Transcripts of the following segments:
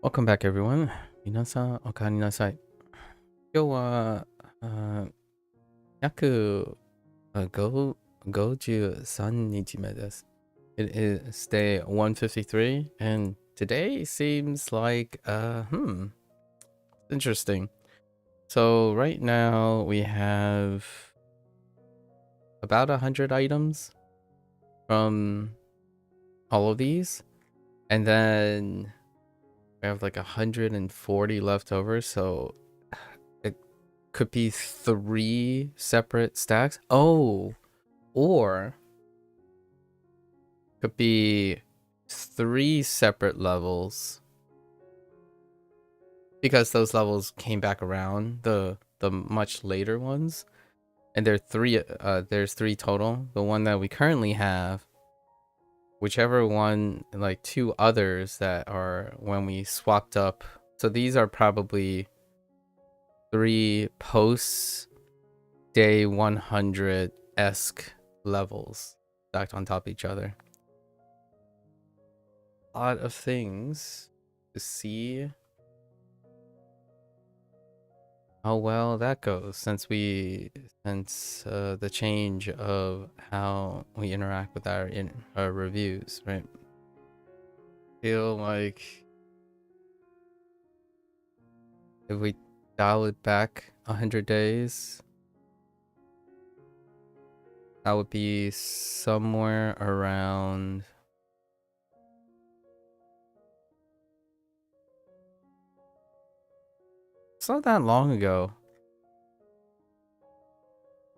Welcome back, everyone. 皆さん、おかえりなさい。今日は、約5 53日目です。It is day 153, and today seems like, interesting. So right now we have about 100 items from all of these, and then we have like 140 left over, so it could be 3 separate stacks. Oh, or could be 3 separate levels, because those levels came back around, the much later ones, and there's 3 total. The one that we currently have, whichever one, like 2 others that are when we swapped up. So these are probably 3 posts day 100-esque levels stacked on top of each other. A lot of things to see how well that goes since the change of how we interact with our reviews, right? Feel like if we dial it back 100 days, that would be somewhere around it's not that long ago.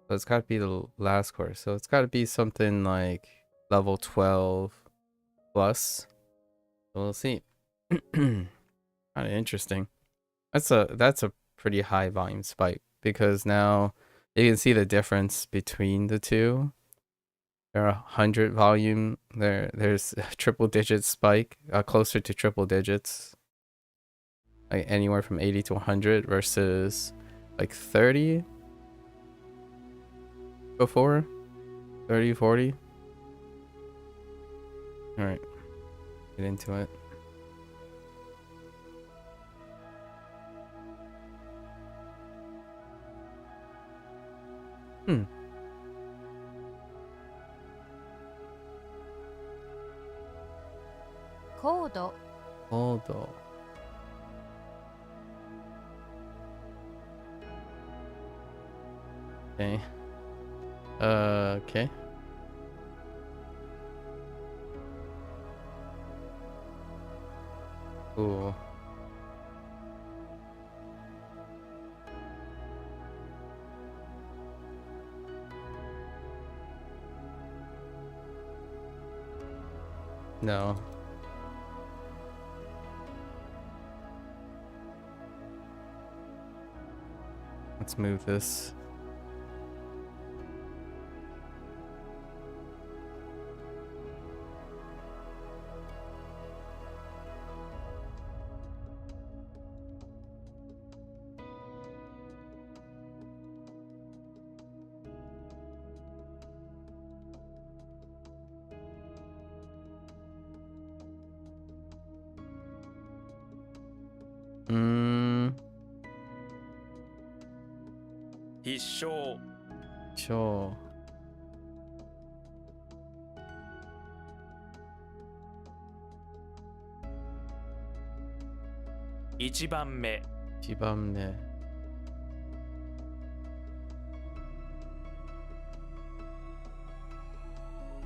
So it's got to be the last course. So it's got to be something like level 12 plus. So we'll see. Kind of interesting. That's a pretty high volume spike, because now you can see the difference between the two. There are 100 volume. There's a triple digit spike, closer to triple digits. Like anywhere from 80 to 100 versus like 30 before. 30, 40. All right, get into it. Code. Hold on. Okay. Okay. Ooh. No. Let's move this. Sure. 1番目1番目。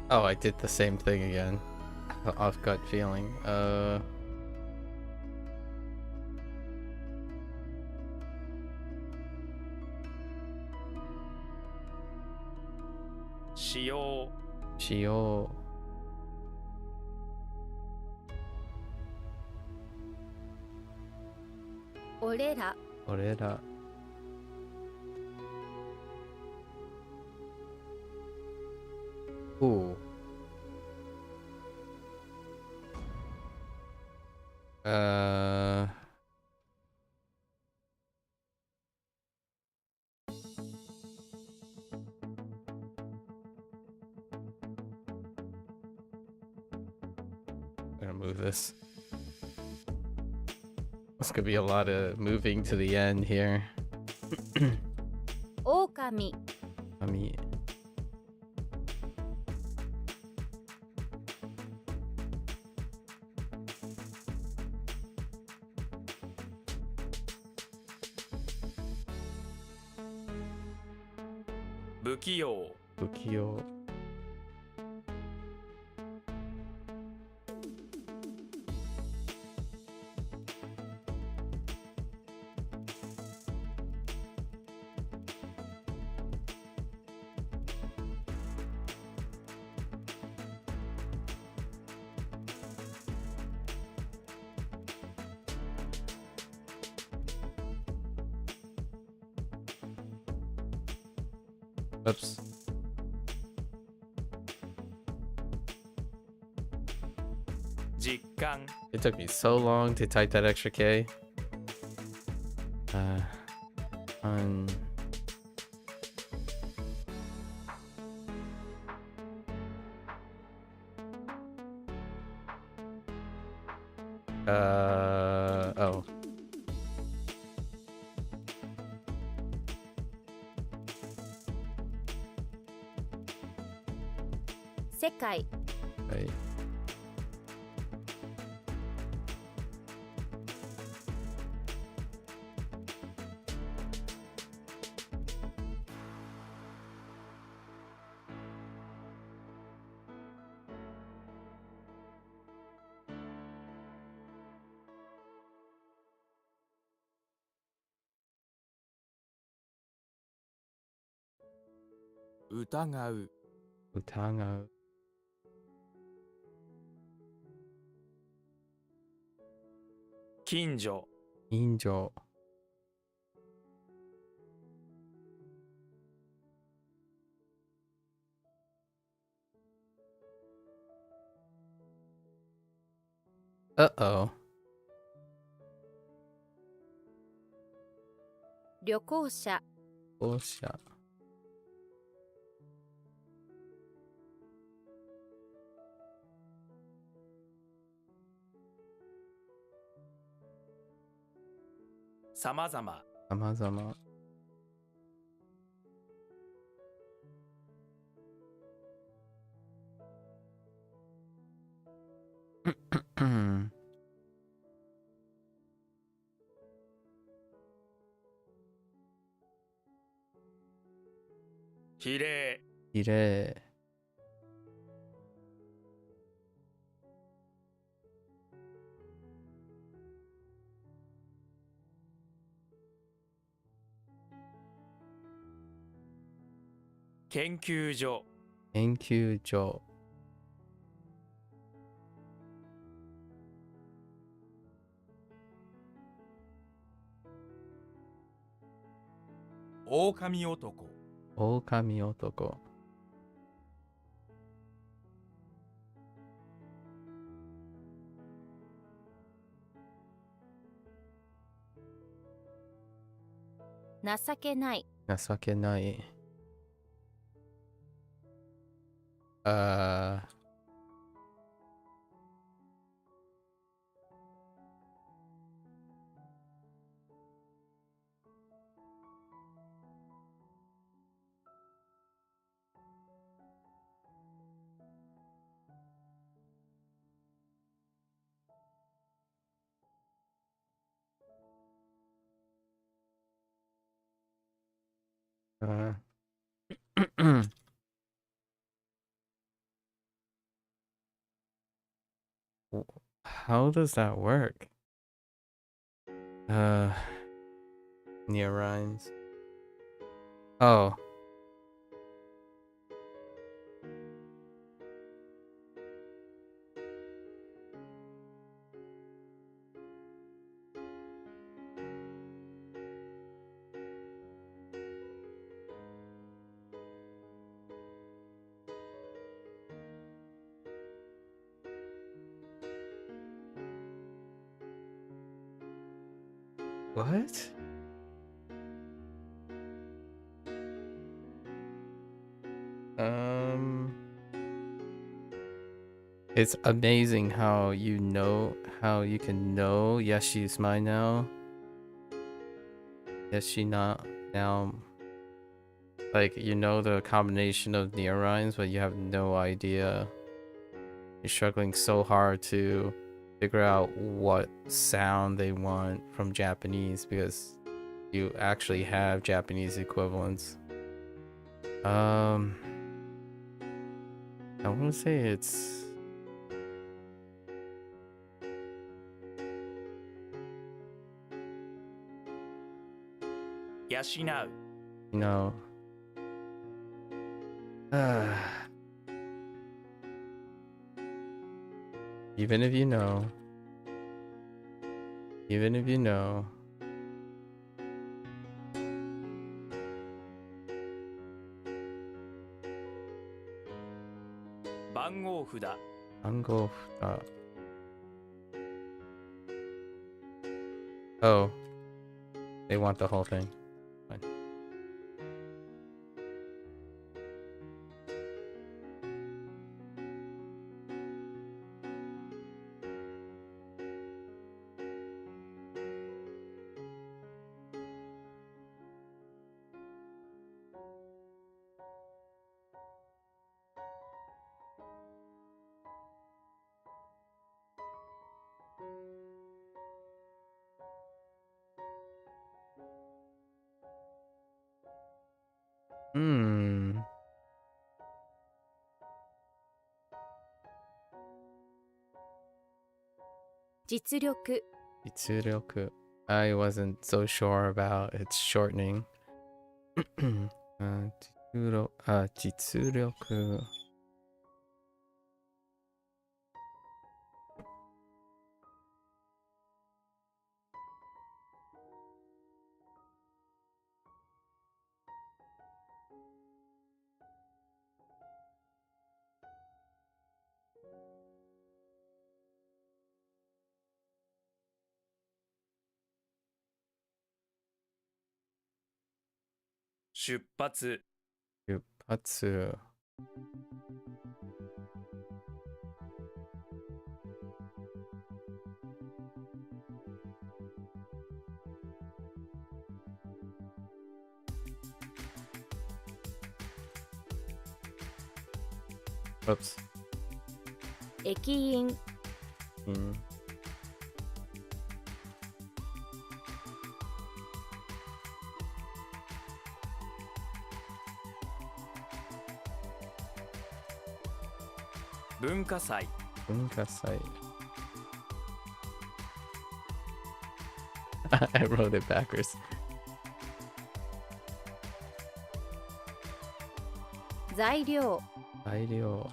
Oh, I did the same thing again. Off gut feeling. Shio. Shio. Orera. Orera. Ooh. I'm gonna move this. This could be a lot of moving to the end here. 狼 I mean, 不器用不器用。Oops. It took me so long to type that extra K. On oh. 世界 Right. Utagau Utanga. 近所 Injo. Uh-oh. 旅行者 Bullshit. さまざま Amazama. Hmm. 比例 Ire. 研究所研究所。狼男狼男。情けない情けない。How does that work? Near rhymes. Oh. What? It's amazing how you can know yes she's mine now. Yes she not now. Like you know the combination of near rhymes, but you have no idea. You're struggling so hard to figure out what sound they want from Japanese because you actually have Japanese equivalents. I want to say it's Yashinau. you know. Even if you know. Even if you know. 番号札。番号札. Oh. They want the whole thing. Fine. Hmm. Jitsuryoku. Jitsuryoku. I wasn't so sure about its shortening. Jitsuryoku. Shupatsu. Yupatsu. Whoops. 駅員 Hmm. Bunkasai. Bunkasai. I wrote it backwards. 材料 材料.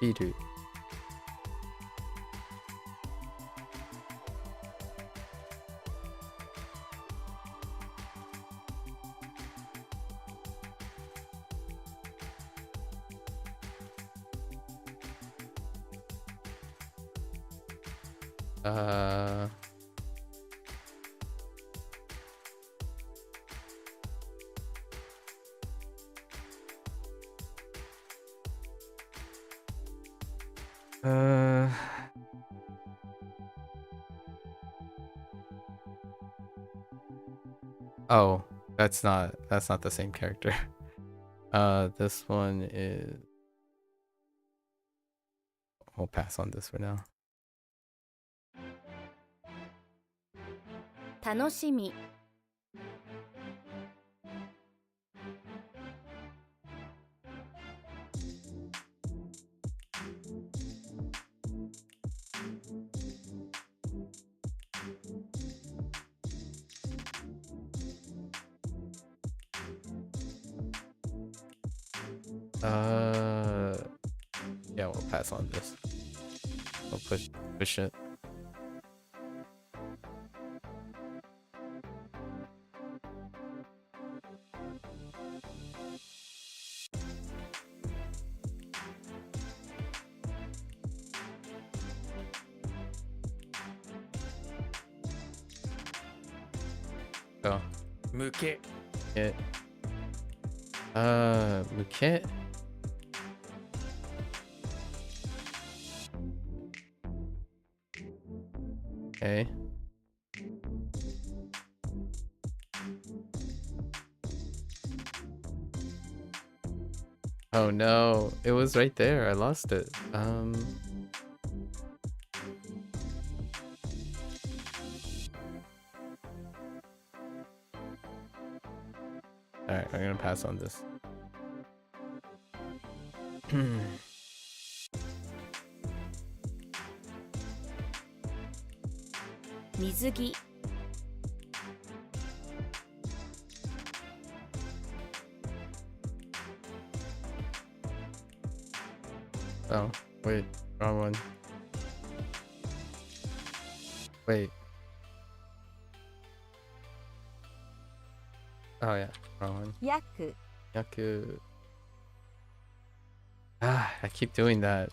Biru. Oh, that's not the same character. This one is. We'll pass on this for now. 楽しみ Yeah, we'll pass on this. We'll push it. Oh, 向け it. Muket. Okay. Oh no, it was right there. I lost it. Alright, I'm gonna pass on this. 水着 Oh, wait, wrong one. Wait. Oh yeah, wrong one. 約 Yaku. Ah, I keep doing that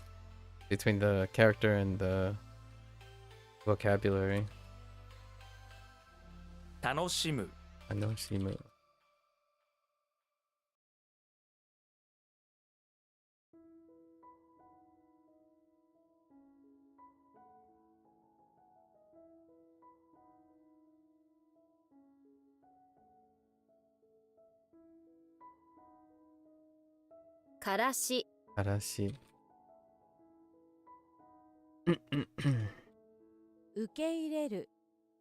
between the character and the vocabulary. 楽しむ Anoshimu. Karashi Arashi. 受け入れる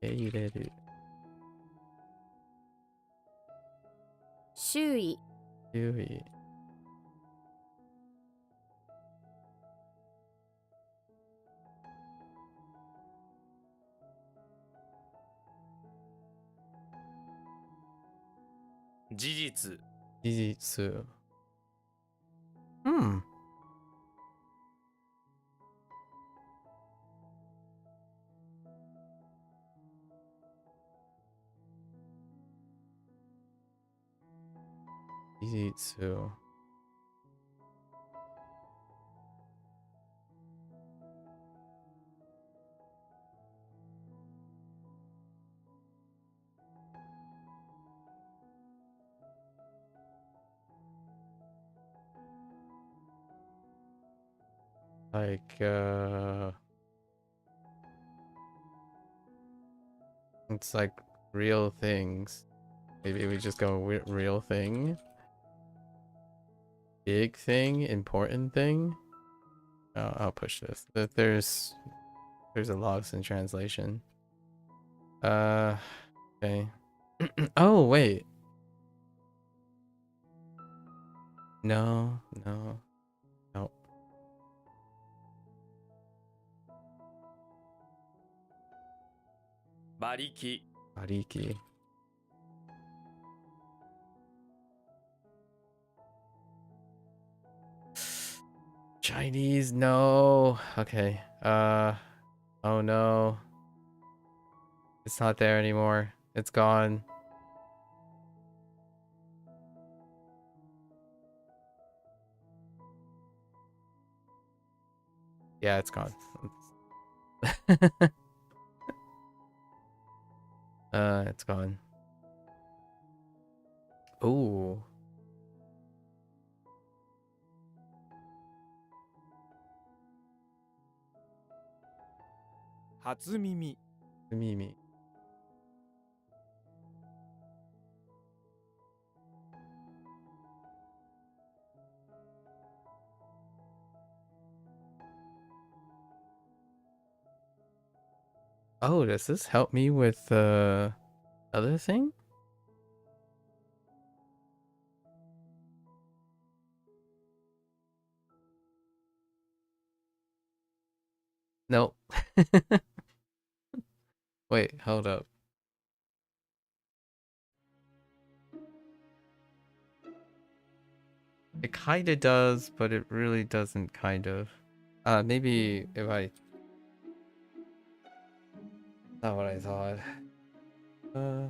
Eireru. 周囲 Yui. 事実 Jijitsu. Hmm. Jijitsu. Like, it's like real things. Maybe we just go with real thing. Big thing, important thing. I'll push this. There's a loss in translation. Okay. Oh wait. No, no, no. 馬力 Ariki. Chinese, no. Okay. Oh no. It's not there anymore. It's gone. Yeah, it's gone. It's gone. Ooh. 初耳 Mimi. Oh, does this help me with the other thing? Nope. Wait, hold up. It kinda does, but it really doesn't kind of. Maybe if I... Not what I thought. Uh...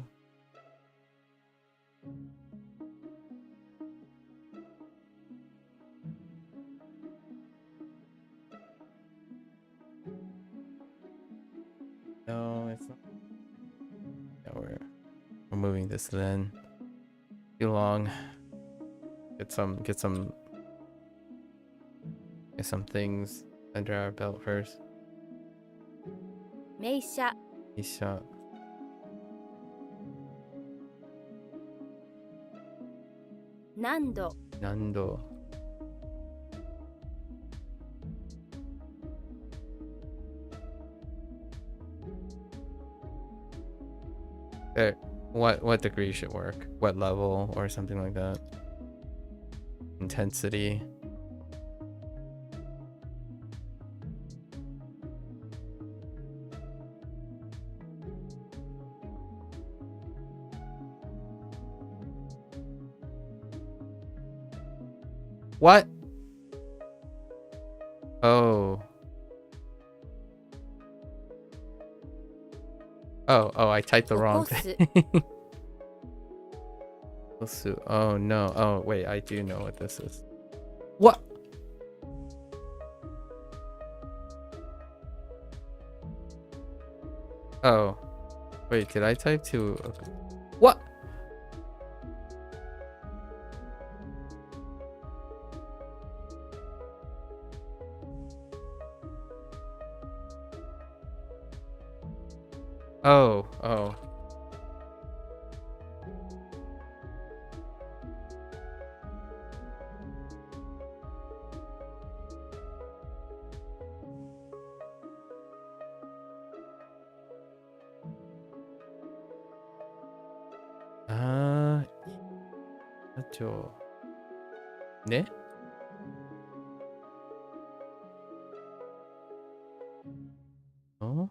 No, it's not. Yeah, we'll move this then. Too long. Get some things under our belt first. 名車 Isha. 何度 Nando. There. What degree should work? What level or something like that? Intensity. What? Oh. Oh, I typed the wrong 起こ thing. す Osu. Oh no. Oh wait, I do know what this is. What? Oh. Wait, did I type to what? Oh. Nacho. Ne? Oh?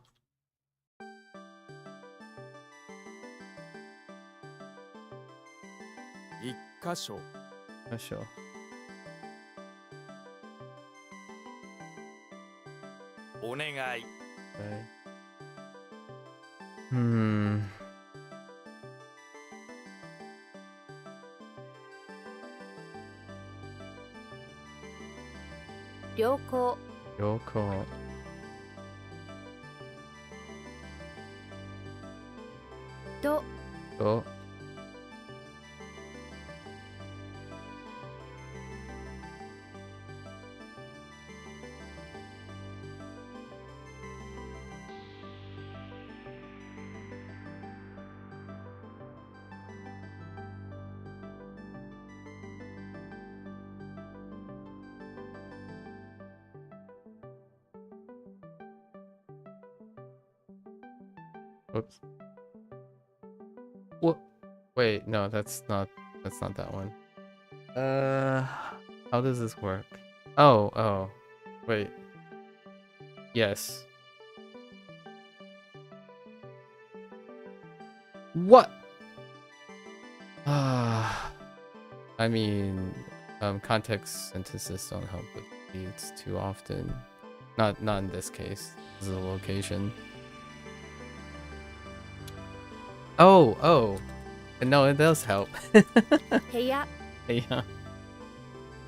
一箇所 Nacho. お願い Okay. Hmm. 良好 Yoko. と Oh. Oops. What? Wait, no, that's not that one. How does this work? Oh. Wait. Yes. What? I mean, context synthesis don't help with beats too often. Not in this case. This is a location. Oh. No, it does help. 部屋 Yeah.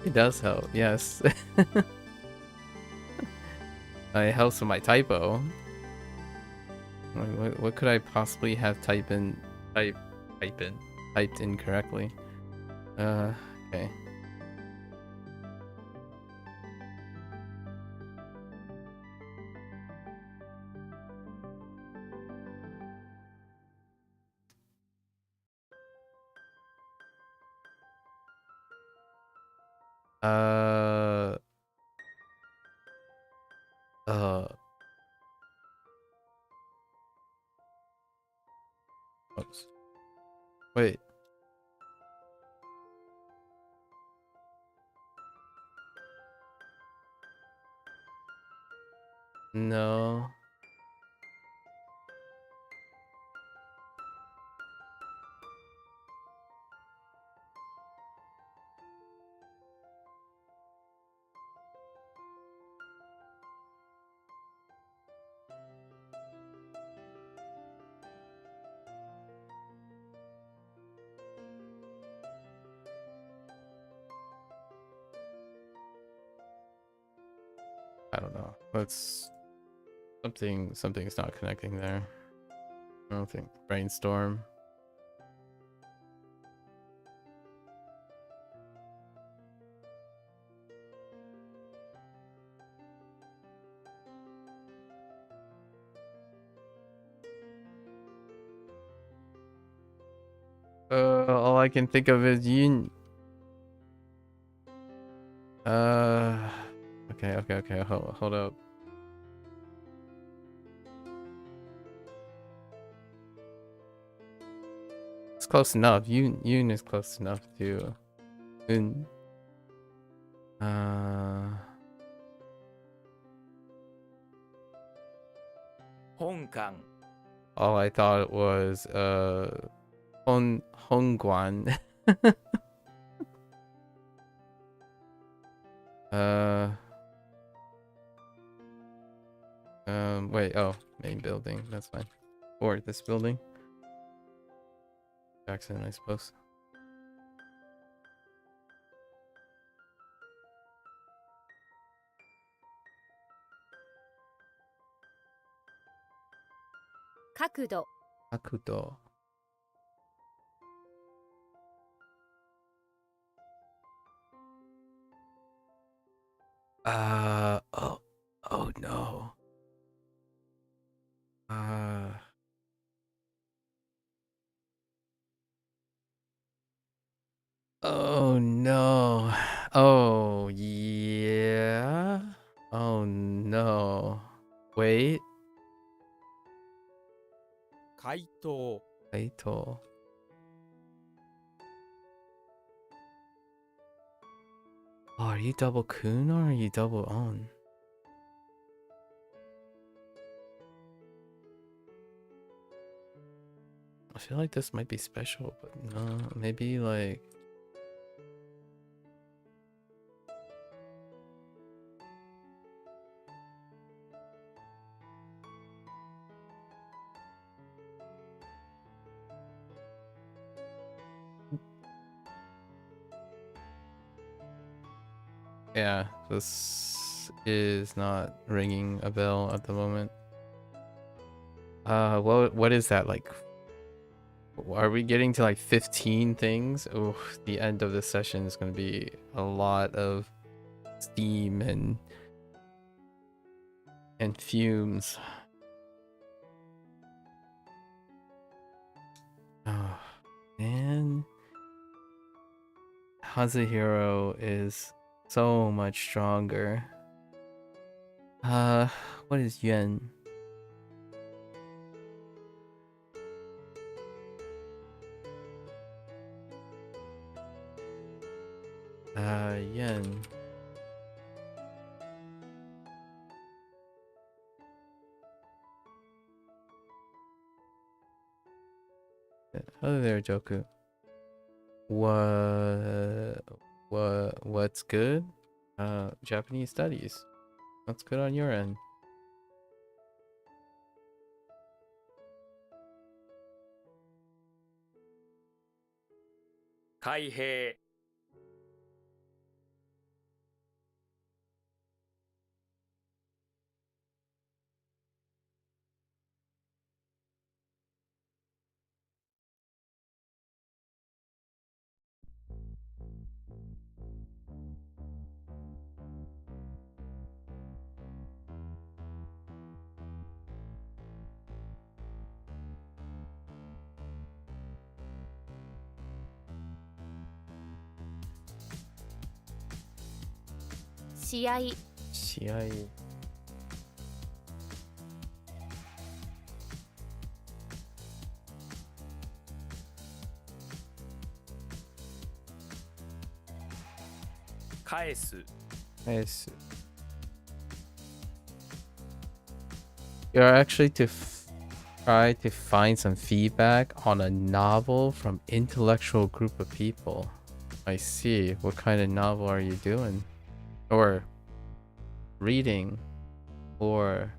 It does help, yes. It helps with my typo. What could I possibly have typed incorrectly? Okay. Oops. Wait. No. I don't know. Let's something's not connecting there. I don't think brainstorm. All I can think of is Yun. Okay. Hold up. It's close enough. Yun is close enough to Un. Hoang. All I thought it was Hongguan. Wait, oh, main building, that's fine. Or this building. Jackson, I suppose. Kakudo. Akudo. Oh no. Oh no. Oh yeah. Oh no. Wait. 回答 Kaito. Oh, are you double kun or are you double on? I feel like this might be special, but no, maybe like. Yeah, this is not ringing a bell at the moment. What is that like? Are we getting to like 15 things? Oh, the end of this session is going to be a lot of steam and fumes. Oh, man. HanziHero is so much stronger. What is Yuan? Yen. Hello there, Joku. What's good? Japanese studies. What's good on your end? 開閉 試合。試合。返す Nice. You're actually to try to find some feedback on a novel from intellectual group of people. I see. What kind of novel are you doing? Or reading? Or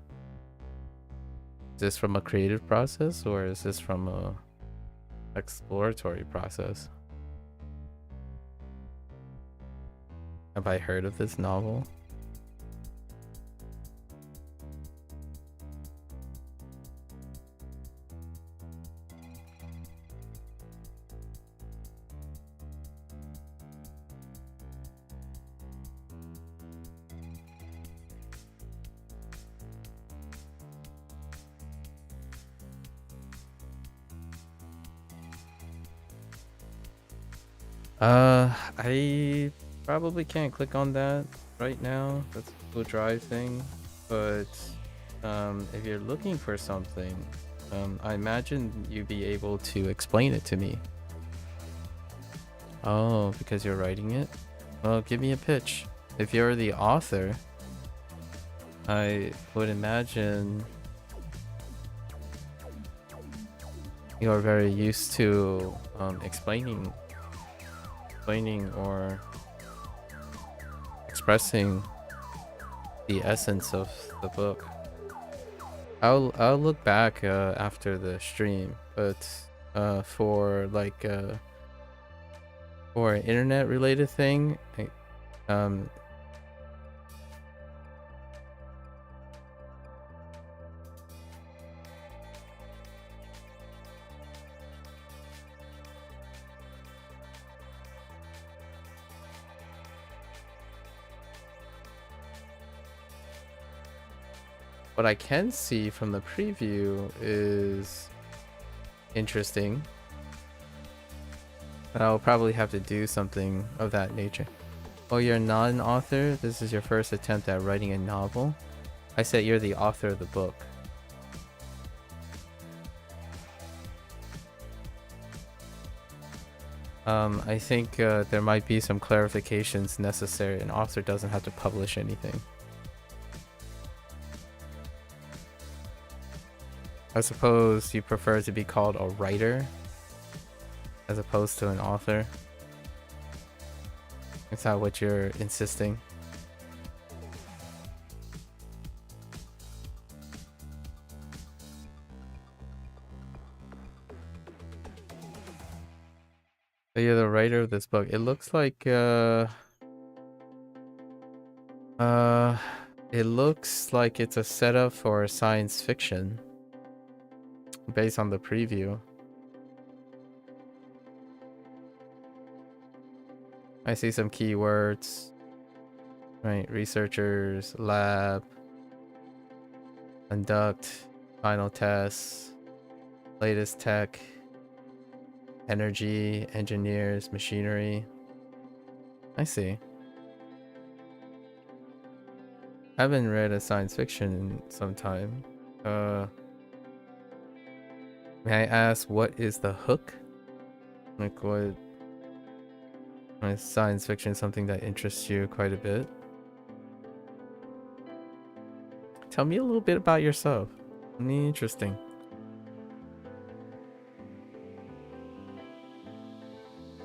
is this from a creative process or is this from a exploratory process? Have I heard of this novel? I probably can't click on that right now. That's a Google Drive thing. But if you're looking for something, I imagine you'd be able to explain it to me. Oh, because you're writing it? Well, give me a pitch. If you're the author, I would imagine you're very used to explaining or expressing the essence of the book. I'll look back after the stream, but for like for an internet related thing, what I can see from the preview is interesting. But I'll probably have to do something of that nature. Oh, you're not an author? This is your first attempt at writing a novel? I said you're the author of the book. I think there might be some clarifications necessary. An author doesn't have to publish anything. I suppose you prefer to be called a writer as opposed to an author. Is that what you're insisting? So you're the writer of this book. It looks like it looks like it's a setup for science fiction based on the preview. I see some keywords. Right, researchers, lab, conduct, final tests, latest tech, energy, engineers, machinery. I see. I haven't read a science fiction in some time. May I ask, what is the hook? Like, what? Is science fiction something that interests you quite a bit? Tell me a little bit about yourself. Interesting.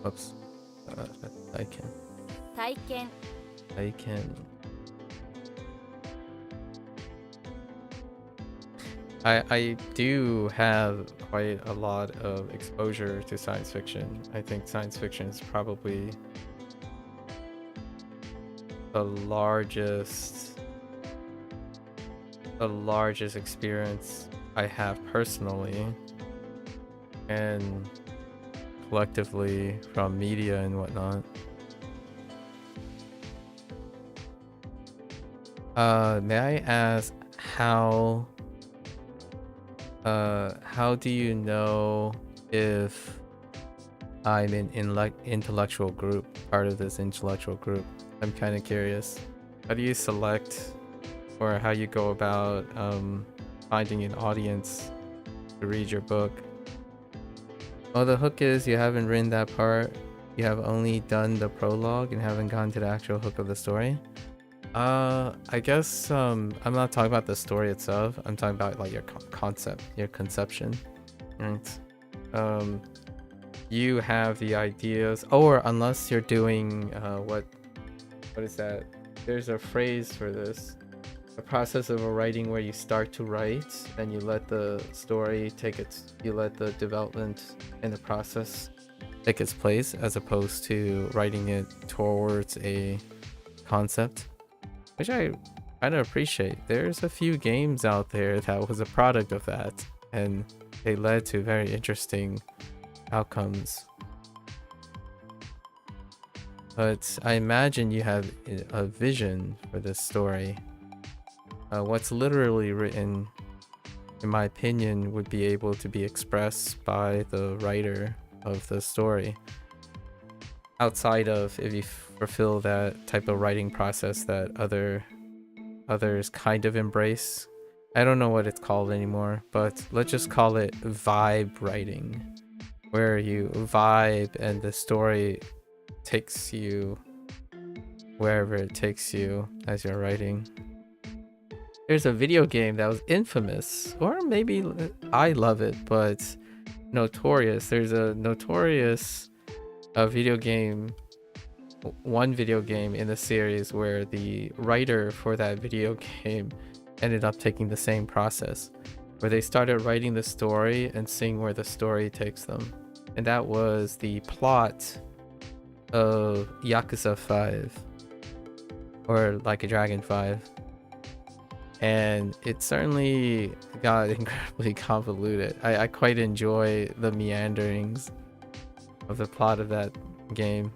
Oops. I can. 体験 I do have quite a lot of exposure to science fiction. I think science fiction is probably the largest experience I have personally and collectively from media and whatnot. May I ask how do you know if I'm an intellectual group, part of this intellectual group? I'm kind of curious. How do you select, or how you go about finding an audience to read your book? Well, the hook is you haven't written that part. You have only done the prologue and haven't gone to the actual hook of the story. I guess I'm not talking about the story itself. I'm talking about like your concept, your conception, right? You have the ideas, or unless you're doing what is that? There's a phrase for this. A process of a writing where you start to write, then you let the story take its, you let the development and the process take its place, as opposed to writing it towards a concept. Which I kind of appreciate. There's a few games out there that was a product of that, and they led to very interesting outcomes. But I imagine you have a vision for this story. What's literally written, in my opinion, would be able to be expressed by the writer of the story. outside of if you fulfill that type of writing process that others kind of embrace. I don't know what it's called anymore, but let's just call it vibe writing, where you vibe and the story takes you wherever it takes you as you're writing. There's a video game that was infamous, or maybe I love it, but notorious. There's a notorious video game, one video game in the series where the writer for that video game ended up taking the same process, where they started writing the story and seeing where the story takes them. And that was the plot of Yakuza 5, or Like a Dragon 5. And it certainly got incredibly convoluted. I quite enjoy the meanderings of the plot of that game.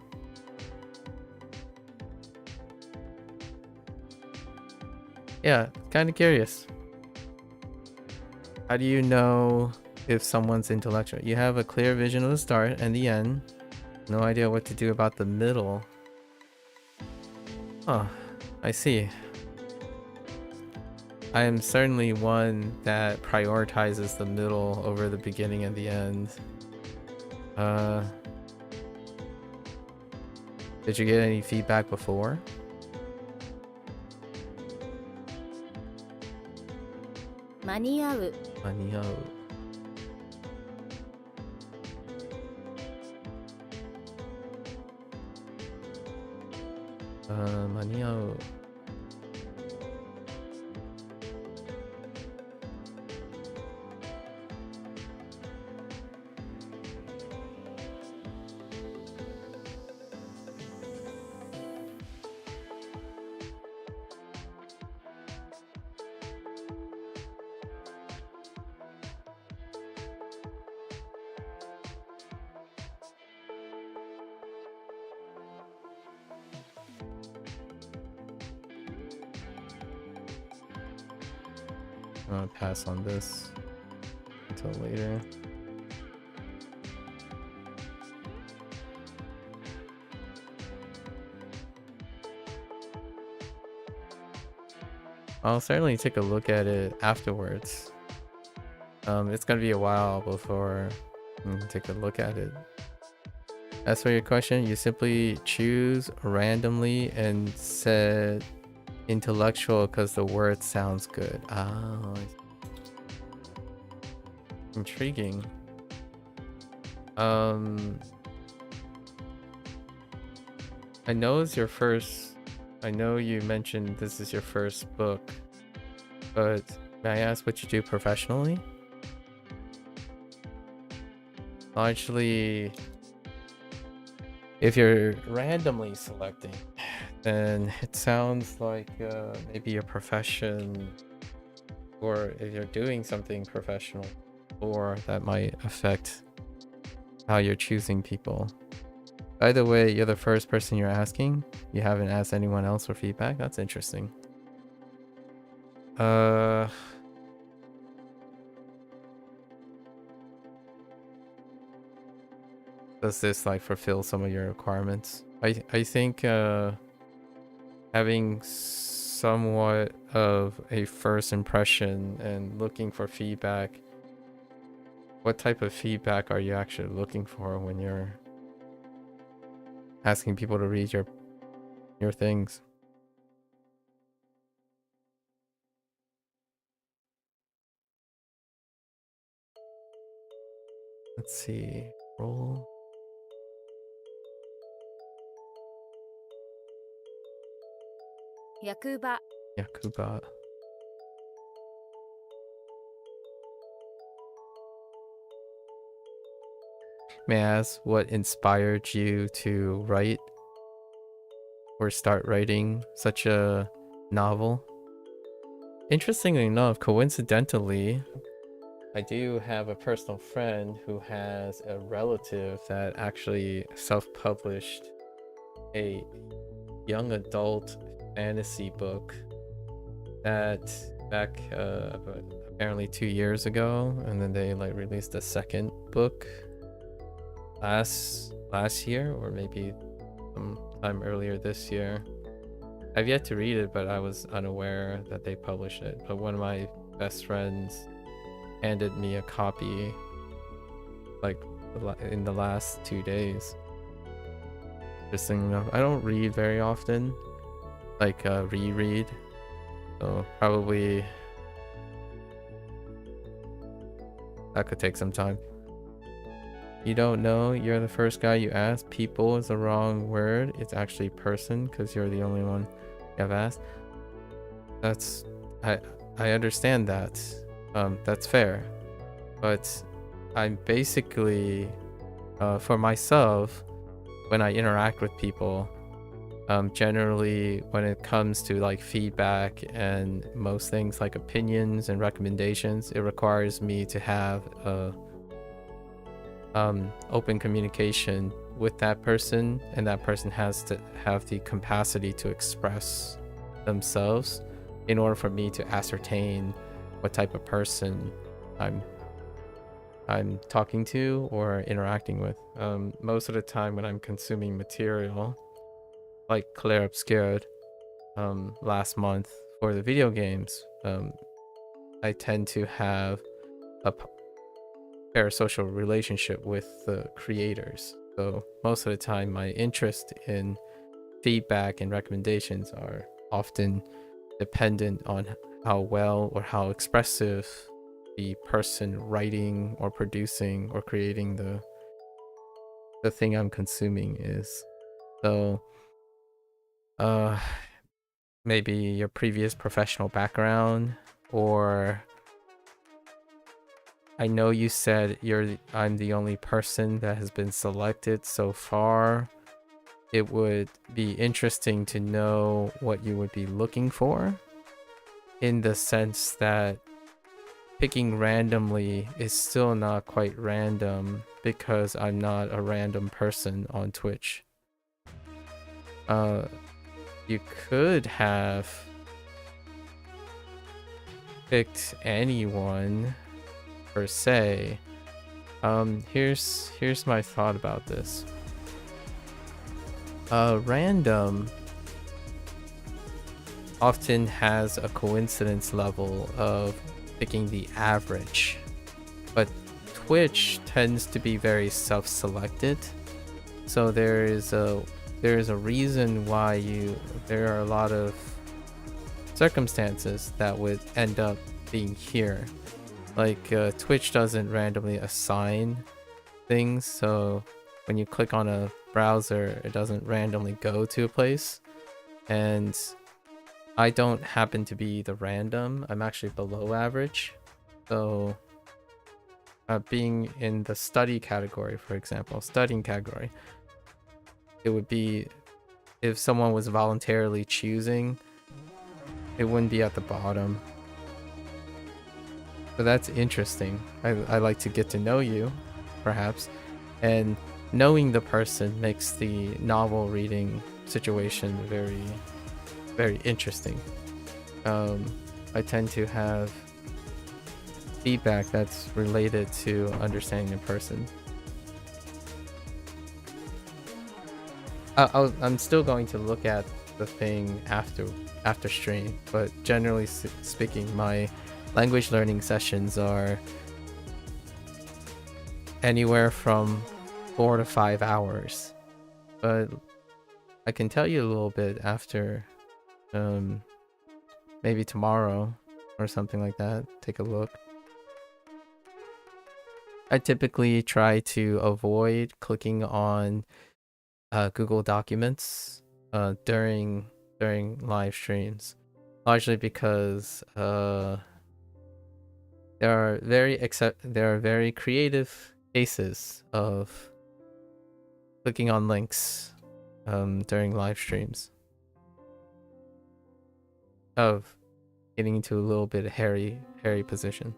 Yeah, kind of curious. How do you know if someone's intellectual? You have a clear vision of the start and the end. No idea what to do about the middle. Oh, I see. I am certainly one that prioritizes the middle over the beginning and the end. Did you get any feedback before? Maniau. 間に合う。間に合う。I'm gonna pass on this until later. I'll certainly take a look at it afterwards. It's gonna be a while before I can take a look at it. As for your question, you simply choose randomly and set intellectual because the word sounds good. Oh, intriguing. I know it's your first. I know you mentioned this is your first book, but may I ask what you do professionally? Largely, if you're randomly selecting, then it sounds like maybe your profession, or if you're doing something professional, or that might affect how you're choosing people. By the way, you're the first person you're asking. You haven't asked anyone else for feedback. That's interesting. Does this like fulfill some of your requirements? I think having somewhat of a first impression and looking for feedback. What type of feedback are you actually looking for when you're asking people to read your things? Let's see. Roll. Yakuba. Yakuba. May I ask what inspired you to write or start writing such a novel? Interestingly enough, coincidentally, I do have a personal friend who has a relative that actually self-published a young adult fantasy book that back apparently 2 years ago, and then they like released a second book last year, or maybe sometime earlier this year. I've yet to read it, but I was unaware that they published it. But one of my best friends handed me a copy like in the last 2 days. Interesting enough, I don't read very often, like reread, so probably that could take some time. You don't know, you're the first guy you asked. People is the wrong word, it's actually person, because you're the only one you have asked. That's I understand that. That's fair, but I'm basically for myself, when I interact with people, generally when it comes to like feedback and most things like opinions and recommendations, it requires me to have a open communication with that person, and that person has to have the capacity to express themselves in order for me to ascertain what type of person I'm talking to or interacting with. Most of the time when I'm consuming material like Claire Obscured last month for the video games, I tend to have a parasocial relationship with the creators. So most of the time my interest in feedback and recommendations are often dependent on how well or how expressive the person writing or producing or creating the thing I'm consuming is. So maybe your previous professional background, or I know you said I'm the only person that has been selected so far. It would be interesting to know what you would be looking for, in the sense that picking randomly is still not quite random, because I'm not a random person on Twitch. You could have picked anyone per se. Here's my thought about this. Random often has a coincidence level of picking the average, but Twitch tends to be very self-selected, so there is a reason why there are a lot of circumstances that would end up being here. Like Twitch doesn't randomly assign things, so when you click on a browser, it doesn't randomly go to a place. And I don't happen to be the random. I'm actually below average. So being in the study category, for example, studying category, it would be, if someone was voluntarily choosing, it wouldn't be at the bottom. So that's interesting. I like to get to know you, perhaps, and knowing the person makes the novel reading situation very, very interesting. I tend to have feedback that's related to understanding a person. I'm still going to look at the thing after stream, but generally speaking, my language learning sessions are anywhere from 4 to 5 hours. But I can tell you a little bit after, maybe tomorrow or something like that. Take a look. I typically try to avoid clicking on Google Documents during live streams, largely because there are very creative cases of clicking on links during live streams, of getting into a little bit of hairy position.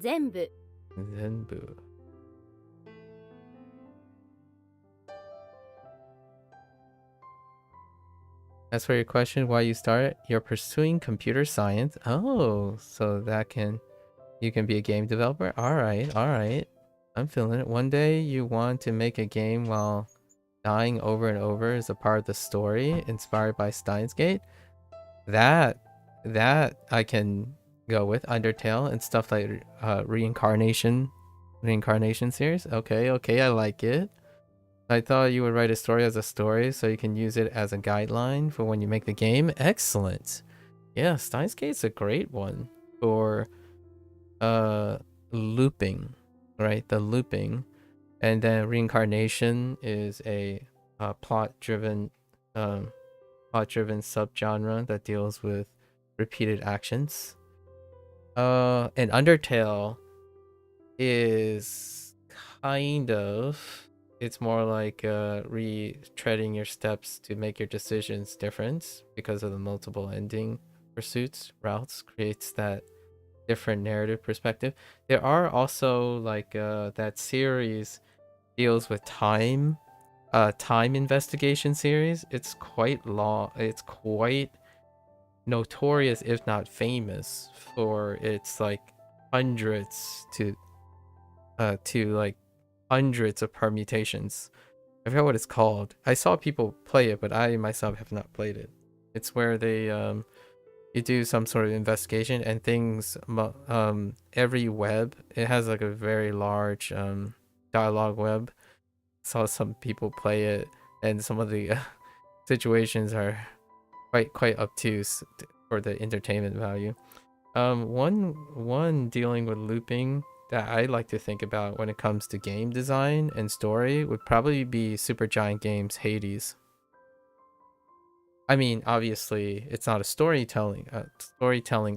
全部 Zenbu. As for your question, why you started, you're pursuing computer science. Oh, so you can be a game developer? Alright, alright. I'm feeling it. One day you want to make a game while dying over and over is a part of the story inspired by Steins Gate. That I can go with. Undertale and stuff like reincarnation series. Okay, I like it. I thought you would write a story as a story so you can use it as a guideline for when you make the game. Excellent. Yeah, Steins Gate's a great one for looping, right? The looping. And then reincarnation is a plot-driven subgenre that deals with repeated actions. And Undertale is kind of, it's more like retreading your steps to make your decisions different because of the multiple ending routes creates that different narrative perspective. There are also like that series deals with time investigation series. It's quite long. It's quite notorious, if not famous, for its like hundreds of permutations. I forgot what it's called. I saw people play it, but I myself have not played it. It's where they you do some sort of investigation and things every web, it has like a very large dialogue web. Saw some people play it and some of the situations are quite obtuse for the entertainment value. One dealing with looping that I like to think about when it comes to game design and story would probably be Supergiant Games Hades. I mean, obviously, it's not a storytelling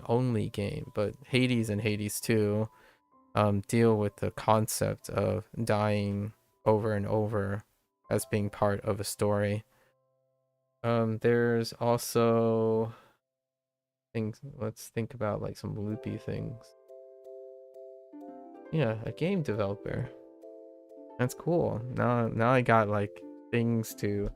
only game, but Hades and Hades 2 deal with the concept of dying over and over as being part of a story. There's also things. Let's think about like some loopy things. Yeah, a game developer. That's cool. Now I got like things to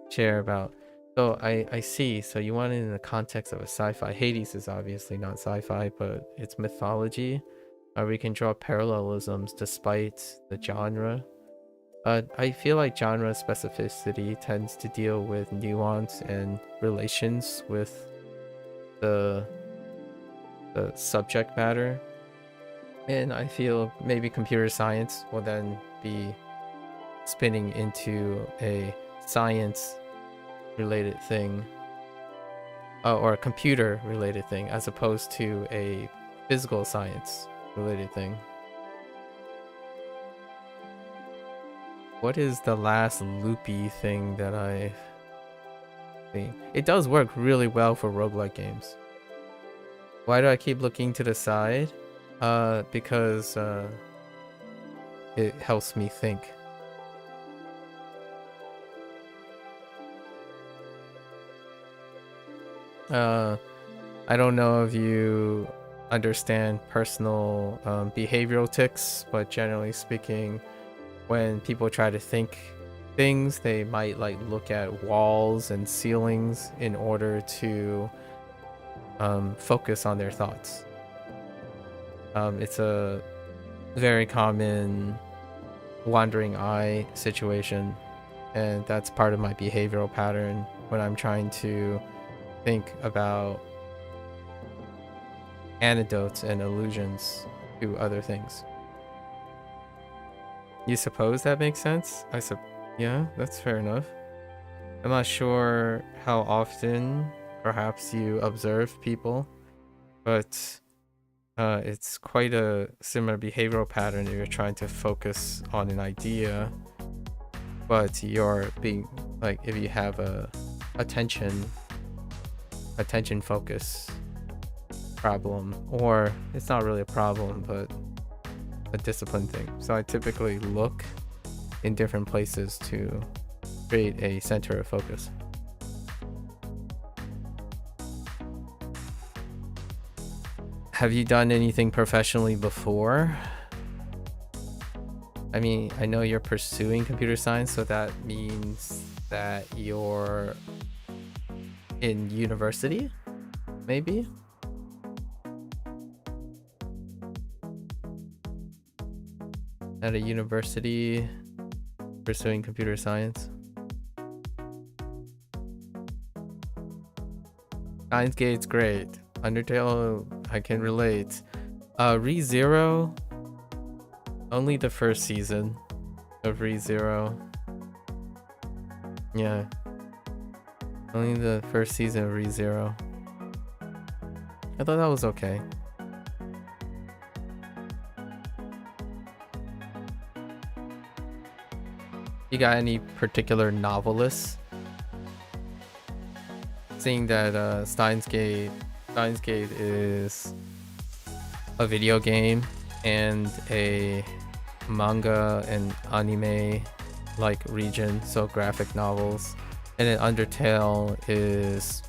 share about. So I see. So you want it in the context of a sci-fi. Hades is obviously not sci-fi, but it's mythology. We can draw parallelisms despite the genre. I feel like genre specificity tends to deal with nuance and relations with the subject matter. And I feel maybe computer science will then be spinning into a science related thing or a computer related thing as opposed to a physical science related thing. What is the last loopy thing that I've seen? It does work really well for roguelike games. Why do I keep looking to the side? Because it helps me think. I don't know if you understand personal behavioral tics, but generally speaking, when people try to think things, they might like look at walls and ceilings in order to focus on their thoughts. It's a very common wandering eye situation, and that's part of my behavioral pattern when I'm trying to think about anecdotes and allusions to other things. You suppose that makes sense? Yeah, that's fair enough. I'm not sure how often perhaps you observe people, but it's quite a similar behavioral pattern if you're trying to focus on an idea, but you're being like, if you have a attention focus problem, or it's not really a problem, but a discipline thing. So I typically look in different places to create a center of focus. Have you done anything professionally before? I mean, I know you're pursuing computer science, so that means that you're in university, maybe. At a university pursuing computer science. Steins Gate's great. Undertale, I can relate. ReZero, only the first season of ReZero. Yeah. Only the first season of ReZero. I thought that was okay. You got any particular novelists? Seeing that Steins Gate is a video game and a manga and anime like region, so graphic novels, and then Undertale is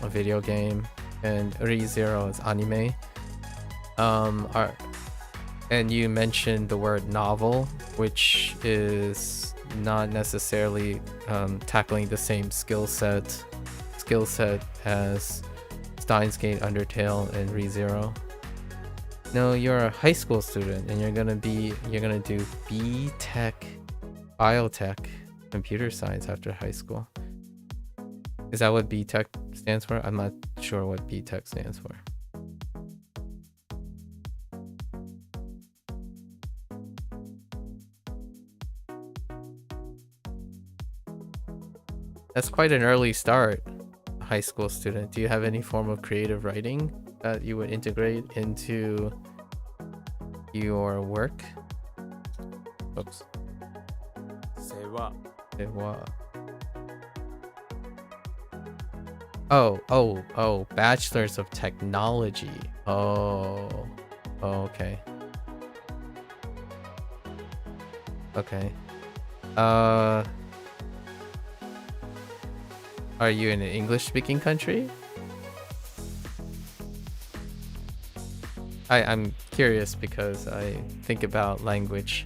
a video game and ReZero is anime. And you mentioned the word novel, which is not necessarily tackling the same skill set as Steins Gate, Undertale, and ReZero. No, you're a high school student and you're gonna do B.Tech, Biotech, computer science after high school. Is that what B.Tech stands for? I'm not sure what B.Tech stands for. That's quite an early start, high school student. Do you have any form of creative writing that you would integrate into your work? Oops. 世話 Oh, bachelors of technology. Oh, okay. Okay. Are you in an English-speaking country? I'm curious because I think about language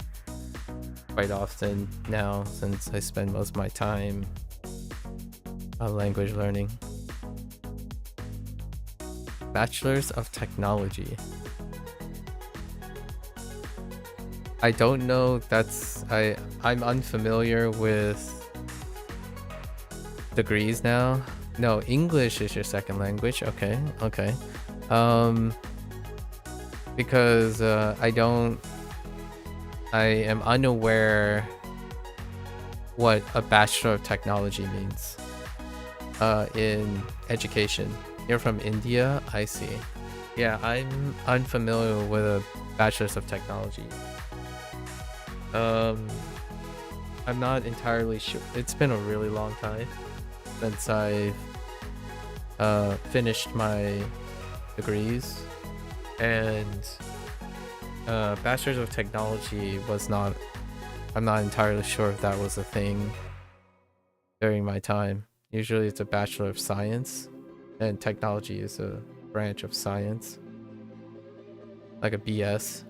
quite often now since I spend most of my time on language learning. Bachelors of Technology. I don't know. I'm unfamiliar with degrees now. No, English is your second language. Okay. Because I am unaware what a Bachelor of Technology means in education. You're from India? I see. Yeah, I'm unfamiliar with a Bachelor's of Technology. I'm not entirely sure. It's been a really long time since I've finished my degrees, and Bachelor's of Technology was not. I'm not entirely sure if that was a thing during my time. Usually it's a Bachelor of Science, and technology is a branch of science, like a BS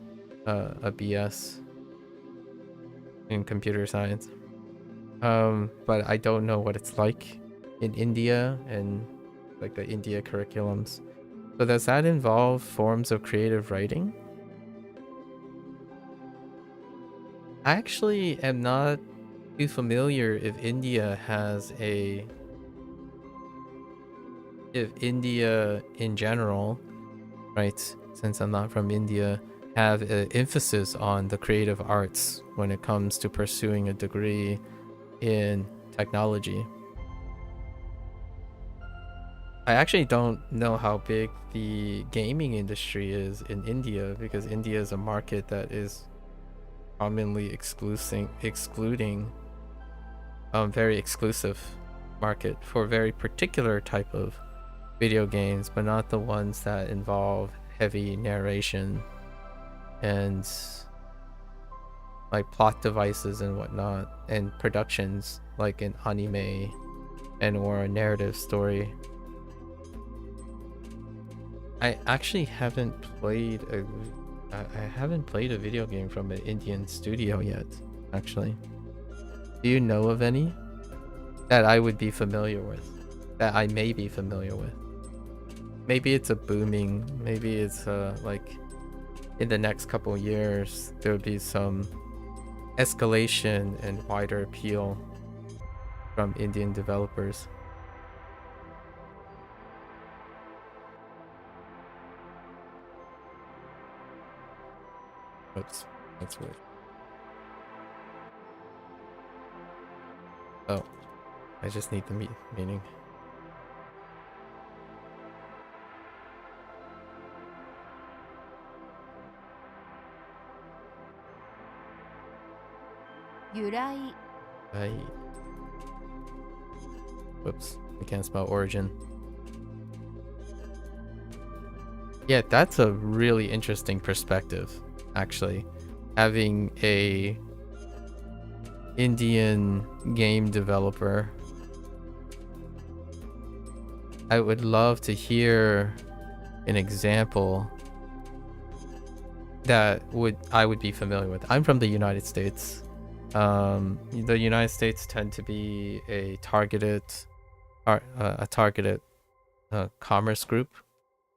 in computer science. But I don't know what it's like in India and like the India curriculums. So does that involve forms of creative writing? I actually am not too familiar if India in general, right, since I'm not from India, have an emphasis on the creative arts when it comes to pursuing a degree in technology. I actually don't know how big the gaming industry is in India, because India is a market that is commonly excluding very exclusive market for very particular type of video games, but not the ones that involve heavy narration and like plot devices and whatnot, and productions like an anime and or a narrative story. I actually haven't played a video game from an Indian studio yet, actually. Do you know of any that I would be familiar with? that I may be familiar with. Maybe it's a booming, maybe it's like in the next couple of years there would be some escalation and wider appeal from Indian developers. Oops, that's weird. Oh, I just need the meaning. Yurai. Whoops, I can't spell origin. Yeah, that's a really interesting perspective, actually. Having a Indian game developer. I would love to hear an example that I would be familiar with. I'm from the United States. The United States tend to be a targeted commerce group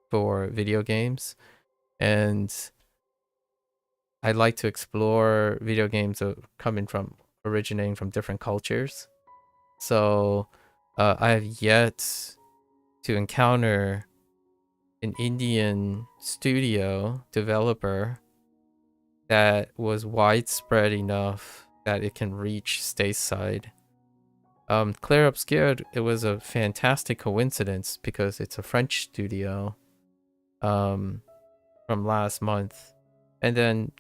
for video games, and I'd like to explore video games originating from different cultures. So I have yet to encounter an Indian studio developer that was widespread enough that it can reach stateside. Claire Obscured, it was a fantastic coincidence because it's a French studio from last month. And then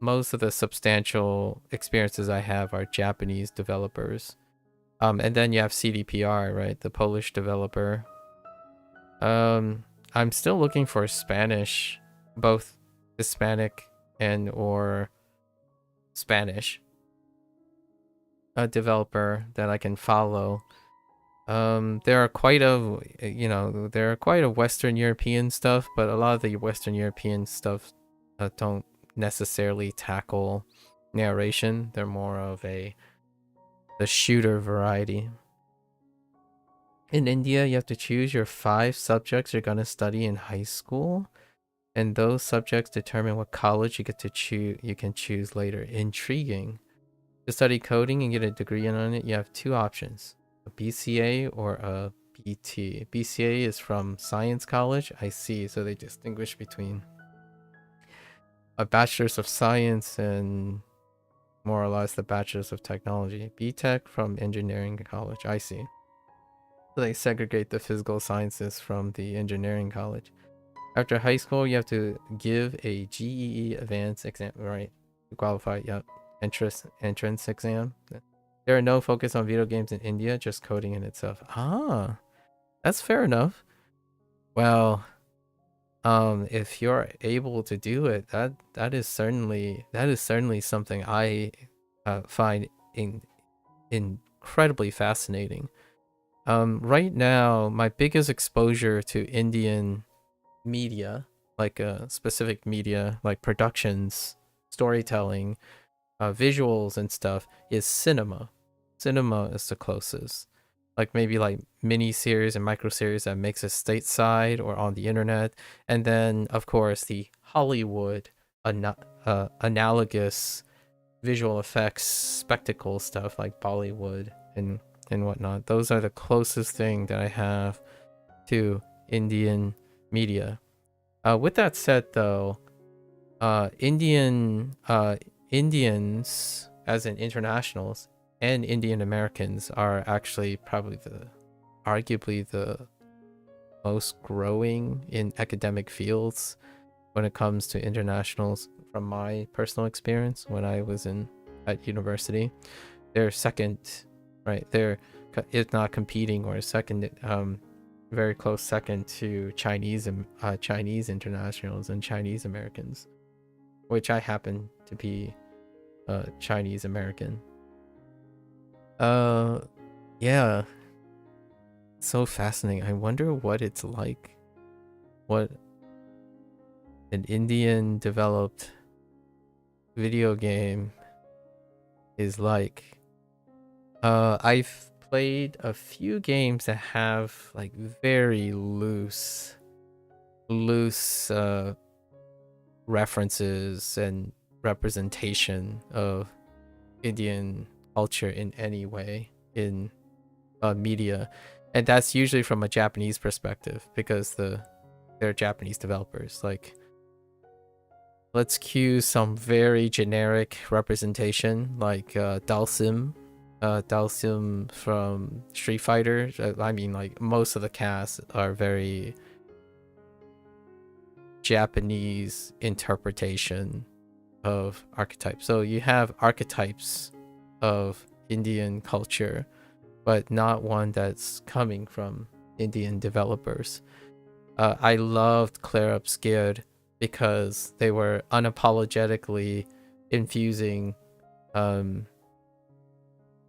most of the substantial experiences I have are Japanese developers. And then you have CDPR, right? The Polish developer. I'm still looking for Spanish, both Hispanic and or Spanish, a developer that I can follow. There are quite a Western European stuff, but a lot of the Western European stuff don't necessarily tackle narration. They're more of the shooter variety. In India, you have to choose your 5 subjects you're gonna study in high school, and those subjects determine what college you can choose later. Intriguing. To study coding and get a degree on it, you have 2 options: a BCA or a BT. BCA is from Science College. I see, so they distinguish between a Bachelor's of Science and more or less the Bachelor's of Technology. BTech from Engineering College. I see. So they segregate the physical sciences from the engineering college. After high school, you have to give a GEE advanced exam, right? To qualify, yep. Entrance exam. There are no focus on video games in India, just coding in itself. Ah, that's fair enough. Well, if you're able to do it, that is certainly something I find incredibly fascinating. Right now, my biggest exposure to Indian media, like specific media, like productions, storytelling, visuals and stuff, is cinema. Cinema is the closest. Like maybe like mini-series and micro-series that makes it stateside or on the internet. And then, of course, the Hollywood analogous visual effects spectacle stuff like Bollywood and whatnot. Those are the closest thing that I have to Indian media. With that said, though, Indians, as in internationals, and Indian Americans are actually probably arguably the most growing in academic fields when it comes to internationals. From my personal experience, when I was at university, they're second. Right, they're, if not competing, or second, very close second to Chinese internationals and Chinese Americans, which I happen to be Chinese American. Yeah, so fascinating. I wonder what it's like, what an Indian developed video game is like. I've played a few games that have like very loose references and representation of Indian culture in any way in media, and that's usually from a Japanese perspective because they're Japanese developers. Like, let's cue some very generic representation like Dalsim from Street Fighter. I mean, like, most of the cast are very Japanese interpretation of archetypes. So you have archetypes of Indian culture, but not one that's coming from Indian developers. I loved Claire Obscured because they were unapologetically infusing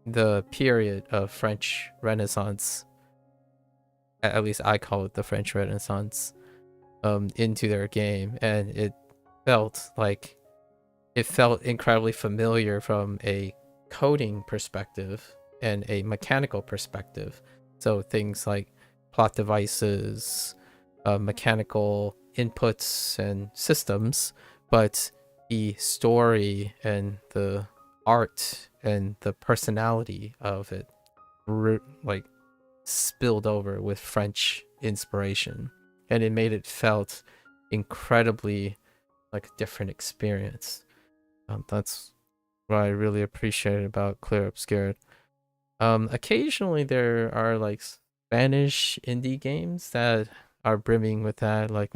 the period of French Renaissance, at least I call it the French Renaissance, into their game, and it felt incredibly familiar from a coding perspective and a mechanical perspective. So things like plot devices, mechanical inputs and systems, but the story and the art and the personality of it like spilled over with French inspiration, and it made it felt incredibly like a different experience. That's what I really appreciated about Claire Obscured. Occasionally there are like Spanish indie games that are brimming with that, like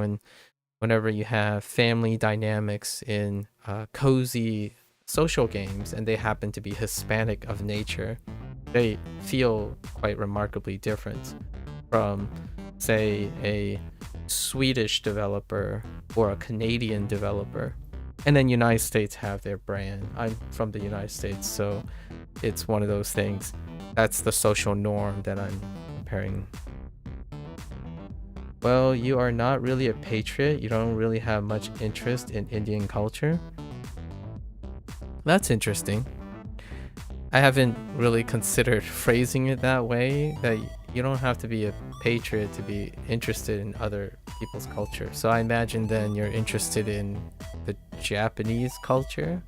whenever you have family dynamics in cozy social games and they happen to be Hispanic of nature, they feel quite remarkably different from, say, a Swedish developer or a Canadian developer. And then United States have their brand. I'm from the United States, so it's one of those things. That's the social norm that I'm comparing. Well, you are not really a patriot. You don't really have much interest in Indian culture. That's interesting. I haven't really considered phrasing it that way, that you don't have to be a patriot to be interested in other people's culture. So I imagine then you're interested in the Japanese culture,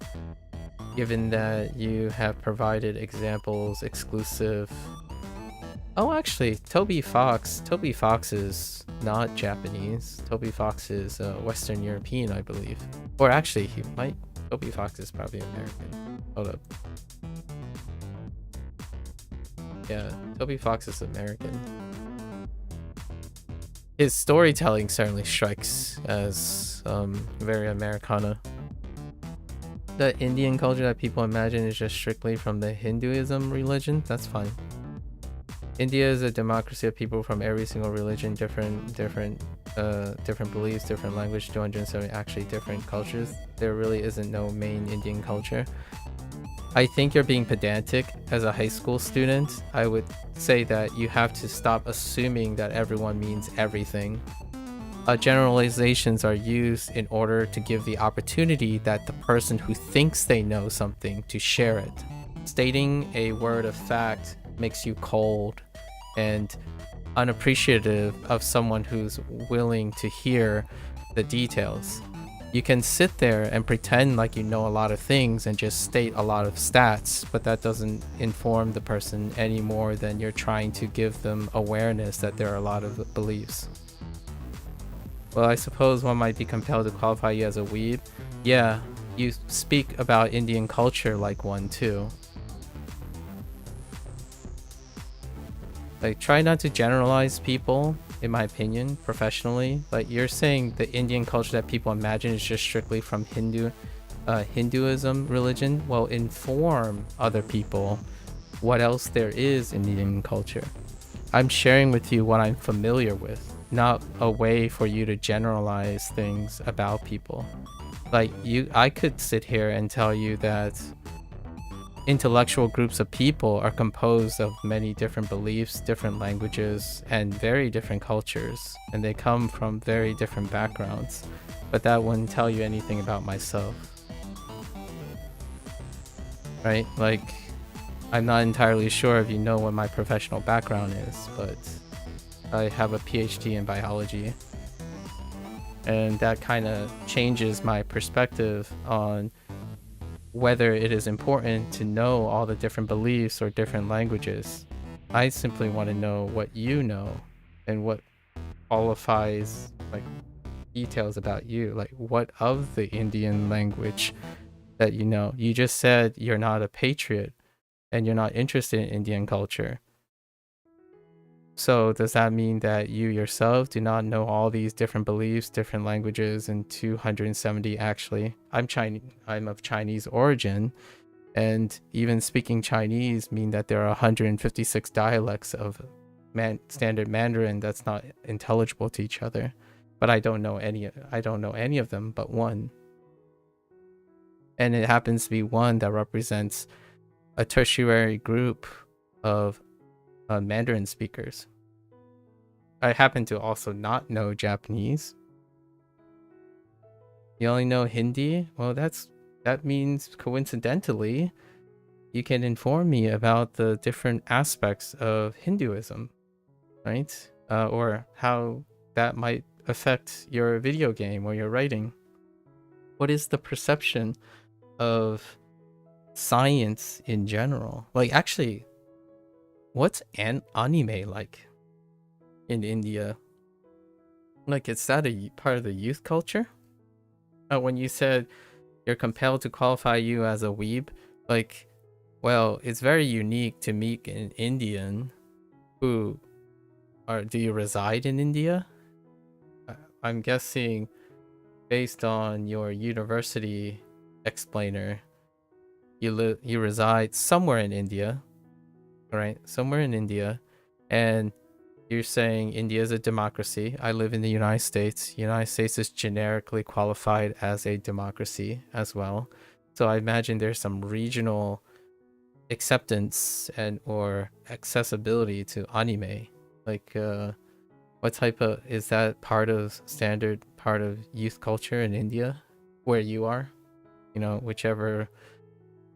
given that you have provided examples exclusive. Oh, actually, Toby Fox is not Japanese. Toby Fox is Western European, I believe. Or actually, Toby Fox is probably American. Hold up. Yeah, Toby Fox is American. His storytelling certainly strikes as very Americana. The Indian culture that people imagine is just strictly from the Hinduism religion. That's fine. India is a democracy of people from every single religion, different beliefs, different language, 270 actually different cultures. There really isn't no main Indian culture. I think you're being pedantic as a high school student. I would say that you have to stop assuming that everyone means everything. Generalizations are used in order to give the opportunity that the person who thinks they know something to share it. Stating a word of fact makes you cold and unappreciative of someone who's willing to hear the details. You can sit there and pretend like you know a lot of things and just state a lot of stats, but that doesn't inform the person any more than you're trying to give them awareness that there are a lot of beliefs. Well, I suppose one might be compelled to qualify you as a weeb. Yeah, you speak about Indian culture like one too. Like, try not to generalize people, in my opinion, professionally. Like, you're saying the Indian culture that people imagine is just strictly from Hinduism religion. Well, inform other people what else there is in Indian culture. I'm sharing with you what I'm familiar with, not a way for you to generalize things about people. Like, I could sit here and tell you that intellectual groups of people are composed of many different beliefs, different languages, and very different cultures, and they come from very different backgrounds, but that wouldn't tell you anything about myself, right? Like, I'm not entirely sure if you know what my professional background is, but I have a PhD in biology. And that kind of changes my perspective on whether it is important to know all the different beliefs or different languages. I simply want to know what you know and what qualifies, like, details about you, like what of the Indian language that you know. You just said you're not a patriot and you're not interested in Indian culture. So does that mean that you yourself do not know all these different beliefs, different languages, and 270 actually? I'm of Chinese origin, and even speaking Chinese mean that there are 156 dialects of standard Mandarin that's not intelligible to each other. But I don't know any of them but one. And it happens to be one that represents a tertiary group of Mandarin speakers. I happen to also not know Japanese. You only know Hindi? Well, that means coincidentally, you can inform me about the different aspects of Hinduism, right? Or how that might affect your video game or your writing. What is the perception of science in general? Like, actually, what's an anime like in India? Like, is that a part of the youth culture? When you said you're compelled to qualify you as a weeb, like, well, it's very unique to meet an Indian who do you reside in India? I'm guessing based on your university explainer, you reside somewhere in India, right? Somewhere in India, and you're saying India is a democracy. I live in the United States. United States is generically qualified as a democracy as well. So I imagine there's some regional acceptance and or accessibility to anime. Like, what type of, is that standard part of youth culture in India where you are? You know, whichever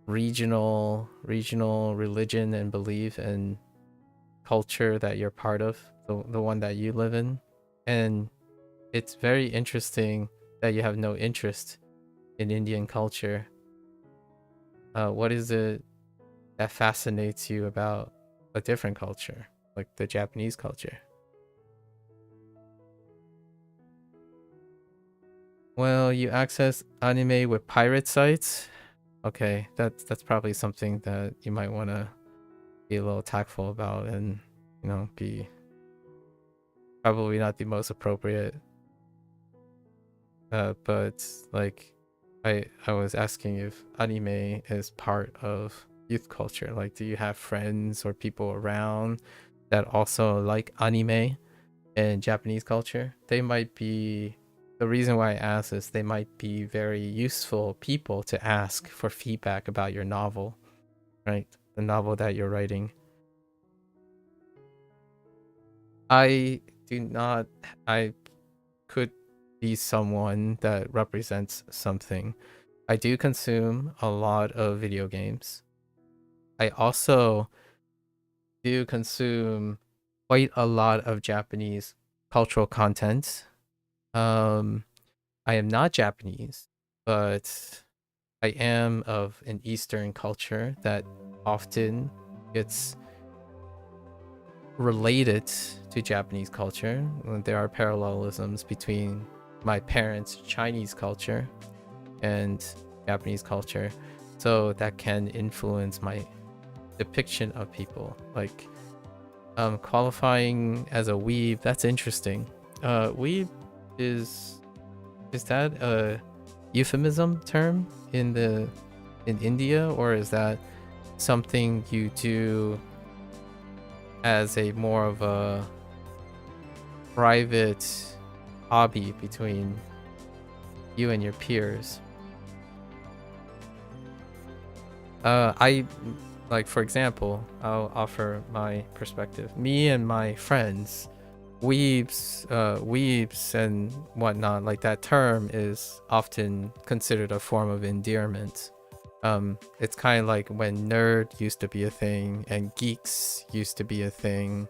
regional religion and belief and culture that you're part of, the one that you live in. And it's very interesting that you have no interest in Indian culture. What is it that fascinates you about a different culture, like the Japanese culture? Well, you access anime with pirate sites. Okay, that's probably something that you might want to be a little tactful about, and be probably not the most appropriate. But like, I was asking if anime is part of youth culture. Like, do you have friends or people around that also like anime and Japanese culture? They might be, the reason why I ask is they might be very useful people to ask for feedback about your novel, right? The novel that you're writing. I could be someone that represents something. I do consume a lot of video games. I also do consume quite a lot of Japanese cultural content. I am not Japanese, but I am of an Eastern culture that often gets related to Japanese culture. There are parallelisms between my parents' Chinese culture and Japanese culture, so that can influence my depiction of people. Like, qualifying as a weeb, that's interesting. Weeb is that a euphemism term in India, or is that something you do as a more of a private hobby between you and your peers? Like, for example, I'll offer my perspective. Me and my friends, weebs and whatnot, like, that term is often considered a form of endearment. It's kind of like when nerd used to be a thing and geeks used to be a thing.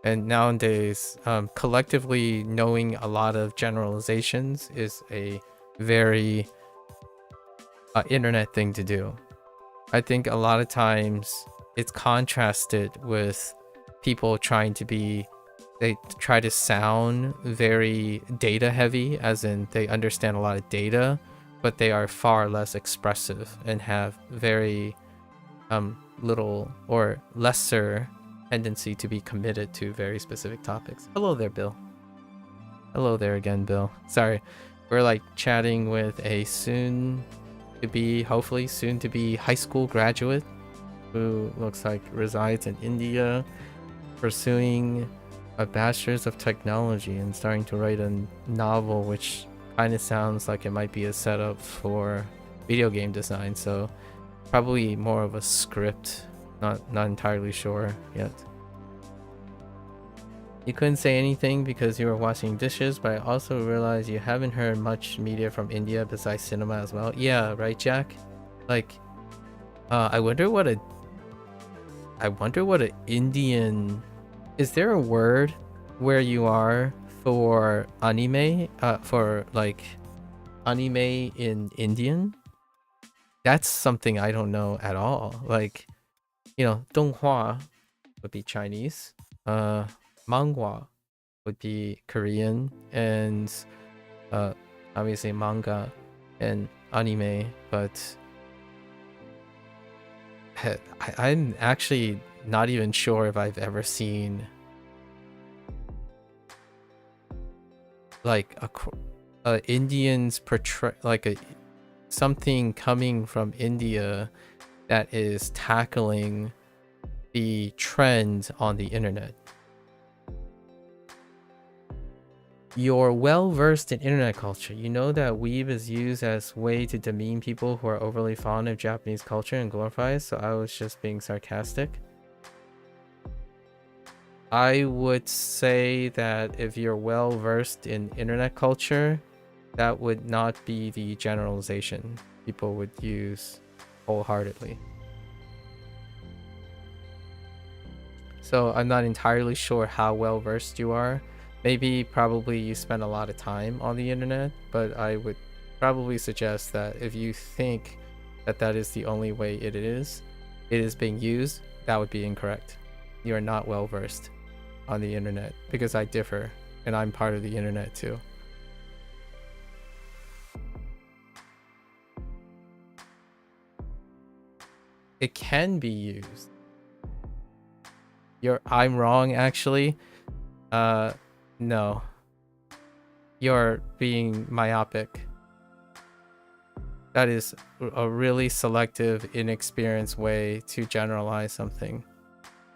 And nowadays, collectively knowing a lot of generalizations is a very internet thing to do. I think a lot of times it's contrasted with people they try to sound very data heavy, as in they understand a lot of data, but they are far less expressive and have very little or lesser tendency to be committed to very specific topics. Hello there, Bill. Hello there again, Bill. Sorry, we're like chatting with a hopefully soon to be high school graduate who looks like resides in India, pursuing a bachelor's of technology and starting to write a novel, which kind of sounds like it might be a setup for video game design. So probably more of a script. Not entirely sure yet. You couldn't say anything because you were washing dishes, but I also realized you haven't heard much media from India besides cinema as well. Yeah, right, Jack? Like, I wonder what an Indian... Is there a word where you are for anime? For like anime in Indian? That's something I don't know at all. Like, you know, 动画 would be Chinese. Manhwa would be Korean, and obviously manga and anime, but I'm actually not even sure if I've ever seen like a Indians portray like something coming from India that is tackling the trend on the internet. You're well versed in internet culture. You know that weeb is used as way to demean people who are overly fond of Japanese culture and glorify it, so I was just being sarcastic. I would say that if you're well versed in internet culture, that would not be the generalization people would use wholeheartedly. So I'm not entirely sure how well versed you are. Probably you spend a lot of time on the internet, but I would probably suggest that if you think that that is the only way it is being used, that would be incorrect. You are not well versed on the internet, because I differ and I'm part of the internet too. It can be used. I'm wrong actually. No. You're being myopic. That is a really selective, inexperienced way to generalize something.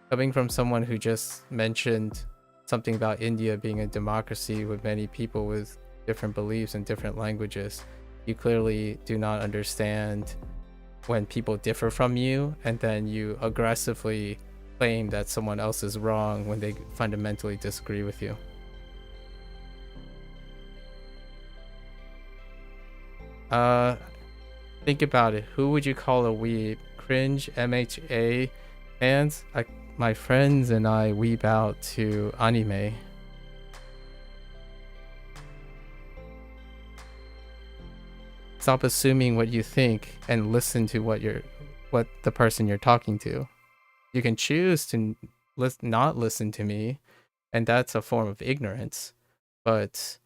Coming from someone who just mentioned something about India being a democracy with many people with different beliefs and different languages, you clearly do not understand when people differ from you, and then you aggressively claim that someone else is wrong when they fundamentally disagree with you. Think about it. Who would you call a weeb? Cringe, MHA fans? My friends and I weeb out to anime. Stop assuming what you think and listen to what the person you're talking to. You can choose to not listen to me, and that's a form of ignorance. But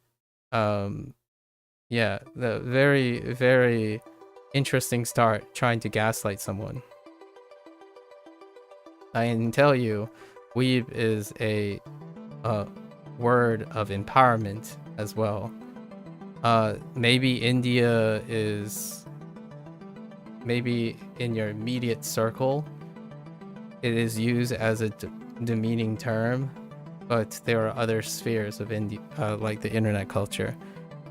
yeah, the very, very interesting start trying to gaslight someone. I can tell you, weeb is a word of empowerment as well. Maybe India is, maybe in your immediate circle, it is used as a demeaning term, but there are other spheres of India, like the internet culture.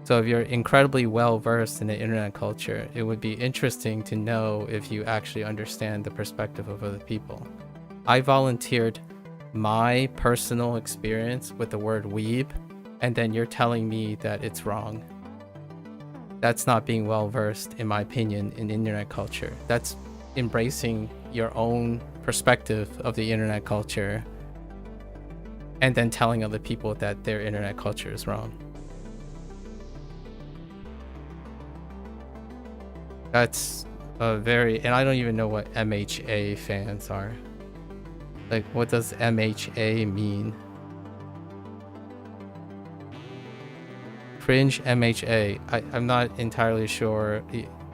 So if you're incredibly well versed in the internet culture, it would be interesting to know if you actually understand the perspective of other people. I volunteered my personal experience with the word weeb, and then you're telling me that it's wrong. That's not being well versed, in my opinion, in internet culture. That's embracing your own perspective of the internet culture and then telling other people that their internet culture is wrong. That's a very, and I don't even know what MHA fans are. Like, what does MHA mean? Cringe MHA. I'm not entirely sure.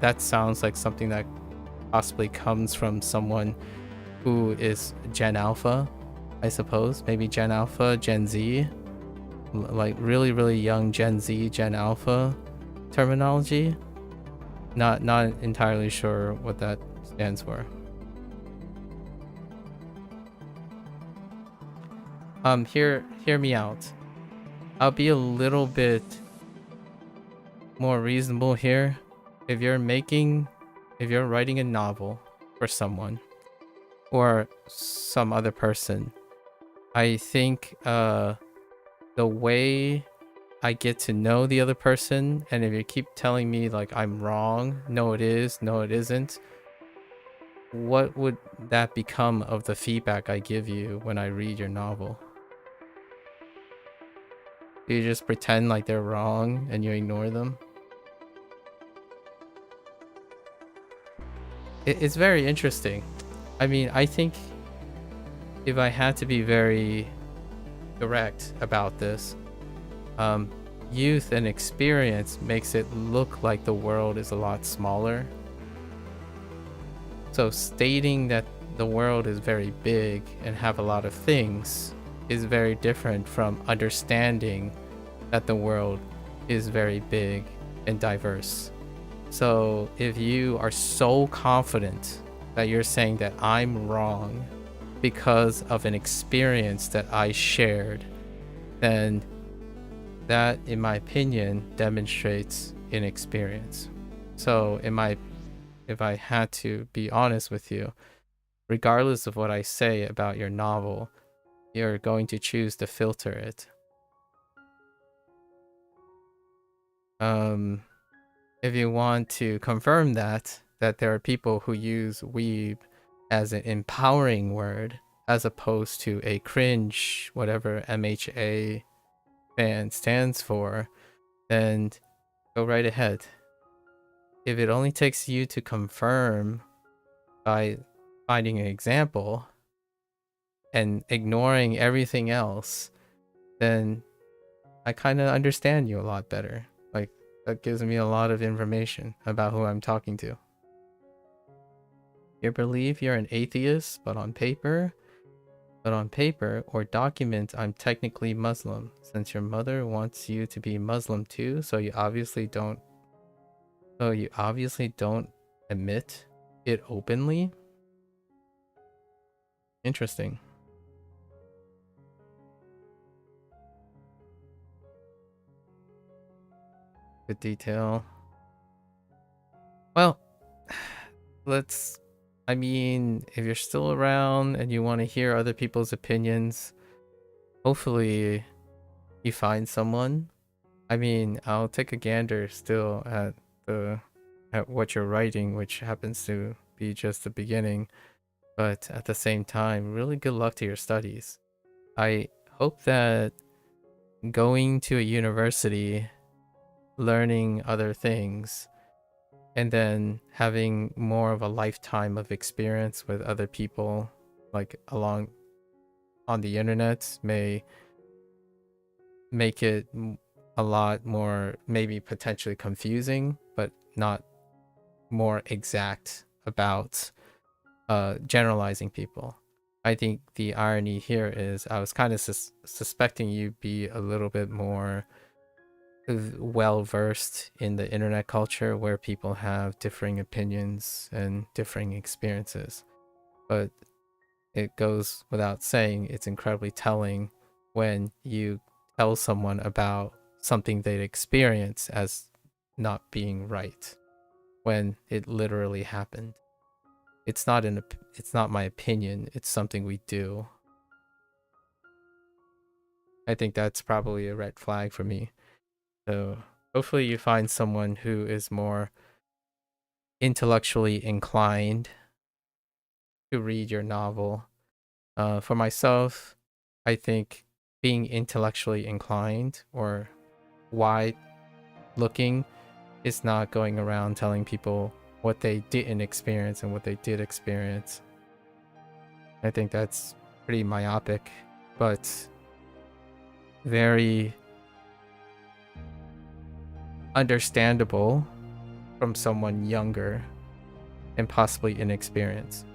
That sounds like something that possibly comes from someone who is Gen Alpha, I suppose. Maybe Gen Alpha, Gen Z. Like really, really young Gen Z, Gen Alpha terminology. Not entirely sure what that stands for. Hear me out. I'll be a little bit more reasonable here. If you're writing a novel for someone or some other person, I think the way I get to know the other person, and if you keep telling me like I'm wrong, no it is, no it isn't, what would that become of the feedback I give you when I read your novel? Do you just pretend like they're wrong and you ignore them? It's very interesting. I mean, I think if I had to be very direct about this, youth and experience makes it look like the world is a lot smaller. So stating that the world is very big and have a lot of things is very different from understanding that the world is very big and diverse. So if you are so confident that you're saying that I'm wrong because of an experience that I shared, then that, in my opinion, demonstrates inexperience. So if I had to be honest with you, regardless of what I say about your novel, you're going to choose to filter it. If you want to confirm that there are people who use weeb as an empowering word as opposed to a cringe, whatever MHA fan stands for, then go right ahead. If it only takes you to confirm by finding an example and ignoring everything else, then I kind of understand you a lot better. Like, that gives me a lot of information about who I'm talking to. You believe you're an atheist, but on paper or document, I'm technically Muslim, since your mother wants you to be Muslim too, so you obviously don't admit it openly. Interesting. Good detail. Well, I mean, if you're still around and you want to hear other people's opinions, hopefully you find someone. I mean, I'll take a gander still at what you're writing, which happens to be just the beginning. But at the same time, really good luck to your studies. I hope that going to a university, learning other things, and then having more of a lifetime of experience with other people, like along on the internet, may make it a lot more, maybe potentially confusing, but not more exact about generalizing people. I think the irony here is I was kind of suspecting you'd be a little bit more well versed in the internet culture where people have differing opinions and differing experiences. But it goes without saying, it's incredibly telling when you tell someone about something they'd experience as not being right when it literally happened. It's not my opinion, it's something we do. I think that's probably a red flag for me. So hopefully you find someone who is more intellectually inclined to read your novel. For myself, I think being intellectually inclined or wide looking is not going around telling people what they didn't experience and what they did experience. I think that's pretty myopic, but very understandable from someone younger and possibly inexperienced.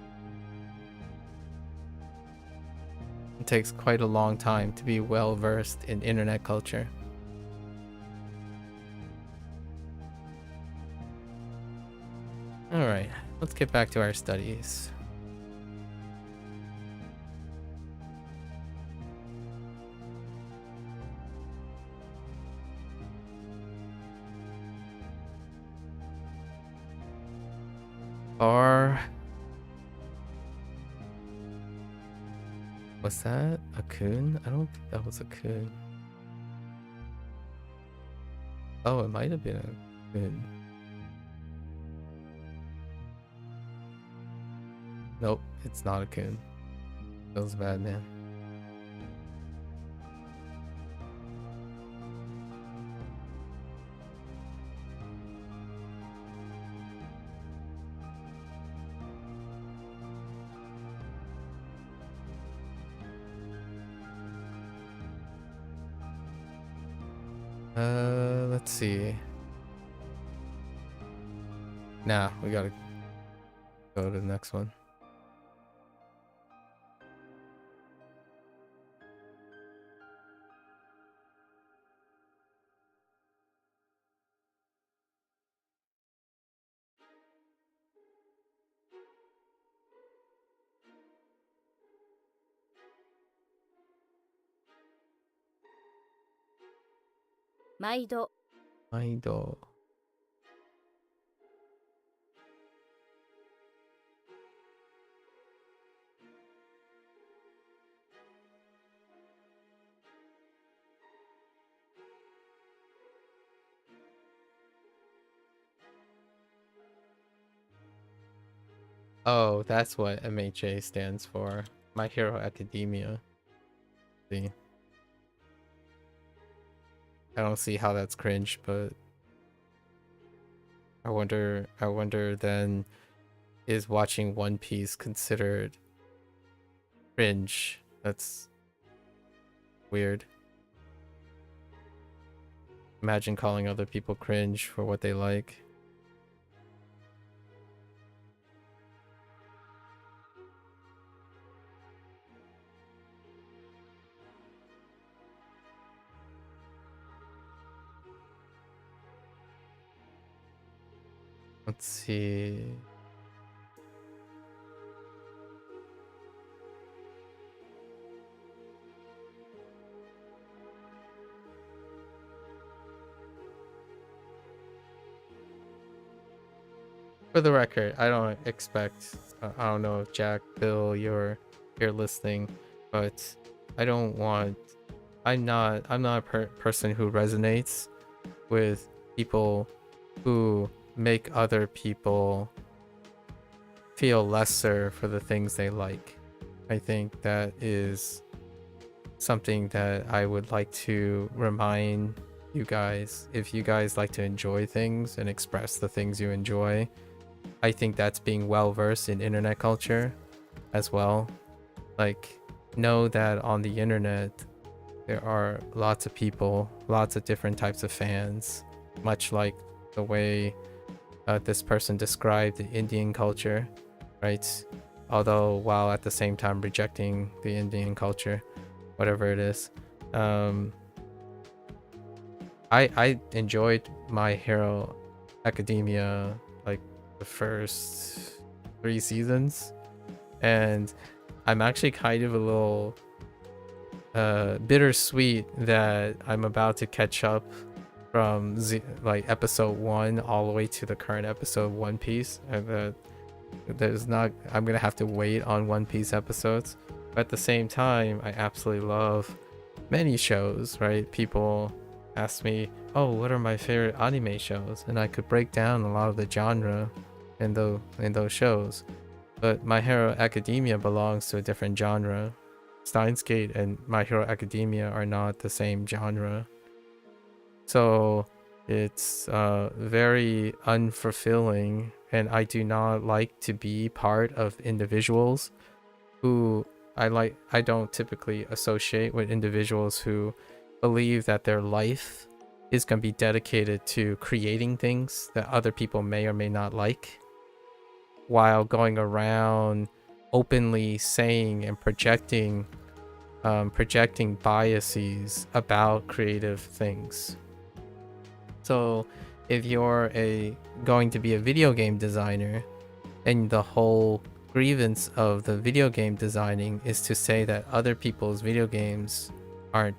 It takes quite a long time to be well versed in internet culture. Alright, let's get back to our studies. Was that a coon? I don't think that was a coon. Oh, it might have been a coon. Nope, it's not a coon. Feels bad, man. Let's see. Nah, we gotta go to the next one. Maido. Oh, that's what MHA stands for. My Hero Academia. See. I don't see how that's cringe, but I wonder then, is watching One Piece considered cringe? That's weird. Imagine calling other people cringe for what they like. Let's see. For the record, I don't expect, I don't know if Jack, Bill, you're listening, but I don't want, I'm not a person who resonates with people who make other people feel lesser for the things they like. I think that is something that I would like to remind you guys. If you guys like to enjoy things and express the things you enjoy, I think that's being well versed in internet culture as well. Like, know that on the internet there are lots of people, lots of different types of fans, much like the way this person described the Indian culture, right? Although while at the same time rejecting the Indian culture, whatever it is. I enjoyed My Hero Academia, like the first 3 seasons, and I'm actually kind of a little bittersweet that I'm about to catch up from like episode 1 all the way to the current episode of One Piece, and I'm gonna have to wait on One Piece episodes. But at the same time, I absolutely love many shows, right? People asked me, oh, what are my favorite anime shows? And I could break down a lot of the genre in those shows. But My Hero Academia belongs to a different genre. Steins Gate and My Hero Academia are not the same genre. So it's very unfulfilling, and I do not like to be part of individuals who I don't typically associate with individuals who believe that their life is going to be dedicated to creating things that other people may or may not like, while going around openly saying and projecting biases about creative things. So if you're going to be a video game designer, and the whole grievance of the video game designing is to say that other people's video games aren't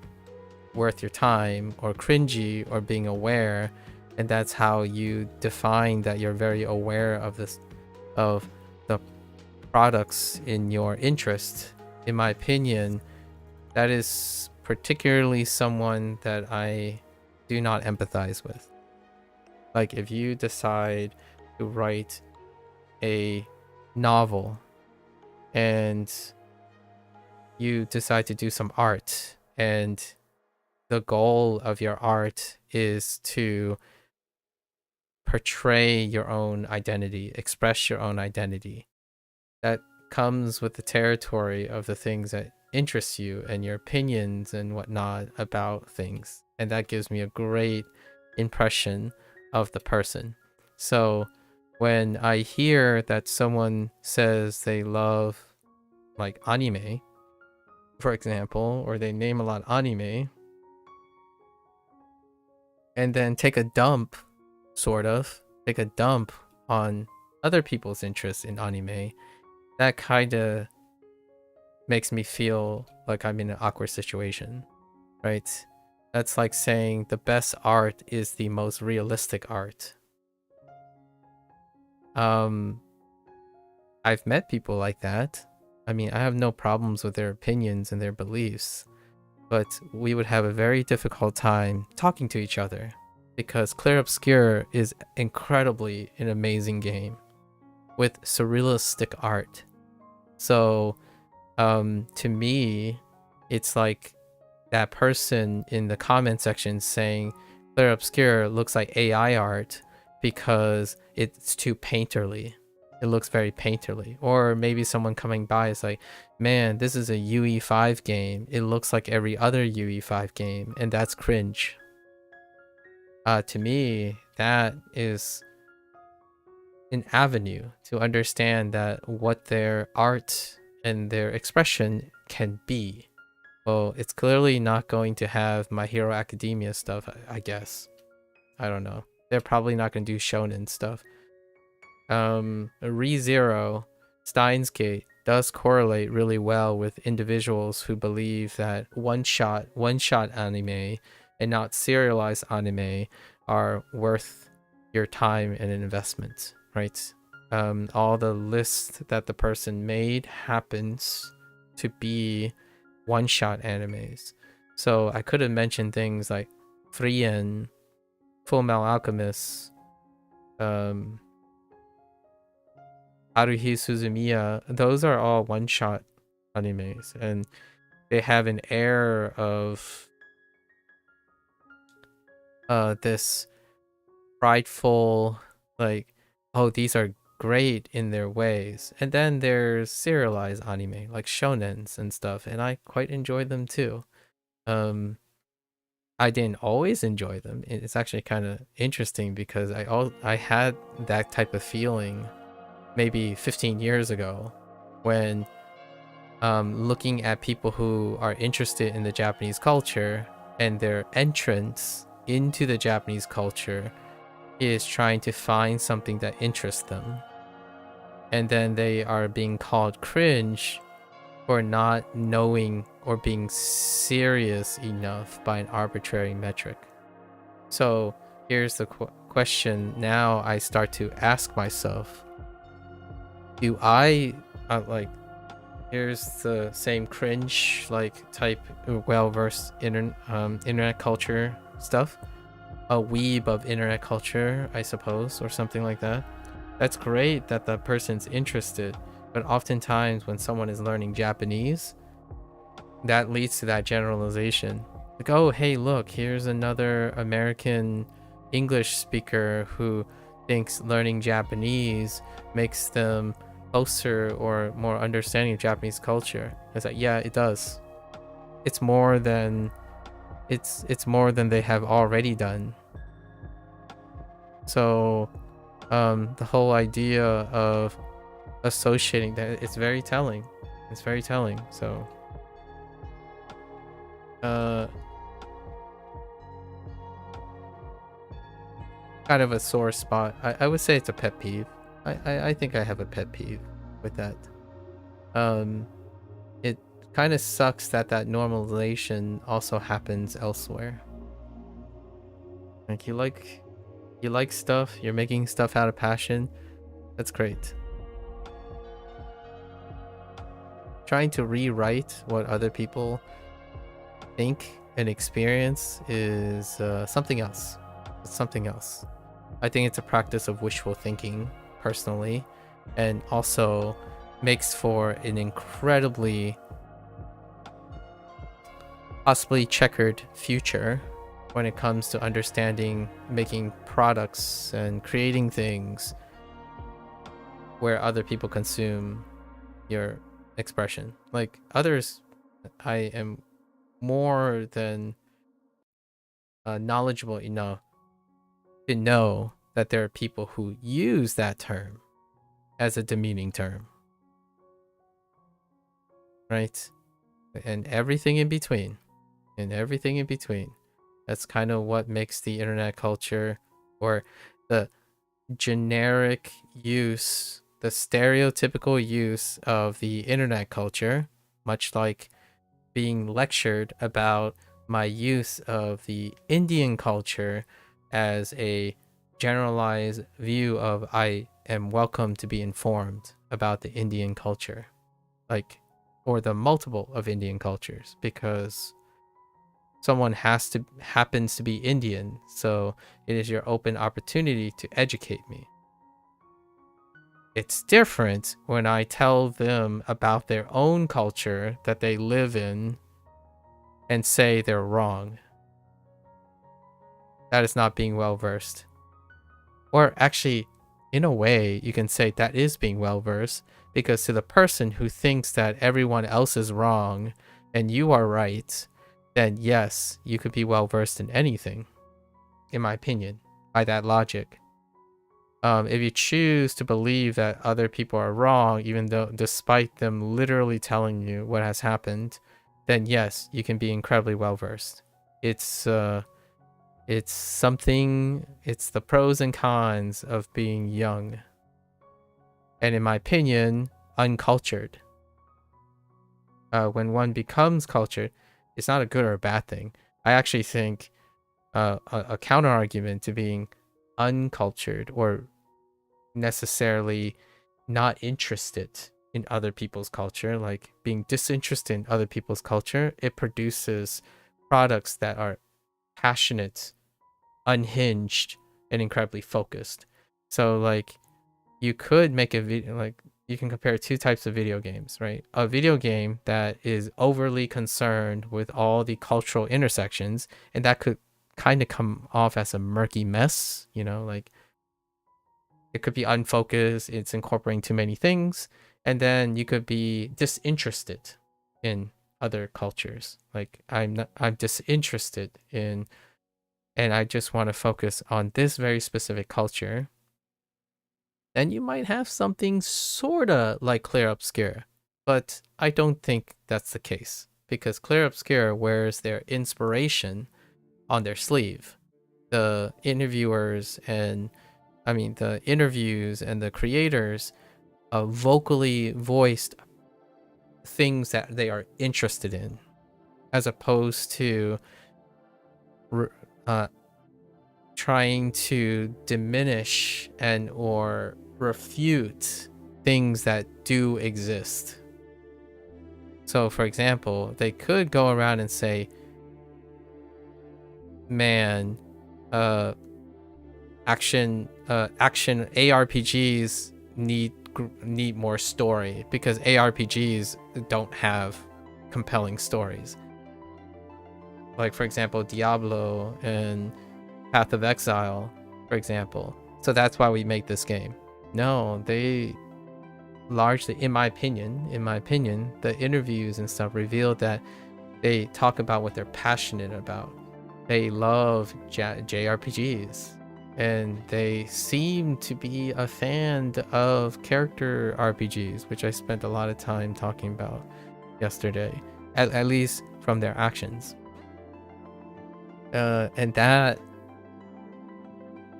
worth your time or cringy or being aware, and that's how you define that you're very aware of the products in your interest, in my opinion, that is particularly someone that I do not empathize with. Like, if you decide to write a novel and you decide to do some art, and the goal of your art is to portray your own identity, express your own identity, that comes with the territory of the things that interest you and your opinions and whatnot about things, and that gives me a great impression of the person. So when I hear that someone says they love like anime, for example, or they name a lot of anime, and then take a dump on other people's interest in anime, that kind of makes me feel like I'm in an awkward situation, right? That's like saying the best art is the most realistic art. I've met people like that. I mean, I have no problems with their opinions and their beliefs, but we would have a very difficult time talking to each other, because Clair Obscur is incredibly an amazing game with surrealistic art. So to me, it's like that person in the comment section saying Clair Obscur looks like AI art because it's too painterly. It looks very painterly. Or maybe someone coming by is like, man, this is a UE5 game. It looks like every other UE5 game, and that's cringe. To me, that is an avenue to understand that what their art and their expression can be. Well, it's clearly not going to have My Hero Academia stuff, I guess. I don't know. They're probably not going to do shonen stuff. ReZero, Steins Gate does correlate really well with individuals who believe that one-shot anime and not serialized anime are worth your time and an investment, right? All the list that the person made happens to be one-shot animes. So I could have mentioned things like Frien, Full Metal Alchemist, Haruhi Suzumiya. Those are all one-shot animes, and they have an air of this prideful, like, oh, these are great in their ways. And then there's serialized anime like shonens and stuff, and I quite enjoy them too. I didn't always enjoy them. It's actually kind of interesting because I had that type of feeling maybe 15 years ago when looking at people who are interested in the Japanese culture, and their entrance into the Japanese culture is trying to find something that interests them, and then they are being called cringe for not knowing or being serious enough by an arbitrary metric. So here's the question now I start to ask myself, do I like, here's the same cringe like type well-versed internet culture stuff, a weeb of internet culture, I suppose, or something like that. That's great that the person's interested, but oftentimes when someone is learning Japanese, that leads to that generalization. Like, oh, hey, look, here's another American English speaker who thinks learning Japanese makes them closer or more understanding of Japanese culture. It's like, yeah, it does. It's more than they have already done. So the whole idea of associating that, it's very telling. It's very telling. So kind of a sore spot. I would say it's a pet peeve. I think I have a pet peeve with that. It kind of sucks that normalization also happens elsewhere. Like you like stuff, you're making stuff out of passion. That's great. Trying to rewrite what other people think and experience is something else. It's something else. I think it's a practice of wishful thinking, personally, and also makes for an incredibly possibly checkered future when it comes to understanding making products and creating things where other people consume your expression. Like others, I am more than knowledgeable enough to know that there are people who use that term as a demeaning term, right? And everything in between, that's kind of what makes the internet culture, or the generic use, the stereotypical use of the internet culture, much like being lectured about my use of the Indian culture as a generalized view of I am welcome to be informed about the Indian culture, like, or the multiple of Indian cultures, because someone happens to be Indian, so it is your open opportunity to educate me. It's different when I tell them about their own culture that they live in and say they're wrong. That is not being well versed. Or actually, in a way, you can say that is being well versed, because to the person who thinks that everyone else is wrong and you are right, then yes, you could be well versed in anything, in my opinion, by that logic. If you choose to believe that other people are wrong, even though despite them literally telling you what has happened, then yes, you can be incredibly well versed. It's something. It's the pros and cons of being young, and in my opinion, uncultured. When one becomes cultured, it's not a good or a bad thing. I actually think a counter argument to being uncultured or necessarily not interested in other people's culture, like being disinterested in other people's culture, it produces products that are passionate, unhinged, and incredibly focused. So like you could make a video, like you can compare two types of video games, right? A video game that is overly concerned with all the cultural intersections, and that could kind of come off as a murky mess, you know, like it could be unfocused, it's incorporating too many things, and then you could be disinterested in other cultures. Like I'm disinterested in, and I just want to focus on this very specific culture. Then you might have something sorta like Clear Obscure, but I don't think that's the case, because Clear Obscure wears their inspiration on their sleeve. The interviews and the creators vocally voiced things that they are interested in, as opposed to trying to diminish and or refute things that do exist. So for example, they could go around and say, man, action ARPGs need more story, because ARPGs don't have compelling stories. Like, for example, Diablo and Path of Exile, for example. So that's why we make this game. No, they largely, in my opinion, the interviews and stuff revealed that they talk about what they're passionate about. They love JRPGs, and they seem to be a fan of character RPGs, which I spent a lot of time talking about yesterday, at least from their actions. And that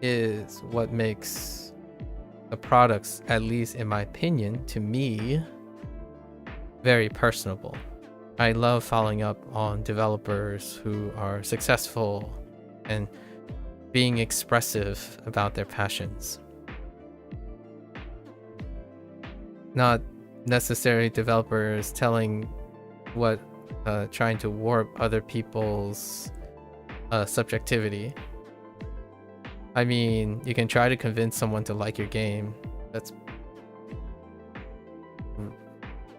is what makes the products, at least in my opinion, to me, very personable. I love following up on developers who are successful and being expressive about their passions. Not necessarily developers telling what, trying to warp other people's subjectivity. I mean, you can try to convince someone to like your game. That's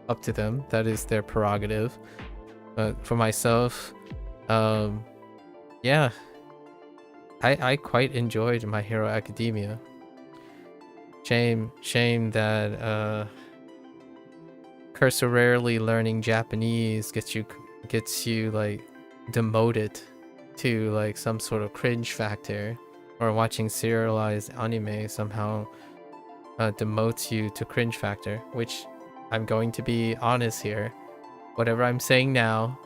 up to them. That is their prerogative. But for myself, yeah, I quite enjoyed My Hero Academia. Shame that cursorily learning Japanese gets you like demoted to like some sort of cringe factor, or watching serialized anime somehow demotes you to cringe factor, which I'm going to be honest here. Whatever I'm saying now,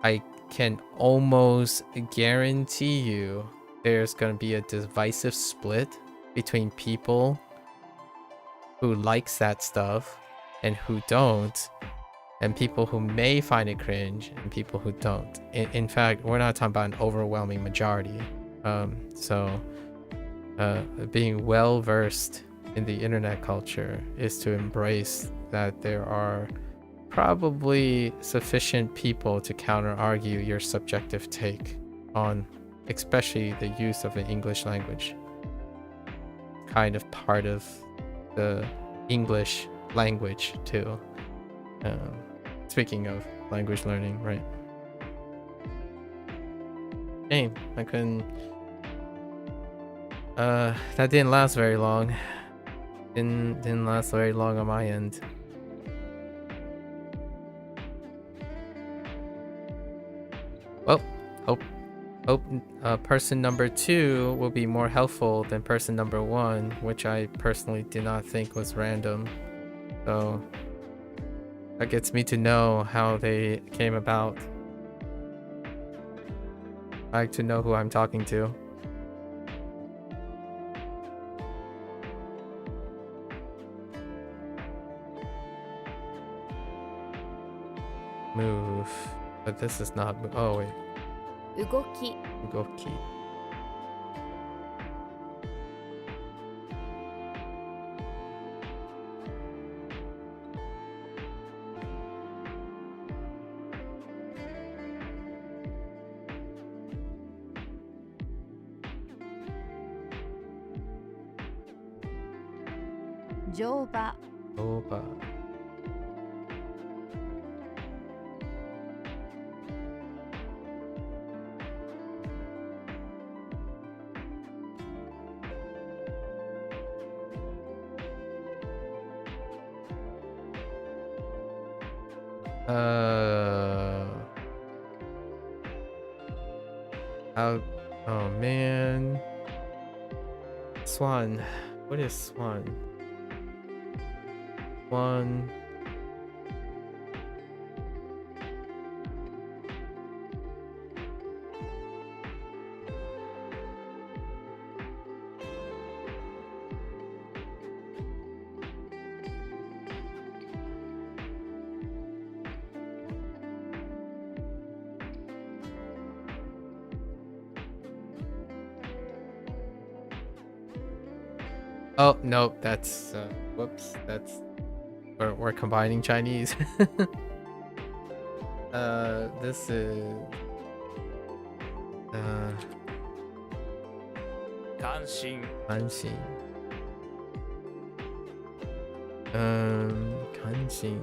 I can almost guarantee you there's going to be a divisive split between people who likes that stuff and who don't, and people who may find it cringe and people who don't. In fact, we're not talking about an overwhelming majority. So being well versed in the internet culture is to embrace that there are probably sufficient people to counter argue your subjective take on especially the use of the English language. Kind of part of the English language too. Speaking of language learning, right? Shame, I couldn't. That didn't last very long. Didn't last very long on my end. Well, hope person number 2 will be more helpful than person number 1, which I personally did not think was random. So that gets me to know how they came about. I like to know who I'm talking to. Move. But this is not. Oh, wait. 動き Goki. '乗馬 Oba. Oh man. Swan. What is Swan? Swan. Oh no, that's whoops, that's we're combining Chinese. This is 関心関心。関心。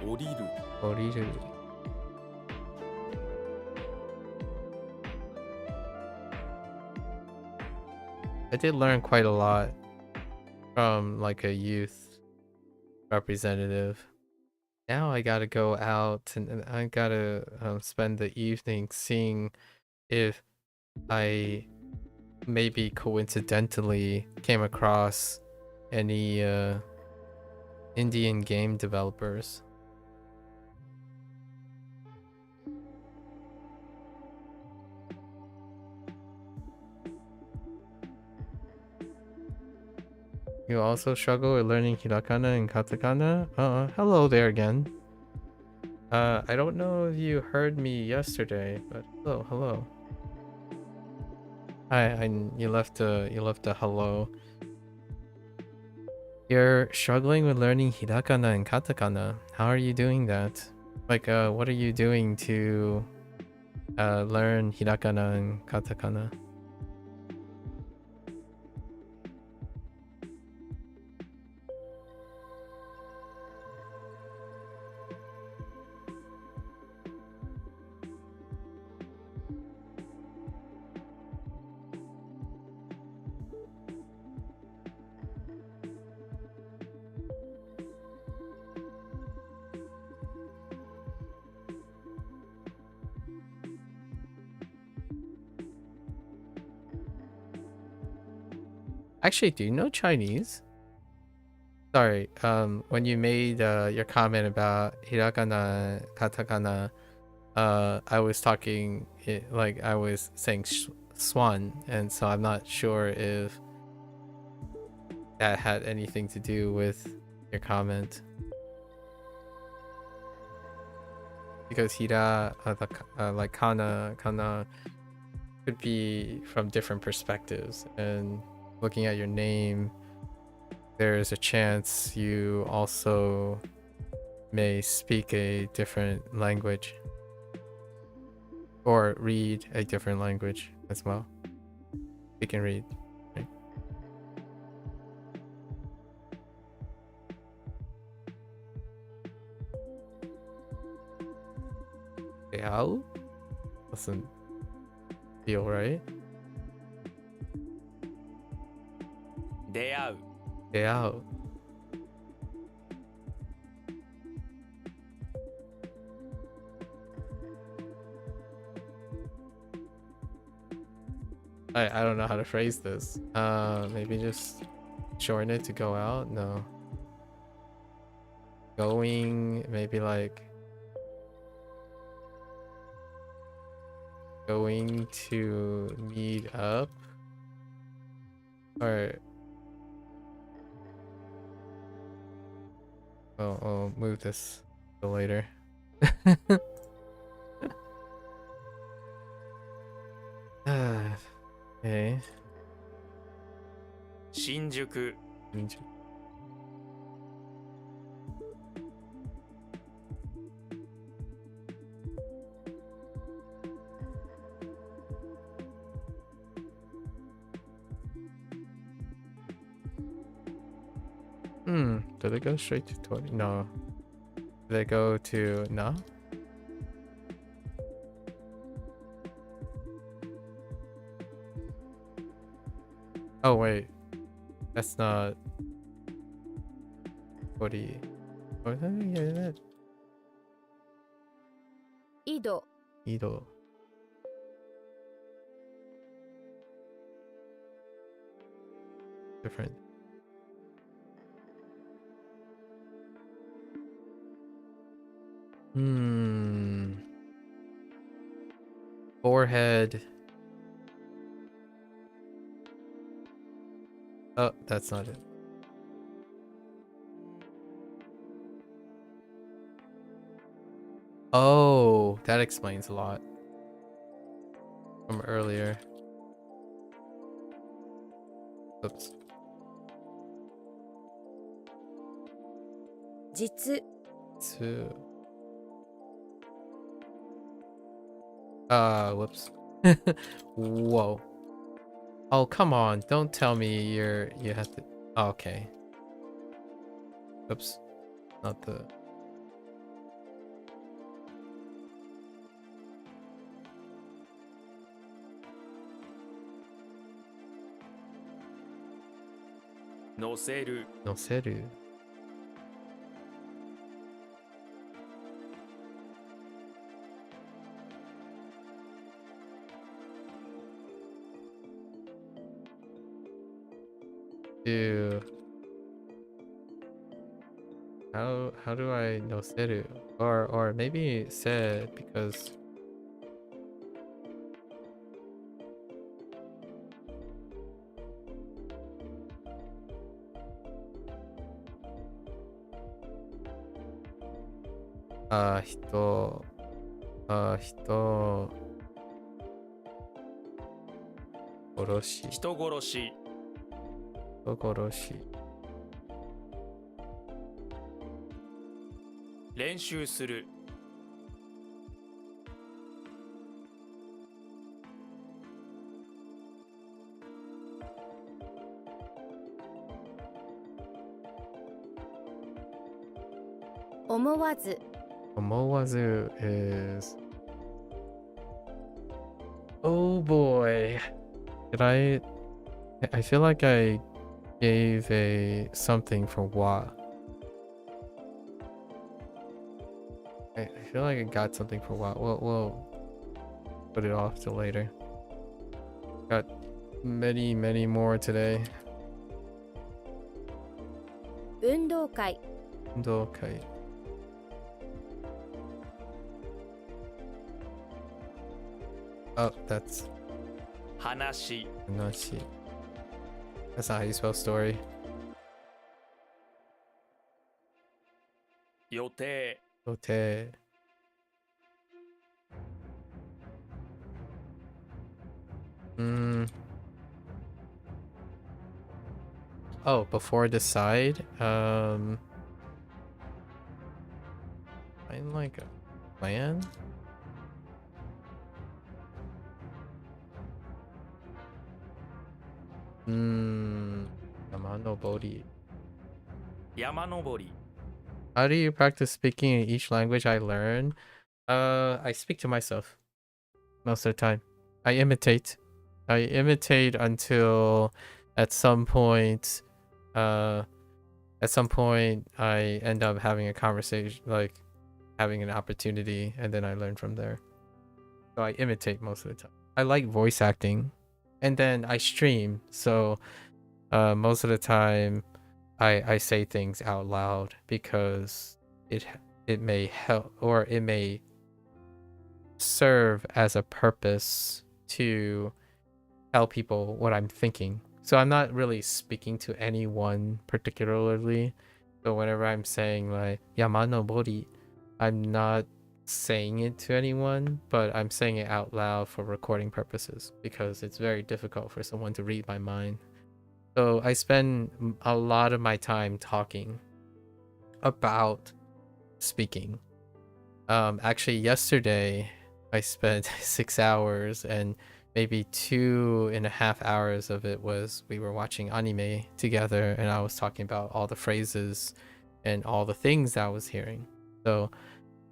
降りる降りる。I did learn quite a lot from like a youth representative. Now I gotta go out and I gotta spend the evening seeing if I maybe coincidentally came across any Indian game developers. You also struggle with learning hiragana and katakana? Hello there again. I don't know if you heard me yesterday, but hello. Hi, you left a hello. You're struggling with learning hiragana and katakana. How are you doing that? Like, what are you doing to learn hiragana and katakana? Actually, do you know Chinese? Sorry, when you made your comment about hiragana, katakana, I was talking like I was saying swan, and so I'm not sure if that had anything to do with your comment. Because hira, like kana could be from different perspectives, and looking at your name, there's a chance you also may speak a different language or read a different language as well. You can read, right? How? Doesn't feel right. 出会う How? I don't know how to phrase this. Maybe just shorten it to go out? No. Going, maybe like going to meet up? Or I'll move this to later. Okay. 新宿 Do they go straight to 20? No. Do they go to no? Oh wait. That's not 40. Oh, yeah, that. 井戸 Ido. Different. Forehead. Oh, that's not it. Oh, that explains a lot from earlier. Oops. 実 Two. Whoops. Whoa. Oh, come on. Don't tell me you have to. Oh, okay. Oops. Not the. 乗せる 乗せる to how do I noseru? Or maybe said because hito 人殺し人殺し人殺し練習する 思わず思わず is oh boy did I feel like I gave a something for wa. I feel like I got something for wa. We'll put it off till later. Got many more today. 運動会 Okay. Oh, that's 話 Nashi. That's not how you spell story. 予定 Okay. Oh, before decide, find like a plan. Amano Bodhi. 山登り How do you practice speaking in each language I learn? I speak to myself most of the time. I imitate until at some point I end up having a conversation, like having an opportunity, and then I learn from there. So I imitate most of the time. I like voice acting, and then I stream, so most of the time I say things out loud because it may help, or it may serve as a purpose to tell people what I'm thinking. So I'm not really speaking to anyone particularly. So whenever I'm saying like Yamano Bori, I'm not saying it to anyone, but I'm saying it out loud for recording purposes because it's very difficult for someone to read my mind. So I spend a lot of my time talking about speaking. Actually yesterday I spent 6 hours, and maybe 2.5 hours of it was we were watching anime together, and I was talking about all the phrases and all the things I was hearing. So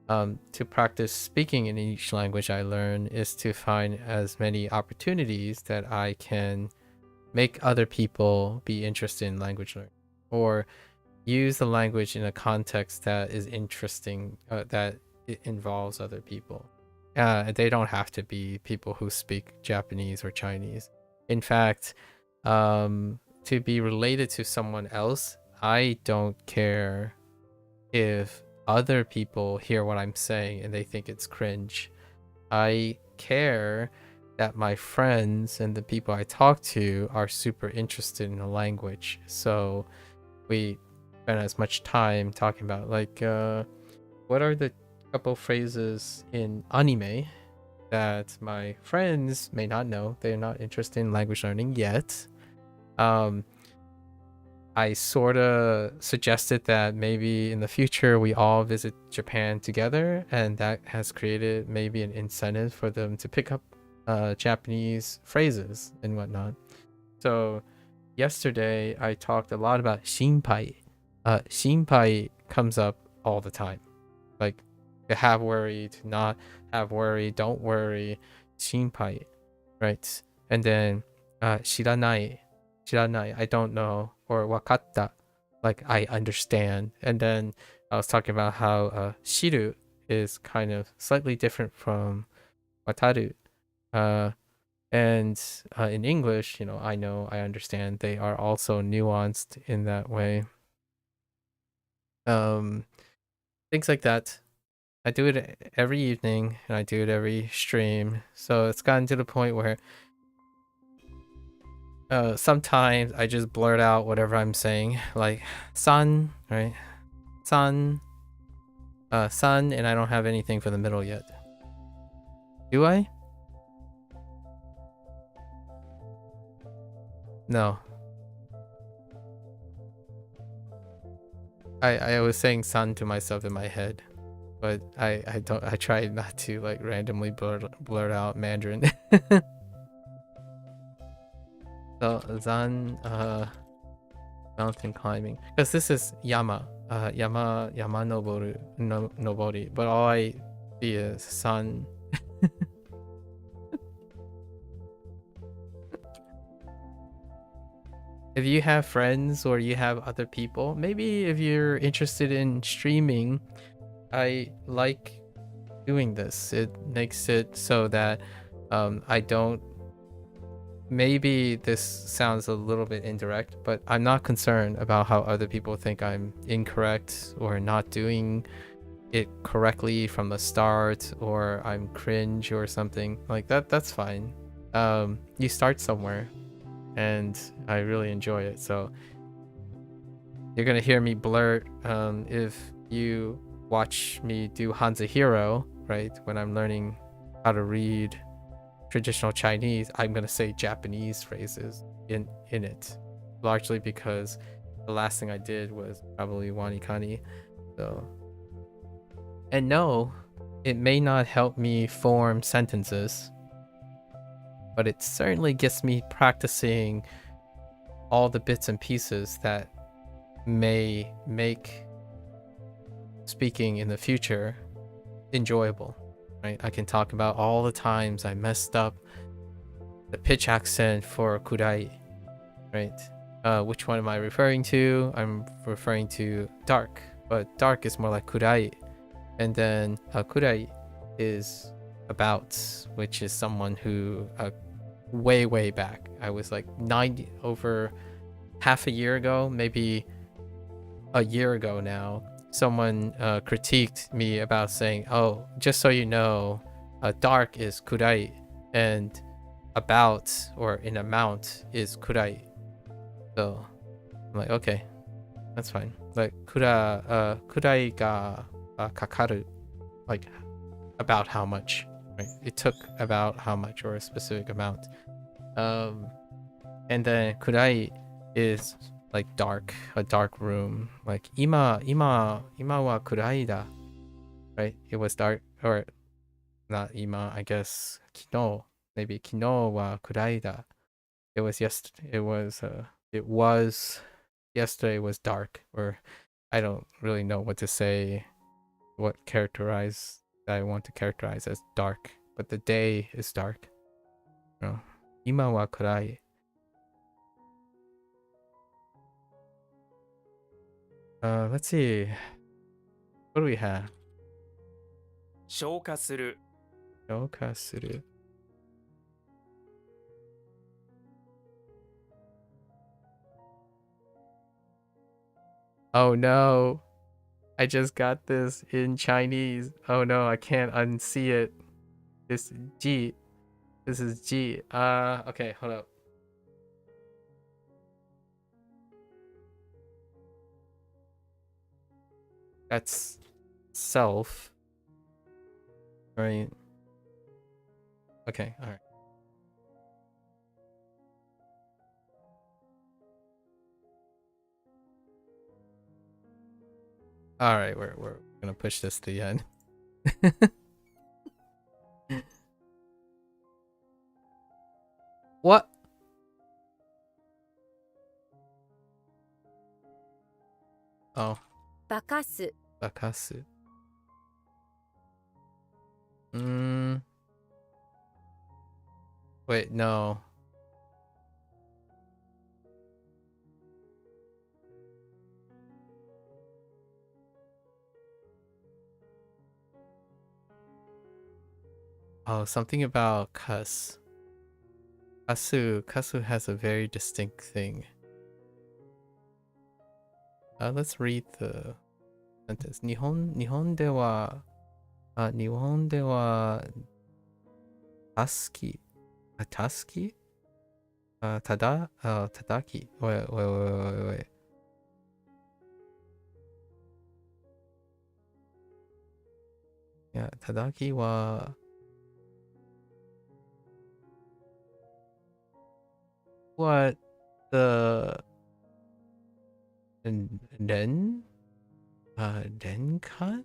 to practice speaking in each language I learn is to find as many opportunities that I can make other people be interested in language learning, or use the language in a context that is interesting, that it involves other people. They don't have to be people who speak Japanese or Chinese. In fact, to be related to someone else, I don't care if other people hear what I'm saying and they think it's cringe. I care that my friends and the people I talk to are super interested in the language. So we spend as much time talking about like what are the couple phrases in anime that my friends may not know. They're not interested in language learning yet. I sort of suggested that maybe in the future we all visit Japan together, and that has created maybe an incentive for them to pick up Japanese phrases and whatnot. So yesterday I talked a lot about shinpai. Shinpai comes up all the time, like to have worry, to not have worry, don't worry, shinpai, right? And then shiranai, I don't know, or wakatta, like I understand. And then I was talking about how shiru is kind of slightly different from wataru. And in English, I know, I understand, they are also nuanced in that way. Things like that. I do it every evening and I do it every stream. So it's gotten to the point where sometimes I just blurt out whatever I'm saying, like sun, right? Sun, sun, and I don't have anything for the middle yet. Do I? No. I was saying sun to myself in my head, but I try not to like randomly blurt out Mandarin. So zan, mountain climbing, because this is yama noboru, no, nobody, but all I see is sun. If you have friends or you have other people, maybe if you're interested in streaming, I like doing this. It makes it so that I don't, maybe this sounds a little bit indirect, but I'm not concerned about how other people think I'm incorrect or not doing it correctly from the start, or I'm cringe or something like that. That's fine. You start somewhere, and I really enjoy it. So you're gonna hear me blurt if you watch me do HanziHero, right? When I'm learning how to read traditional Chinese, I'm gonna say Japanese phrases in it, largely because the last thing I did was probably WaniKani. So, and no, it may not help me form sentences, but it certainly gets me practicing all the bits and pieces that may make speaking in the future enjoyable, right? I can talk about all the times I messed up the pitch accent for kurai, right? Which one am I referring to? I'm referring to dark, but dark is more like kurai. And then kurai is about, which is someone who way back, I was like 90, over half a year ago, maybe a year ago now, someone critiqued me about saying, oh, just so you know, dark is kurai and about or in amount is kurai. So I'm like, okay, that's fine. Like kurai ga kakaru, like about how much, right? It took about how much, or a specific amount. And then kurai is like dark, a dark room. Like ima wa kurai da, right? It was dark, or not ima, I guess kino, maybe kino wa kurai da. It was yesterday. It was yesterday was dark, or I don't really know what to say, what characterize that I want to characterize as dark, but the day is dark. No, ima wa kurai. Let's see. What do we have? 消化する Shokasuru. Oh no. I just got this in Chinese. Oh no, I can't unsee it. This G. This is G. Okay, hold up. That's self. Right. Okay, alright. All right, we're gonna push this to the end. What? Oh. 化かす Bakasu. Wait, no. Oh, something about Kasu. Kasu has a very distinct thing. Let's read the sentence. 日本では taski. Taski? Tadaki. Wait. Yeah, Tadaki wa what the Ren? Renkan?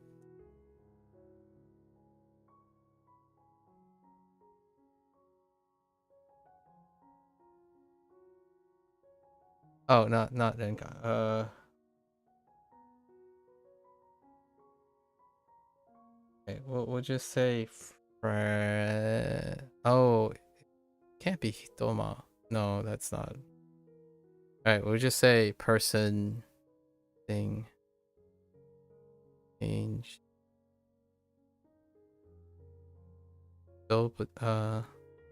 Oh, not Renkan. Okay, we'll just say oh, can't be Hitoma. No, that's not. Alright, we'll just say person, thing, change. So,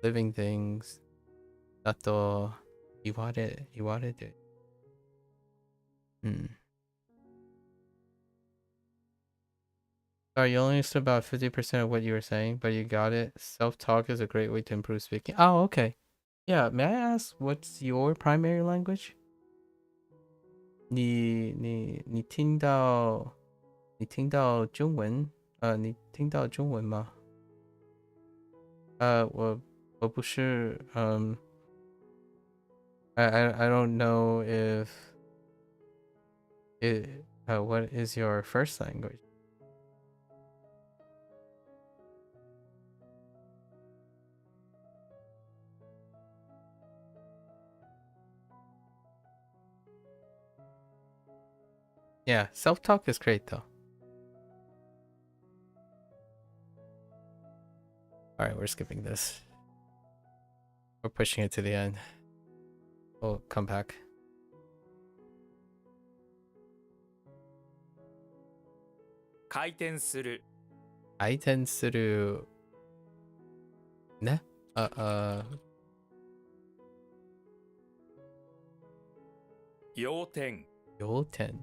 living things. Nato, iwarete. Sorry, you only understood about 50% of what you were saying, but you got it. Self-talk is a great way to improve speaking. Oh, okay. Yeah, may I ask what's your primary language? 你听到中文？你听到中文吗？我不是 I don't know if what is your first language? Yeah, self-talk is great though. Alright, we're skipping this. We're pushing it to the end. We'll come back. 回転する 아이텐스루 네? 要点 요텐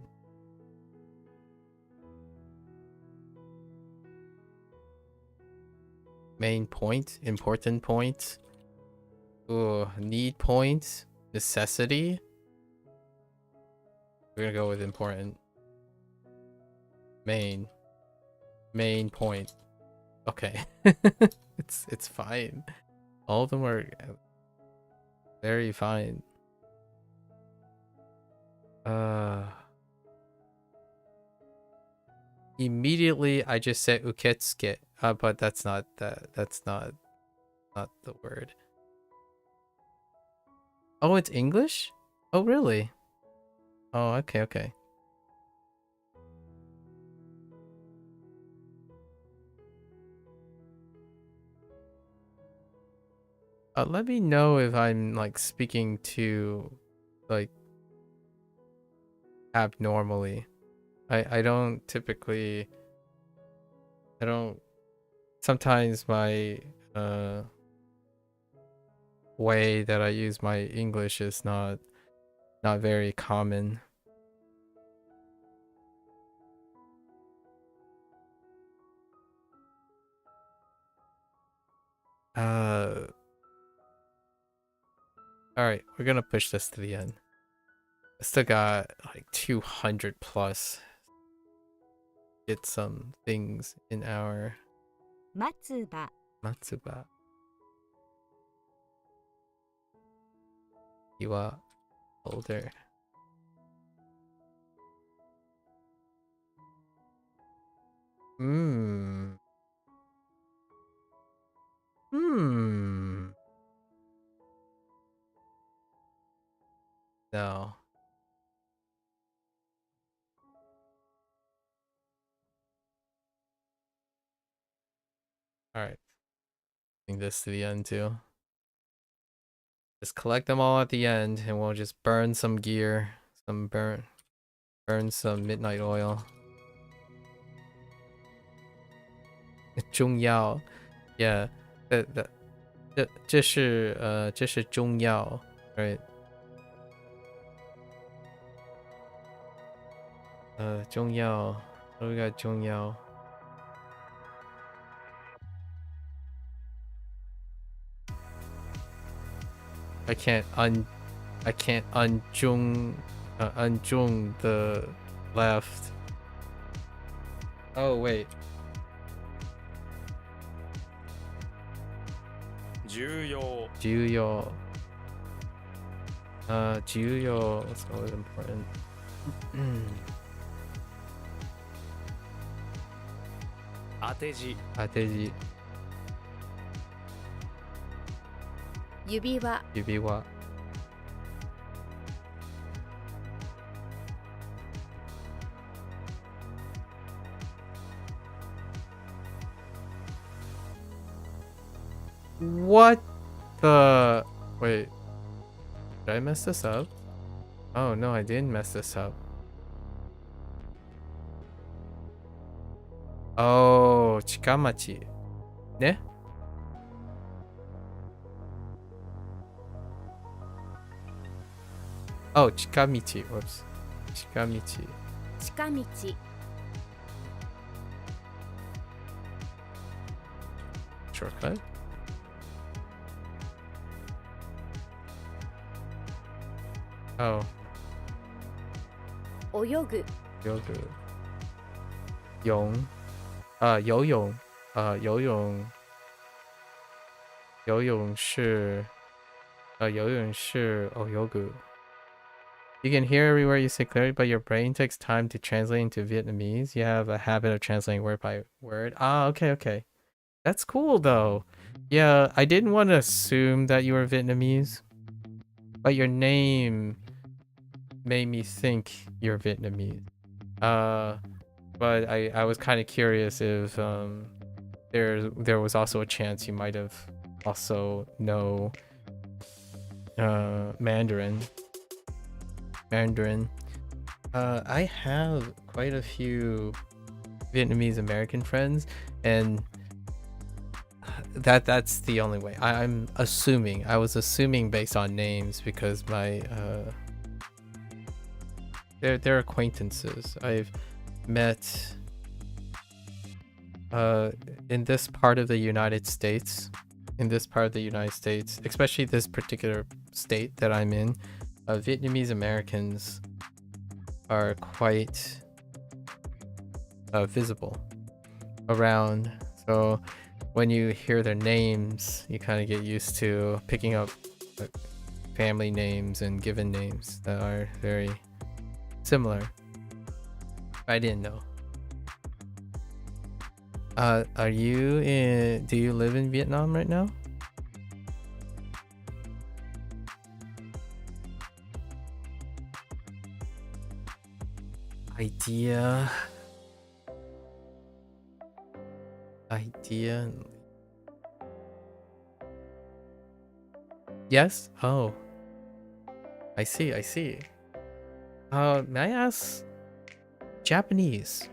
main point, important point. Ooh, need point, necessity. We're gonna go with important. Main point. Okay. it's fine. All of them are very fine. Immediately I just said uketsuke, but that's not the word. Oh, it's English? Oh, really? Oh, okay. Let me know if I'm like speaking to like abnormally. I don't typically sometimes my way that I use my English is not very common. Alright, we're gonna push this to the end. I still got like 200 plus. Get some things in our 松葉 Matsuba. You are older. Hmm. Hmm. No. All right. Bring this to the end too. Just collect them all at the end, and we'll just burn some gear, burn some midnight oil. 中药 yeah, this is 中药 right? 中药 what do we got 中药 I can't unjung the left. Oh wait. 重要 Juyo. Juyo. What's always important? 当て字 Ateji. 指輪 Yubiwa. What the... Wait. Did I mess this up? Oh no, I didn't mess this up. Oh, Chikamachi. Ne? Oh, Chikamichi. Whoops. Chikamichi. 近道 Shortcut? Oh, 泳ぐ yoga. Yong. 游泳. 游泳. 游泳是游泳是 yoga. You can hear everywhere you say clearly, but your brain takes time to translate into Vietnamese. You have a habit of translating word by word. Ah, okay. That's cool though. Yeah, I didn't want to assume that you were Vietnamese, but your name made me think you're Vietnamese. But I was kind of curious if there was also a chance you might have also know Mandarin. I have quite a few Vietnamese American friends, and that's the only way. I was assuming based on names because my they're acquaintances I've met in this part of the United States, especially this particular state that I'm in. Vietnamese Americans are quite visible around, so when you hear their names, you kind of get used to picking up family names and given names that are very similar. I didn't know. Do you live in Vietnam right now? Idea. Yes? Oh. I see. May I ask? Japanese.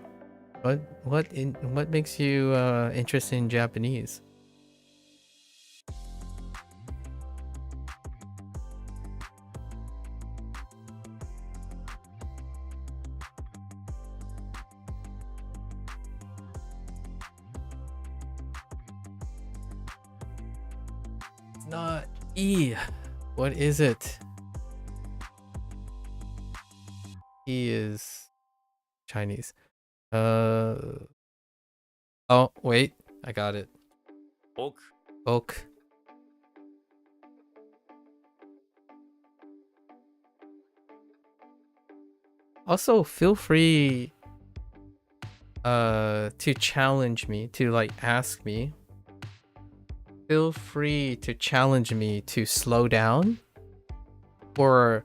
What makes you interested in Japanese? It's not E. What is it? E is Chinese. Oh, wait. I got it. 奥 Oak. Also, feel free to challenge me, to like ask me, feel free to challenge me to slow down or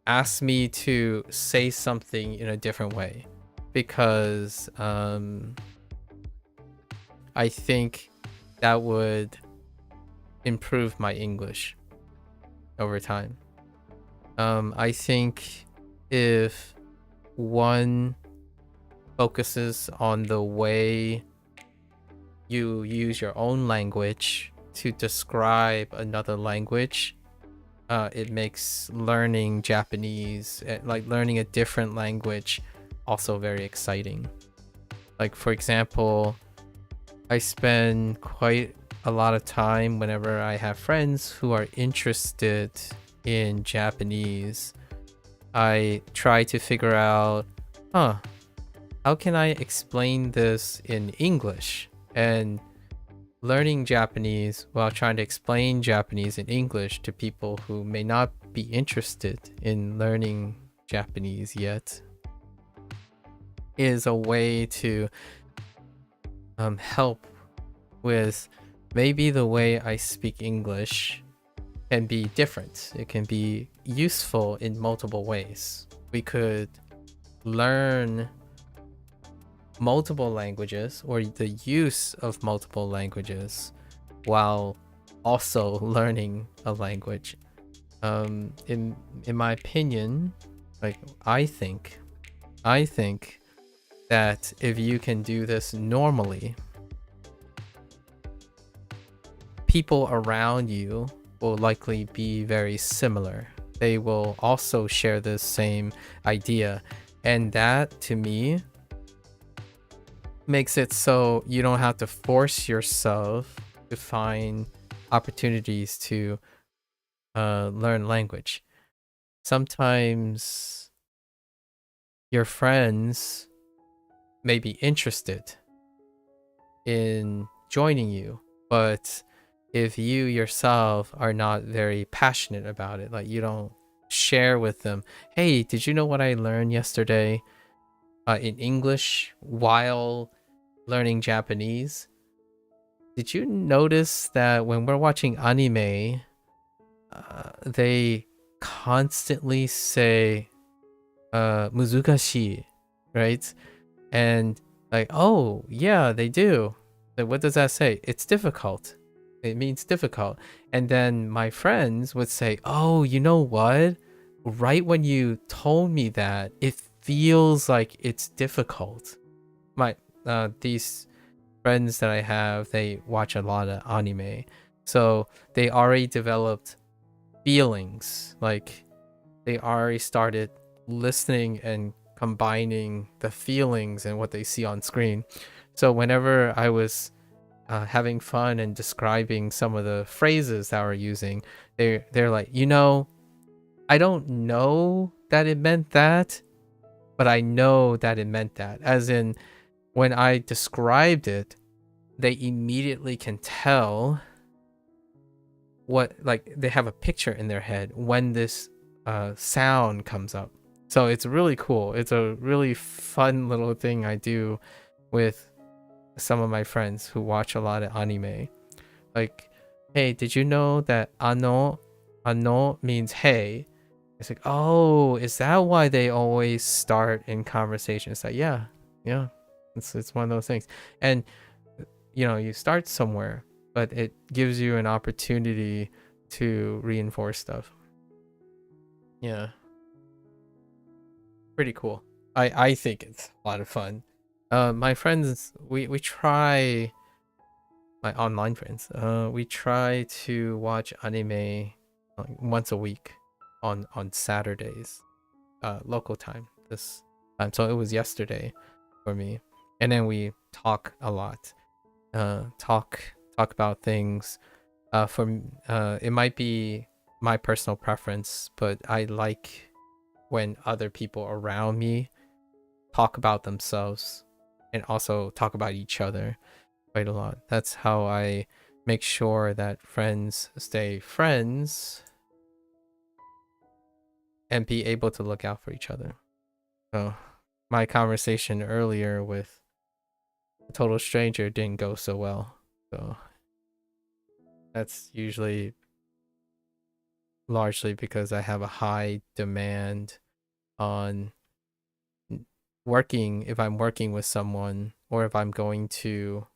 ask me to say something in a different way, because I think that would improve my English over time. I think if one focuses on the way you use your own language to describe another language, it makes learning Japanese, like learning a different language, also very exciting. Like, for example, I spend quite a lot of time whenever I have friends who are interested in Japanese. I try to figure out, how can I explain this in English? And learning Japanese while trying to explain Japanese in English to people who may not be interested in learning Japanese yet is a way to help with maybe the way I speak English can be different. It can be useful in multiple ways. We could learn multiple languages, or the use of multiple languages, while also learning a language. In my opinion, like I think that if you can do this normally, people around you will likely be very similar. They will also share this same idea, and that to me makes it so you don't have to force yourself to find opportunities to learn language. Sometimes your friends may be interested in joining you, but if you yourself are not very passionate about it, like you don't share with them, hey, did you know what I learned yesterday in English while learning Japanese? Did you notice that when we're watching anime, they constantly say muzukashi, right? And like, oh yeah, they do. Like, what does that say? It's difficult. It means difficult. And then my friends would say, oh, you know what? Right when you told me that, it feels like it's difficult. These friends that I have, they watch a lot of anime, so they already developed feelings. Like they already started listening and combining the feelings and what they see on screen. So whenever I was having fun and describing some of the phrases that we're using, they're like, you know, I don't know that it meant that, but I know that it meant that. As in, when I described it, they immediately can tell what, like, they have a picture in their head when this sound comes up. So it's really cool. It's a really fun little thing I do with some of my friends who watch a lot of anime. Like, hey, did you know that ano means hey? It's like, oh, is that why they always start in conversations? Like, yeah. It's one of those things. And you know, you start somewhere, but it gives you an opportunity to reinforce stuff. Yeah. Pretty cool. I think it's a lot of fun. My friends, we try, my online friends, we try to watch anime like once a week on Saturdays, local time this time. So it was yesterday for me. And then we talk a lot. Talk about things. It might be my personal preference, but I like when other people around me talk about themselves and also talk about each other quite a lot. That's how I make sure that friends stay friends and be able to look out for each other. So my conversation earlier with a total stranger didn't go so well. So that's usually largely because I have a high demand on working. If I'm working with someone, or if I'm going to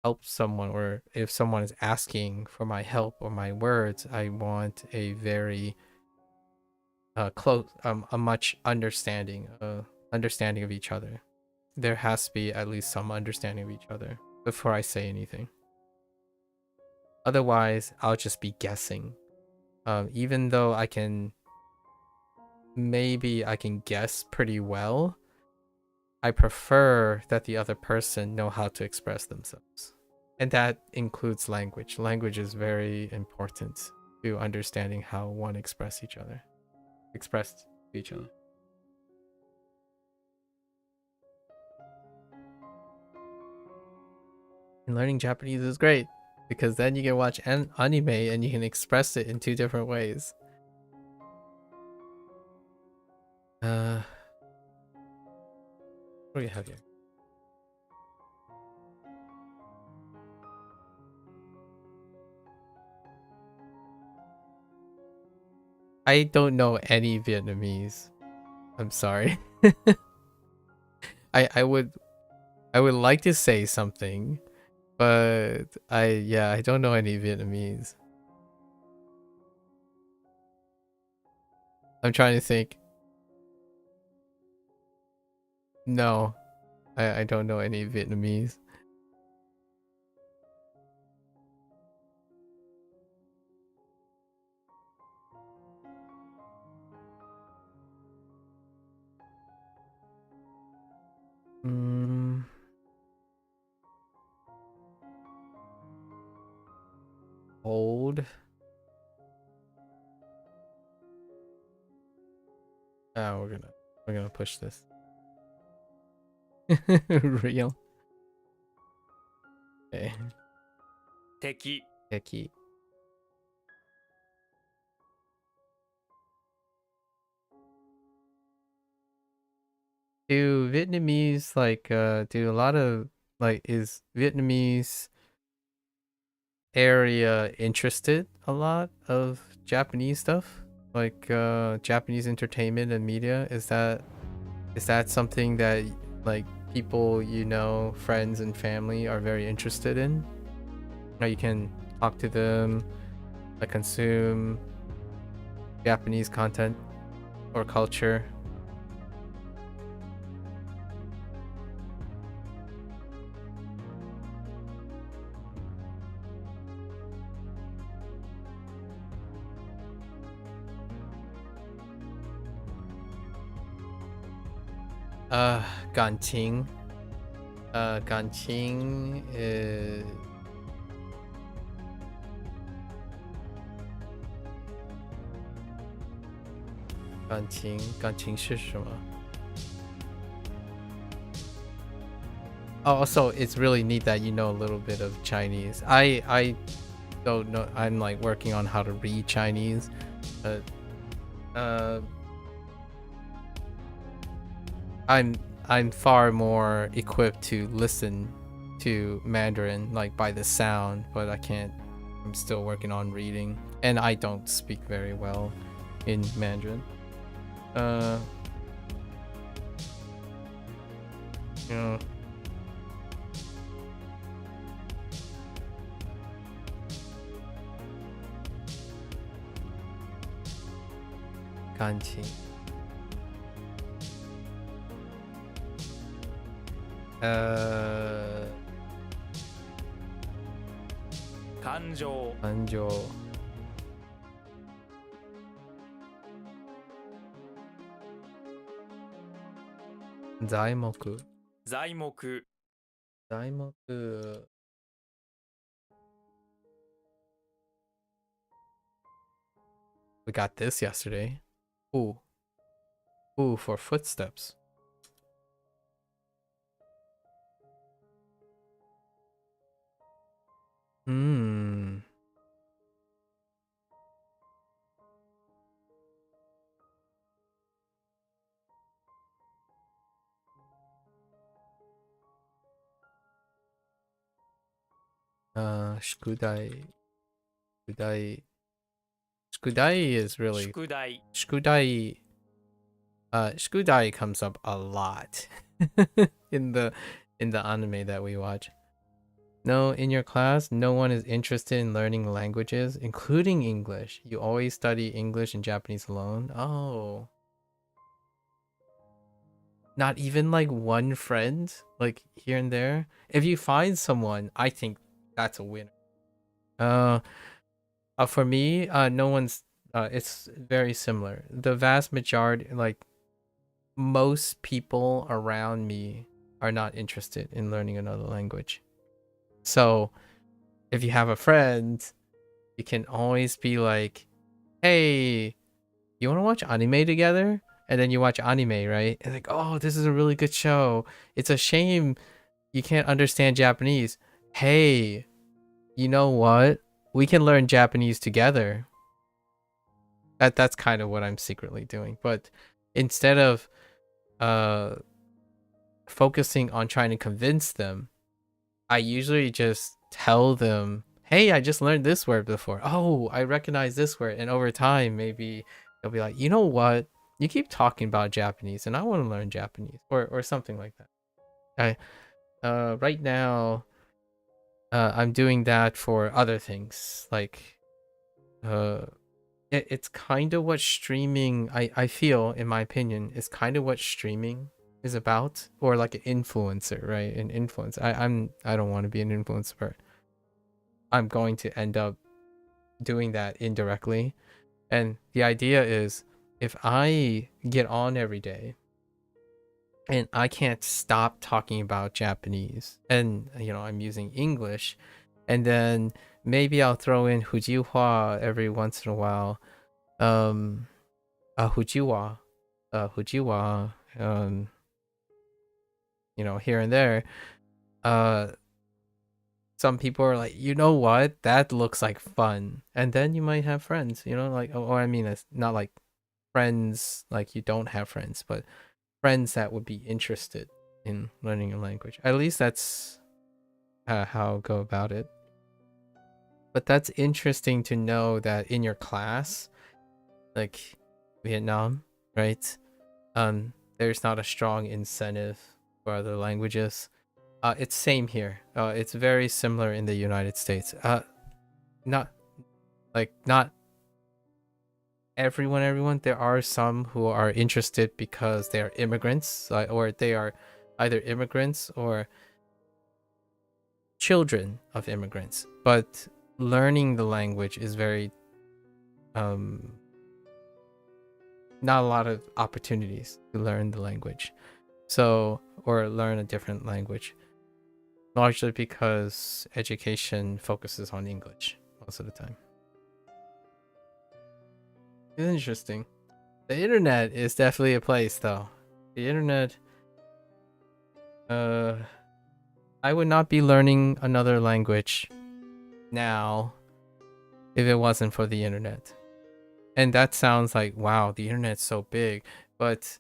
help someone, or if someone is asking for my help or my words, I want a very close, a much understanding of each other. There has to be at least some understanding of each other before I say anything. Otherwise, I'll just be guessing. Even though I can guess pretty well, I prefer that the other person know how to express themselves. And that includes language. Language is very important to understanding how one expressed to each other. And learning Japanese is great because then you can watch anime and you can express it in 2 different ways. What do we have here? I don't know any Vietnamese. I'm sorry. I would like to say something, but I don't know any Vietnamese. I'm trying to think. No, I don't know any Vietnamese. Hold. Oh, we're gonna push this. Real. Okay. 敵 Techie. Do Vietnamese do a lot of is Vietnamese area interested a lot of Japanese stuff? Like Japanese entertainment and media? Is that something that like people friends and family are very interested in? Or you can talk to them, like consume Japanese content or culture? Ganting. Ganting is Ganting 是什么? Oh, also, it's really neat that you know a little bit of Chinese. I don't know. I'm like working on how to read Chinese, but I'm far more equipped to listen to Mandarin like by the sound, but I can't. I'm still working on reading, and I don't speak very well in Mandarin. Yeah. Kanji. 感情感情。材木。材木 材木。We got this yesterday. Ooh. Ooh, for footsteps. Hmm. Shukudai. Shukudai. Shukudai is really 宿題 Shukudai. Shukudai comes up a lot in the anime that we watch. No, in your class, no one is interested in learning languages, including English. You always study English and Japanese alone. Oh. Not even like one friend, like here and there. If you find someone, I think that's a winner. For me, no one's. It's very similar. The vast majority, like most people around me, are not interested in learning another language. So, if you have a friend, you can always be like, "Hey, you want to watch anime together?" And then you watch anime, right? And like, "Oh, this is a really good show. It's a shame you can't understand Japanese. Hey, you know what? We can learn Japanese together." That's kind of what I'm secretly doing. But instead of focusing on trying to convince them, I usually just tell them, "Hey, I just learned this word before. Oh, I recognize this word." And over time, maybe they'll be like, "You know what? You keep talking about Japanese and I want to learn Japanese," or something like that. Right now, I'm doing that for other things. Like it's kind of what streaming, I feel, in my opinion, is kind of what streaming is about, or like an influencer, right? An influencer. I don't want to be an influencer, but I'm going to end up doing that indirectly. And the idea is, if I get on every day and I can't stop talking about Japanese, and I'm using English, and then maybe I'll throw in Fujiwa every once in a while. Fujiwa, here and there. Some people are like, "You know what? That looks like fun." And then you might have friends, like, or I mean, it's not like friends like you don't have friends, but friends that would be interested in learning a language. At least that's how I'll go about it. But that's interesting to know that in your class, like Vietnam, right? There's not a strong incentive for other languages. It's same here. It's very similar in the United States. Not everyone. There are some who are interested because they are immigrants, or they are either immigrants or children of immigrants. But learning the language is very not a lot of opportunities to learn the language, or learn a different language, largely because education focuses on English most of the time. It's interesting. The internet is definitely a place, though. The internet, I would not be learning another language now if it wasn't for the internet. And that sounds like, wow, the internet's so big, but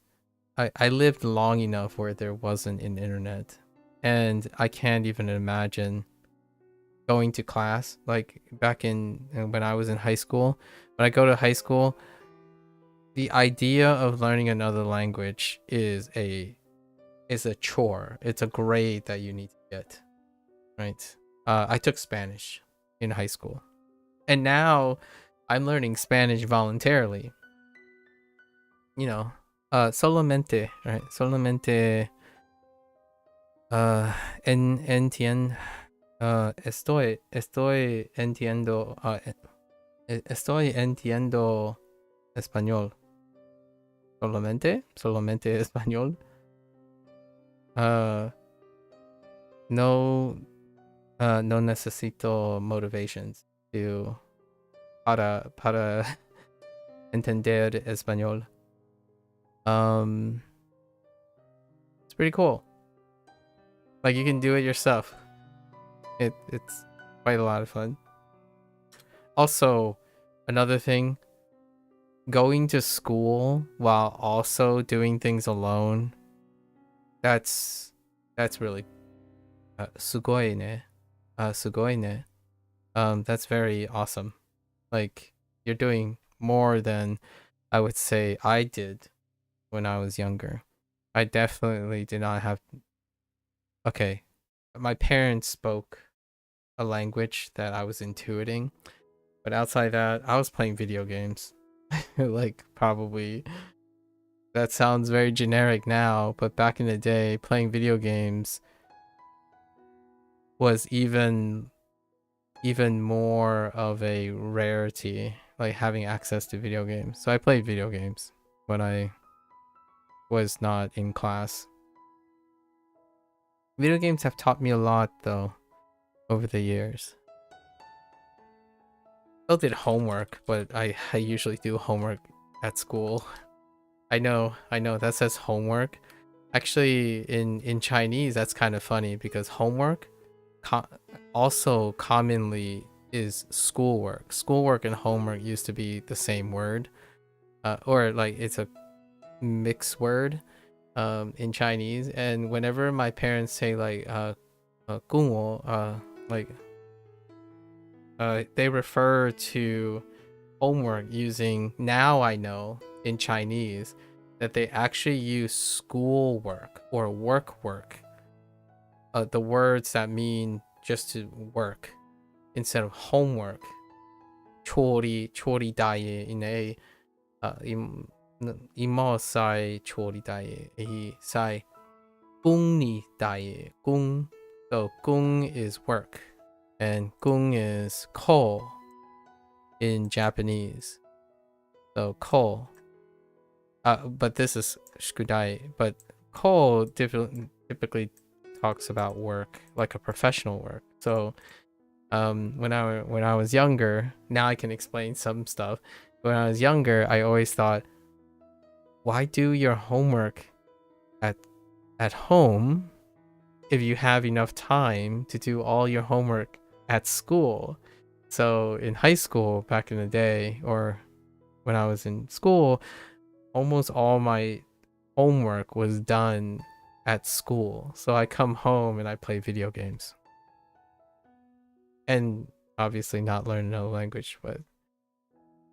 I lived long enough where there wasn't an internet, and I can't even imagine going to class like back when I was in high school. When I go to high school, the idea of learning another language is a chore. It's a grade that you need to get, right? I took Spanish in high school, and now I'm learning Spanish voluntarily. Solamente, right? Solamente estoy entiendo estoy entiendo español. Solamente español. No necesito motivations para entender español. It's pretty cool. Like, you can do it yourself. It's quite a lot of fun. Also, another thing, going to school while also doing things alone, that's really sugoi ne. Sugoi ne. That's very awesome. Like, you're doing more than I would say I did when I was younger. I definitely did not have. Okay, my parents spoke a language that I was intuiting, but outside that, I was playing video games. Like, probably that sounds very generic now, but back in the day, playing video games was even more of a rarity, like having access to video games. So I played video games when I was not in class. Video games have taught me a lot though over the years. Still did homework, but I usually do homework at school. I know that says homework. Actually, in Chinese, that's kind of funny because homework co also commonly is schoolwork. Schoolwork and homework used to be the same word, or like it's a mixed word in Chinese. And whenever my parents say like 跟我 like they refer to homework using, now I know in Chinese that they actually use schoolwork or work, the words that mean just to work instead of homework. Chori daye in a imo sai chori daye he sai gung ni daye gung. So gung is work and gung is ko in Japanese. So ko. But this is shkudai. But ko typically talks about work, like a professional work. So when I was younger, now I can explain some stuff. When I was younger, I always thought, why do your homework at home if you have enough time to do all your homework at school? So in high school back in the day, or when I was in school, almost all my homework was done at school. So I come home and I play video games. And obviously not learn another language, but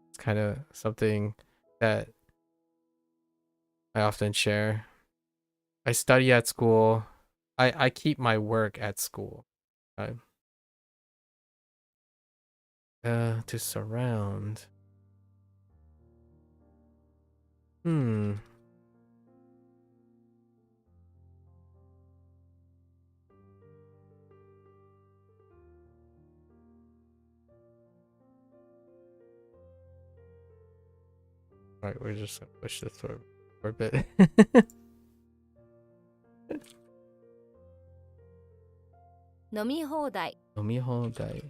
it's kind of something that I often share. I study at school. I keep my work at school. To surround. Alright, we're just gonna push this for a bit. 飲み放題 飲み放題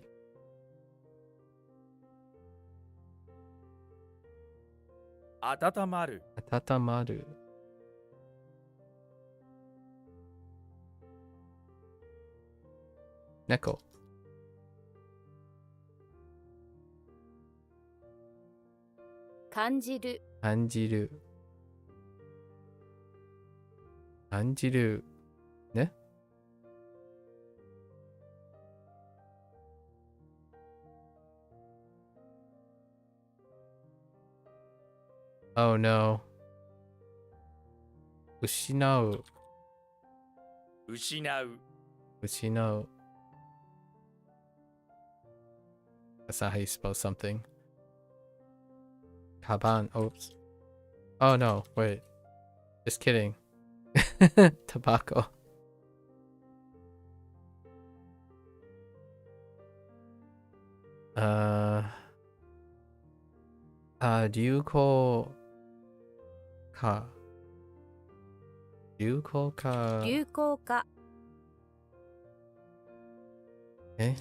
温まる 温まる 猫 感じる 感じる 感じる ね Oh no. 失う 失う 失う That's not how you spell something. カバン Oops. Oh no, wait. Just kidding. Tobacco.流行か流行か流行歌え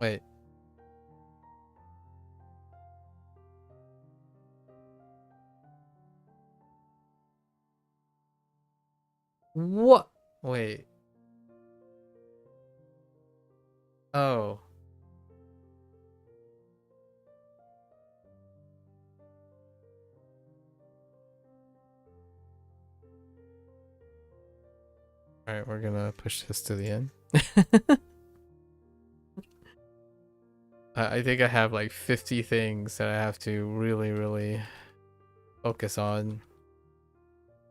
Wait. What? Wait. Oh. Alright, we're gonna push this to the end. I think I have like 50 things that I have to really focus on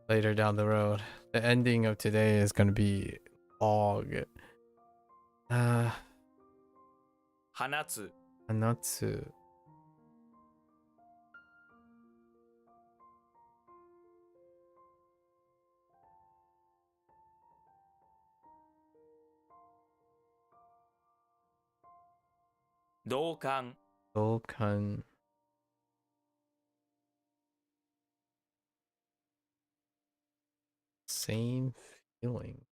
later down the road. The ending of today is gonna be long. 放つ Hanatsu. 同感 Dokan. Same feeling.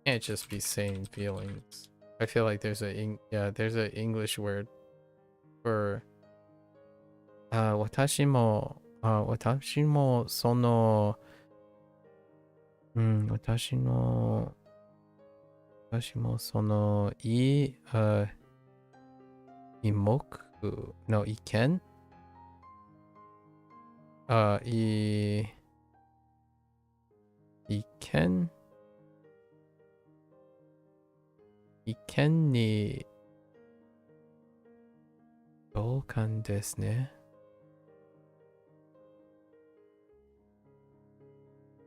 Can't just be same feelings. I feel like there's there's an English word for 私もその私もその意目の意見意見に同感ですね。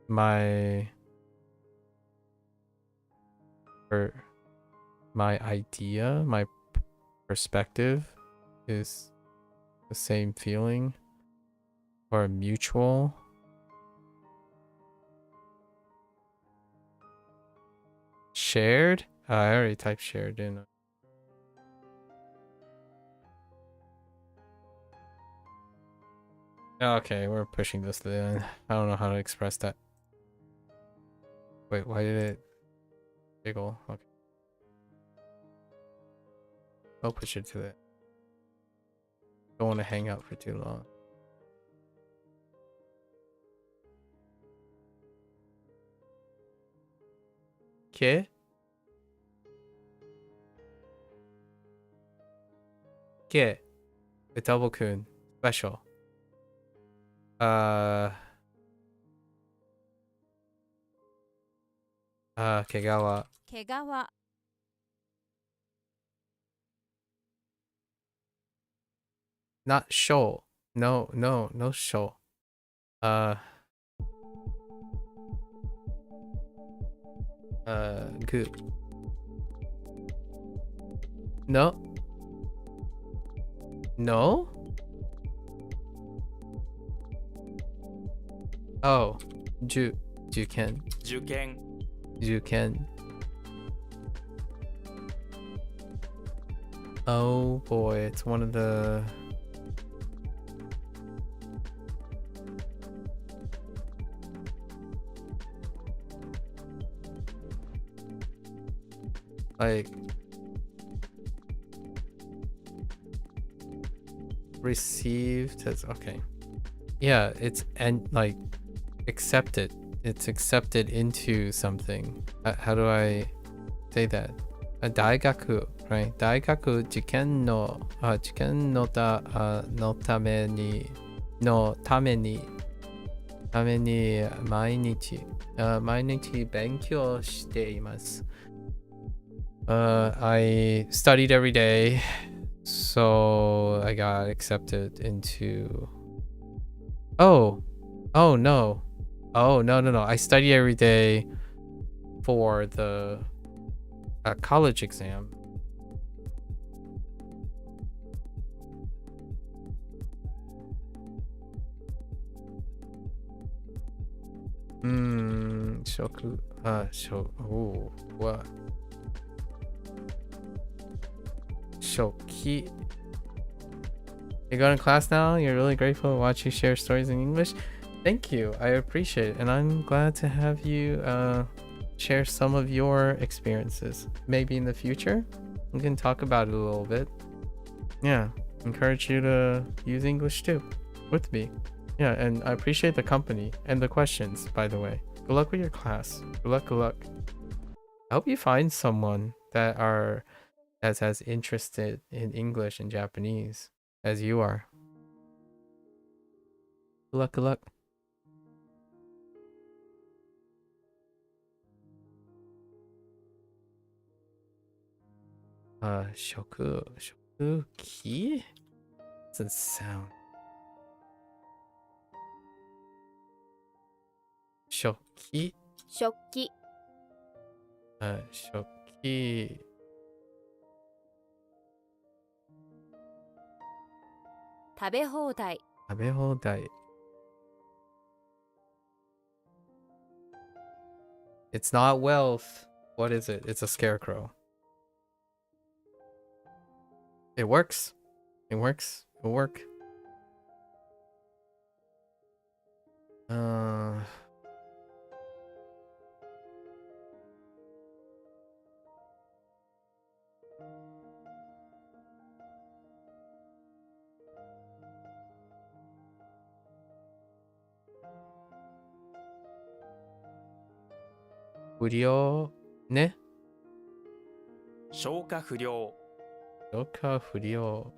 My idea, my perspective is the same feeling or mutual. Shared? I already typed shared in. Okay, we're pushing this to the end. I don't know how to express that. Wait, why did it jiggle? Okay. I'll push it to the... Don't want to hang out for too long. Okay. Okay. The double kun. Special. 毛皮 毛皮 not show. No show. Good. No. Oh, juken. 受験 Juken. Oh boy, it's one of the... like... received as... okay. Yeah, it's and like accepted. It's accepted into something. How do I say that? A 大学, right? 大学受験のために毎日勉強しています。I studied every day, so I got accepted into... Oh no. I study every day for the college exam. What? Shoki. You're going to class now? You're really grateful to watch you share stories in English? Thank you. I appreciate it. And I'm glad to have you share some of your experiences. Maybe in the future, we can talk about it a little bit. Yeah. Encourage you to use English too with me. Yeah, and I appreciate the company and the questions, by the way. Good luck with your class. Good luck. I hope you find someone that are as interested in English and Japanese as you are. Good luck, good luck. Shokuki? Doesn't sound. Shoki? 食器 Shoki. 食べ放題 Tabehodai. It's not wealth. What is it? It's a scarecrow. It works. It works. It'll work. Furio ne? 消化不良 Yoka Furio.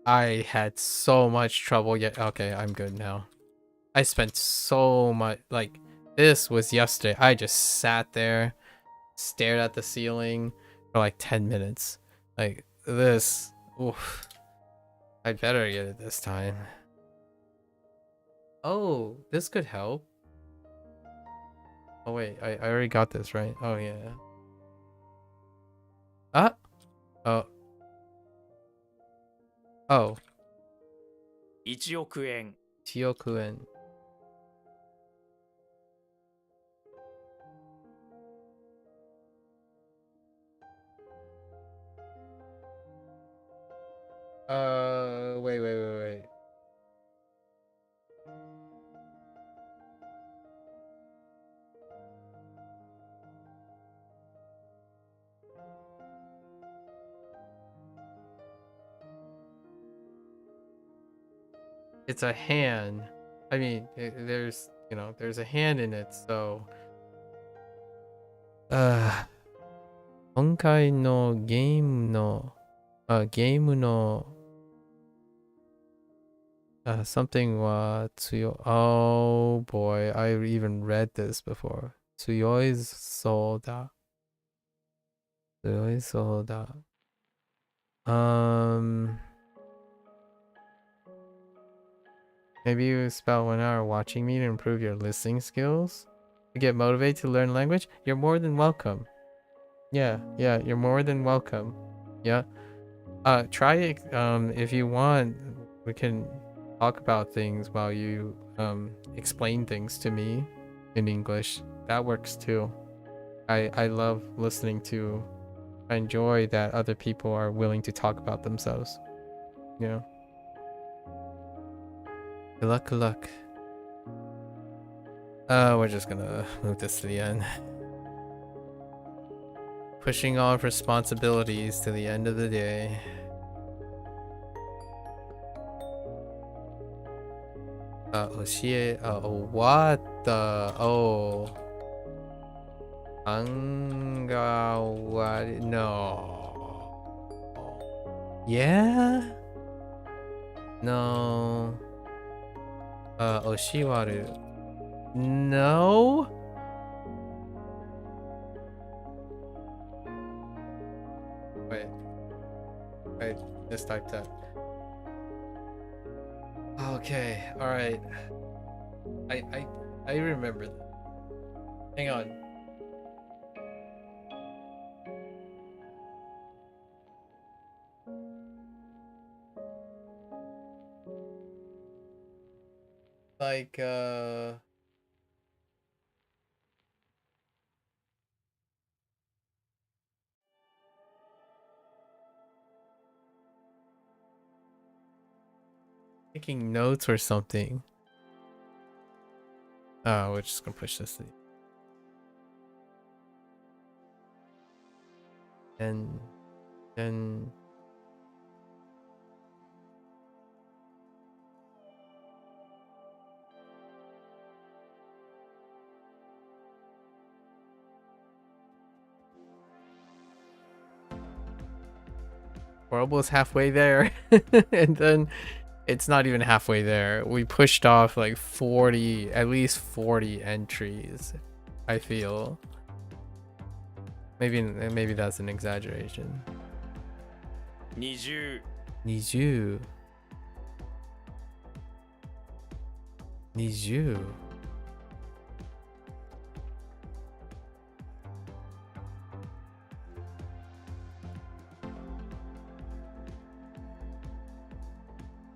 I had so much trouble yet. Okay, I'm good now. I spent so much, like, this was yesterday. I just sat there, stared at the ceiling for like 10 minutes. Like, this, oof. I'd better get it this time. Oh, this could help. Oh wait, I already got this, right? Oh yeah. Ah! Oh. Oh. 1億円 Chiokuen. Wait. It's a hand. I mean, there's, you know, there's a hand in it, so. 今回のゲームの、something は強い。Oh boy, I even read this before. 強いそうだ。強いそうだ。Maybe you spell 1 hour watching me to improve your listening skills? To get motivated to learn language? You're more than welcome. Yeah, you're more than welcome. Yeah. Try it, if you want. We can talk about things while you, explain things to me in English. That works too. I love listening to, I enjoy that other people are willing to talk about themselves. Yeah. Good luck, good luck. We're just gonna move this to the end. Pushing off responsibilities to the end of the day. What the? Oh. Angawari. No. Yeah? No. Oshiwaru. No? Wait, just type that. Okay, alright. I remember that. Hang on. Like, taking notes or something. Oh, we're just gonna push this thing. And we're almost halfway there. And then it's not even halfway there. We pushed off like 40, at least 40 entries, I feel. Maybe that's an exaggeration. 20 20 20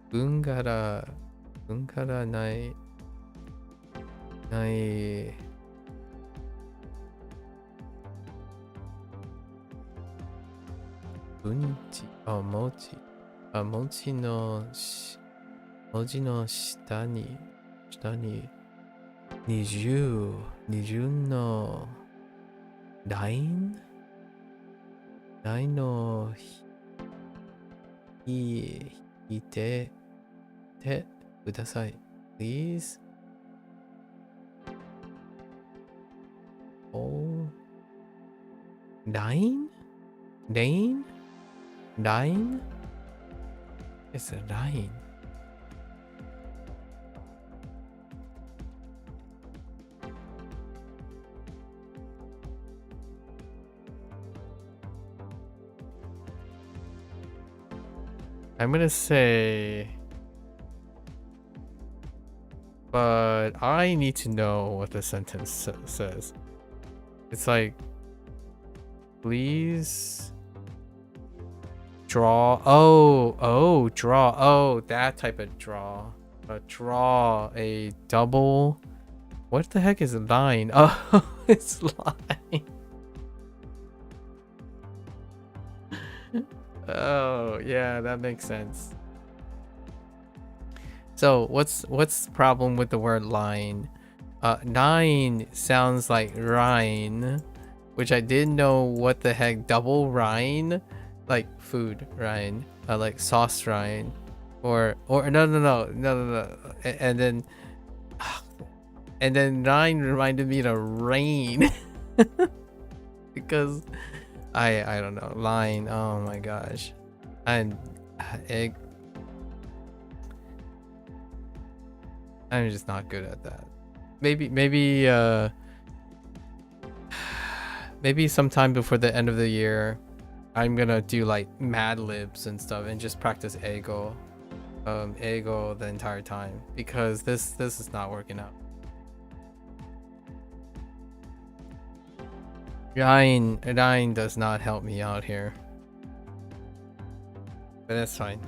文からない文字文字の下に20のラインの引いてください please. Oh, line? It's a line. I'm gonna say, but I need to know what the sentence says. It's like, please draw. Draw. Oh, that type of draw. Draw a double. What the heck is a line? Oh, it's line. Oh, yeah, that makes sense. So what's the problem with the word line? Nine sounds like Rhine, which I didn't know what the heck double Rhine, like food Rhine, like sauce Rhine, or no. And then Rhine reminded me of rain because I don't know, line. Oh my gosh, and egg. I'm just not good at that. Maybe sometime before the end of the year, I'm gonna do like Mad Libs and stuff and just practice ego the entire time, because this is not working out. Ryan does not help me out here, but that's fine.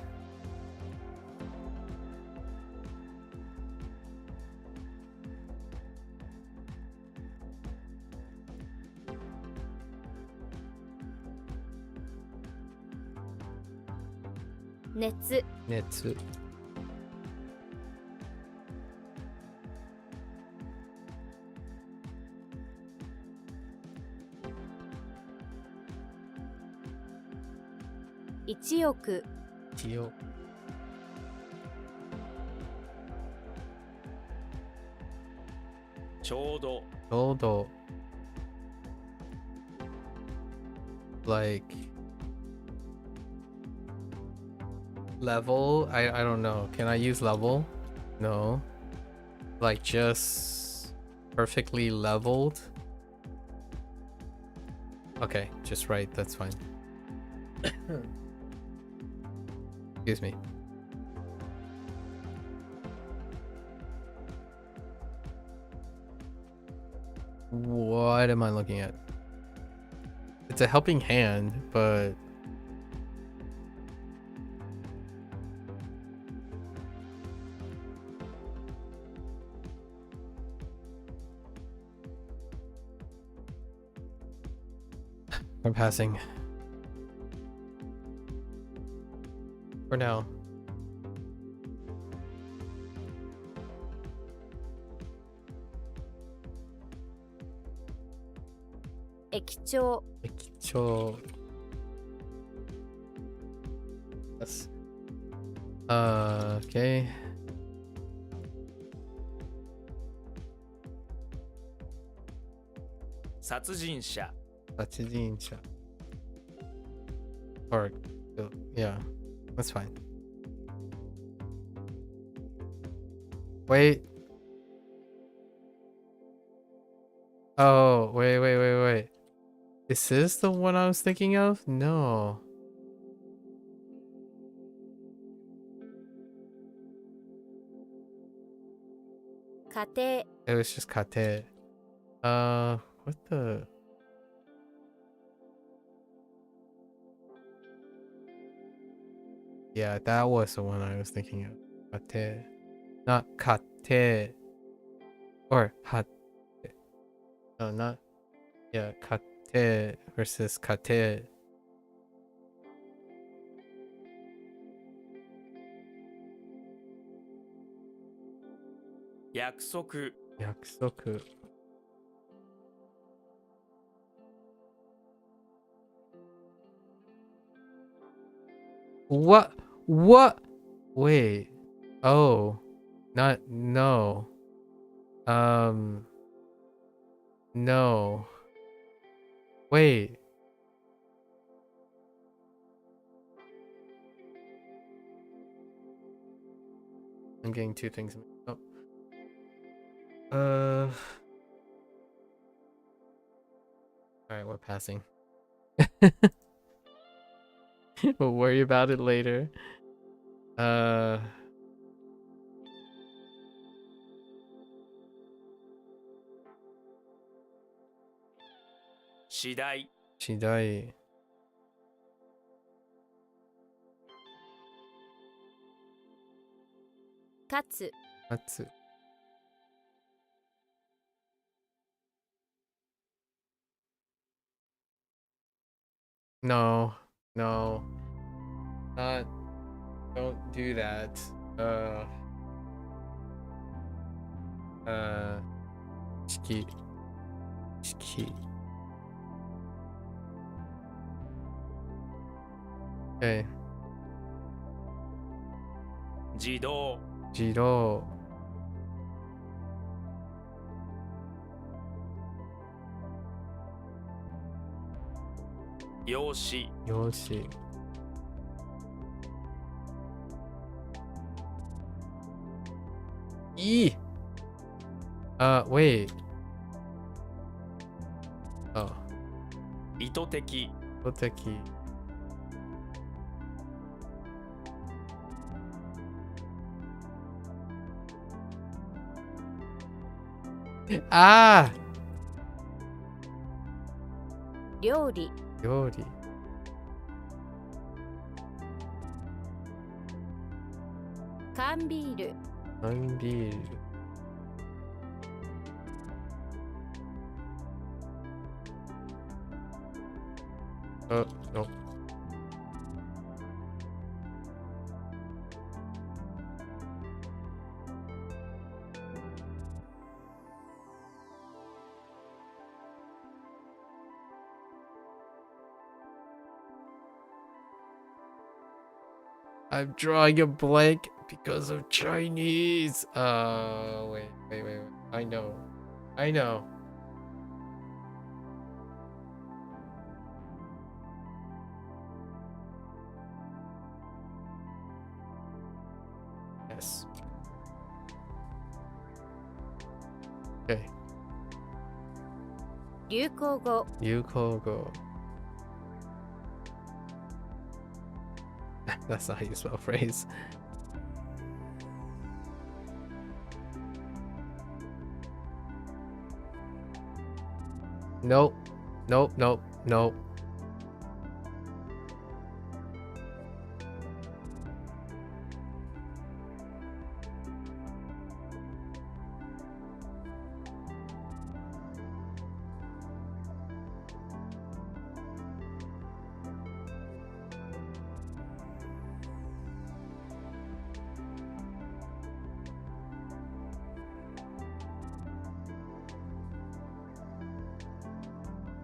Netsu. Ichioku. Chodo. Like level. I don't know. Can I use level? No. Like just perfectly leveled. Okay, just right. That's fine. Excuse me. What am I looking at? It's a helping hand, but I'm passing for now. Ekicho. Yes. Okay. Satsujin-sha. Or So, yeah, that's fine. Wait. Oh, wait. Is this the one I was thinking of? No. Kate. It was just kate. What the? Yeah, that was the one I was thinking of. Kate. Not kate. Or hat. No, not. Yeah, kate versus kate. 約束 約束. What? What? Wait. Oh. Not. No. No. Wait. I'm getting two things. Oh. Alright, we're passing. We'll worry about it later. 次第 次第. Katsu. Katsu. No. No. Not. Don't do that. Shiki. Shiki. Okay. 自動 Jiro. 用紙 Yoshi. Wait. Oh. 意図的 Oteki. Ah! 料理。 Yori. 缶ビール。 Unbeer. No. I'm drawing a blank because of Chinese. Wait. I know. Yes. Okay. 流行語。 Yukogo. That's not how you spell phrase. Nope. Nope.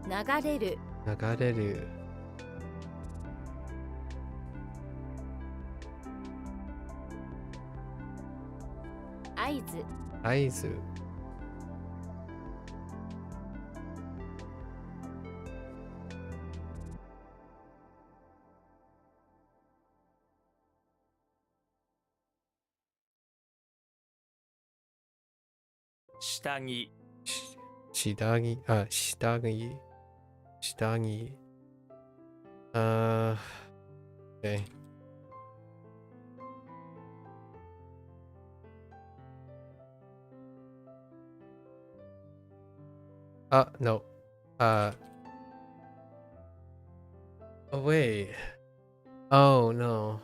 流れる。 Nagareru. 合図。 Aizu. 下着 Shidagi. Shidagi. Shidagi. Okay. No. Oh, wait. Oh, no.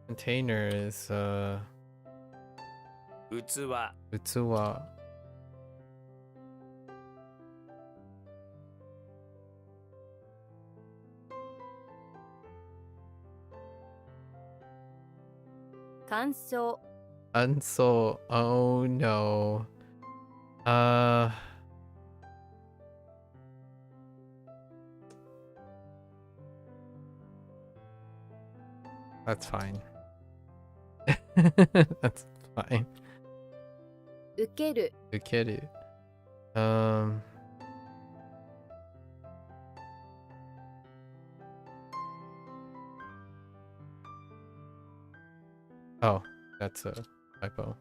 Container is, 器 Utsuwa. Kanso. Anso. Oh, no. That's fine. That's fine. 受ける Ukeru. Oh, that's a typo.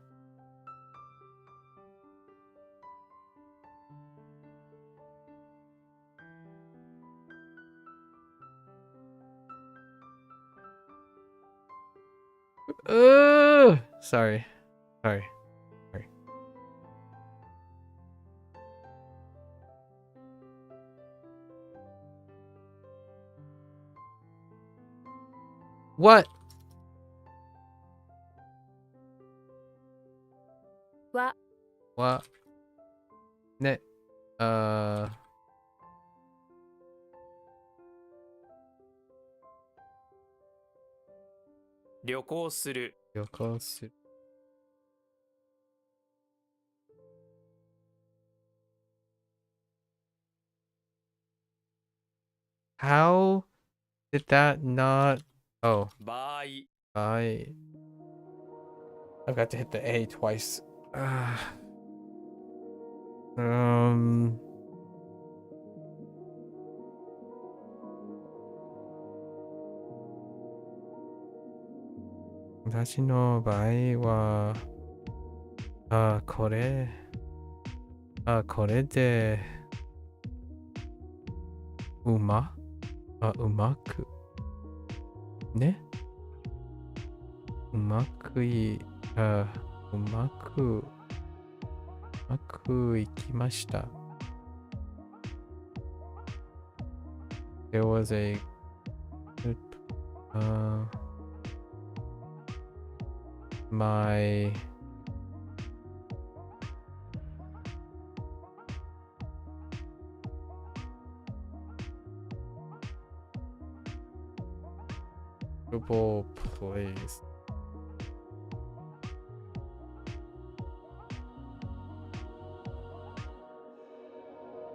Sorry. Sorry. Sorry. What? は What? Ne. 旅行する Yokosu. How did that not? Oh, 場合 I've got to hit the A twice. Ah. 私の場合は、これで、うまく、ねうまくいきました。There was a good, my suitable place.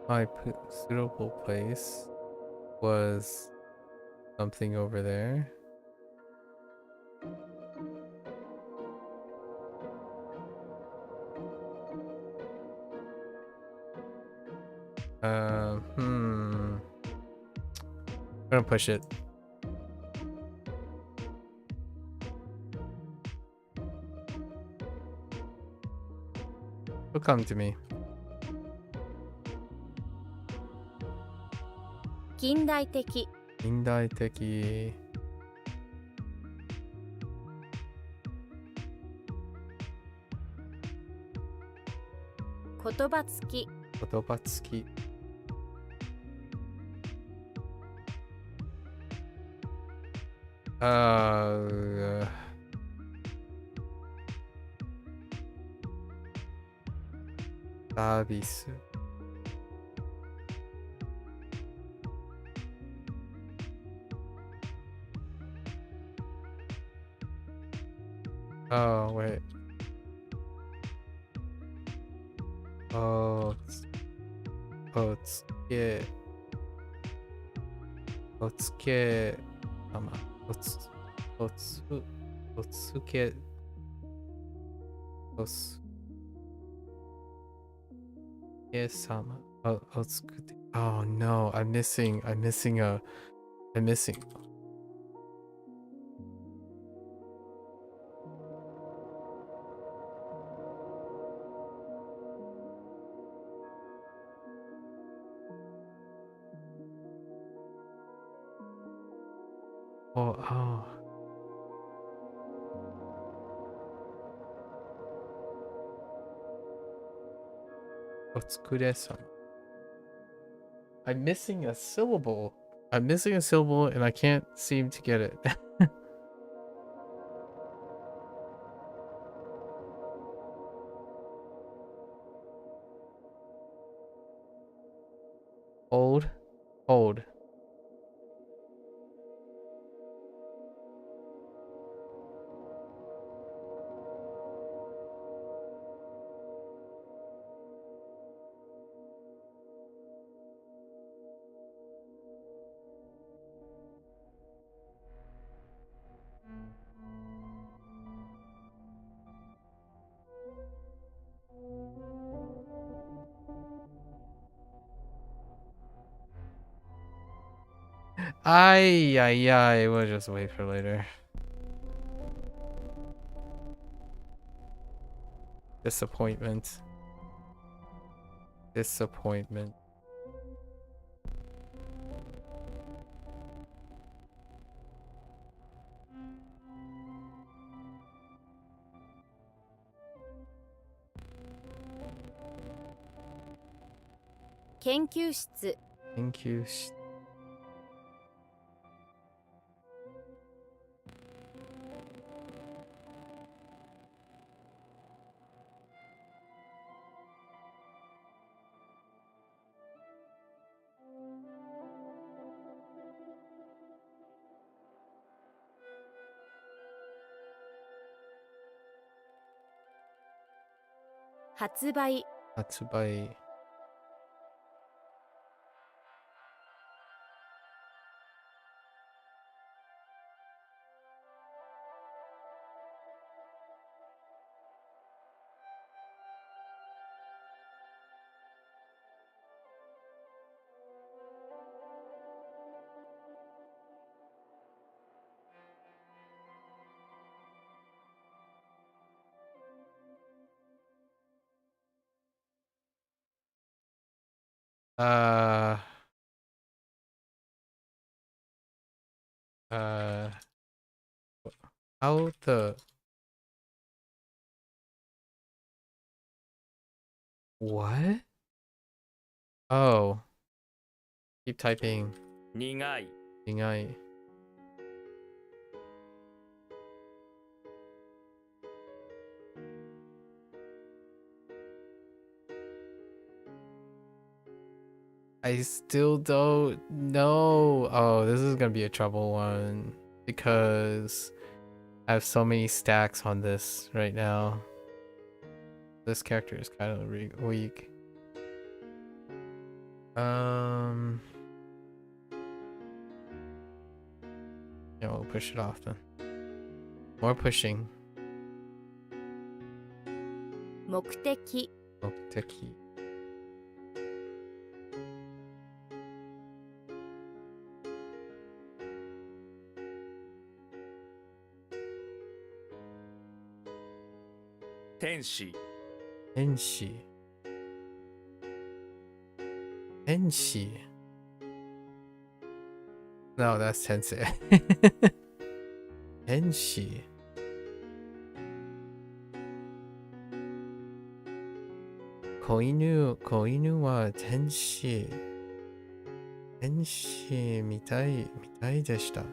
My suitable place was something over there. I'm gonna push it. It'll come to me. 近代的近代的言葉付き言葉付きサービス Oh, wait. Oh, Otsuke. Otsuke. Otsuke. Otsuke-sama. Otsuke. Oh no, I'm missing. Oh, oh. Otsukure-sama. I'm missing a syllable. I'm missing a syllable and I can't seem to get it. Hold. Hold. Ay. We'll just wait for later. Disappointment. Disappointment. Thank you. 発売 uh how the what? Oh, keep typing. 苦い Ningai. I still don't know. Oh, this is gonna be a trouble one because I have so many stacks on this right now. This character is kind of weak. Yeah, we'll push it off then. More pushing. 目的 Mokuteki. Tenshi Enshi. Enshi. No, that's Tensei. Enshi. Koinu wa Tenshi. Tenshi mitai deshita.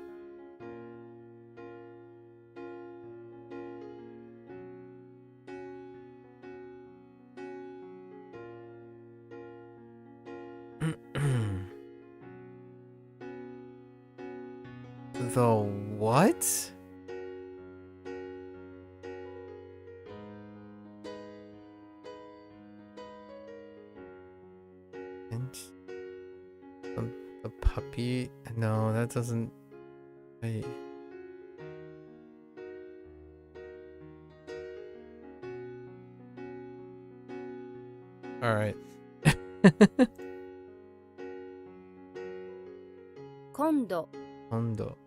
The what? And the puppy? No, that doesn't. Wait. All right. 今度 Hondo.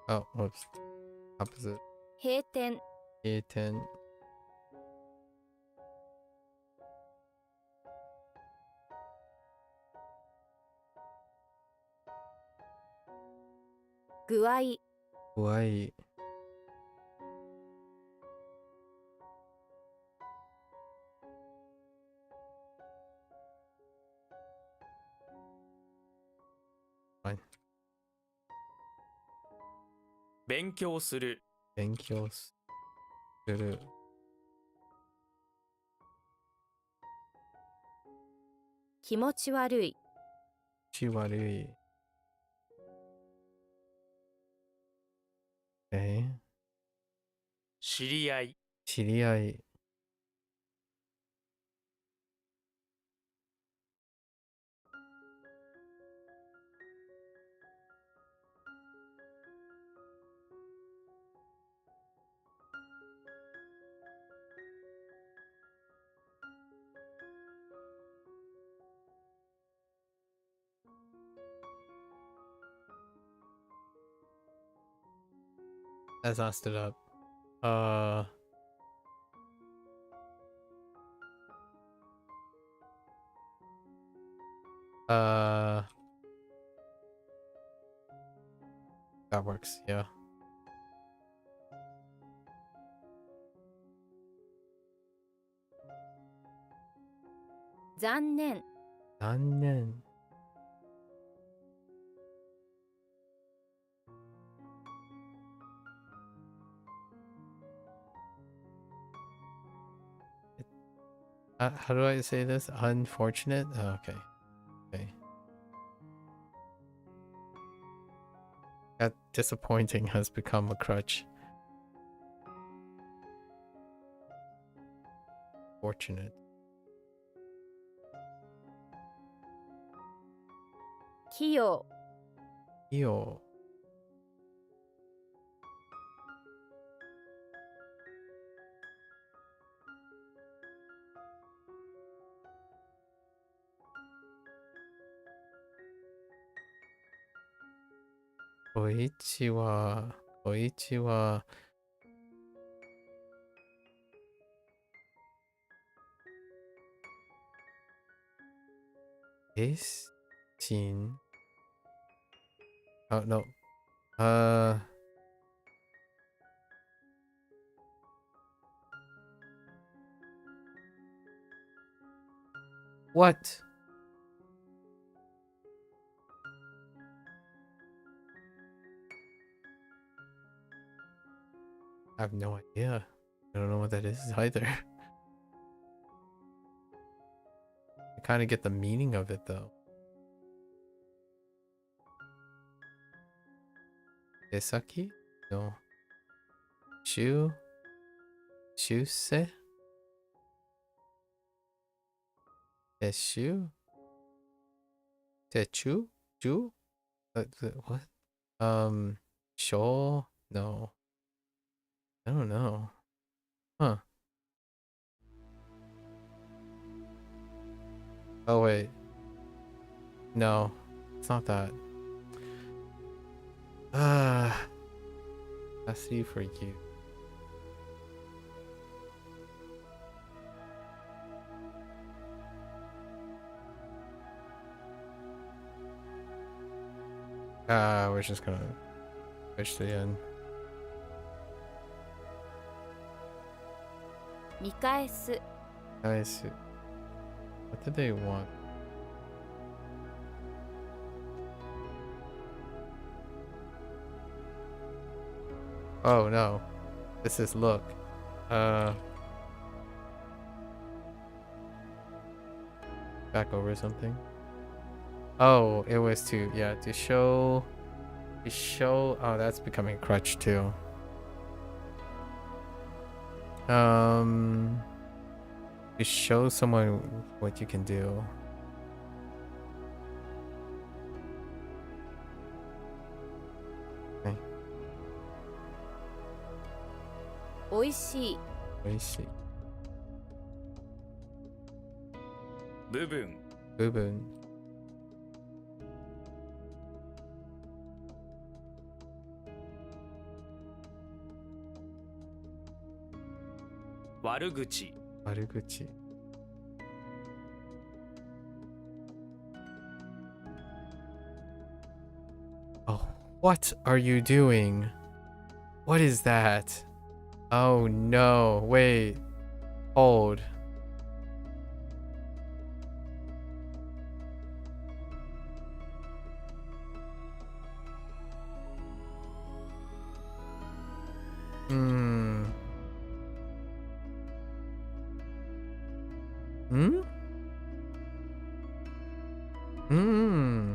Oh, whoops. Opposite. 閉店 A10. 具合、具合。勉強する、勉強する。気持ち悪い、気悪い。知り合い、知り合い。That's not stood up. That works, yeah. 残念、残念。How do I say this? Unfortunate? Oh, okay. Okay. That disappointing has become a crutch. Fortunate. 器用、器用。こいちは、こいちは、is seen. Oh no. What? I have no idea. I don't know what that is either. I kind of get the meaning of it though. Desaki? No. Shu? Shuse? Teshu? Techu? Ju? What? Sho? No. I don't know. Huh. Oh wait. No. It's not that. I see for you. We're just gonna switch to the end. 見返す、 Guys, what did they want? Oh no. This is look. Back over something. Oh, it was to show. Oh, that's becoming a crutch too. To show someone what you can do. Okay. おいしい、 Koichi. 部分、 Bubun. 悪口、 Maruguchi. Oh. What are you doing? What is that? Oh no, wait. Hold. Hmm. Hmm? Hmm.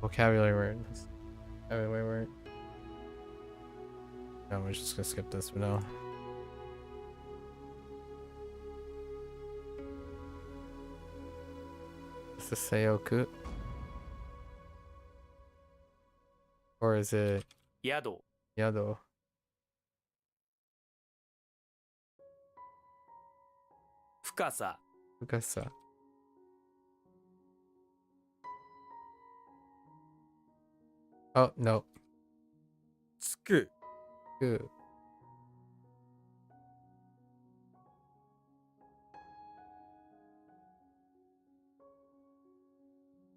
Vocabulary words. Vocabulary word. No, we're just gonna skip this for now. Is this Seoku? Or is it 宿 Yado? 深さ Fukasa. Oh, no. つく Good.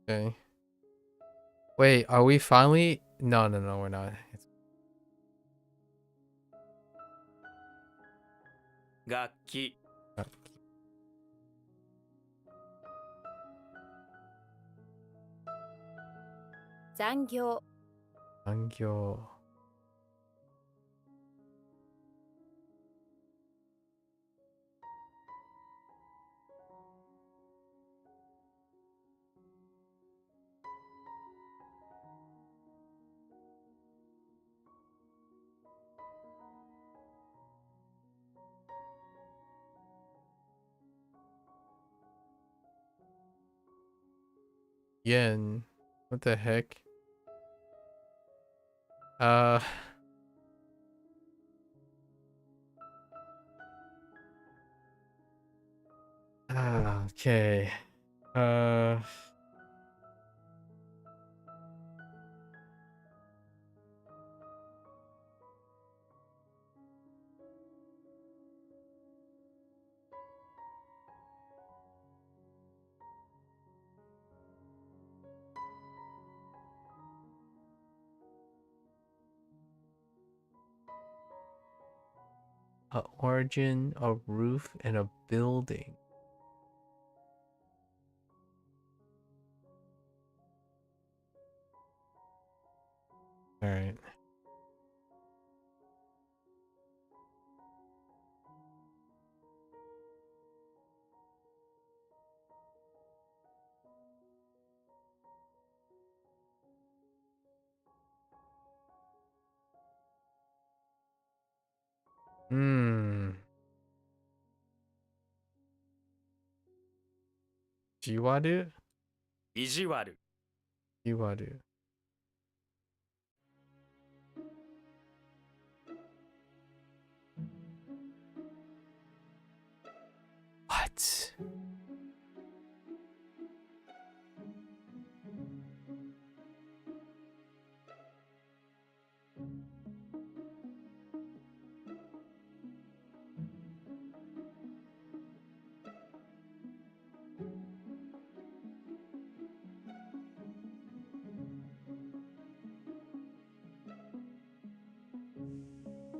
Okay. Wait, are we finally? No, no, no, we're not. It's... 楽器 残業 Angyo. Yen. What the heck? Uh. Okay. Uh. A origin, a roof, and a building. All right. Hmm. Jiwadu? 意地悪 Jiwadu. What?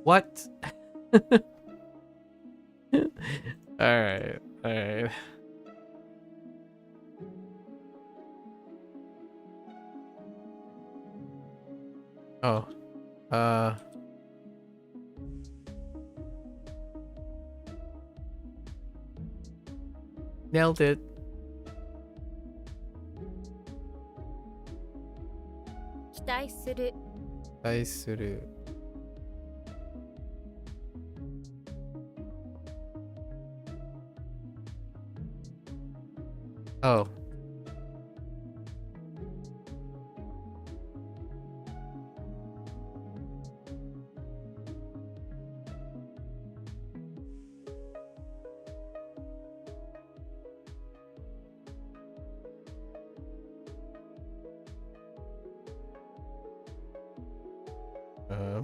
What? Alright, alright. Oh. Nailed it. 期待する Daisuru. Oh.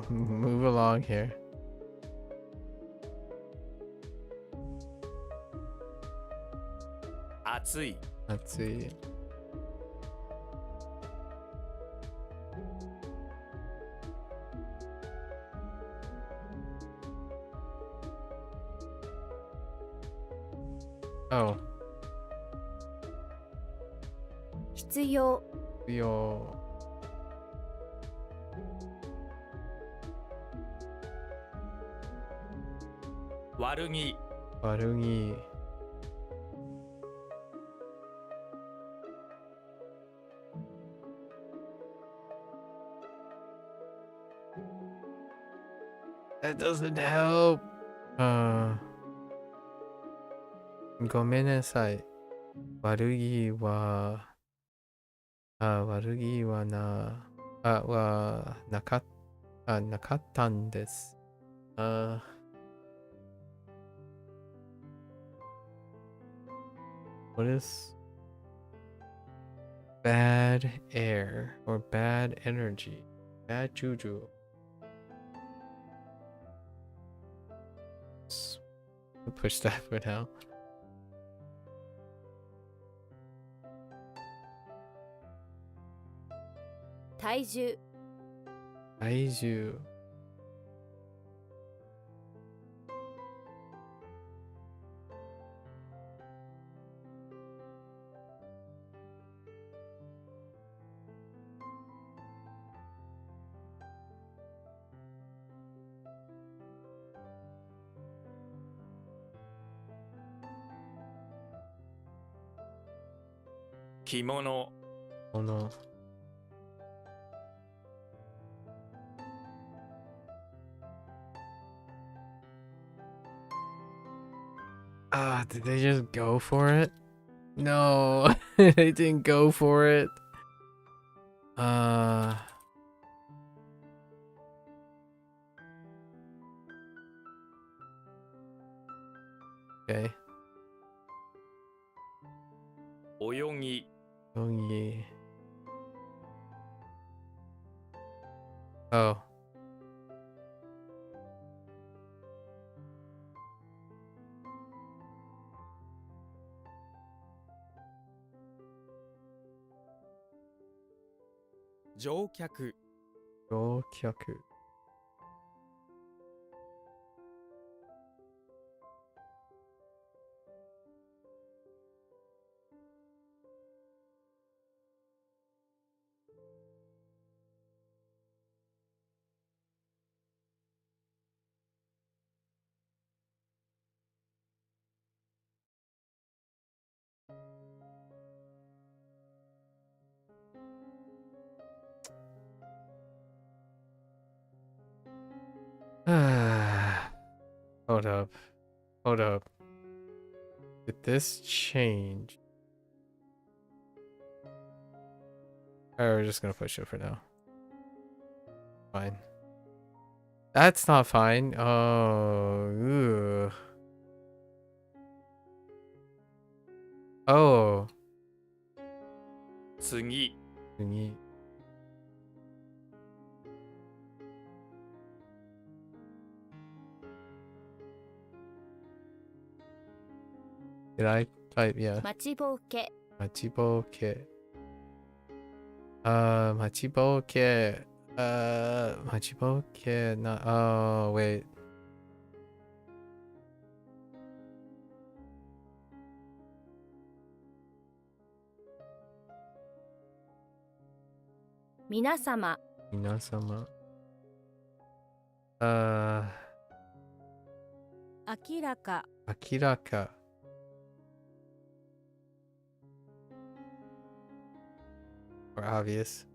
Move along here. 暑い、暑い。Oh. 必要、必要。悪気、悪気。That doesn't help. ごめんなさい。悪気は、悪気はなかったんです。What is bad air or bad energy? Bad juju. Push that for now. 体重、体重。着物、この did they just go for it? No, they didn't go for it. Okay. 泳ぎ、泳ぎ. Oh. 乗客、乗客. Hold up. Hold up. Did this change? Alright, we're just gonna push it for now. Fine. That's not fine. Oh. Ugh. Oh. 次、次. Did I type? Yeah. 待ちぼうけ、待ちぼうけ.待ちぼうけ.待ちぼうけ. Oh, wait. 皆様、皆様. 明らか、明らか. Or obvious.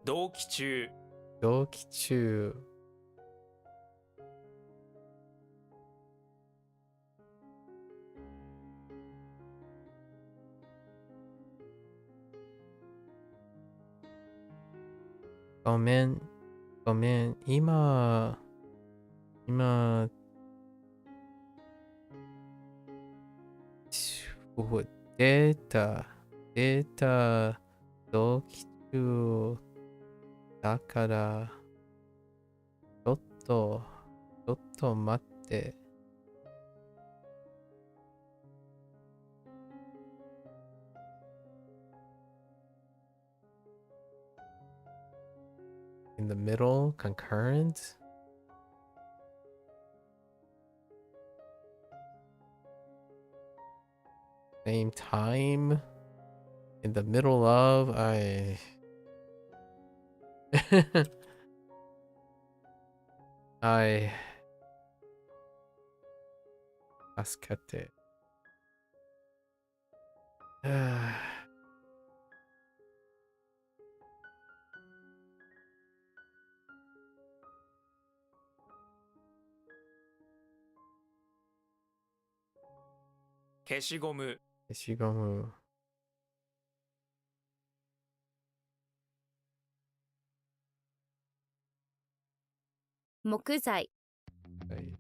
同期中、同期中. ごめん。ごめん。今、データ、同期中だから、ちょっとちょっと待って。In the middle, concurrent. Same time. In the middle of, I... Ascate. 消しゴム、消しゴム。木材、はい。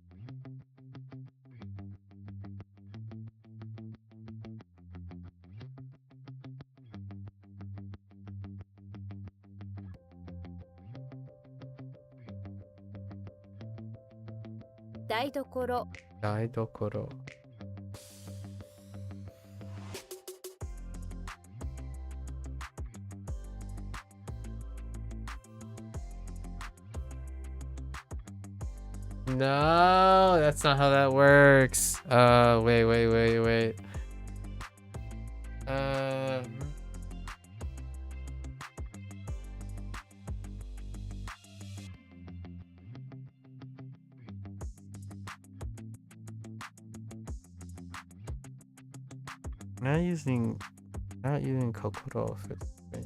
台所、台所。No, that's not how that works. Wait. Not using kokoro for right?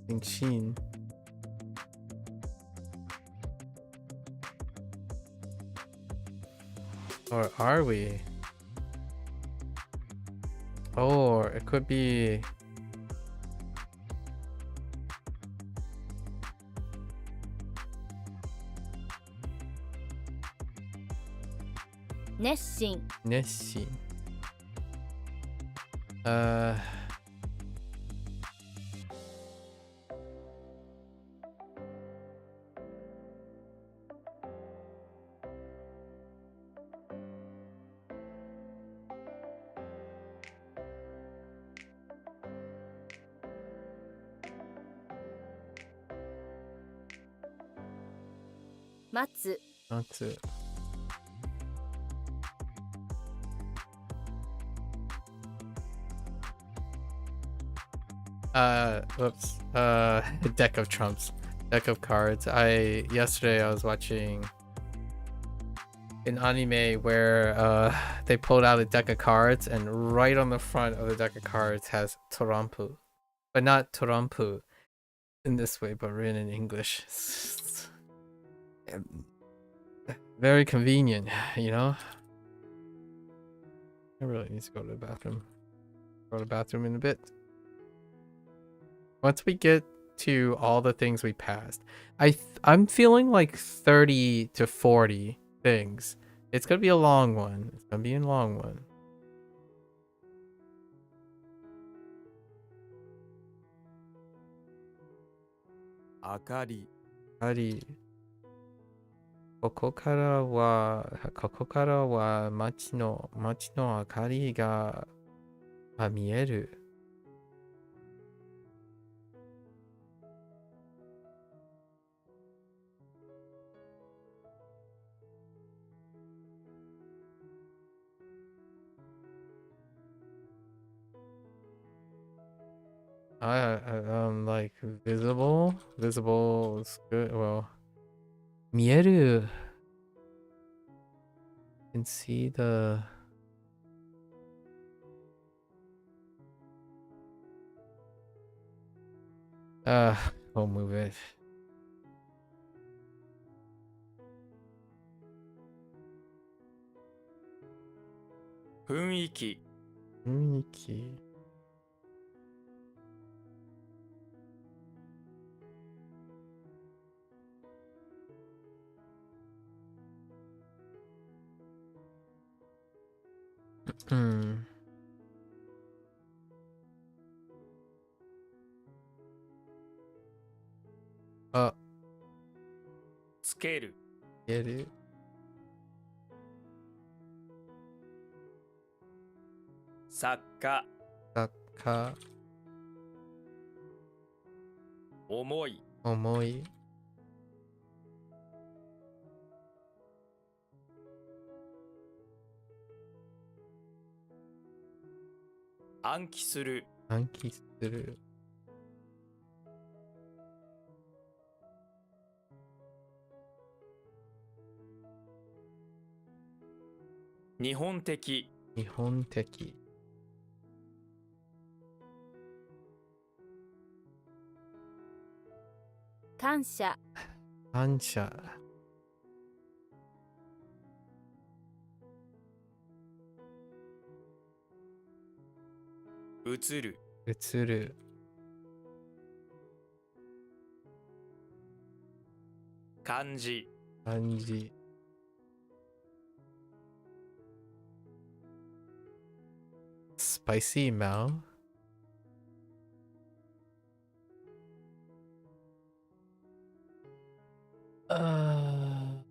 Using shin. Or are we? Or it could be Nessin, Neshin. Matsu, Natsu. Whoops. Deck of trumps. Deck of cards. Yesterday I was watching an anime where they pulled out a deck of cards and right on the front of the deck of cards has Torampu. But not Torampu in this way, but written in English. Very convenient, you know? I really need to go to the bathroom. Go to the bathroom in a bit. Once we get to all the things we passed, I'm feeling like 30 to 40 things. It's gonna be a long one. It's gonna be a long one. 明かり、ここからは街の明かりが見える。Like visible is good. Well, 見える can see the we'll move it. 雰囲気、雰囲気。うん。ける Get it? 作家 Saka. 思い Omoi. 暗記する Anki suru. 日本的 Nihon-teki. 感謝 Ansha. 映る Utsuru. 漢字 Kanji. Spicy Mao. Uh.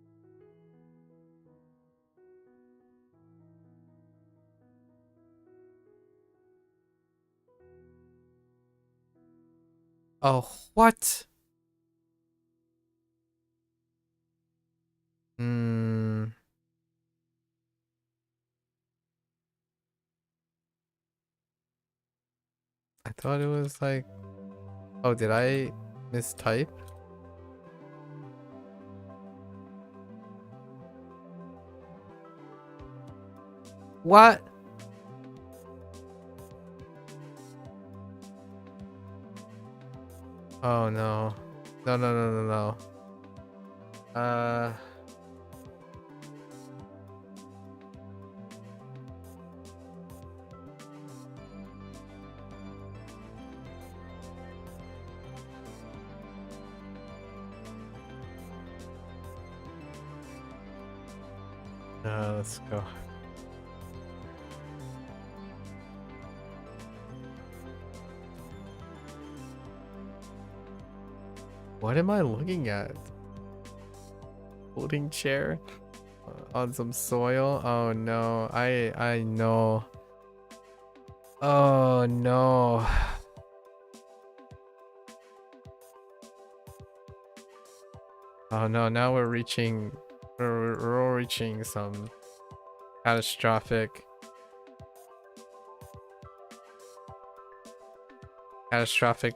Oh, what? Hmm. I thought it was like. Oh, did I mistype? What? Oh no. No, no, no, no, no. Let's go. What am I looking at? Folding chair on some soil? Oh no, I know. Oh no. Oh no, now we're reaching some catastrophic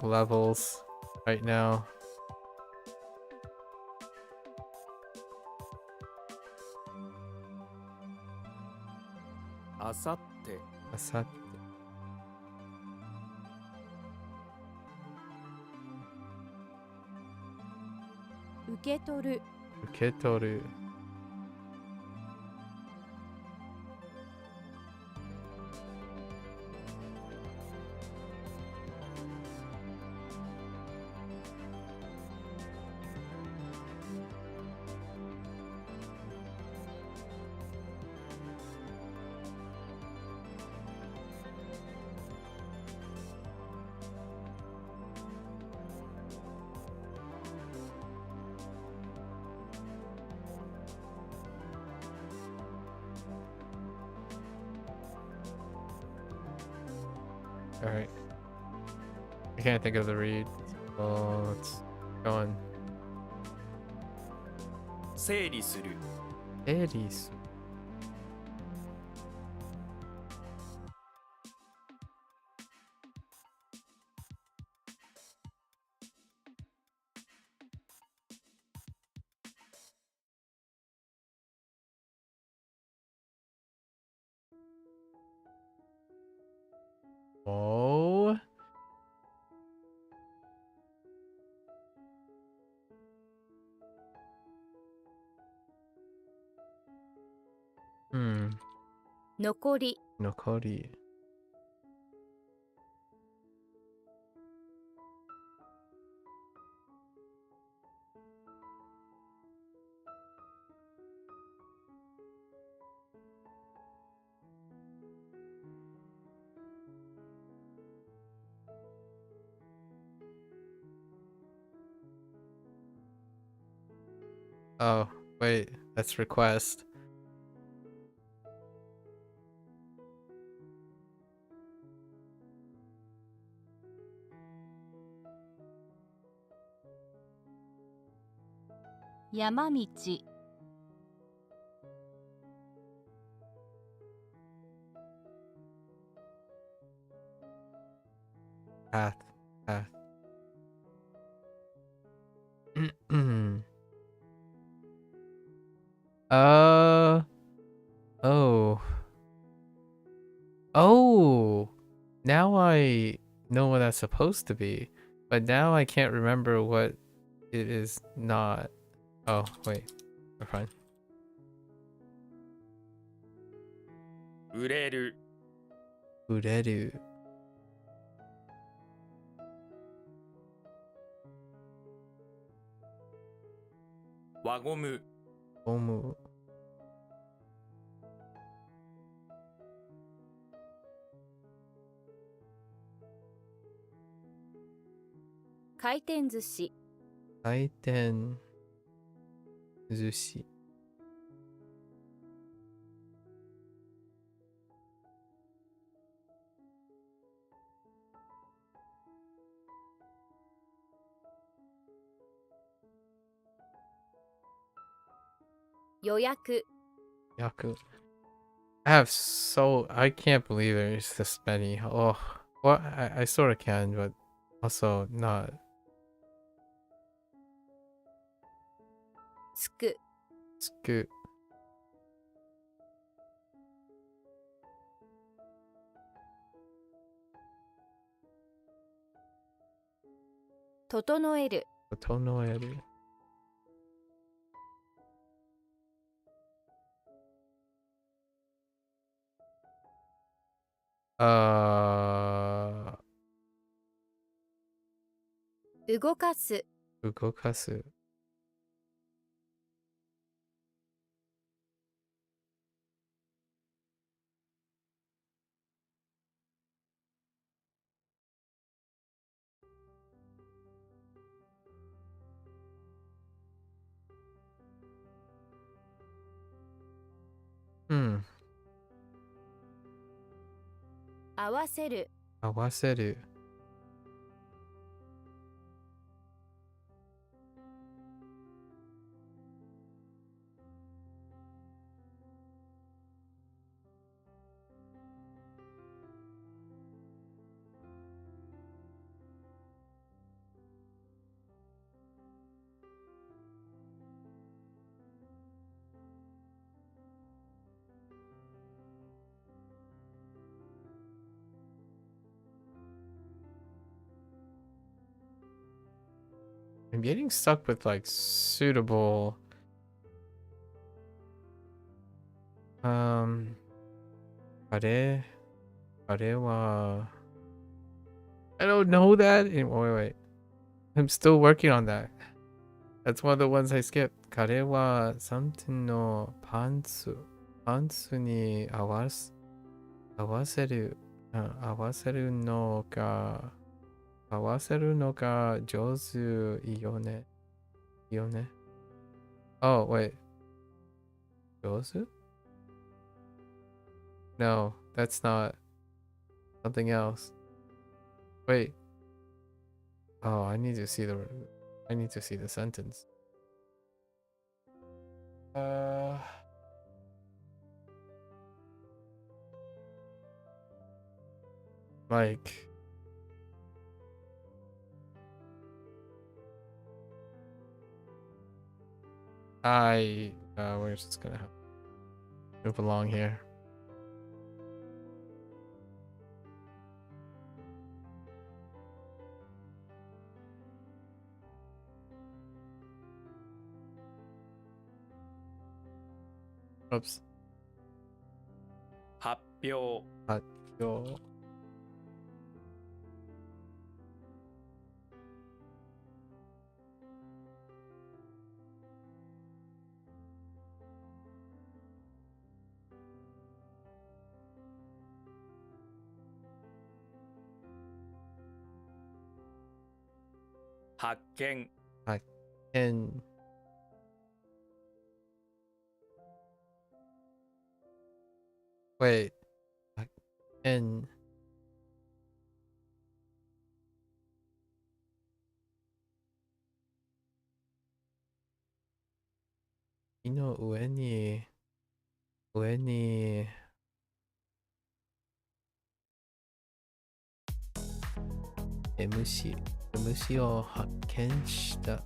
levels right now. Asatte Asat. 受け取る Uketoru. Alright. I can't think of the read. Oh, it's going. 整理する Eris. Oh. Hmm. 残り Nokori. Oh, wait, that's request. Yamamichi. Path. Path. uh. Oh. Oh. Now I know what that's supposed to be, but now I can't remember what it is not. Oh, wait. We're fine. 売れる Ureru. 輪ゴム Omu. 回転寿司。回転寿司。予約。Yaku. I can't believe there's this many. Oh, well, I sort of can, but also not. つく。It's good. 整える。整える。動かす。動かす。うん。合わせる。合わせる。I'm getting stuck with like suitable. あれあれは I don't know that. Wait. I'm still working on that. That's one of the ones I skipped. 彼は something のパンツに合わせる、合わせるのが、合わせるのが上手いいよね。いいよね。Oh, wait. 上手? No, that's not something else. Wait. Oh, I need to see the sentence. Like we're just gonna have to move along here. Oops. 発表 Hot yo. 発見 Hot and Wait. And...上に MC を発見した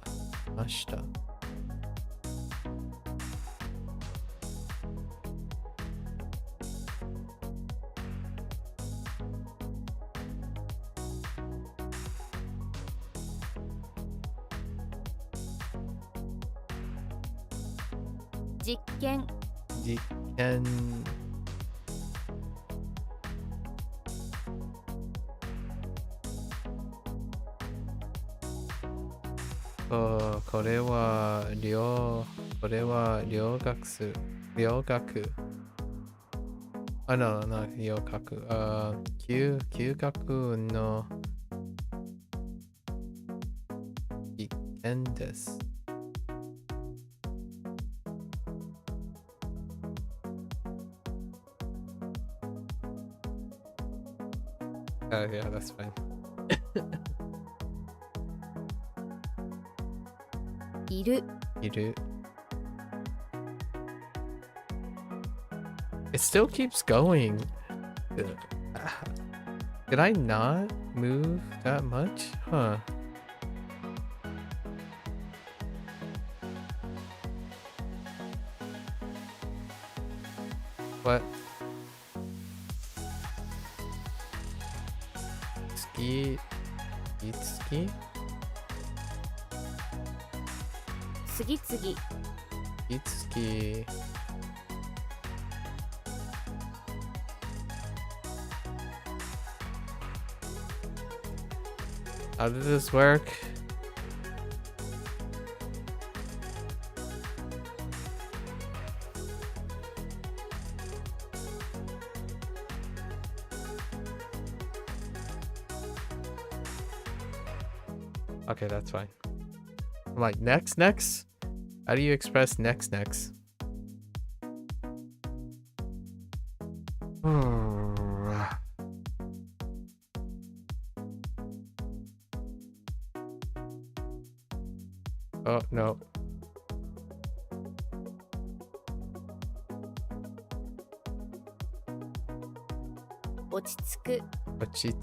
ました。実験これは両学両学嗅覚の実験です。Yeah, that's fine. いる It still keeps going. Did I not move that much? Huh. What? Ski? 次 How did this work? Okay, that's fine. I'm like, next? How do you express next? Oh, no. 落ち着く no. 落ち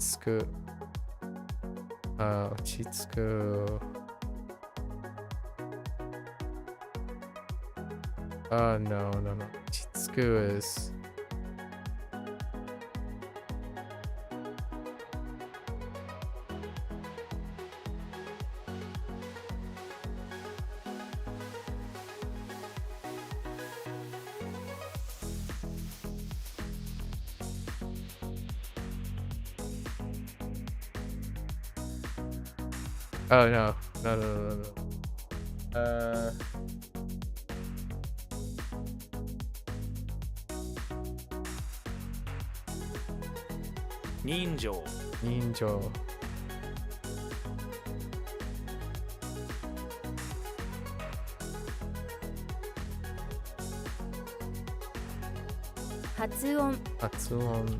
着く is... Oh, no. Ninjo. 発音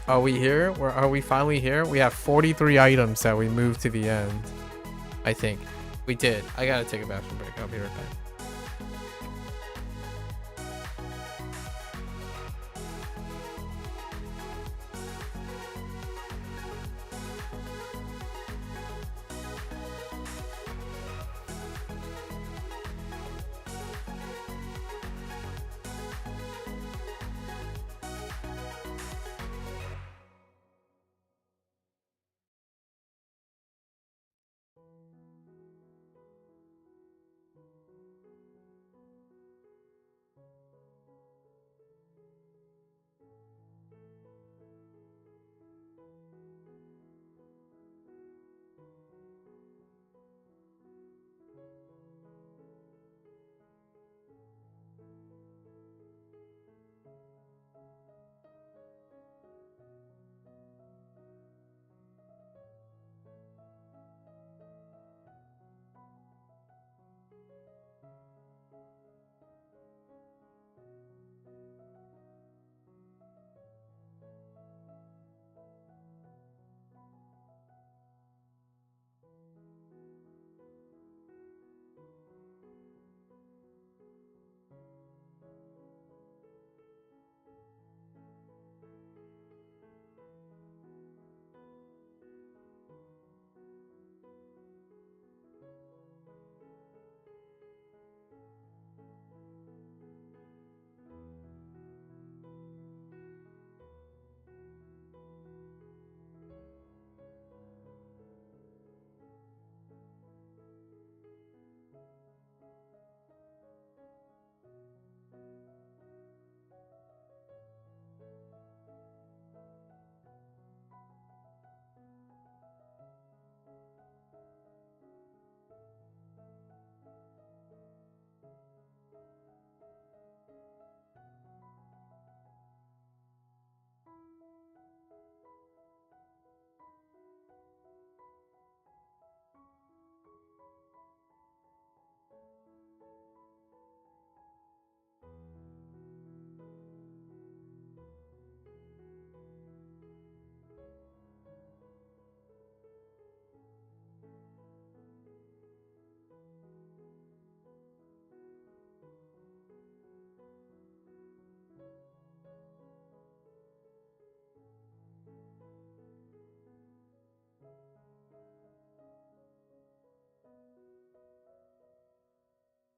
Are we here? Are we finally here? We have 43 items that we moved to the end. I think. We did. I gotta take a bathroom break. I'll be right back.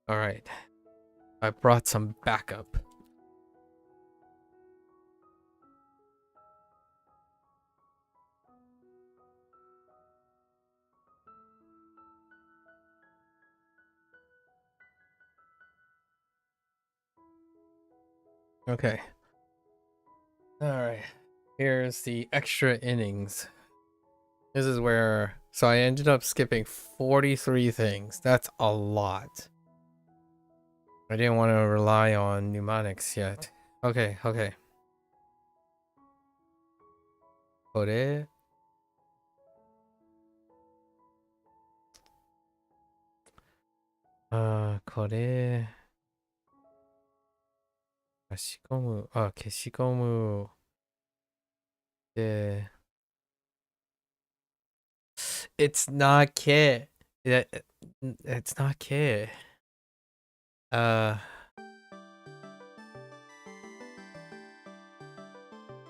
All right. I brought some backup. Okay. All right. Here's the extra innings. This is where, so I ended up skipping 43 things. That's a lot. I didn't want to rely on mnemonics yet. Okay, okay. これこれ消しゴム消しゴムで It's not K. It's not K.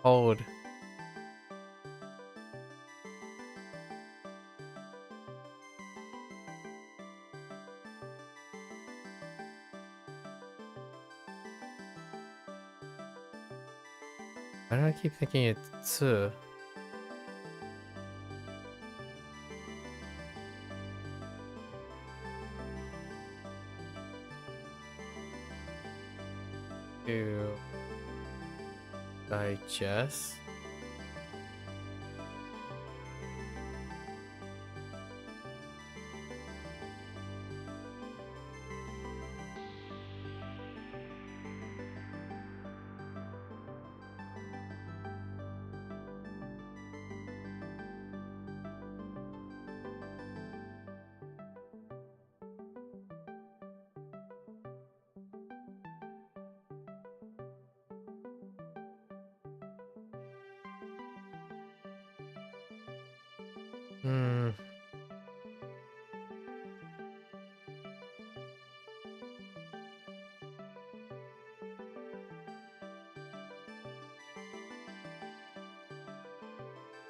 Hold. Why do I keep thinking it's two? To digest.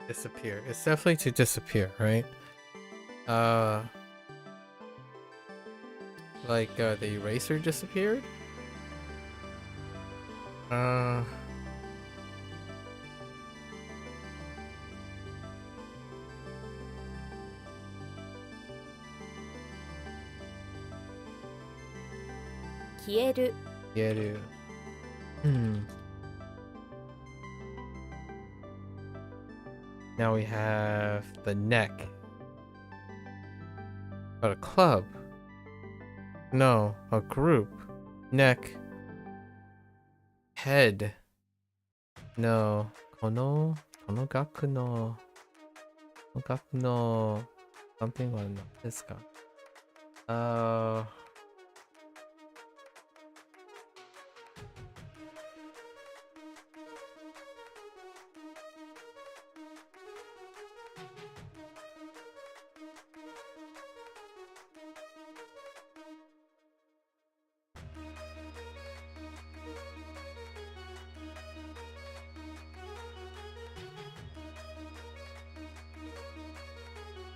Disappear. It's definitely to disappear, right? Like the eraser disappeared? Kieru. Kieru. Now we have the neck. But a club. No, a group. Neck. Head. No. この額の something は何ですか?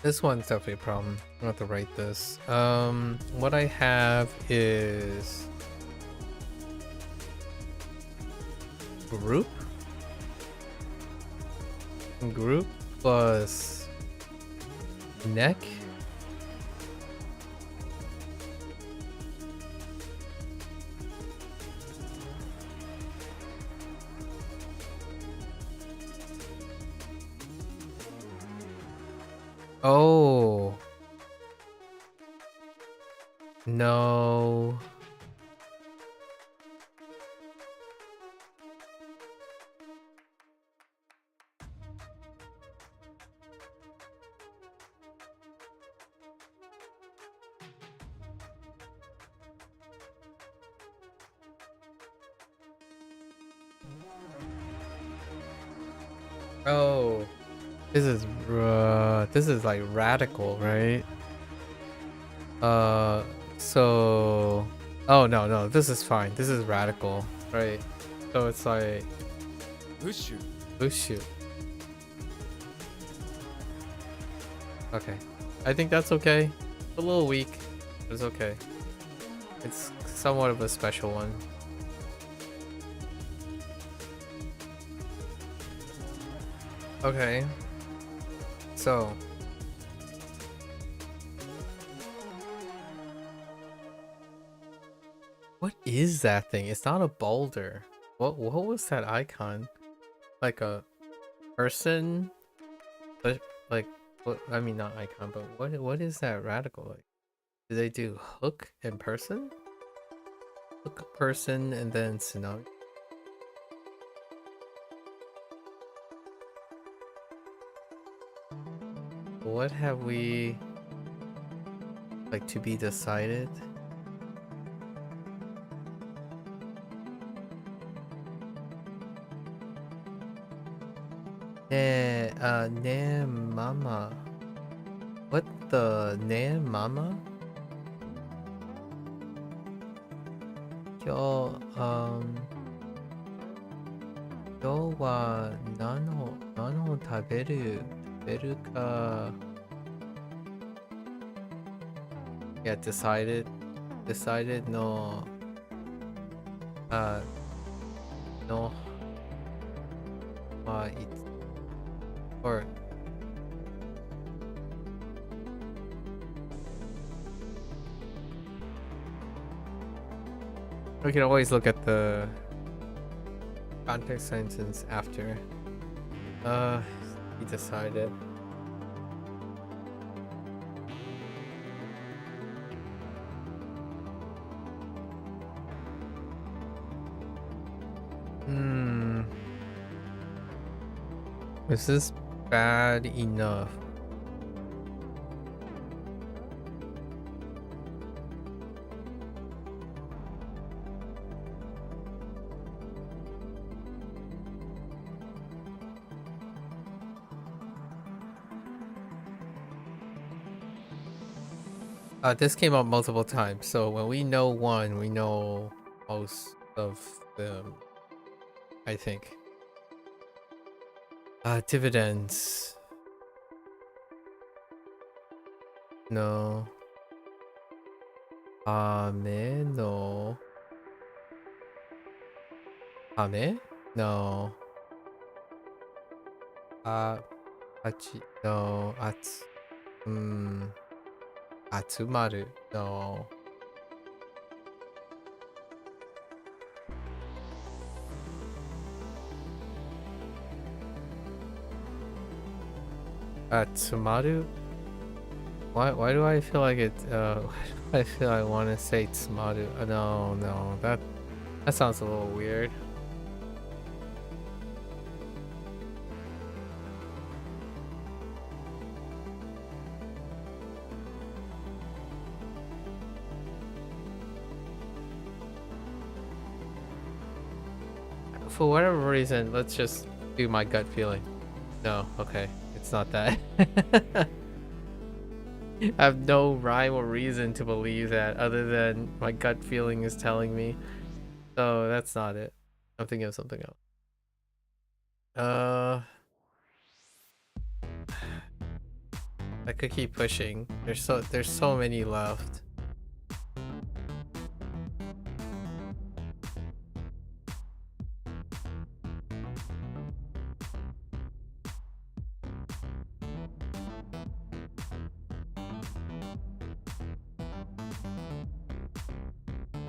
This one's definitely a problem. I'm gonna have to write this. What I have is group plus neck. Oh. No. Oh. This is like radical, right? So oh no, this is fine. This is radical, right? So it's like Bushu. Okay. I think that's okay. It's a little weak, but it's okay. It's somewhat of a special one. Okay. So. What is that thing? It's not a boulder. What was that icon? Like a person? But like what, I mean not icon, but what is that radical like? Do they do hook and person? Hook person and then tsunami? What have we like to be decided? Ne mama. What the ne mama? Yo, 今日は何を食べるか Yeah, decided no no it's or we can always look at the context sentence after. He decided. Is this bad enough? This came up multiple times, so when we know one, we know most of them, I think. Dividends. No. Ame? No. Ame? No. Achi? No. Atsumaru? No. Tsumaru? Why do I feel like it? I feel I want to say Tsumaru. No, that sounds a little weird. For whatever reason, let's just do my gut feeling. No, okay. It's not that. I have no rhyme or reason to believe that other than my gut feeling is telling me. So that's not it. I'm thinking of something else. I could keep pushing. There's so many left.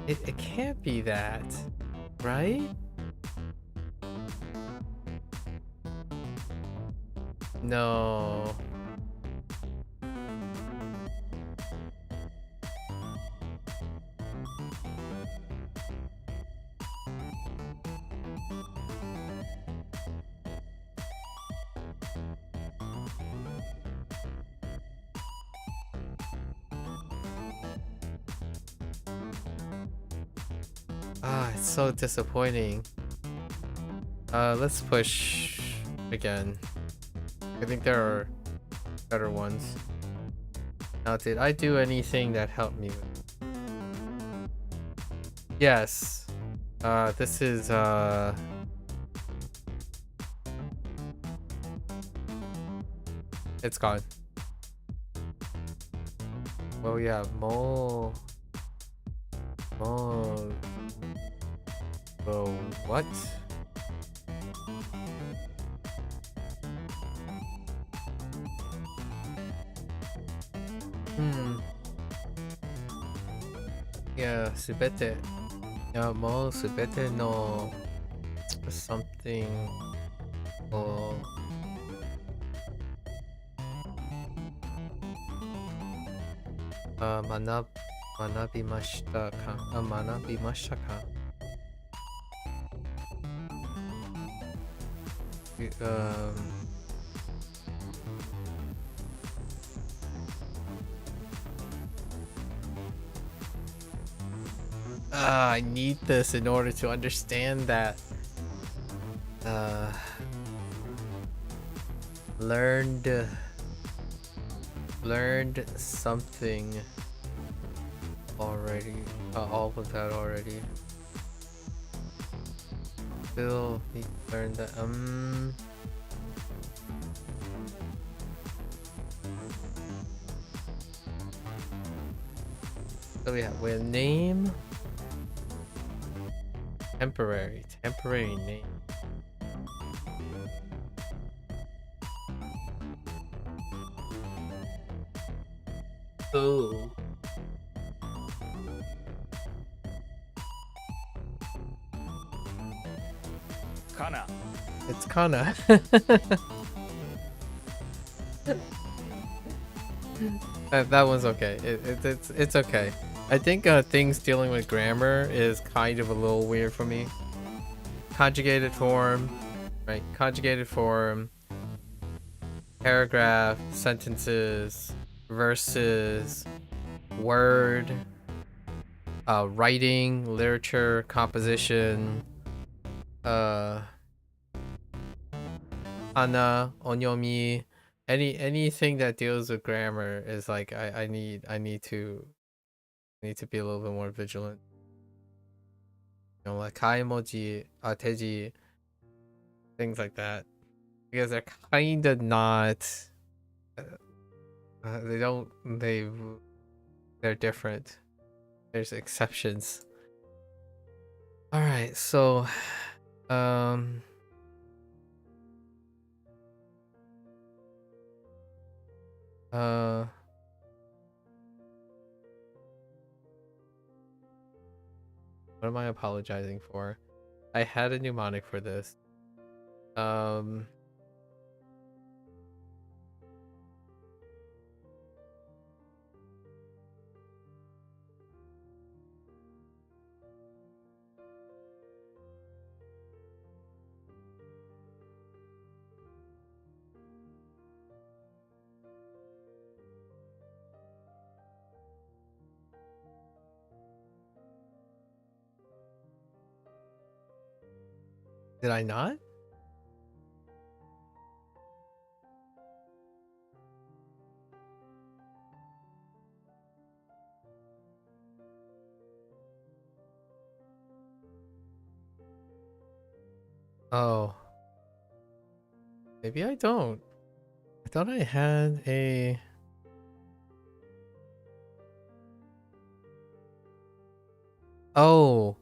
It can't be that, right? No. It's so disappointing. Let's push again. I think there are better ones. Now, did I do anything that helped me with? Yes. This is it's gone. Well, yeah, more. Oh, oh, what? Yeah, subete. Yeah, mo subete no something or manabimashita ka. Manabimashita ka. Um, I need this in order to understand that. Learned something already. All of that already. Still need to learn that. So we have name. Temporary name. Oh. Kana. It's Kana. that one's okay. It's okay. I think things dealing with grammar is kind of a little weird for me. Conjugated form, right? Conjugated form, paragraph, sentences, verses, word, writing, literature, composition, ana, onyomi, anything that deals with grammar is like I need to be a little bit more vigilant. You know, like kaimoji, teji, things like that, because they're kind of not. They're different. There's exceptions. All right, so what am I apologizing for? I had a mnemonic for this. Did I not? Oh. Maybe I don't. I thought I had a... Oh.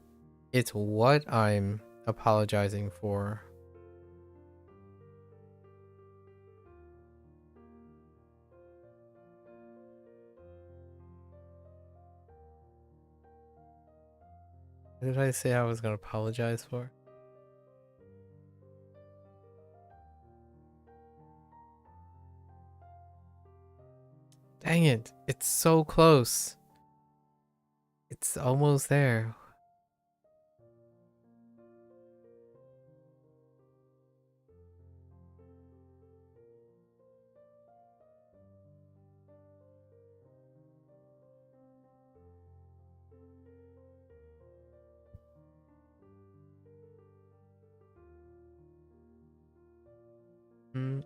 It's what I'm apologizing for. What did I say I was gonna apologize for? Dang it. It's so close. It's almost there.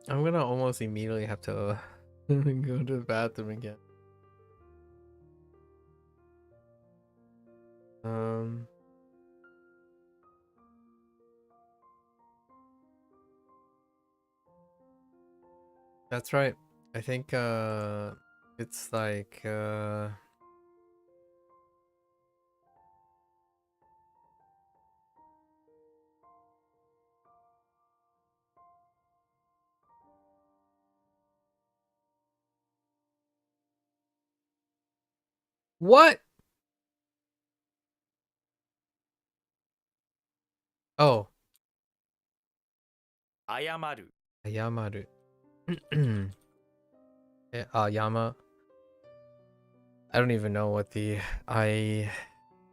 I'm gonna almost immediately have to go to the bathroom again. That's right. I think it's like What? Oh, 謝る Ayamaru. Yama. I don't even know what the I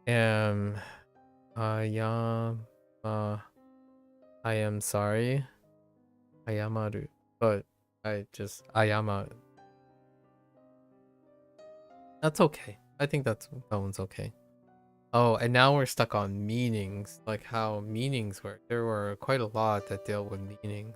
am. Ayama. I am sorry. Ayamaru. But I just Ayama. That's okay. I think that one's okay. Oh, and now we're stuck on meanings, like how meanings work. There were quite a lot that deal with meanings.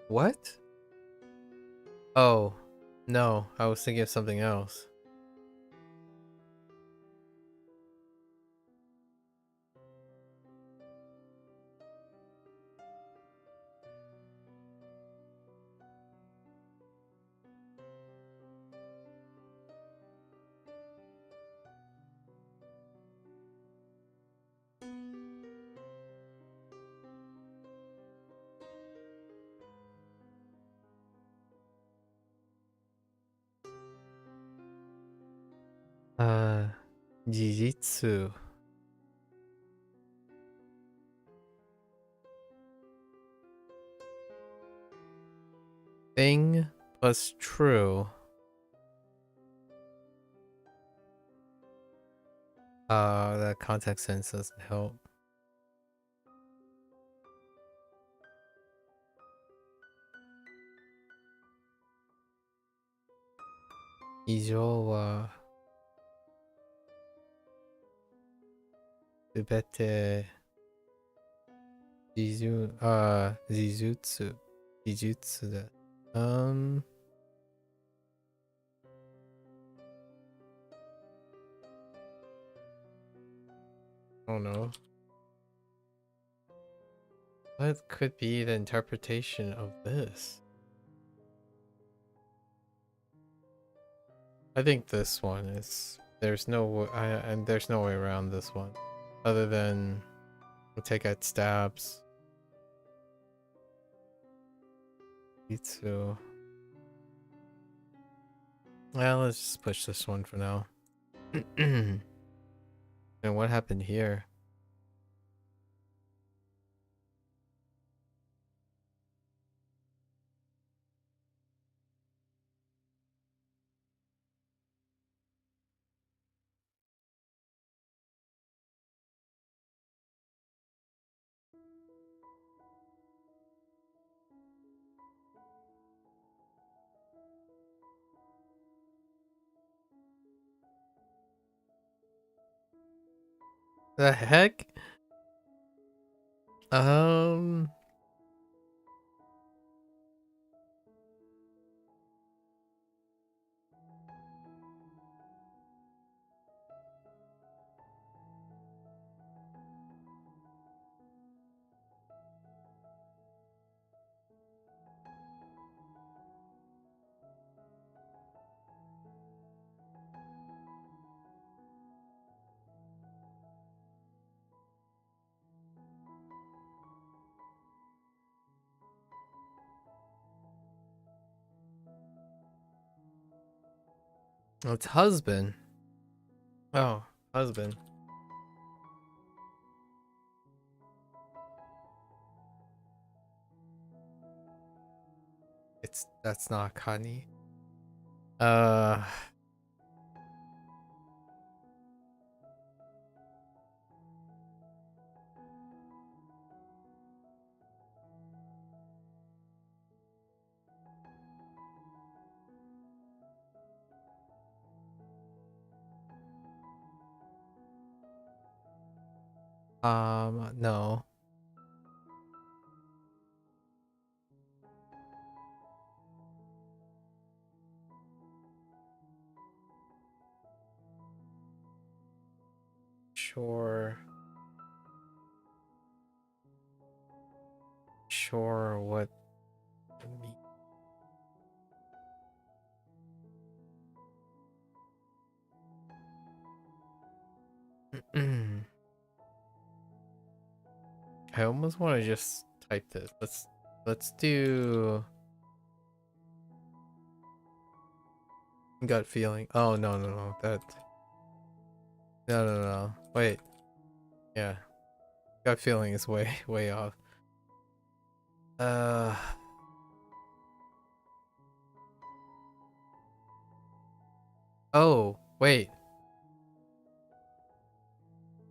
What? Oh, no, I was thinking of something else. Jijitsu. Thing plus true. That context sense doesn't help. Ijo wa subete jijutsu. Jijutsu da. I don't know. What could be the interpretation of this? I think this one is. There's no and there's no way around this one, other than we'll take out stabs. Itsu. Well, let's just push this one for now. And what happened here? The heck? Oh, it's husband. Oh, husband. That's not Kani. No. Sure. Sure, what I almost want to just type this. Let's do gut feeling. Oh no. No. Wait. Yeah. Gut feeling is way off. Oh, wait.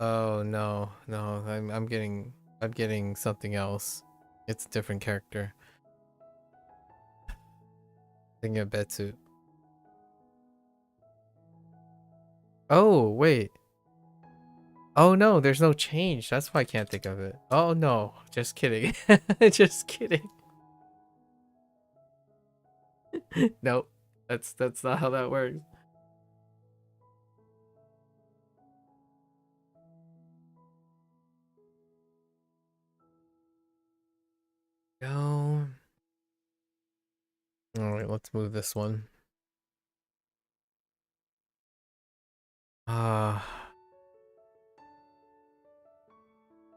Oh no. I'm getting something else. It's a different character. Thinking of Betsu. Oh, wait. Oh no, there's no change. That's why I can't think of it. Oh no, just kidding. Just kidding. Nope. That's not how that works. No. Alright, let's move this one.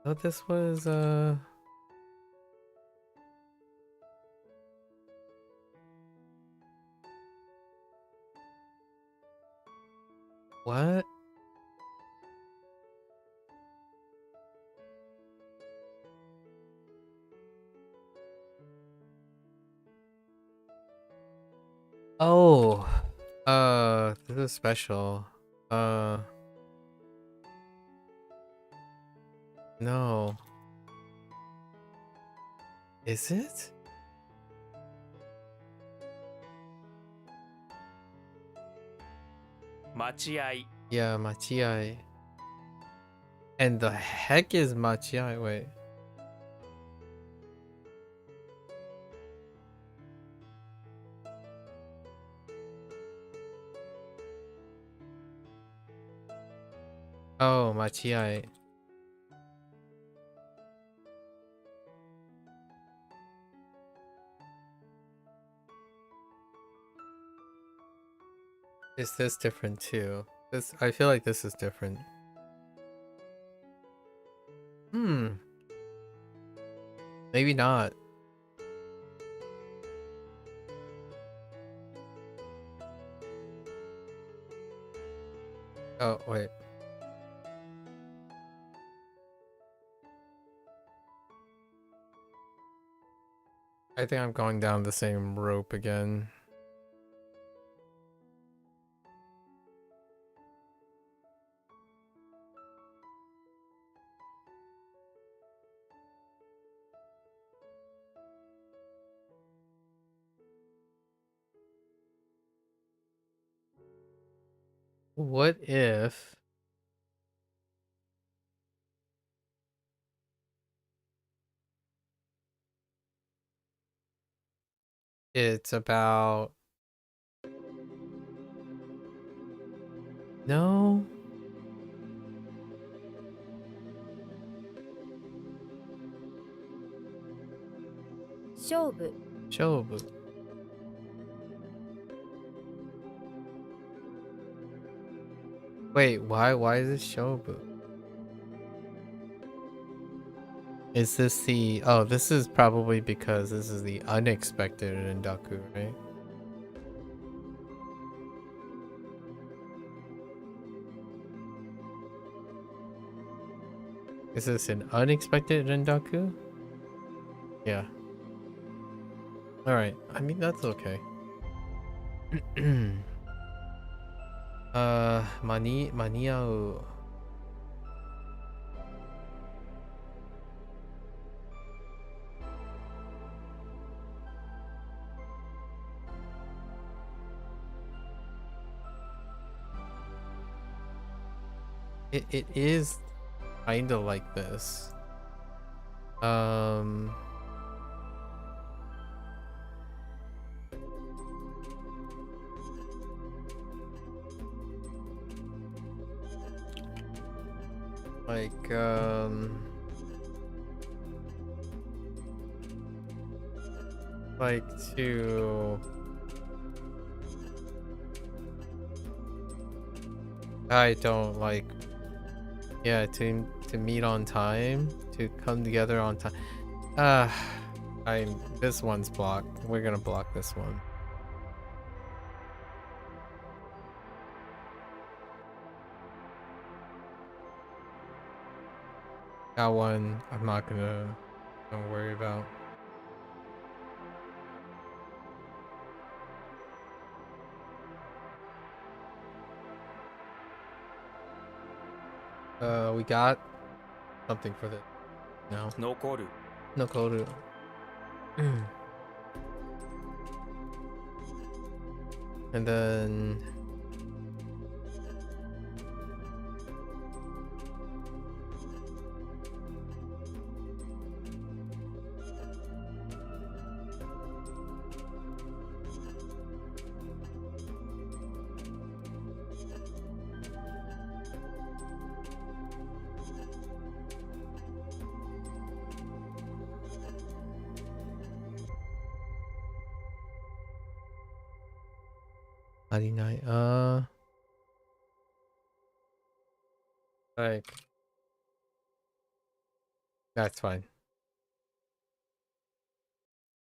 Thought this was what? Oh, this is special. No. Is it? Machiai. Yeah, Machiai. And the heck is Machiai? Wait. Oh, Machiai. Is this different too? I feel like this is different. Maybe not. Oh, wait. I think I'm going down the same rope again. What if it's about... No? 勝負 Shobu. Wait, why is it Shobu? Is this the... Oh, this is probably because this is the unexpected Rendaku, right? Is this an unexpected Rendaku? Yeah. Alright, I mean, that's okay. Maniau. It is kinda like this. Like to... I don't like Yeah, to meet on time, to come together on time. This one's blocked. We're gonna block this one. That one I'm not gonna worry about. We got something for this. No. 残る No Koru. And then like that's fine.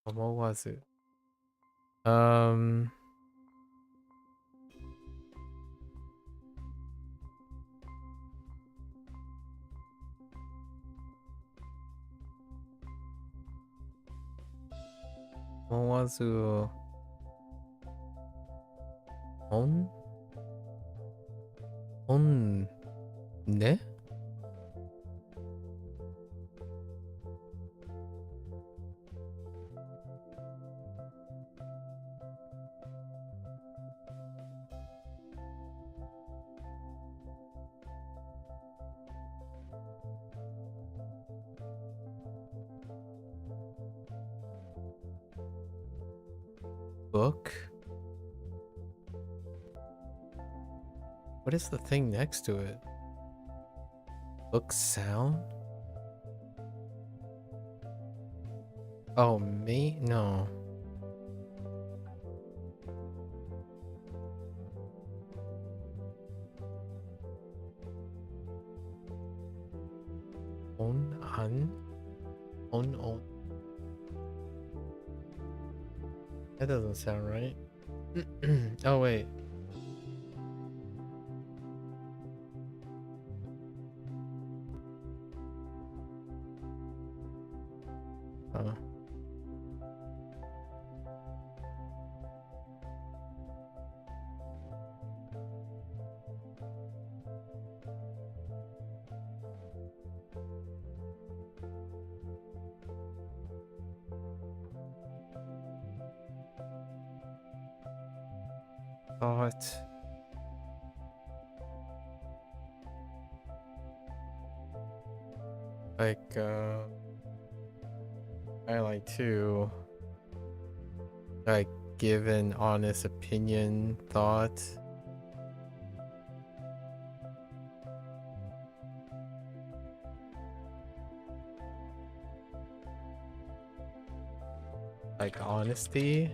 What was it? What was it? Ne? Book? What is the thing next to it? Book sound? Oh, me? No. On. That doesn't sound right. Oh, wait. Thought. Like, I like to, like, give an honest opinion, thought. Like, honesty.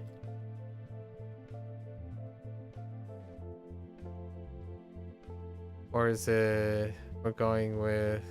Or is it, we're going with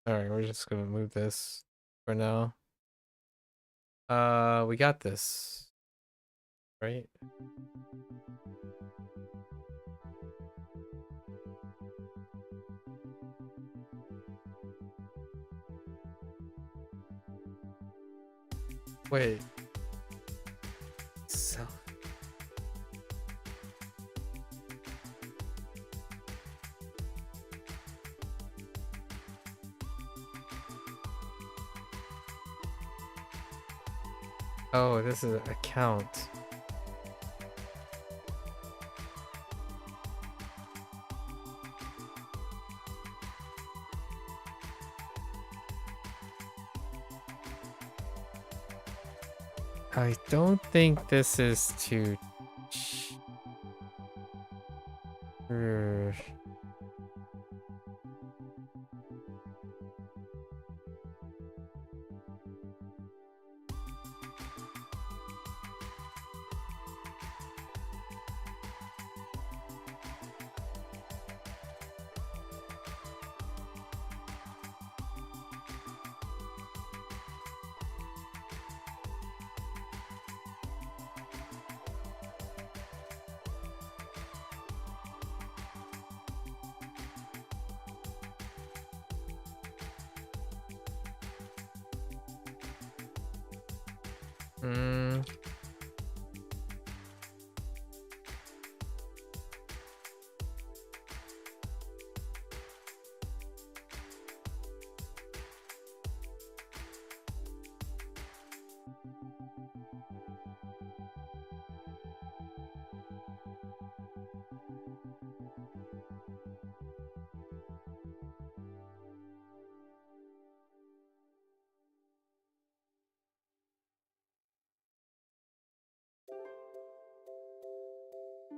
Alright, we're just gonna move this for now. We got this. Right? Wait. So oh, this is an account. I don't think this is too...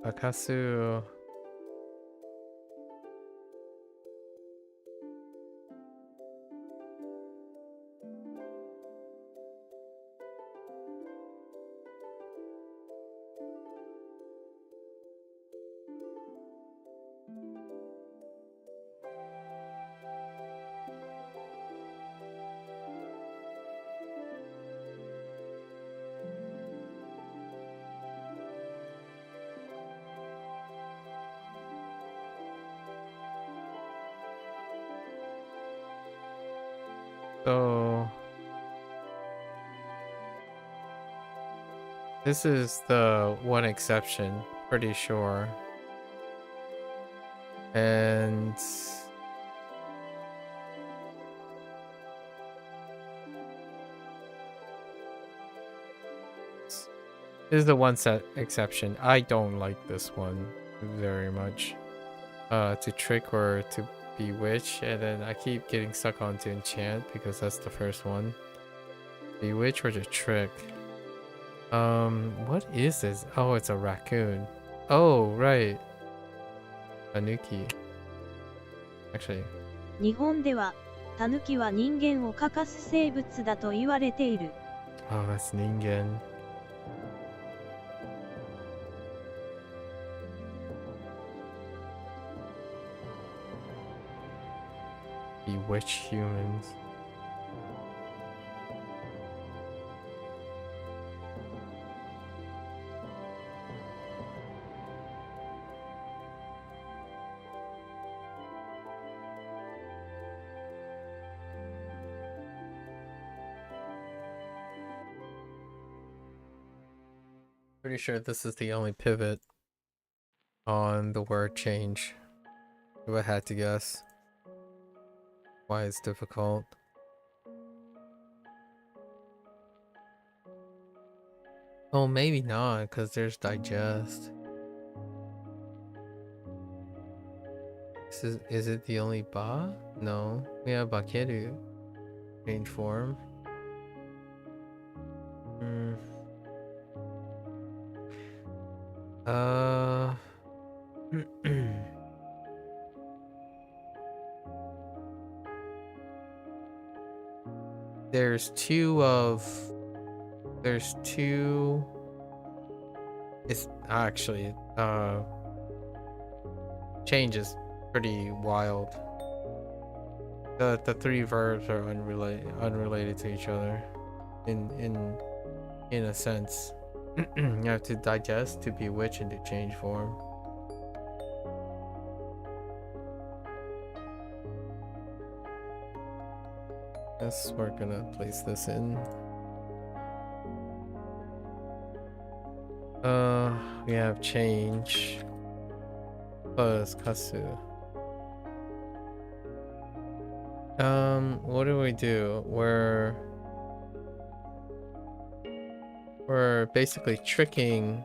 Akasu. So this is the one exception, pretty sure. And this is the one set exception. I don't like this one very much. To trick or to bewitch, and then I keep getting stuck on to enchant because that's the first one. Bewitch or to trick. What is this? Oh, it's a raccoon. Oh, right. Tanuki. Actually. 日本ではタヌキは人間を欠かす生物だと言われている。 Oh, that's ningen. Bewitch humans. Pretty sure this is the only pivot on the word change. If I had to guess. Why it's difficult. Oh, maybe not, because there's digest. Is it the only ba? No. We have bakeru. Change form. There's two. It's actually change is pretty wild. The three verbs are unrelated to each other in a sense. You have to digest, to bewitch, and to change form. Guess we're gonna place this in. We have change plus kasu. What do we do? We're basically tricking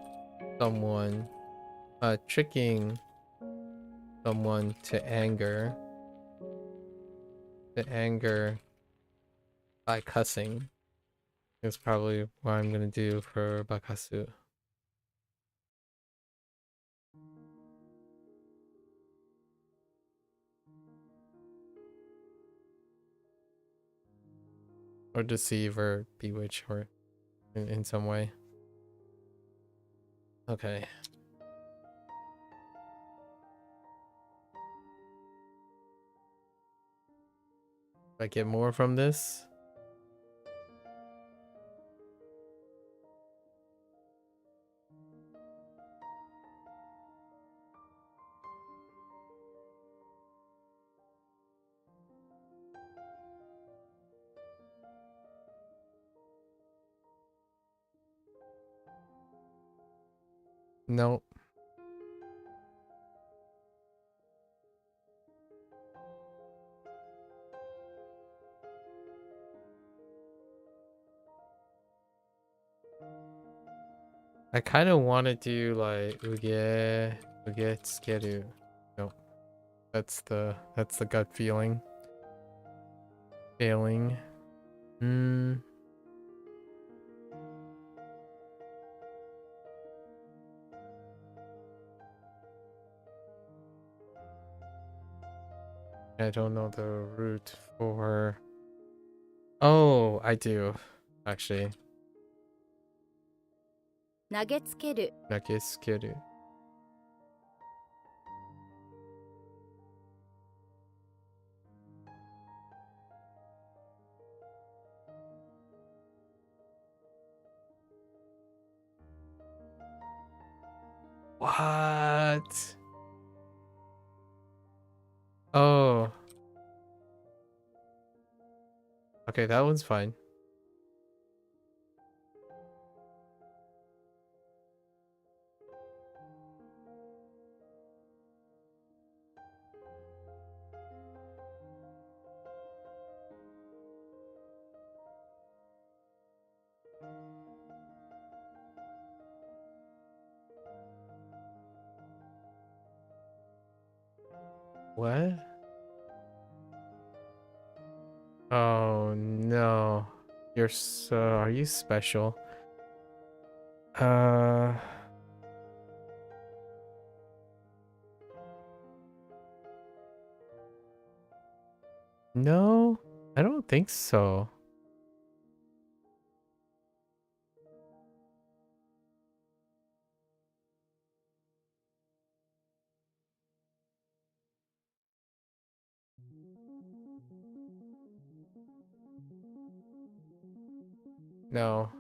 someone to anger. By cussing. Is probably what I'm gonna do for Bakasu. Or deceive or bewitch or in some way. Okay. I get more from this? Nope. I kind of want to do like uge tsukeru. Nope. That's the gut feeling. Failing. I don't know the root for. Oh, I do, actually. 投げつける Nakeskeru. What? Oh. Okay, that one's fine. What? Oh no. You're so, are you special? No, I don't think so. No.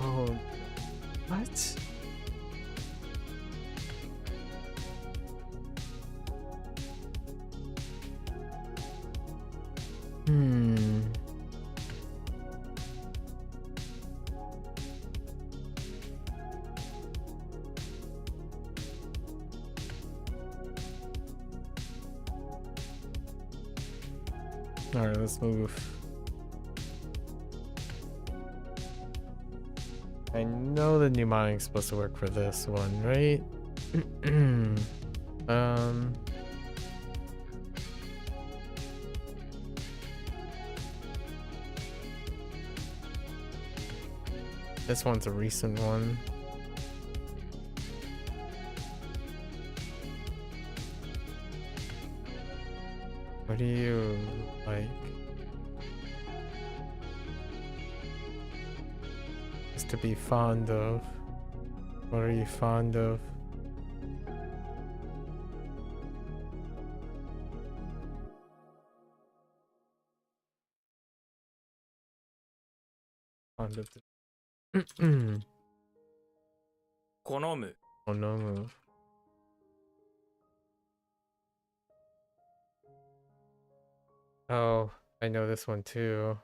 Oh, what? All right, let's move. I know the mnemonic's supposed to work for this one, right? This one's a recent one. What do you like? Just to be fond of. What are you fond of? Fond of the 好む Onomu. Oh, I know this one too.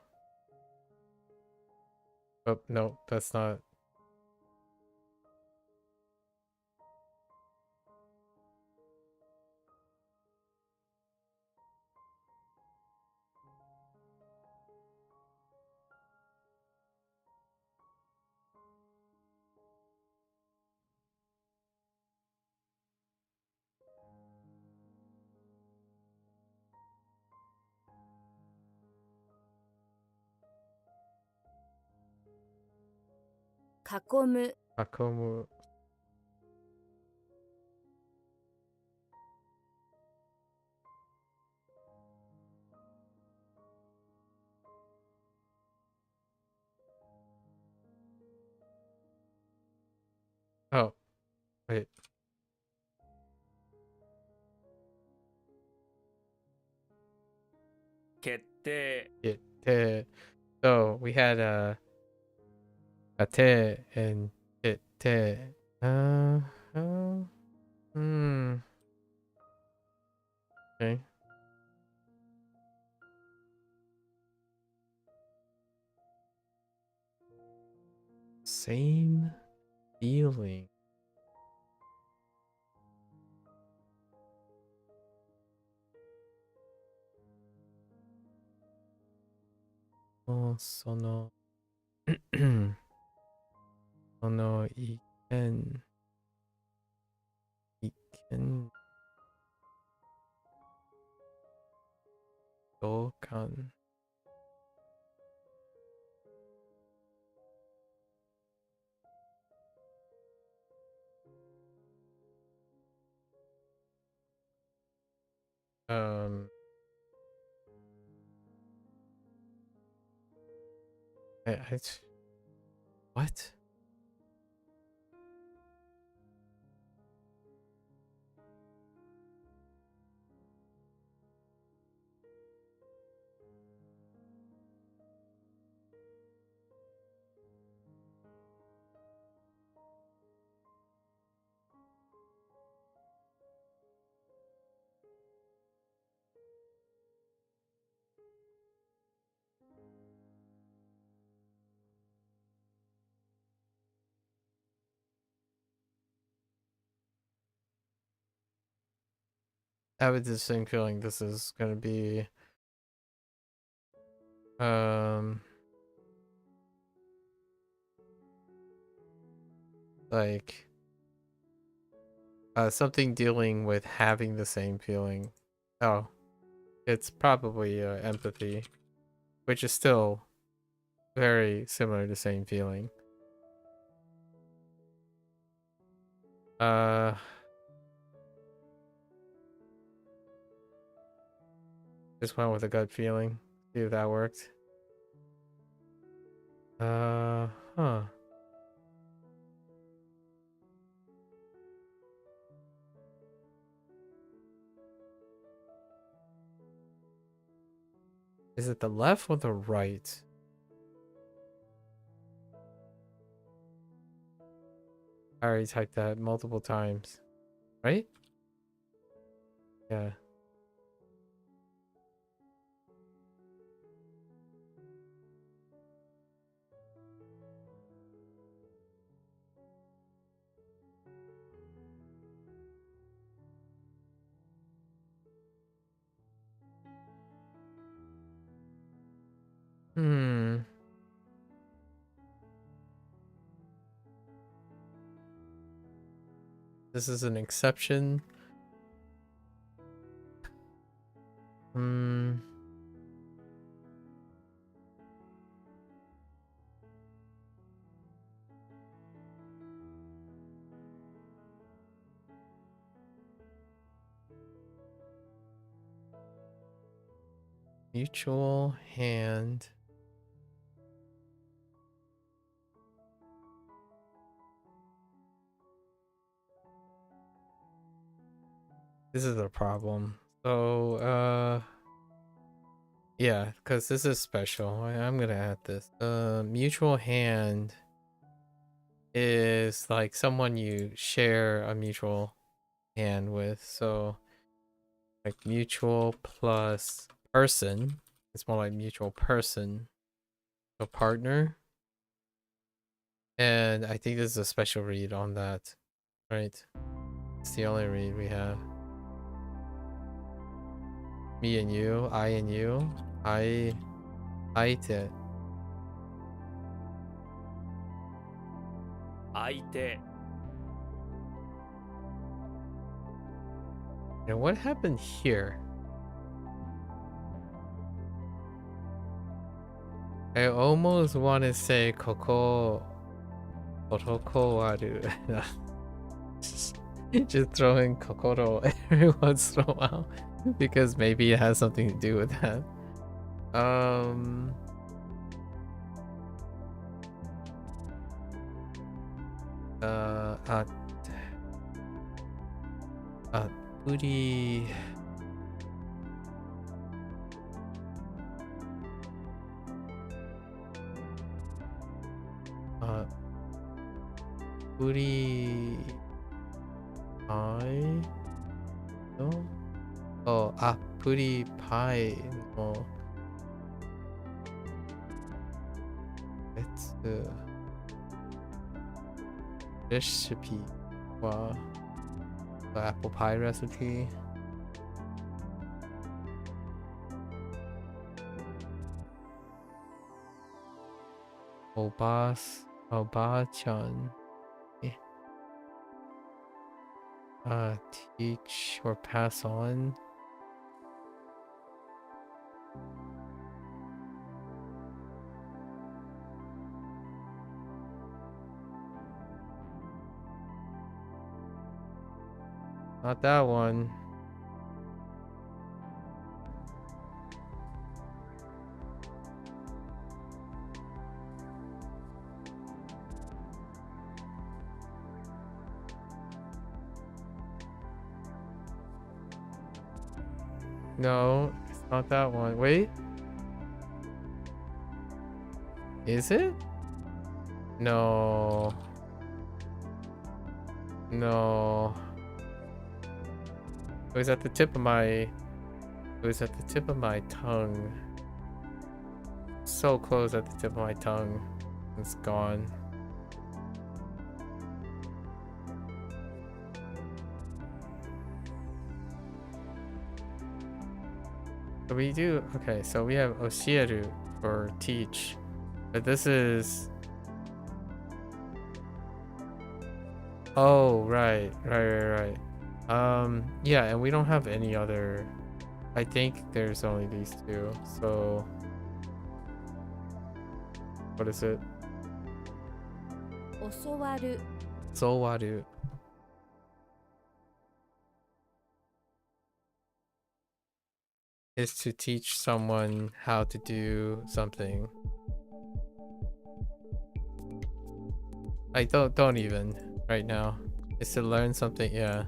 Oh, no, that's not. Kakomu. Akomu. Oh, wait. Kette. Te. So we had ate and te. Oh, okay. Same feeling. Oh, sono. Sono iken. Iken. Dokan. Um, I what? I have a distinct feeling this is gonna be um like something dealing with having the same feeling. Oh, it's probably empathy, which is still very similar to same feeling. Uh, just went with a gut feeling. See if that worked. Huh. Is it the left or the right? I already typed that multiple times. Right? Yeah. Hmm. This is an exception. Hmm. Mutual hand. This is a problem. So, yeah, because this is special. I'm gonna add this. Mutual hand is like someone you share a mutual hand with. So, like mutual plus person. It's more like mutual person. So partner. And I think this is a special read on that, right? It's the only read we have. Me and you, I and you, I te. 相手 And what happened here? I almost want to say koko otoko waru. Just throw in kokoro every once in a while because maybe it has something to do with that. Booty. Booty. Pie? No? Oh, booty pie. No. It's the recipe. Wow. The apple pie recipe. Oba-chan. Teach or pass on. Not that one. No, it's not that one. Wait. Is it? No. No. It was at the tip of my... It was at the tip of my tongue. So close at the tip of my tongue. It's gone. So we do... Okay, so we have Oshieru for teach. But this is... Oh, right. Yeah, and we don't have any other... I think there's only these two, so... What is it? 教わる Sowaru. Is to teach someone how to do something. I don't even right now. It's to learn something, yeah.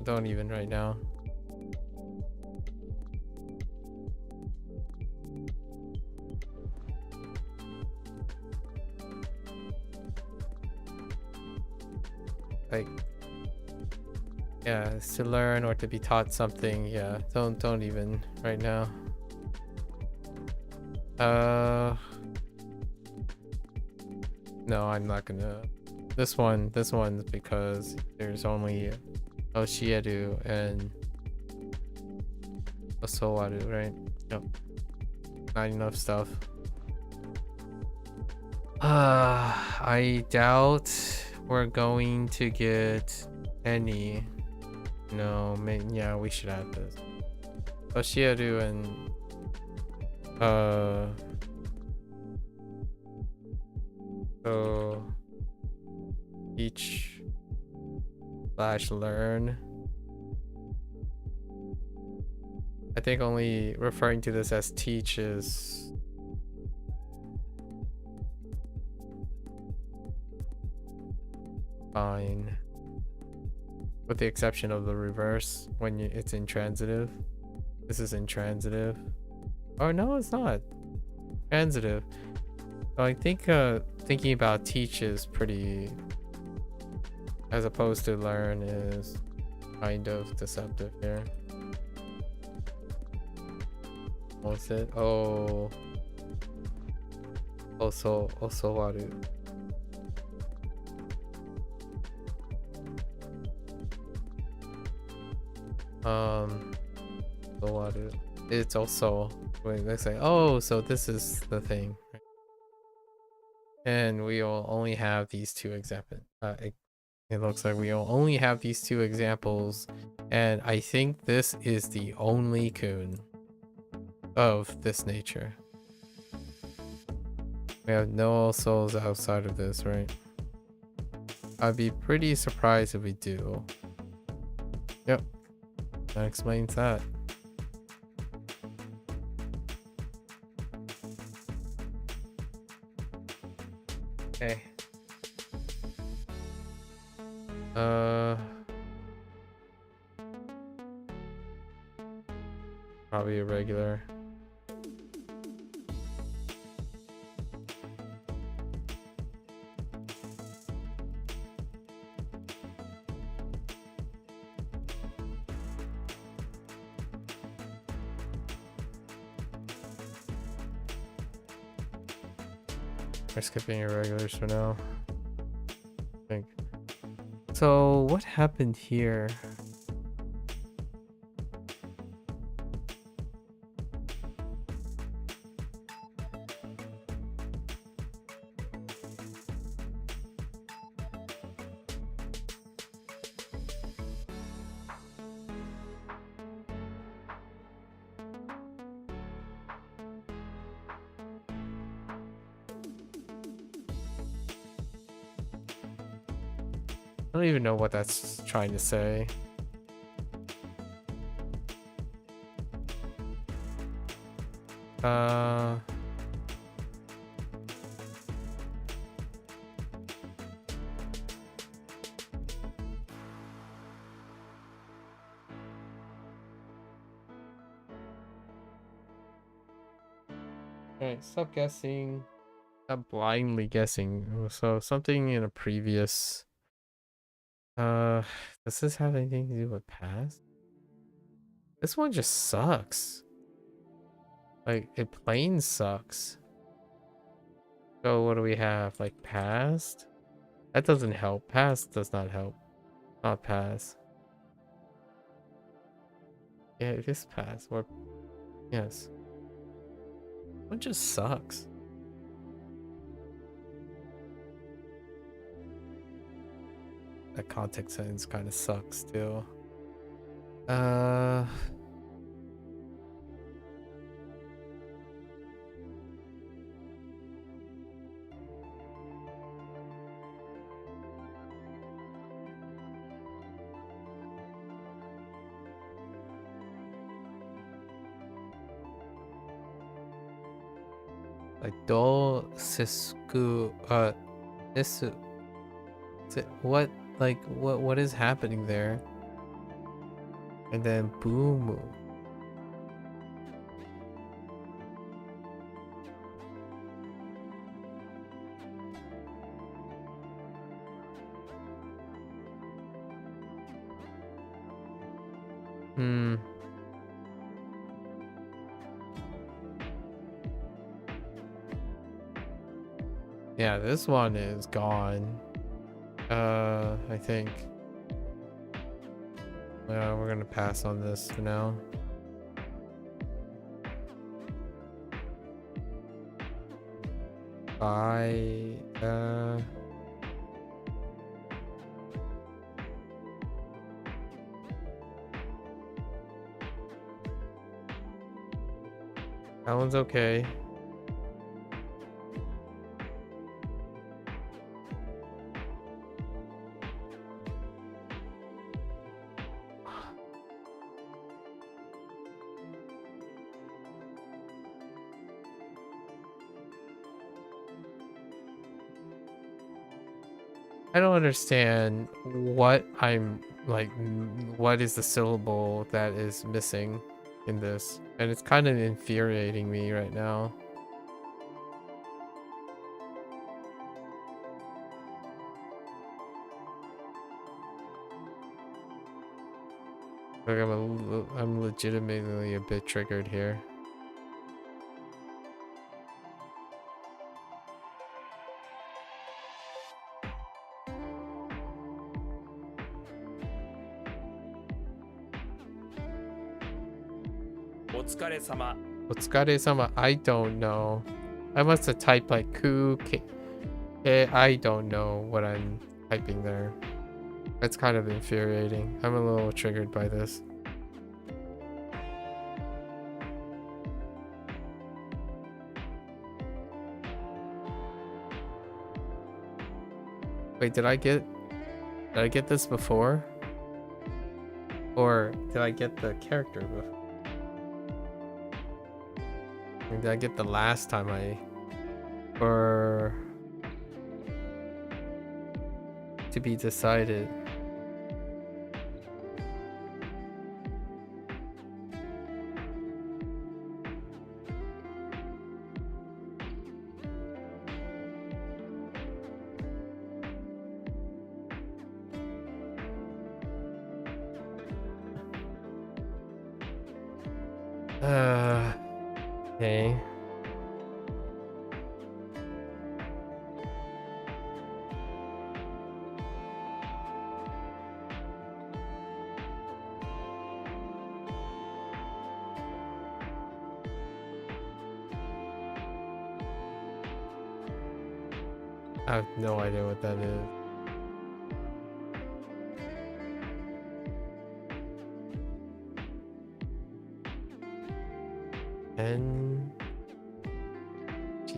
Don't even right now. Like, yeah, it's to learn or to be taught something. Yeah, don't even right now. No, I'm not gonna. This one's because there's only Oshieru and Osowaru, right? Yep. Not enough stuff. I doubt we're going to get any. No, yeah, we should have this. Oshieru and so teach / learn. I think only referring to this as teach is fine. With the exception of the reverse when it's intransitive. This is intransitive. Oh no, it's not. Transitive. So I think thinking about teach is pretty, as opposed to learn, is kind of deceptive here. What's it? Oh. osowaru. Osowaru. It's also when they say, oh, so this is the thing. And we will only have these two examples. It looks like we will only have these two examples, and I think this is the only kun of this nature. We have no souls outside of this, right? I'd be pretty surprised if we do. Yep, that explains that. Okay. Probably a regular. We're skipping irregulars for now. I think. So what happened here? I don't even know what that's trying to say. Alright, stop guessing. Stop blindly guessing. So something in a previous does this have anything to do with past? This one just sucks. Like, it plain sucks. So what do we have? Like past? That doesn't help. Past does not help. Not past. Yeah, it is past. Or yes. It just sucks. That context sentence kind of sucks too. Like do sisku isu. What, like, what is happening there? And then boom. Yeah, this one is gone. I think. Yeah, we're gonna pass on this for now. Bye. That one's okay. I don't understand what I'm like, what is the syllable that is missing in this? And it's kind of infuriating me right now. Like I'm legitimately a bit triggered here. Otsukare-sama. Otsukare-sama, I don't know. I must have typed like ku, I don't know what I'm typing there. That's kind of infuriating. I'm a little triggered by this. Wait, did I get this before? Or did I get the character before? Or did I get the last time or to be decided? Okay. I have no idea what that is. G.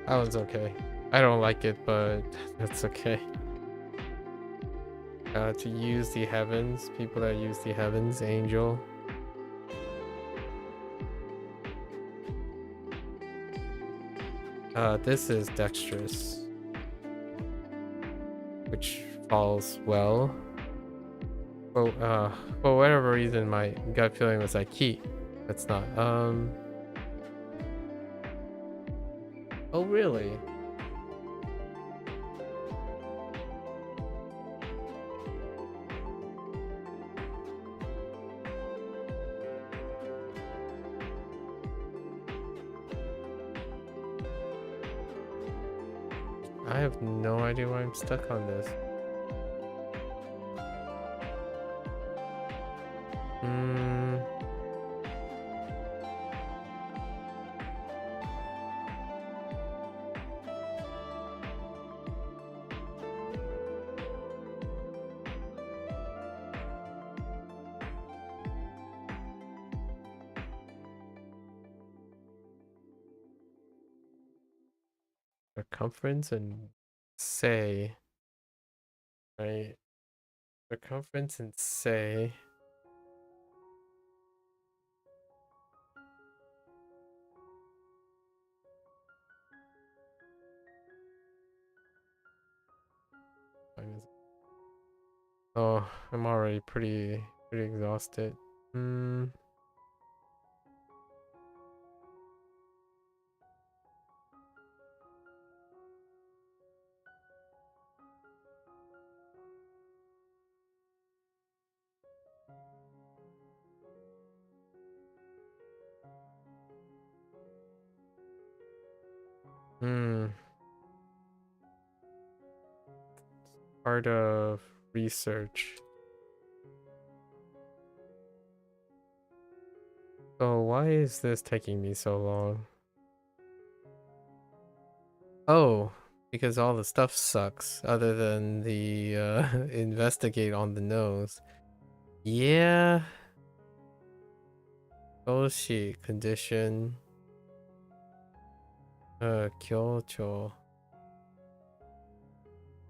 That one's okay. I don't like it, but that's okay. To use the heavens, people that use the heavens, angel. This is dexterous, which falls well. But for whatever reason, my gut feeling was like key. That's not. Oh really? I have no idea why I'm stuck on this. Circumference and say, right? Circumference and say. Oh, I'm already pretty exhausted. Part of research. So why is this taking me so long? Oh, because all the stuff sucks other than the investigate on the nose. Yeah. Oshi condition. Kyocho.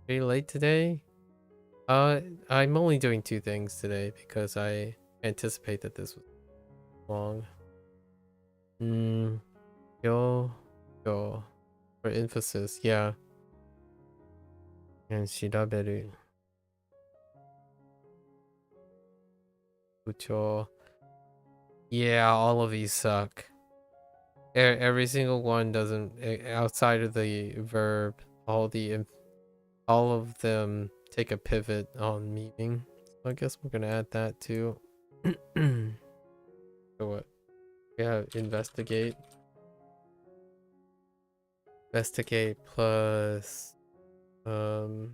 Are you late today? I'm only doing 2 things today because I anticipate that this was long. Yo. For emphasis, yeah. And shiraberu. Ucho. Yeah, all of these suck. Every single one doesn't, outside of the verb, all of them take a pivot on meaning. So I guess we're gonna add that too. So what? We have investigate. Investigate plus oh,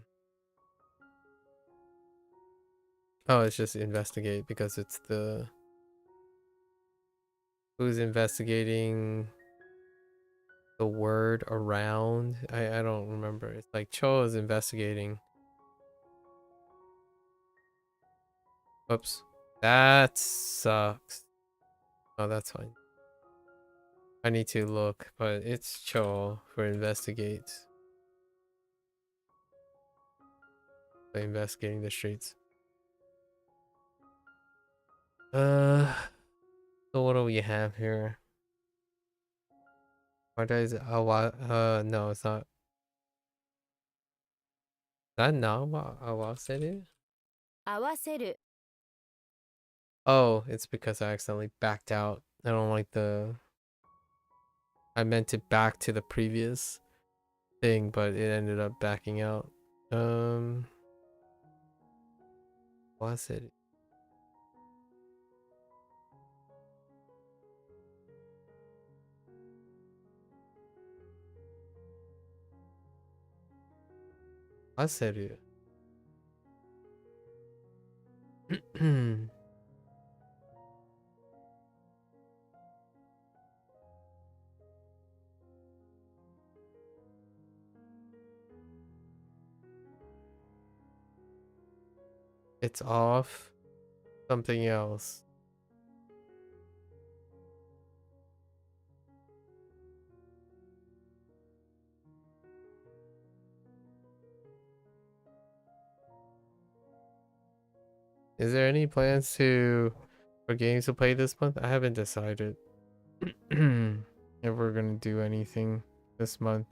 it's just investigate because it's the who's investigating the word around. I don't remember. It's like Cho is investigating. Oops. That sucks. Oh, that's fine. I need to look, but it's Cho for investigate. By investigating the streets. So what do we have here? What is awa? No, it's not. That not awaseru? 合わせる Oh, it's because I accidentally backed out. I don't like the. I meant to back to the previous thing, but it ended up backing out. Was it? Aseru. It's off. Something else. Is there any plans for games to play this month? I haven't decided if we're gonna do anything this month.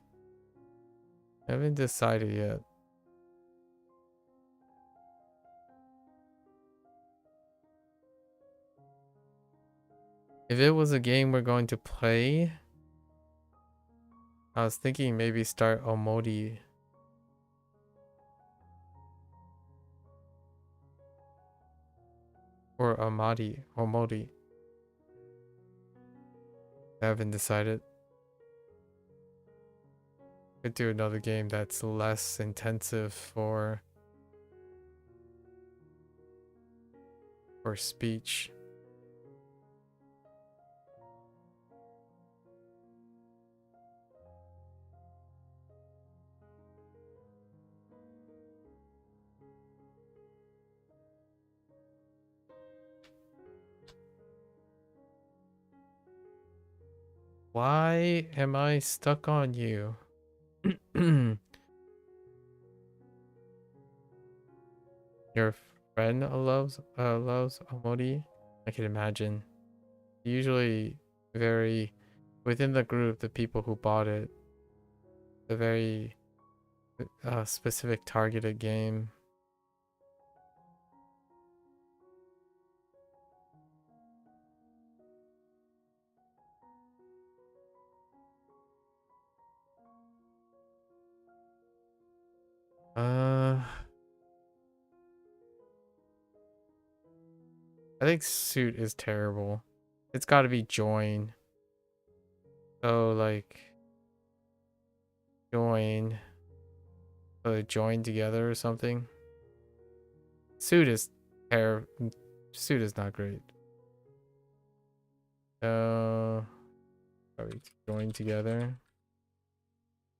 I haven't decided yet. If it was a game we're going to play, I was thinking maybe start Omodi. Or Omodi. I haven't decided. Could do another game that's less intensive for speech. Why am I stuck on you? Your friend loves Omodi? I can imagine. Usually very within the group, the people who bought it, a very specific targeted game. I think suit is terrible. It's got to be join. So like join. So they join together or something. Suit is Suit is not great. Probably join together.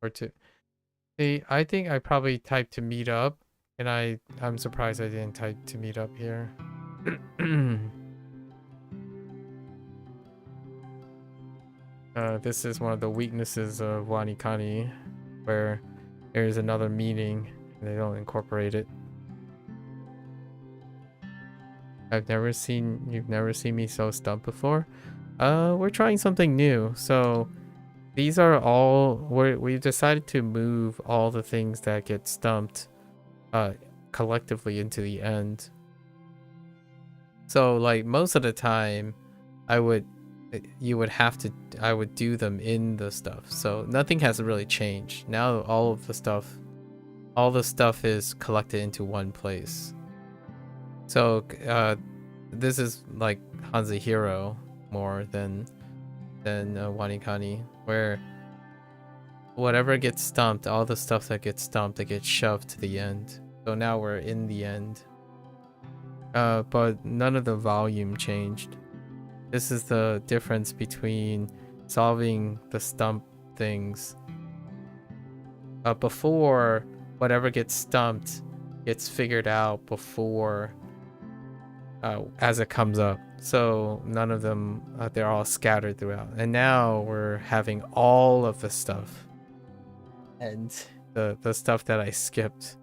Or to see, I think I probably typed to meet up, and I'm surprised I didn't type to meet up here. This is one of the weaknesses of WaniKani, where there's another meaning and they don't incorporate it. You've never seen me so stumped before. We're trying something new. So these are all we've decided to move all the things that get stumped collectively into the end. So like most of the time you would have to, I would do them in the stuff. So nothing has really changed. Now all the stuff is collected into one place. So this is like HanziHero more than WaniKani, where whatever gets stumped, all the stuff that gets stumped, it gets shoved to the end. So now we're in the end. But none of the volume changed. This is the difference between solving the stump things. Before, whatever gets stumped gets figured out before as it comes up. So none of them, they're all scattered throughout. And now we're having all of the stuff. And the stuff that I skipped.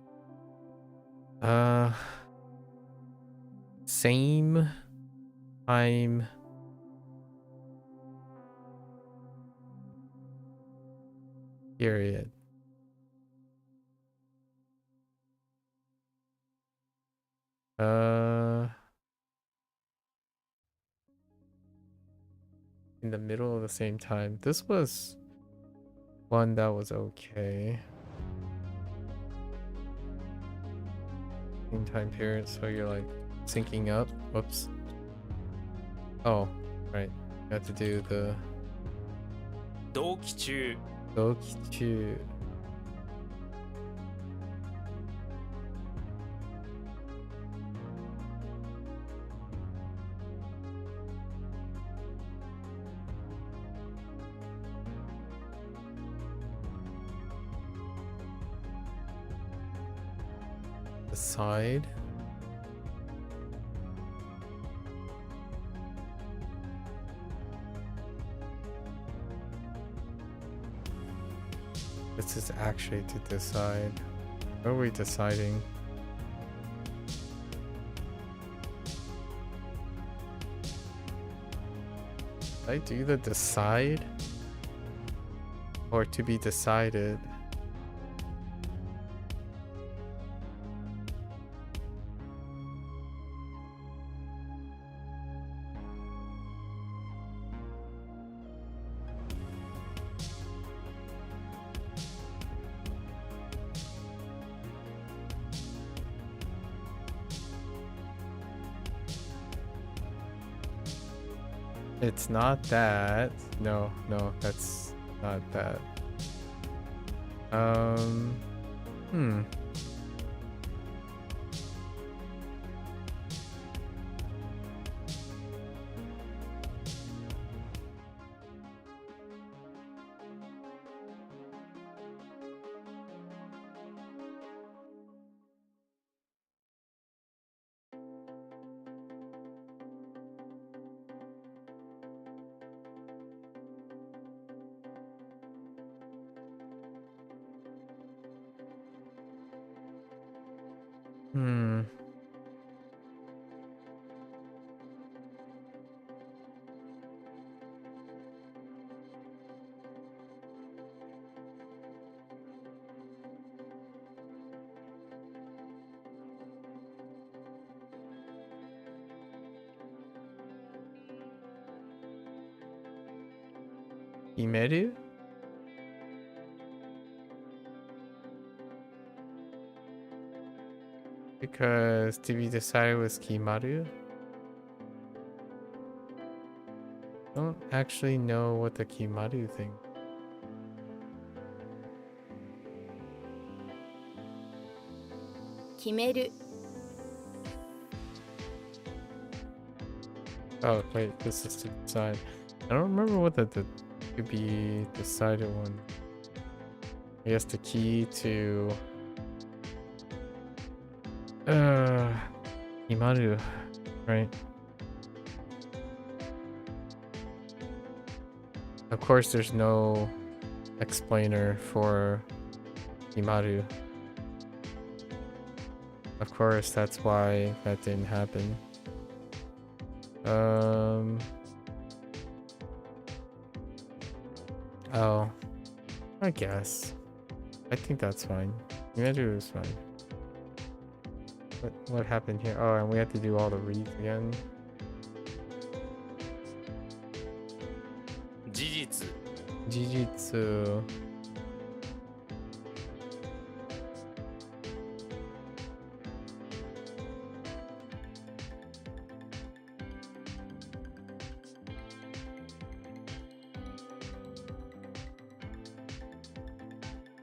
Same time. Period. In the middle of the same time. This was one that was okay. Same time period, so you're like syncing up. Whoops. Oh, right. You have to do the 同期中 Koichi. The side. This is actually to decide. What are we deciding? Did I do the decide? Or to be decided? It's not that. No, that's not that. Hmm. Imeru? Because to be decided was Kimaru? Don't actually know what the Kimaru thing. Kimeru. Oh wait, this is to decide. I don't remember what the to be decided one. I guess the key to Kimaru, right? Of course there's no explainer for Kimaru. Of course that's why that didn't happen. Oh, I guess. I think that's fine. Kimaru is fine. What happened here? Oh, and we have to do all the reads again. 事実 Jijitsu.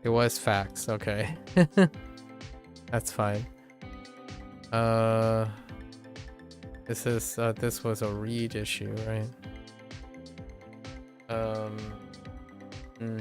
It was facts, okay. That's fine. This was a read issue, right? Hmm.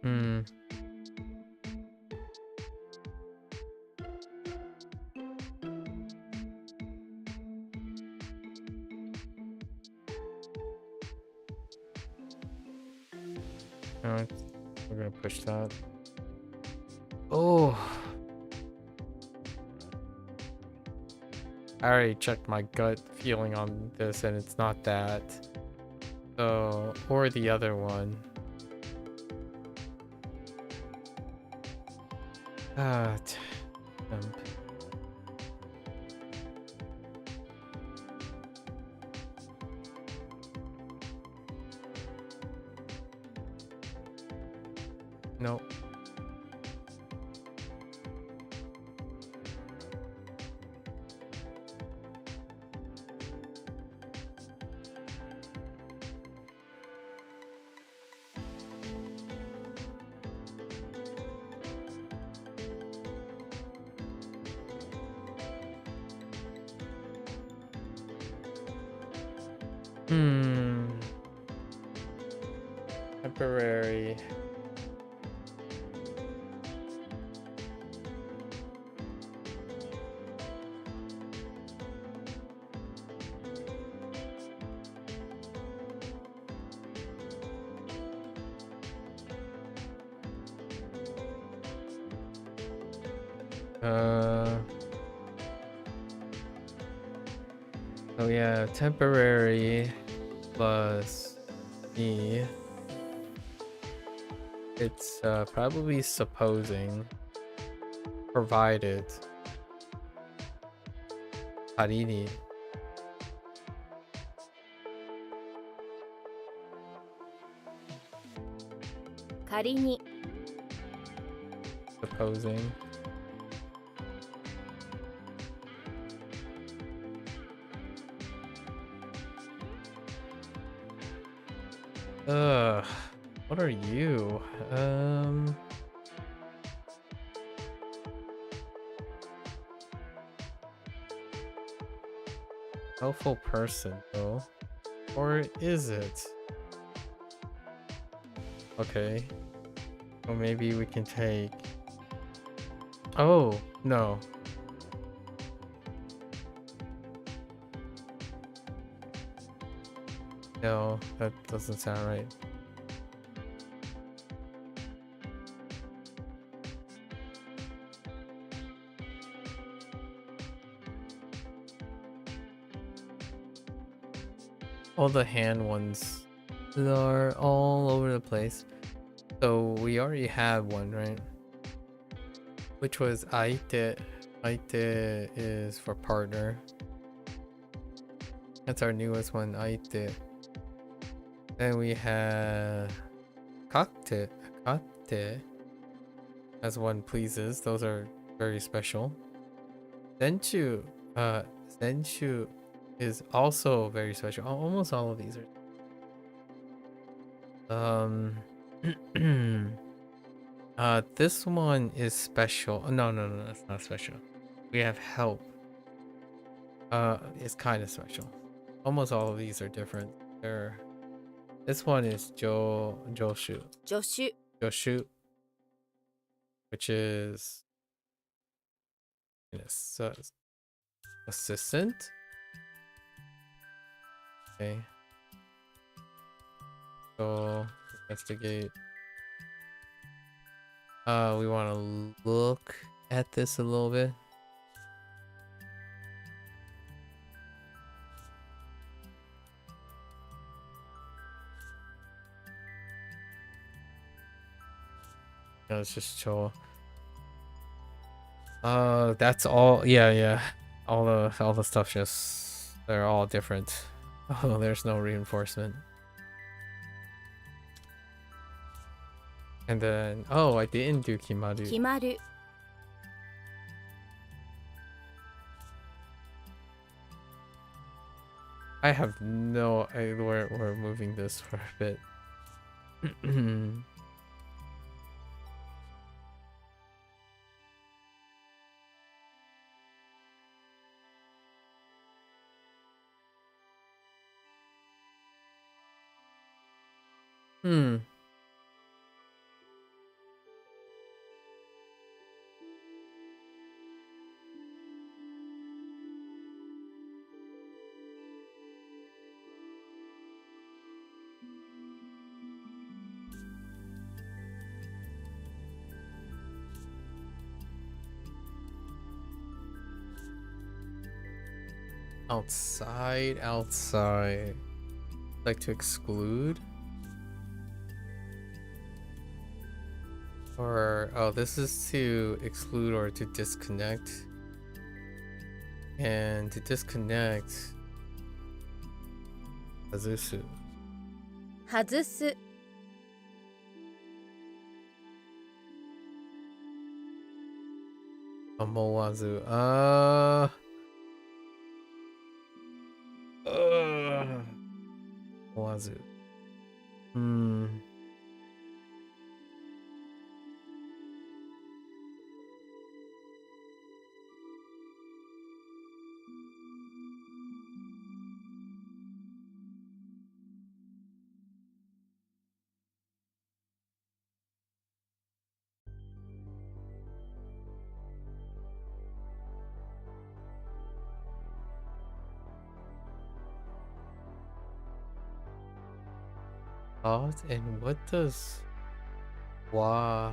Hmm. Alright, we're gonna push that. Oh, I already checked my gut feeling on this, and it's not that. So, or the other one. Temp. Nope. Temporary. Oh yeah, temporary plus me. It's probably supposing, provided. Harini. 仮に Supposing. Ugh. What are you? Helpful person, though. Or is it? Okay. Well, maybe we can take... Oh, no. No, that doesn't sound right. All the hand ones are all over the place. So we already had one, right? Which was aite. Aite is for partner. That's our newest one, aite. Then we have kakte. Kakte. As one pleases. Those are very special. Senchu. Senchu is also very special. Almost all of these are. This one is special. No, no, no, it's not special. We have help. It's kind of special. Almost all of these are different. They're This one is Joshu. 助手 Joshu, which is an assistant. Okay. So investigate. We want to look at this a little bit. No, it's just chill. That's all. Yeah, yeah. All the stuff just they're all different. Oh, there's no reinforcement. And then I didn't do Kimaru. 決まる I have no idea where we're moving this for a bit. Hmm. Outside. Like to exclude? Or, this is to exclude or to disconnect. And to disconnect, Azusu. 外す Amowazu. Amowazu. Hmm. And what does wa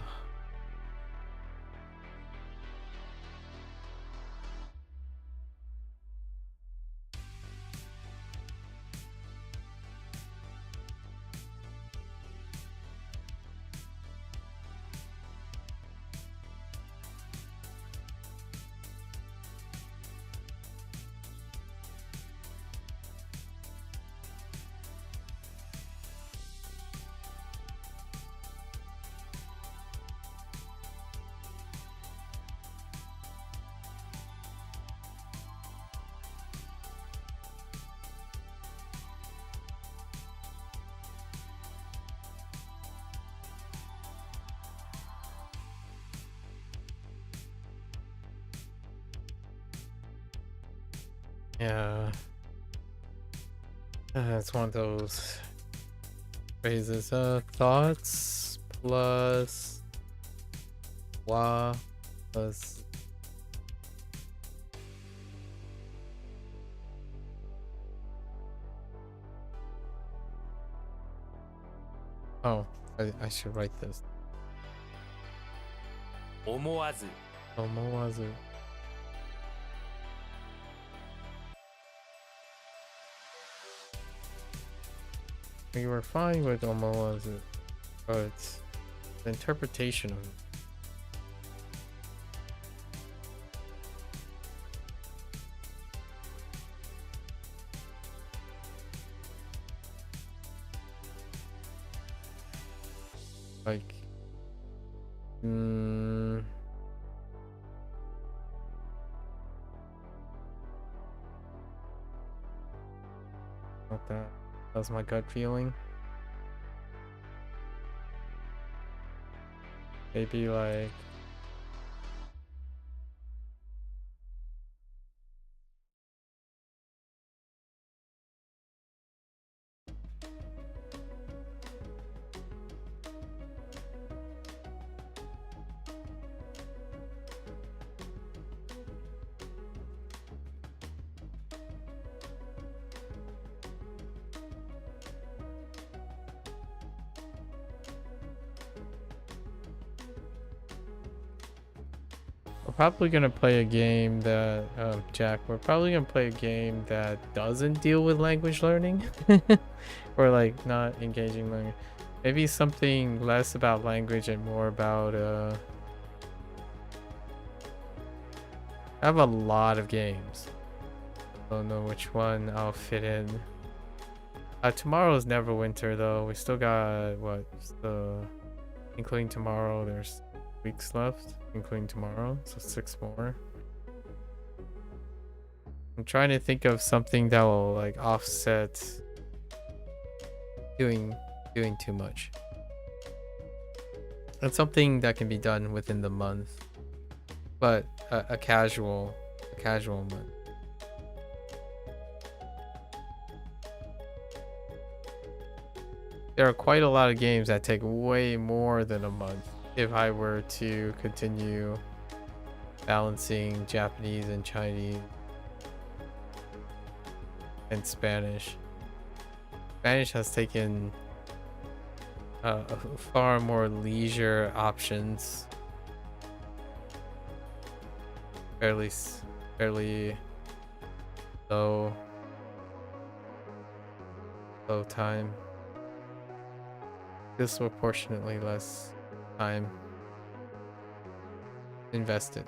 Yeah. It's one of those phrases. Thoughts plus wa plus I should write this. 思わず Omowazu. We were fine with Omowazu, but the interpretation of it. Like, not that. That's my gut feeling. Maybe like we're probably gonna play a game that Jack, we're probably gonna play a game that doesn't deal with language learning. Or like not engaging learning. Maybe something less about language and more about I have a lot of games. Don't know which one I'll fit in. Tomorrow's Neverwinter though. We still got what? Including tomorrow, there's weeks left, including tomorrow, so 6 more. I'm trying to think of something that will like offset doing too much. And something that can be done within the month, but a casual month. There are quite a lot of games that take way more than a month if I were to continue balancing Japanese and Chinese and Spanish. Spanish has taken far more leisure options. Fairly low time. Disproportionately less time invested.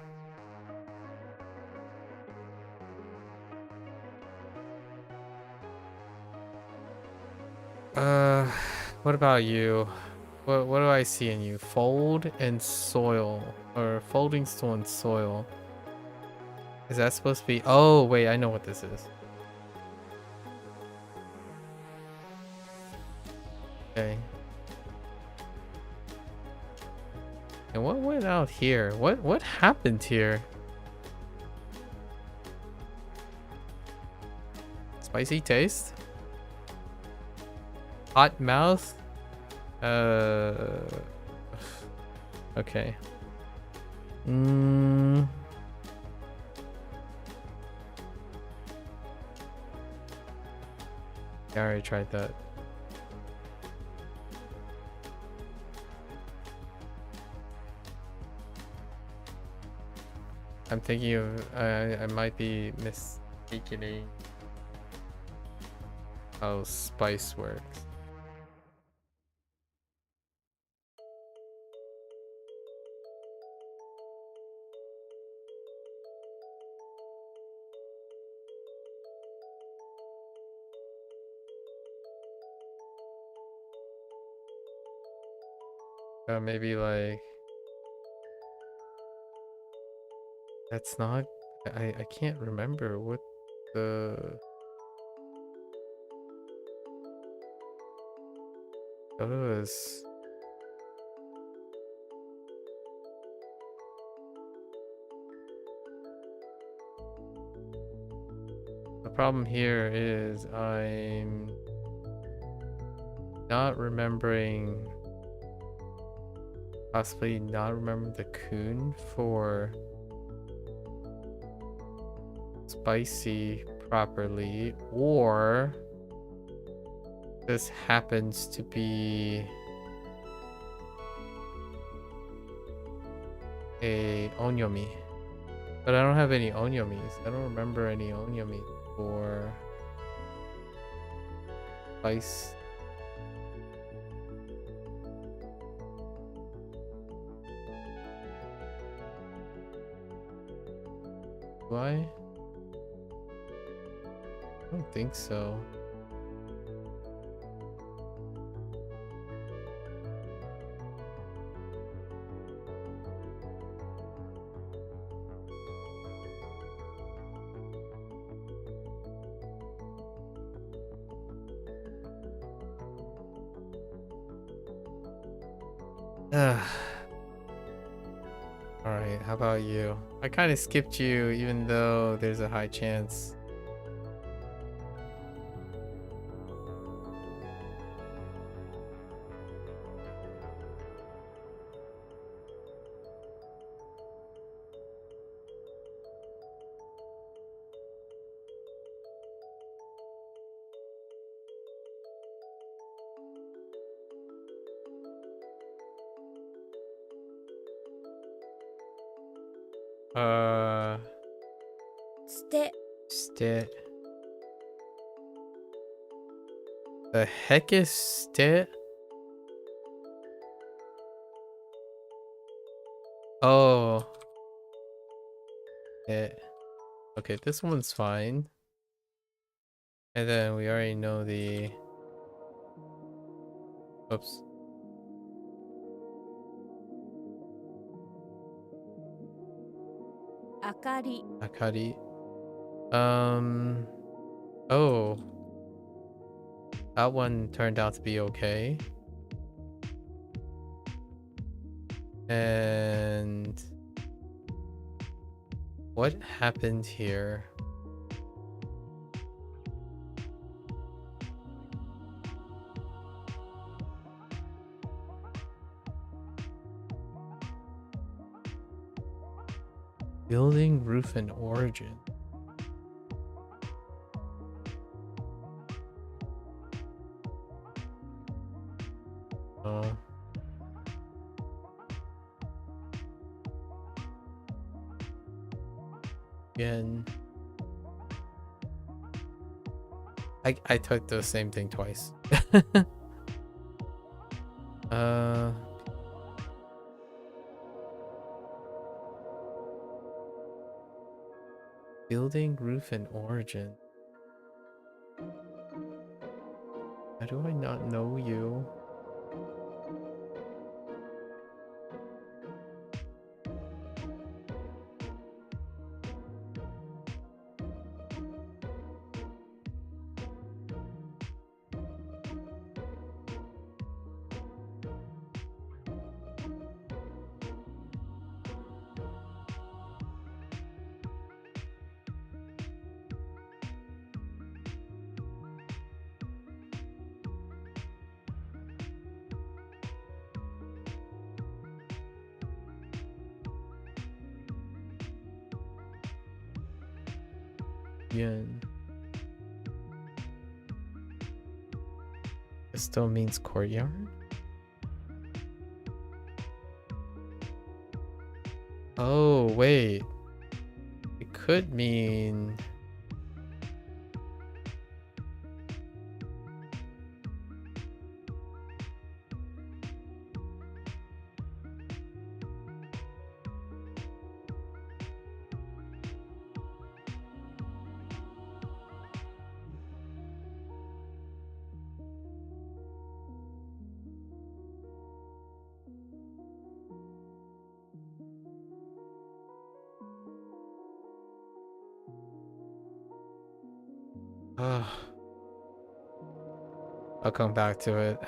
What about you? What do I see in you? Fold and soil, or folding stool and soil. Is that supposed to be? Oh wait, I know what this is. Okay. And what went out here? What happened here? Spicy taste? Hot mouth? Okay. I already tried that. I'm thinking of I might be mistaking how spice works. Maybe like that's not. I can't remember what the what it was. The problem here is I'm not remembering. Possibly not remember the kun for spicy properly, or this happens to be a onyomi, but I don't have any onyomis. I don't remember any onyomi for spice. Do I don't think so. Alright, how about you? I kind of skipped you even though there's a high chance. Uh, 捨て Stit. The heck is Stit? Oh. It. Okay, this one's fine. And then we already know the... Oops. Akari Akari. Oh. That one turned out to be okay. And... what happened here? Building, roof, and origin. Oh. Again. I took the same thing twice. Building, roof, and origin. How do I not know you? Yen. It still means courtyard? Oh, wait. It could mean... I'll come back to it.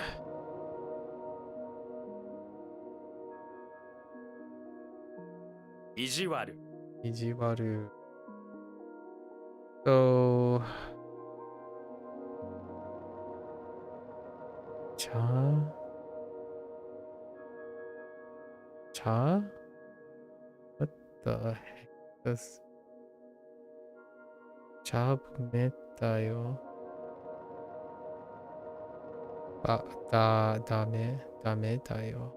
Ijiwaru. Ijiwaru. So... Cha? Cha? What the heck is... Cha bumeta yo. Dame da yo.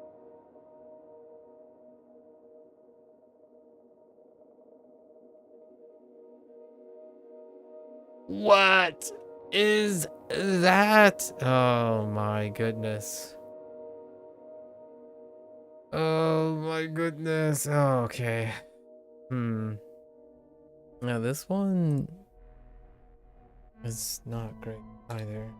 What is that? Oh my goodness. Oh my goodness. Oh, okay. Now this one is not great either.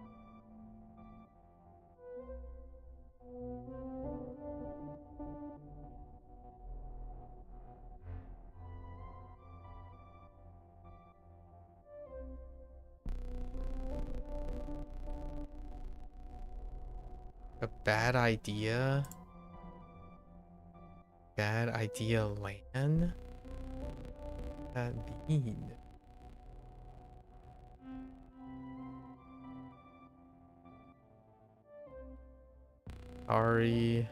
A bad idea? Bad idea land? What does that mean? Sorry.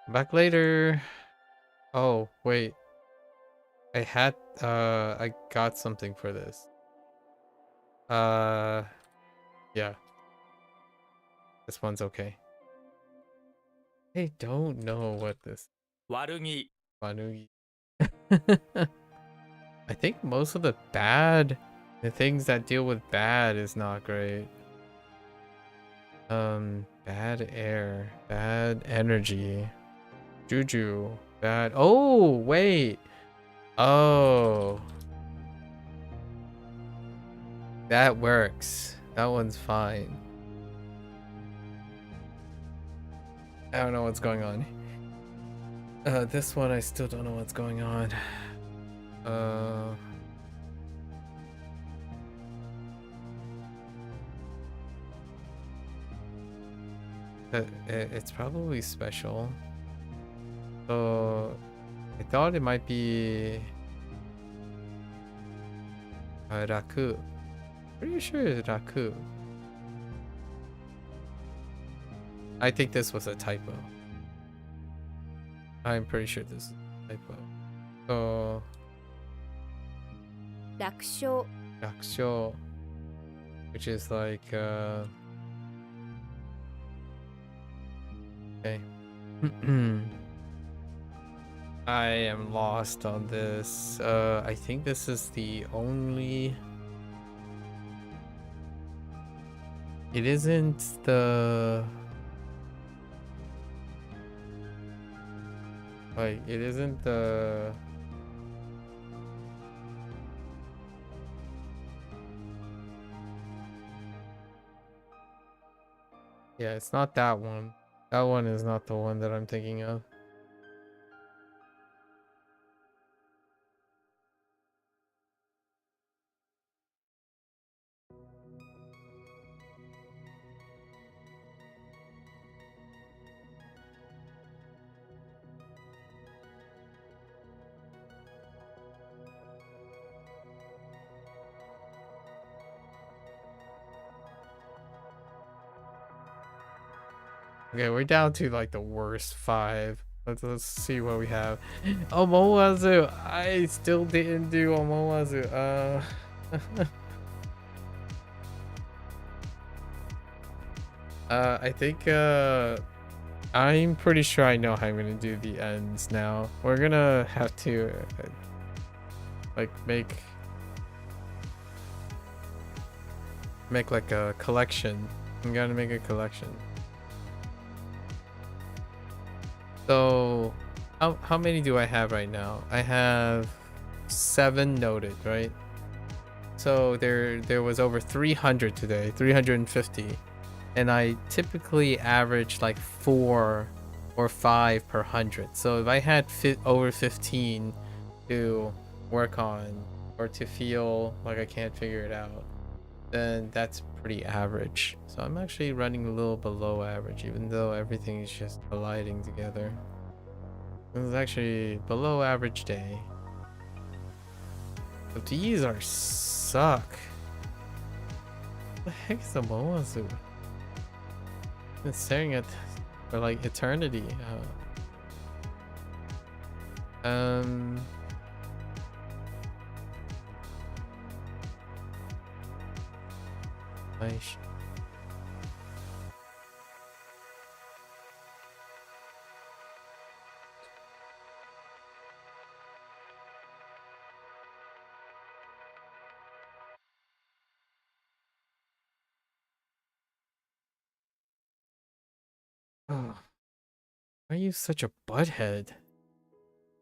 Back later. Oh, wait. I got something for this. Yeah. This one's okay. I don't know what this 悪気 Wanugi. I think most of the things that deal with bad is not great. Bad air, bad energy, juju, bad. Oh, wait. Oh, that works. That one's fine. I don't know what's going on. This one I still don't know what's going on. It's probably special. So I thought it might be Raku. Pretty sure it's Raku. I think this was a typo. I'm pretty sure this is a typo. So 楽勝 Rakusho, which is like okay. I am lost on this. I think this is the only. It isn't the. Like, it isn't the. Yeah, it's not that one. That one is not the one that I'm thinking of. Okay, we're down to like the worst 5. Let's see what we have. Omowazu. I still didn't do Omowazu. I think I'm pretty sure I know how I'm gonna do the ends now. We're gonna have to like make like a collection. I'm gonna make a collection. So how many do I have right now? I have 7 noted, right? So there was over 300 today, 350. And I typically average like 4 or 5 per 100. So if I had over 15 to work on or to feel like I can't figure it out, then that's pretty average. So I'm actually running a little below average, even though everything is just colliding together. This is actually below average day. So these are suck. What the heck is the Moazu? I've been staring at for like eternity. Nice. Oh, why are you such a butthead?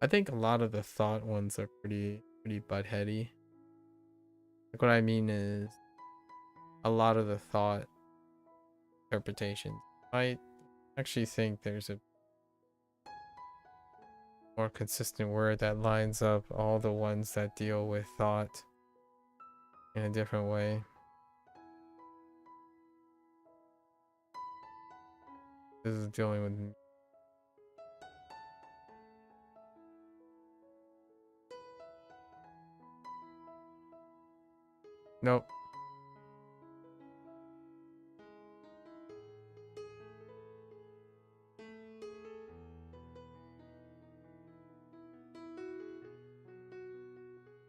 I think a lot of the thought ones are pretty buttheady. Like what I mean is a lot of the thought interpretations. I actually think there's a more consistent word that lines up all the ones that deal with thought in a different way. This is dealing with nope.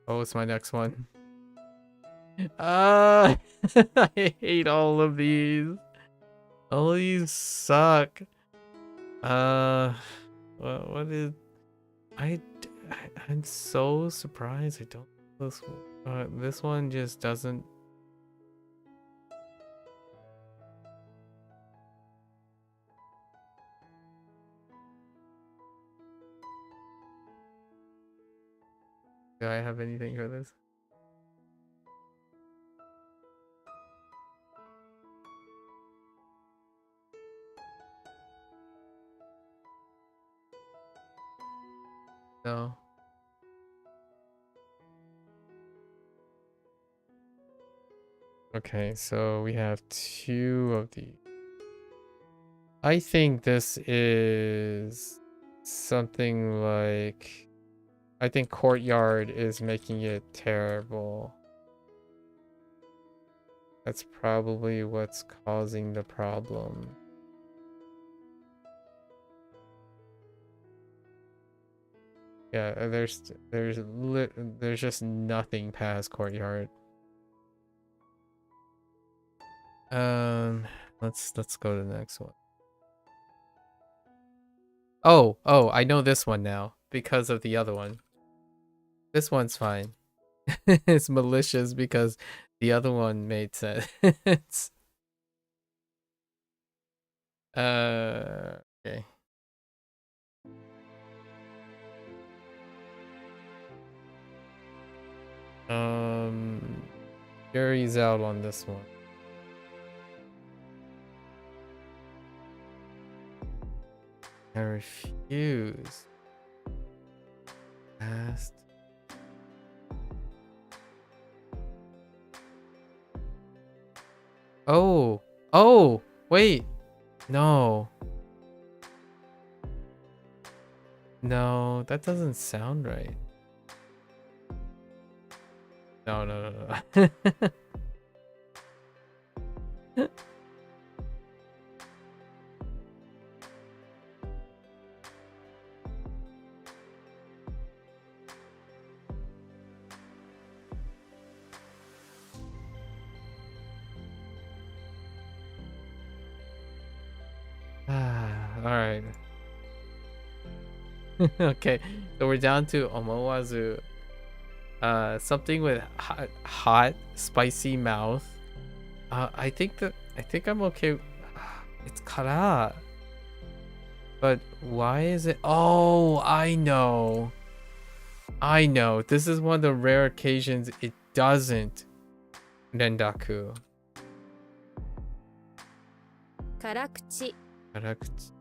Oh, it's my next one. I hate all of these. All of these suck. What is? I'm so surprised. I don't. This one just doesn't. Do I have anything for this? No. Okay, so we have two of these. I think this is something like, I think courtyard is making it terrible. That's probably what's causing the problem. Yeah, there's just nothing past courtyard. Let's go to the next one. Oh, I know this one now because of the other one. This one's fine. It's malicious because the other one made sense. Okay. Jury's out on this one. I refuse. Past. Oh, wait. No. No, that doesn't sound right. No. All right. Okay, so we're down to omowazu. Something with hot, spicy mouth. I think I'm okay. It's kara. But why is it? Oh, I know. This is one of the rare occasions it doesn't rendaku. 辛口 Correct.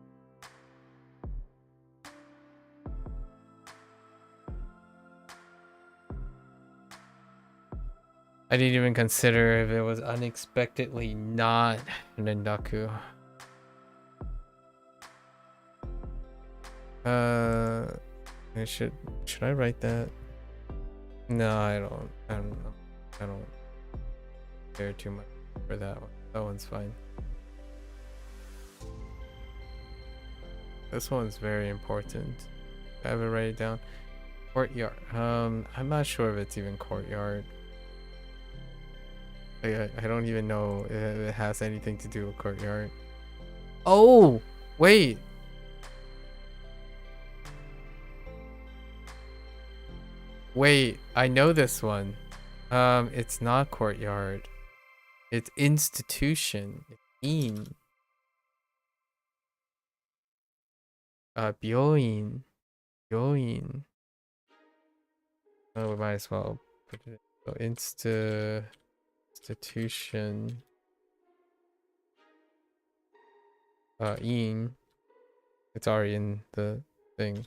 I didn't even consider if it was unexpectedly not rendaku. Should I write that? No, I don't know. I don't care too much for that one. That one's fine. This one's very important. I have it write it down. Courtyard. I'm not sure if it's even courtyard. I don't even know if it has anything to do with courtyard. Oh, wait. Wait, I know this one. It's not courtyard. It's institution. It's in. Byoin. Byoin. Oh, we might as well put it. So institution. In. It's already in the thing.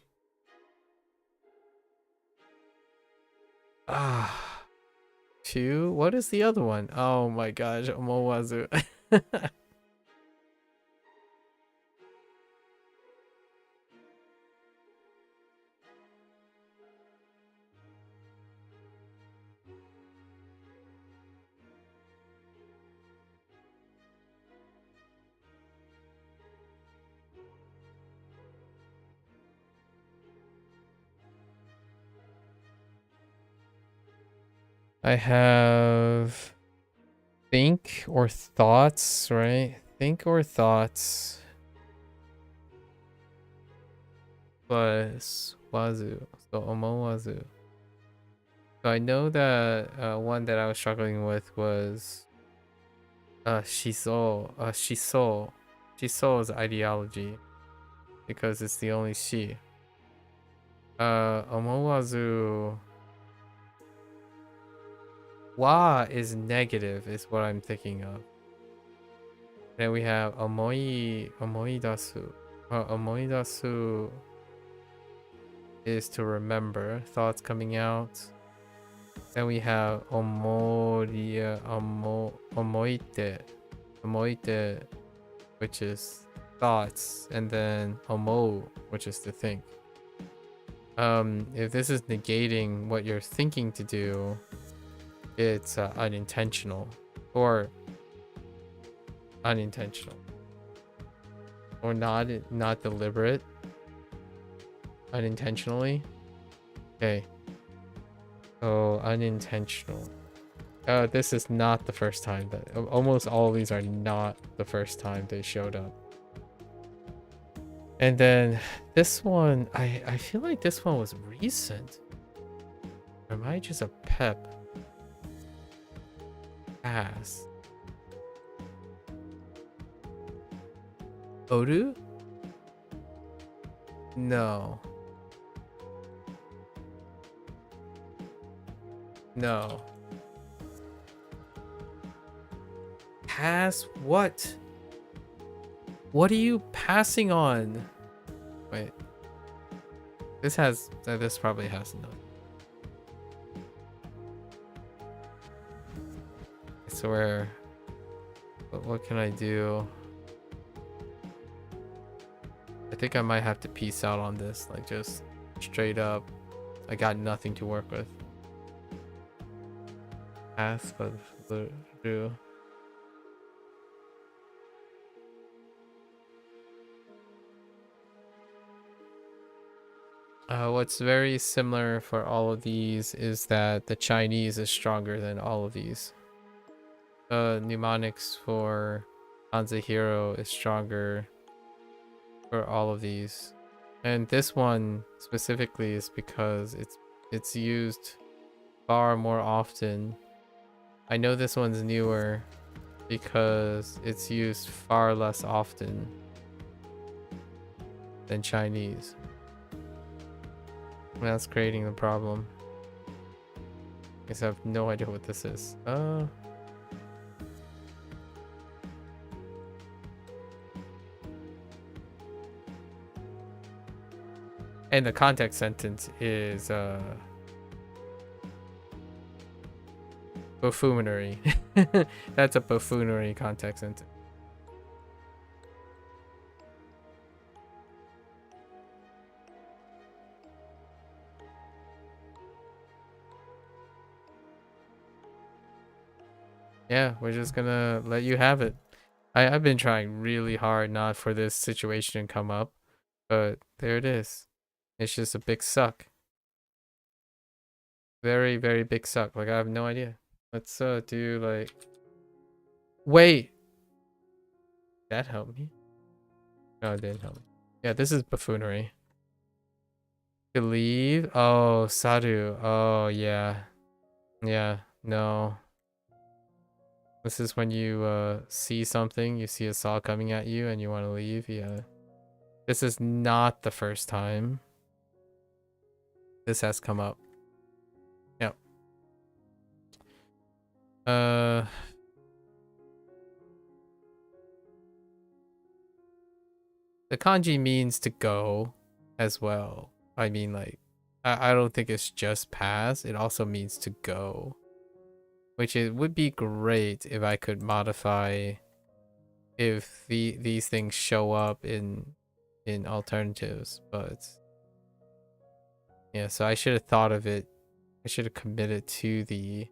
Ah. 2. What is the other one? Oh my gosh, Omowazu. I have think or thoughts, right? Think or thoughts plus wazu. So omowazu. So I know that one that I was struggling with was shiso. Shiso's ideology, because it's the only shi. Omowazu. Wa is negative, is what I'm thinking of. Then we have omoidasu. Omoidasu is to remember, thoughts coming out. Then we have omoite, which is thoughts, and then omo, which is to think. If this is negating what you're thinking to do, it's unintentional or unintentional or not deliberate, unintentionally. Okay, so unintentional. This is not the first time that almost all of these are not the first time they showed up. And then this one, I feel like this one was recent. Or am I just a pep ass? Odu? No. No. Pass what? What are you passing on? Wait. This probably has no. I swear. But what can I do? I think I might have to peace out on this. Like, just straight up. I got nothing to work with. Pass, but do. What's very similar for all of these is that the Chinese is stronger than all of these. Mnemonics for HanziHero is stronger for all of these. And this one specifically is because it's used far more often. I know this one's newer because it's used far less often than Chinese. That's creating the problem. I guess I have no idea what this is. And the context sentence is buffoonery. That's a buffoonery context sentence. Yeah, we're just gonna let you have it. I've been trying really hard not for this situation to come up, but there it is. It's just a big suck. Very, very big suck. Like, I have no idea. Let's do like... Wait! That helped me? No, it didn't help me. Yeah, this is buffoonery. Believe? Oh, Saru. Oh, yeah. Yeah, no. This is when you see something, you see a saw coming at you and you want to leave. Yeah. This is not the first time this has come up. Yep. The kanji means to go as well. I mean, like, I don't think it's just pass. It also means to go. Which it would be great if I could modify if these things show up in alternatives, but yeah, so I should have thought of it. I should have committed to the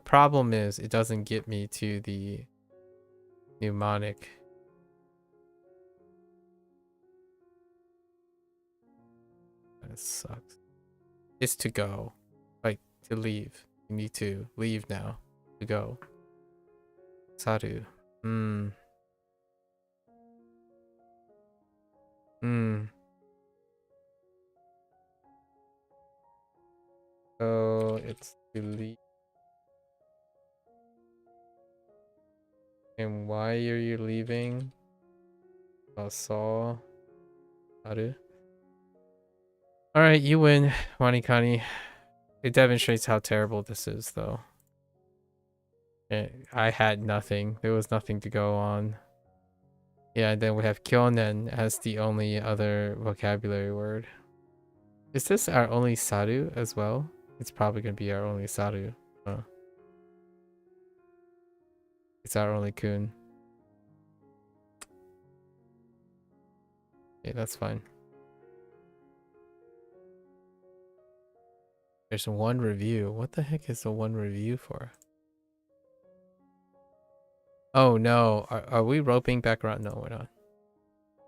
problem is it doesn't get me to the mnemonic. That sucks. It's to go, like to leave. You need to leave now to go. Saru. So it's to leave. And why are you leaving? Saw. Saru. Alright, you win, WaniKani. It demonstrates how terrible this is, though. I had nothing. There was nothing to go on. Yeah, and then we have kyonen as the only other vocabulary word. Is this our only saru as well? It's probably going to be our only saru. Huh. It's our only kun. Okay, that's fine. There's one review. What the heck is the one review for? Oh no, are we roping back around? No, we're not.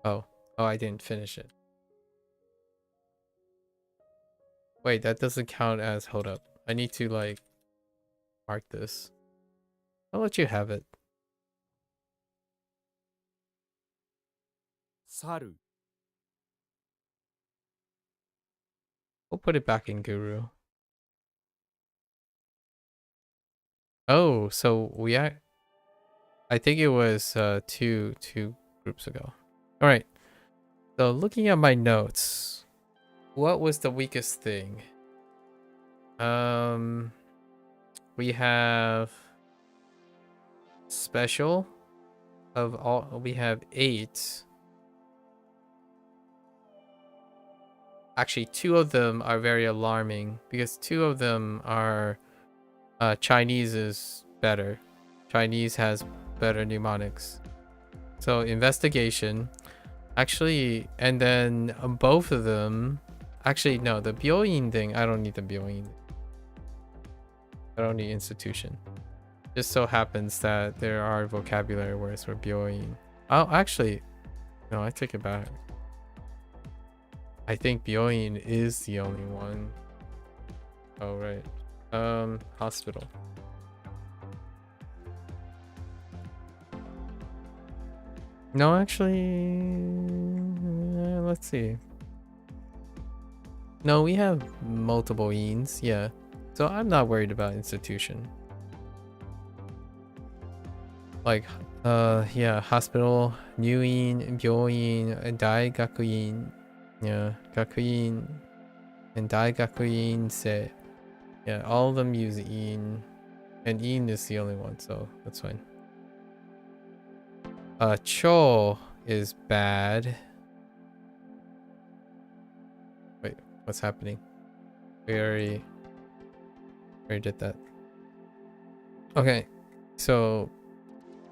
Oh, I didn't finish it. Wait, that doesn't count as, hold up. I need to like mark this. I'll let you have it. Saru. We'll put it back in Guru. Oh, so I think it was two groups ago. All right. So looking at my notes, what was the weakest thing? We have special of all. We have 8. Actually, 2 of them are very alarming because 2 of them are Chinese is better. Chinese has better mnemonics. So investigation, actually, and then both of them. Actually, no, the byoin thing. I don't need the byoin. I don't need institution. Just so happens that there are vocabulary words for byoin. Oh, actually, no, I take it back. I think byoin is the only one. Oh right. Hospital. No, actually, let's see. No, we have multiple eens, yeah. So I'm not worried about institution. Like, yeah, hospital, nyuin, byoin, daigakuin, yeah, gakuin, and daigakuin se. Yeah, all of them use in, and in is the only one, so that's fine. Cho is bad. Wait, what's happening? We already did that. Okay, so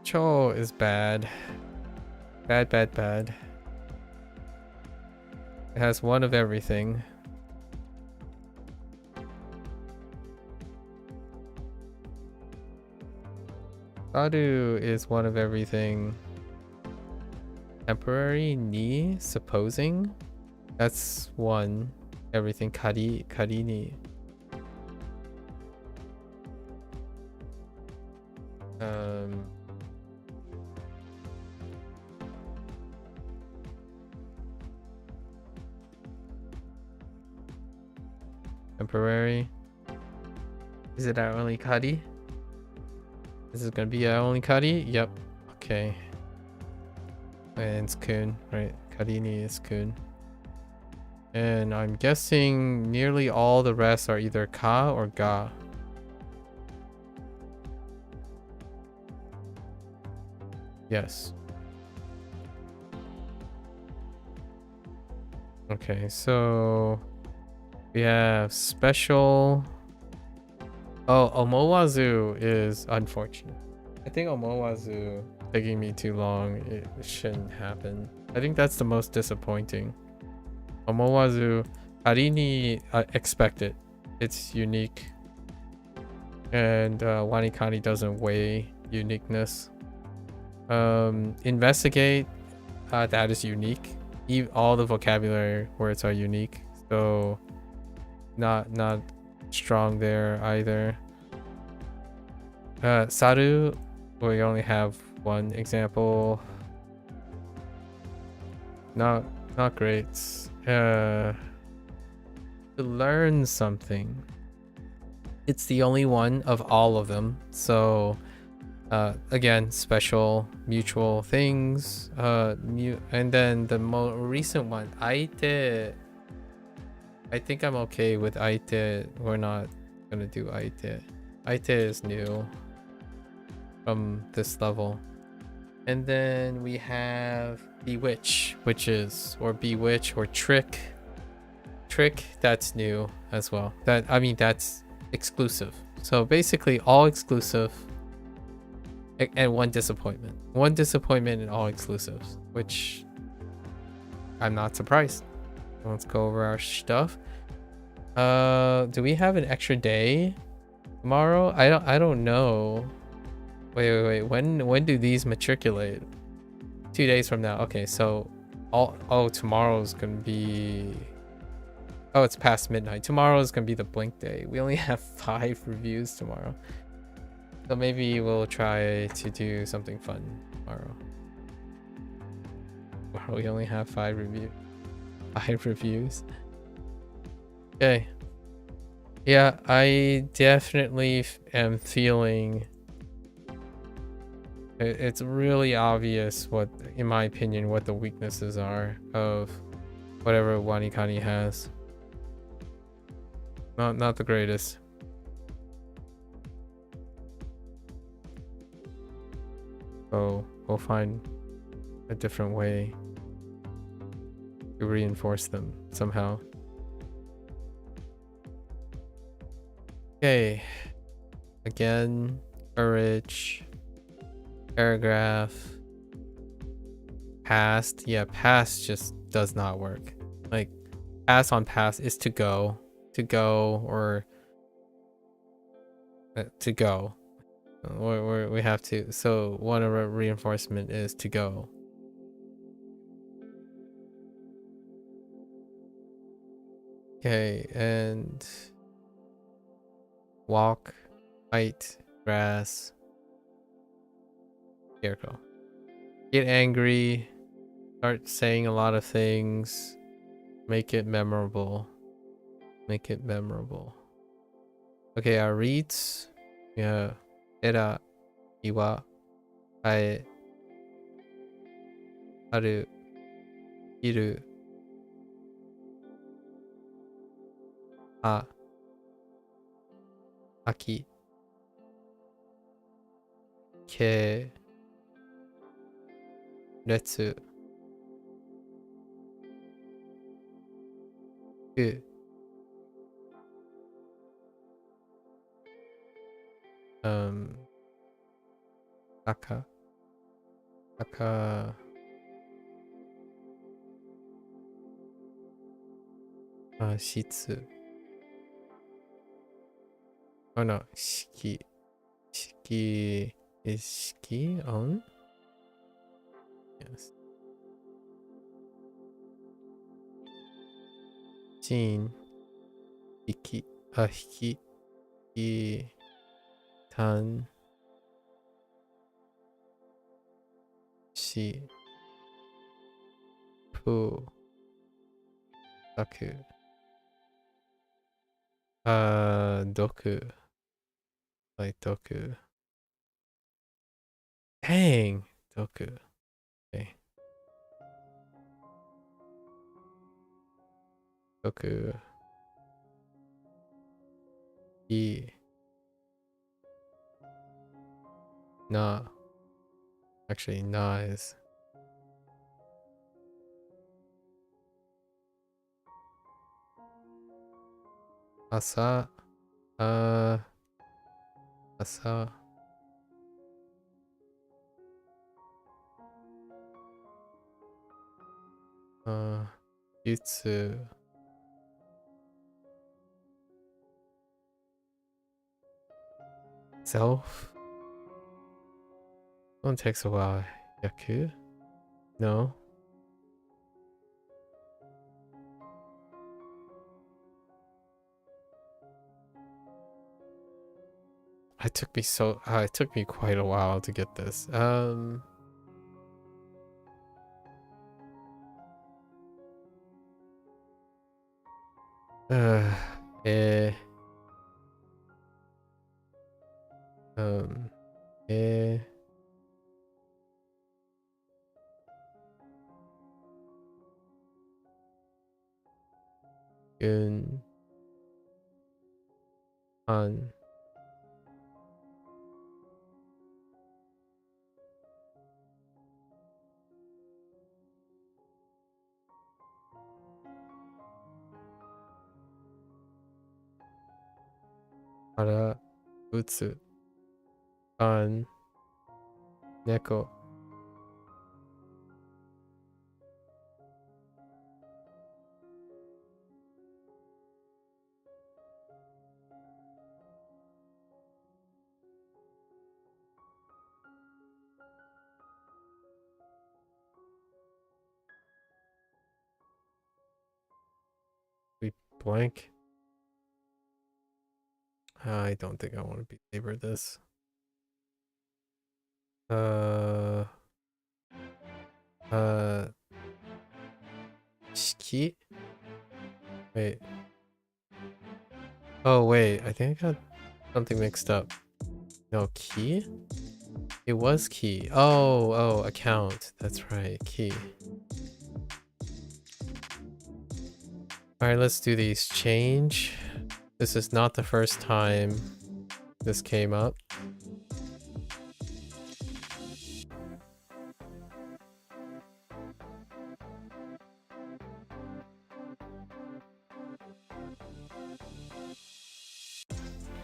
Cho is bad. Bad. It has one of everything. Sadu is one of everything. Temporary ni, supposing. That's one. Everything karini. Temporary. Is it our only kari? This is gonna be our only kari? Yep. Okay. And it's kun, right? Karini is kun. And I'm guessing nearly all the rest are either ka or ga. Yes. Okay, so we have special. Oh, Omowazu is unfortunate. I think Omowazu taking me too long. It shouldn't happen. I think that's the most disappointing. Omowazu, Harini, expect it. It's unique. And WaniKani doesn't weigh uniqueness. Investigate, that is unique. All the vocabulary words are unique. So not strong there either. Saru, we only have one example. Not great. To learn something. It's the only one of all of them. So again, special mutual things. And then the more recent one, Aite. I think I'm okay with Aite. We're not gonna do Aite. Aite is new from this level. And then we have Bewitch, or Bewitch or Trick. Trick, that's new as well. That's exclusive. So basically all exclusive and one disappointment. One disappointment in all exclusives, which I'm not surprised. Let's go over our stuff. Do we have an extra day tomorrow? I don't know. Wait. When do these matriculate? 2 days from now. Okay, so tomorrow's gonna be. Oh, it's past midnight. Tomorrow's gonna be the blink day. We only have 5 reviews tomorrow. So maybe we'll try to do something fun tomorrow. Wow, we only have 5 reviews. Okay. Yeah, I definitely am feeling it's really obvious what, in my opinion, what the weaknesses are of whatever WaniKani has. Not the greatest. So we'll find a different way to reinforce them somehow. Okay. Again, courage. Paragraph. Past. Yeah, past just does not work. Like, pass on past is to go. To go or to go. We have to. So one of our reinforcement is to go. Okay, and walk, fight, grass, scarecrow. Get angry, start saying a lot of things, make it memorable. Make it memorable. Okay, our reads. Yeah. Era, Iwa, Ae, Haru, Hiru, A, Aki, Ke, Retsu, Ku, Aka, Shitsu. Oh no, Shiki. Shiki is Shiki on? Yes. Shin, Hiki, Hiki, Hi, Tan, Shi, Pu, Saku, Doku, like Doku. Dang, Doku. Okay. Toku. E. Na. Actually, na is. Asa. Asa. Jutsu. Self. One takes a while. Yaku? No. It took me quite a while to get this. Eh. Eh. Gun. An. Ara. Utsu. An. Neko. We blank. I don't think I want to belabor this. Shiki? Wait. Oh, wait. I think I got something mixed up. No, key? It was key. Oh, account. That's right. Key. Alright, let's do these. Change. This is not the first time this came up.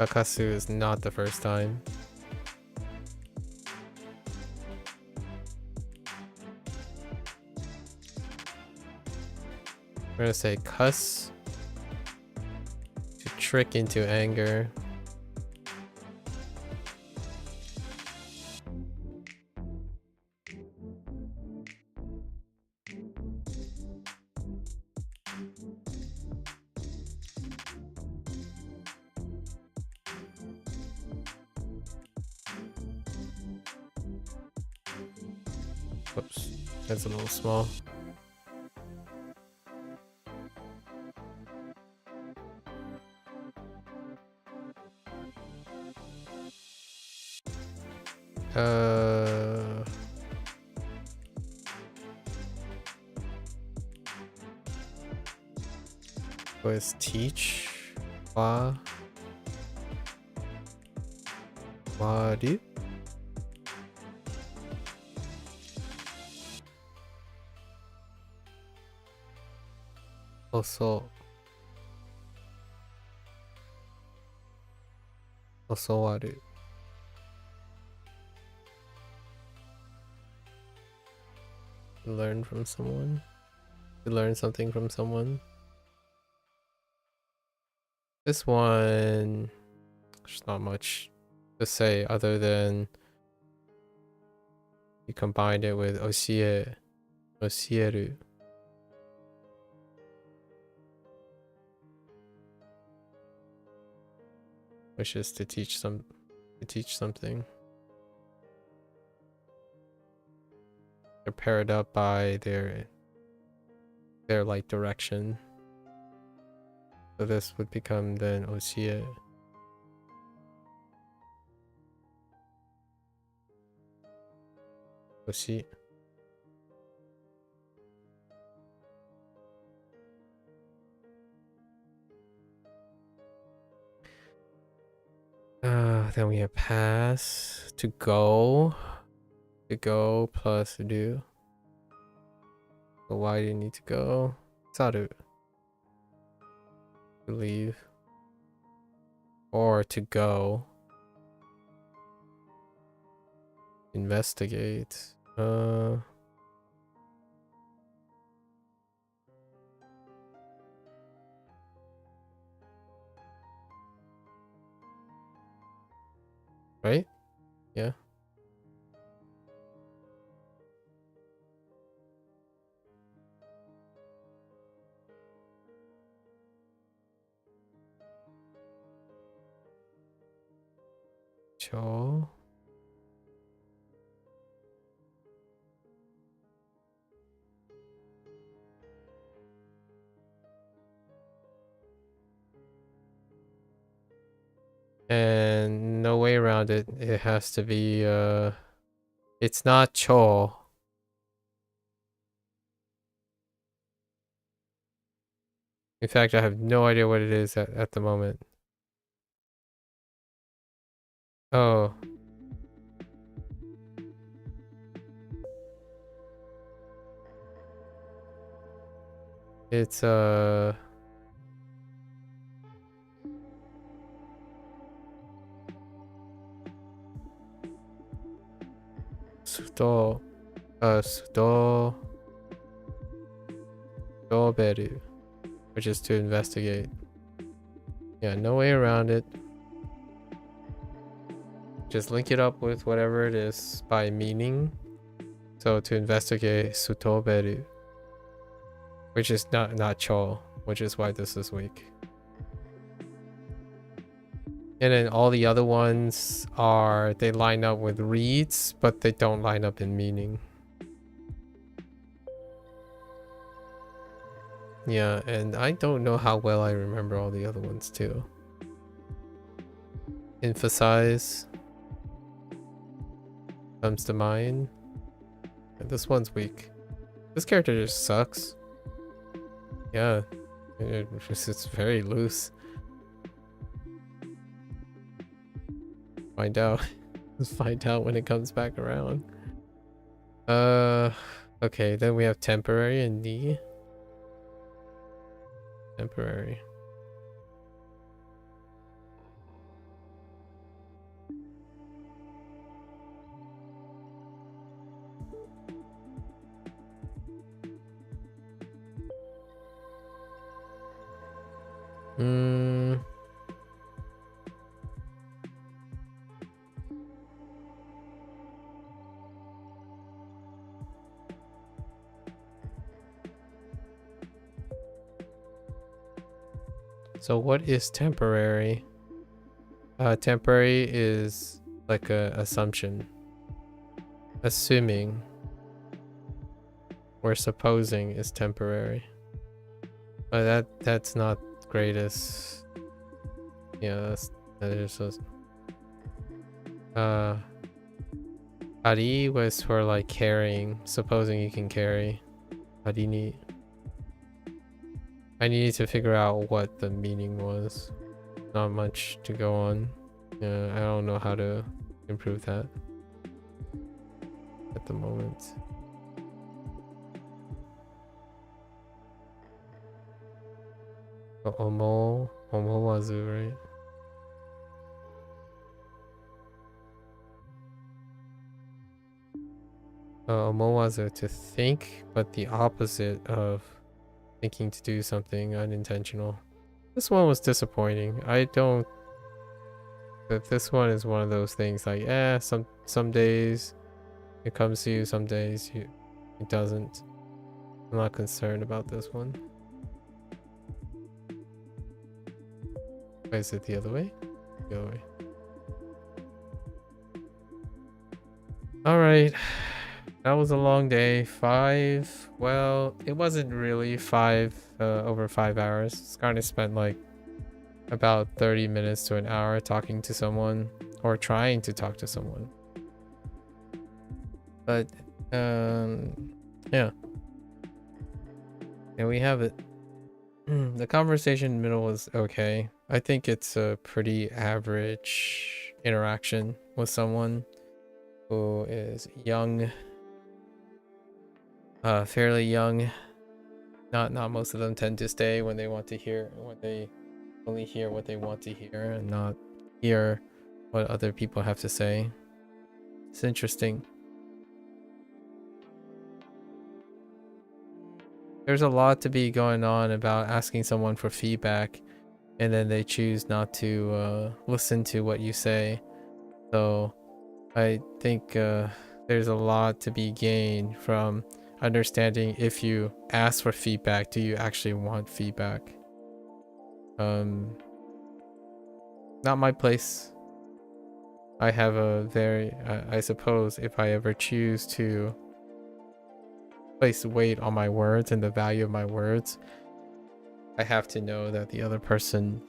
Kakasu is not the first time. We're gonna say cuss. To trick into anger. Whoops, that's a little small. Was teach? Wa? Wadu? Also. Osowaru. Learn from someone. To learn something from someone. This one, there's not much to say other than you combined it with osieru, which is to teach something. They're paired up by their like direction. So this would become then osie. Oshi. Then we have pass, to go plus do. So why do you need to go? Saru. To leave. Or to go. Investigate. Right? Yeah. Cho. And no way around it. It has to be it's not cho. In fact, I have no idea what it is at the moment. Oh. It's sudo beru, which is to investigate. Yeah, no way around it. Just link it up with whatever it is by meaning. So to investigate sutoberu, which is not cho, which is why this is weak. And then all the other ones are, they line up with reads, but they don't line up in meaning. Yeah, and I don't know how well I remember all the other ones too. Emphasize comes to mind. And this one's weak. This character just sucks. Yeah, it's very loose. Find out. Let's find out when it comes back around. Okay, then we have temporary and knee. Temporary. So what is temporary? Temporary is like a assumption. Assuming or supposing is temporary. But that's not greatest. Yeah, that is just Ari was for like carrying, supposing you can carry. Arini. I needed to figure out what the meaning was. Not much to go on. Yeah, I don't know how to improve that at the moment. Omowazu, right? Omowazu, to think, but the opposite of thinking to do something unintentional. This one was disappointing. I don't... But this one is one of those things like, some days it comes to you, some days it doesn't. I'm not concerned about this one. Why is it the other way? The other way. Alright. That was a long day. Well, it wasn't really over 5 hours. Kind of spent like about 30 minutes to an hour talking to someone or trying to talk to someone. But yeah. And we have it. The conversation in the middle was okay. I think it's a pretty average interaction with someone who is young, fairly young. Not most of them tend to stay when they want to hear, when they only hear what they want to hear and not hear what other people have to say. It's interesting. There's a lot to be going on about asking someone for feedback and then they choose not to listen to what you say. So I think there's a lot to be gained from understanding if you ask for feedback, do you actually want feedback? Not my place. I have a very, I suppose if I ever choose to place weight on my words and the value of my words, I have to know that the other person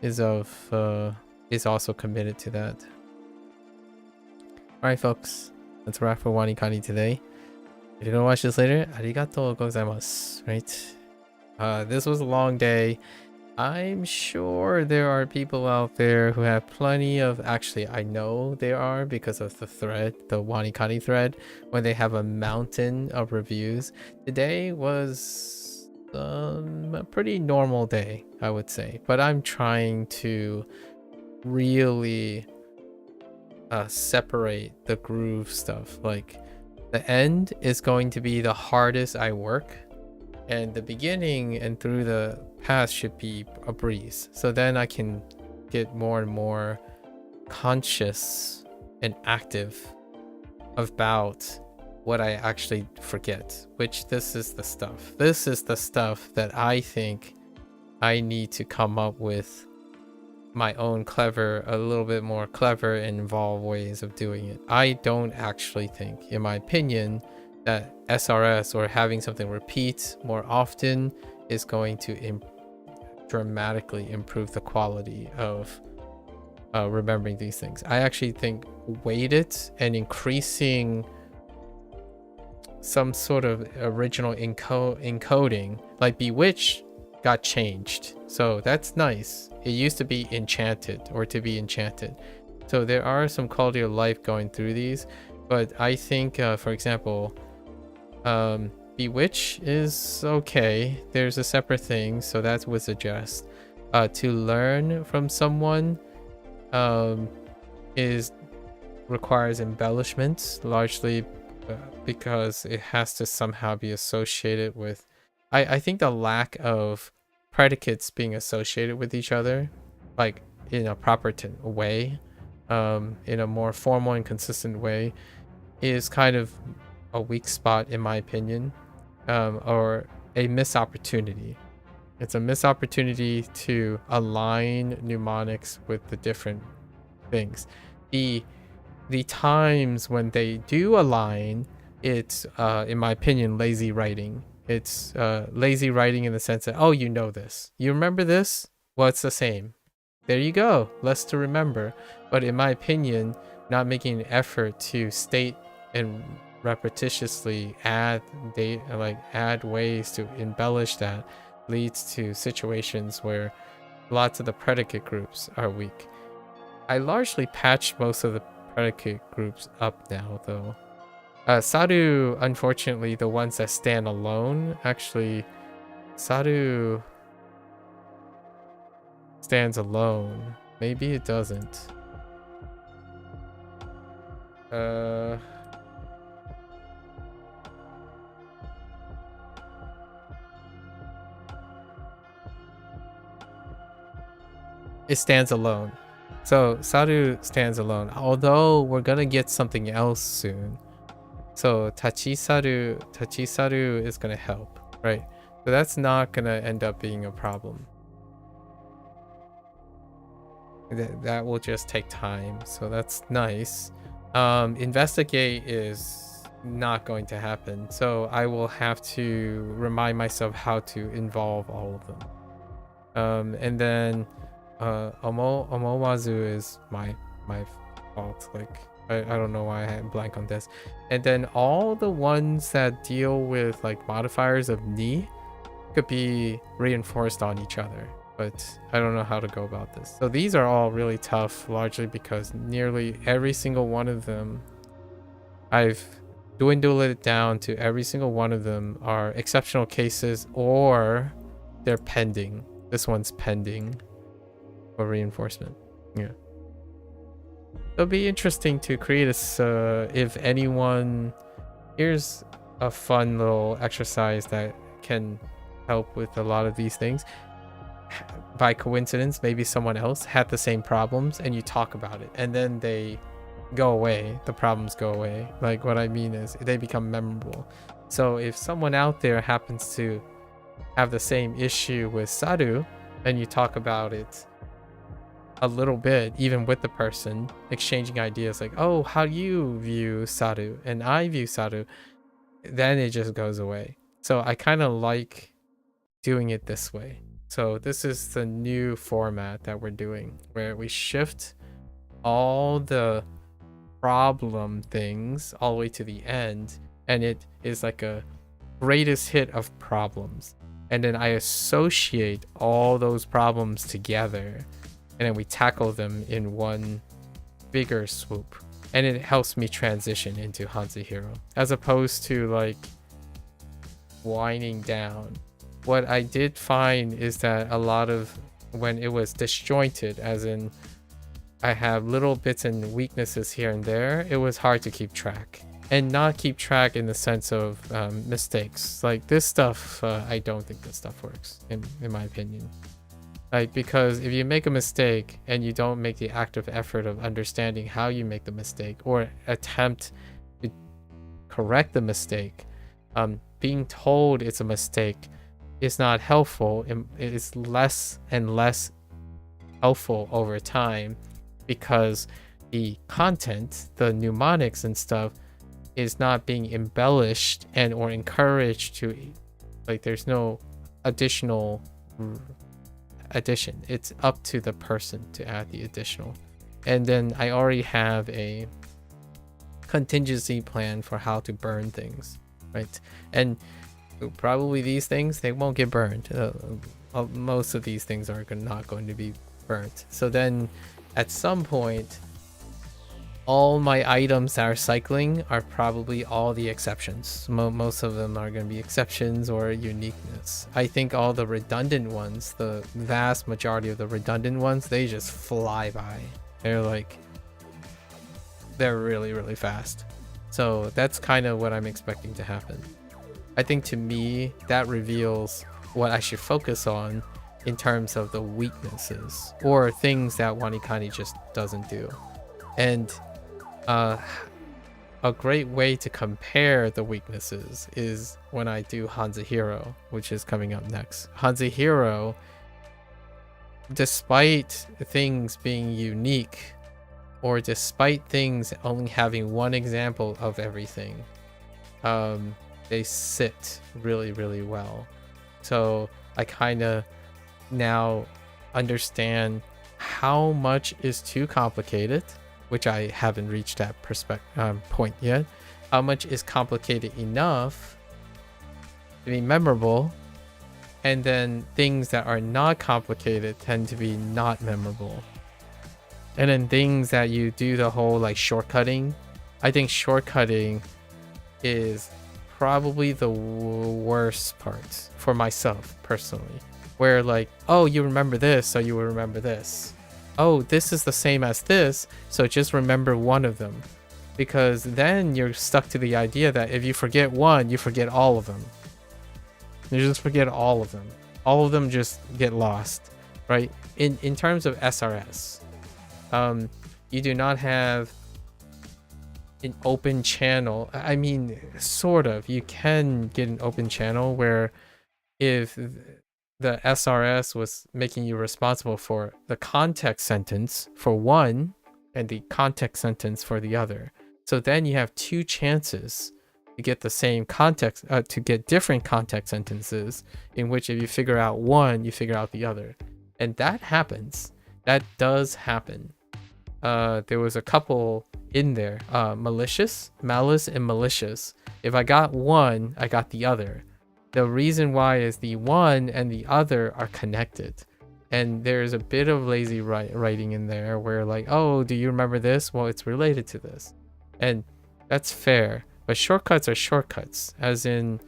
is also committed to that. Alright folks, that's a wrap for WaniKani today. If you're gonna watch this later, arigatou gozaimasu, right? This was a long day. I'm sure there are people out there who have plenty of, actually I know there are because of the thread, the WaniKani thread, when they have a mountain of reviews. Today was a pretty normal day, I would say, but I'm trying to really separate the groove stuff. Like the end is going to be the hardest I work, and the beginning and through the path should be a breeze. So then I can get more and more conscious and active about what I actually forget, which this is the stuff. This is the stuff that I think I need to come up with my own clever, a little bit more clever and involved ways of doing it. I don't actually think, in my opinion, that SRS or having something repeat more often is going to dramatically improve the quality of remembering these things. I actually think weighted and increasing some sort of original encoding, like Bewitched got changed, so that's nice. It used to be enchanted or to be enchanted, so there are some quality of life going through these. But I think for example, Bewitch is okay, there's a separate thing, so that would suggest to learn from someone requires embellishments, largely because it has to somehow be associated with, I think the lack of predicates being associated with each other, like in a proper way, in a more formal and consistent way, is kind of a weak spot in my opinion, or a missed opportunity. It's a missed opportunity to align mnemonics with the different things. The times when they do align, it's in my opinion lazy writing. It's lazy writing in the sense that, oh, you know this, you remember this, well, it's the same, there you go, less to remember. But in my opinion, not making an effort to state and repetitiously add ways to embellish that leads to situations where lots of the predicate groups are weak. I largely patched most of the predicate groups up now though. Saru, unfortunately, the ones that stand alone, actually Saru stands alone. Maybe it doesn't. It stands alone. So Saru stands alone, although we're gonna get something else soon. So Tachisaru is gonna help, right? So that's not gonna end up being a problem. That will just take time, so that's nice. Investigate is not going to happen, so I will have to remind myself how to involve all of them. And then Omowazu is my fault. Like I don't know why I had blank on this. And then all the ones that deal with like modifiers of ni could be reinforced on each other. but I don't know how to go about this. So these are all really tough, largely because nearly every single one of them, I've dwindled it down to every single one of them are exceptional cases or they're pending. This one's pending for reinforcement. Yeah. It'll be interesting to create a, if anyone, here's a fun little exercise that can help with a lot of these things. By coincidence, maybe someone else had the same problems and you talk about it and then they go away, the problems go away. Like what I mean is they become memorable. So if someone out there happens to have the same issue with Saru and you talk about it a little bit, even with the person, exchanging ideas like, oh, how do you view Saru and I view Saru, then it just goes away. So I kind of like doing it this way. So this is the new format that we're doing, where we shift all the problem things all the way to the end, and it is like a greatest hit of problems. And then I associate all those problems together, and then we tackle them in one bigger swoop. And it helps me transition into HanziHero, as opposed to like winding down. What I did find is that a lot of when it was disjointed, as in I have little bits and weaknesses here and there, it was hard to keep track. And not keep track in the sense of mistakes. Like this stuff, I don't think this stuff works, in my opinion. Like, because if you make a mistake and you don't make the active effort of understanding how you make the mistake or attempt to correct the mistake, being told it's a mistake is not helpful. It is less and less helpful over time because the content, the mnemonics and stuff, is not being embellished and or encouraged to, like, there's no additional addition. It's up to the person to add the additional. And then I already have a contingency plan for how to burn things, right? And probably these things, they won't get burned. Most of these things are not going to be burnt. So then at some point, all my items that are cycling are probably all the exceptions. Most of them are going to be exceptions or uniqueness. I think all the redundant ones, the vast majority of the redundant ones, they just fly by. They're really, really fast. So that's kind of what I'm expecting to happen. I think to me, that reveals what I should focus on in terms of the weaknesses or things that WaniKani just doesn't do. And a great way to compare the weaknesses is when I do HanziHero, which is coming up next. HanziHero, despite things being unique, or despite things only having one example of everything, they sit really, really well. So I kind of now understand how much is too complicated, which I haven't reached that point yet. How much is complicated enough to be memorable, and then things that are not complicated tend to be not memorable. And then things that you do the whole like shortcutting, I think shortcutting is probably the worst part for myself personally, where like, oh, you remember this, so you will remember this. Oh, this is the same as this, so just remember one of them. Because then you're stuck to the idea that if you forget one, you forget all of them. You just forget all of them. All of them just get lost, right? In terms of SRS, you do not have an open channel. I mean, sort of. You can get an open channel where if the SRS was making you responsible for the context sentence for one and the context sentence for the other. So then you have two chances to get the same context, to get different context sentences, in which if you figure out one, you figure out the other. And that happens. That does happen. There was a couple in there, malice and malicious. If I got one, I got the other. The reason why is the one and the other are connected. And there's a bit of lazy writing in there where like, oh, do you remember this? Well, it's related to this. And that's fair. But shortcuts are shortcuts. As in,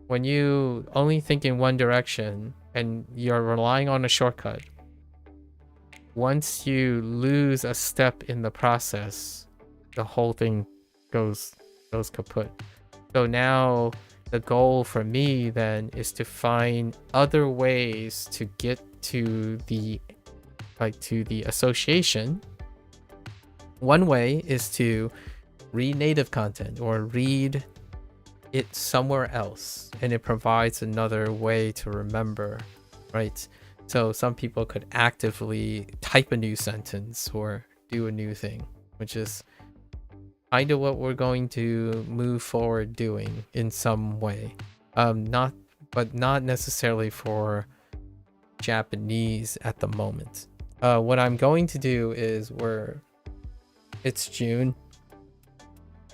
when you only think in one direction and you're relying on a shortcut, once you lose a step in the process, the whole thing goes kaput. So now the goal for me then is to find other ways to get to the association. One way is to read native content or read it somewhere else, and it provides another way to remember, right? So some people could actively type a new sentence or do a new thing, which is kind of what we're going to move forward doing in some way. Not necessarily for Japanese at the moment. What I'm going to do is it's June,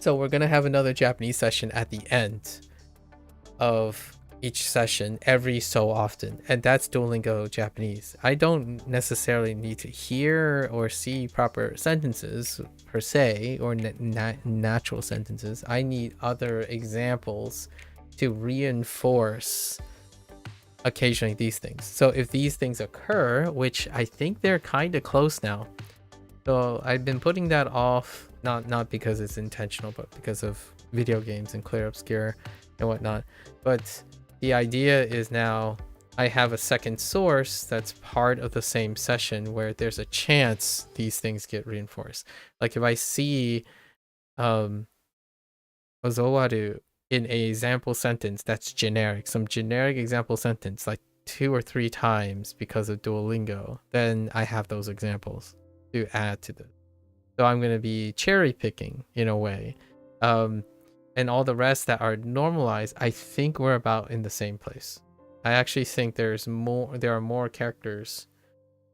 so we're gonna have another Japanese session at the end of each session every so often, and that's Duolingo Japanese. I don't necessarily need to hear or see proper sentences per se, or natural sentences. I need other examples to reinforce occasionally these things. So if these things occur, which I think they're kind of close now, so I've been putting that off, not because it's intentional, but because of video games and Clear Obscure and whatnot. But the idea is now I have a second source that's part of the same session where there's a chance these things get reinforced. Like if I see ozowaru in a example sentence that's generic, some generic example sentence like 2 or 3 times because of Duolingo, then I have those examples to add to this. So I'm going to be cherry picking in a way. And all the rest that are normalized, I think we're about in the same place. I actually think there are more characters.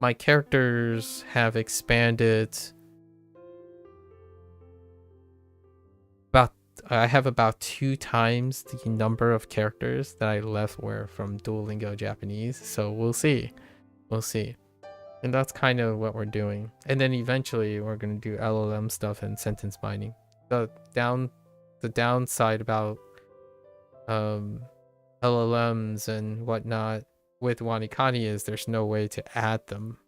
My characters have expanded I have about 2 times the number of characters that I left were from Duolingo Japanese. So we'll see. And that's kind of what we're doing. And then eventually we're going to do LLM stuff and sentence mining. The downside about LLMs and whatnot with WaniKani is there's no way to add them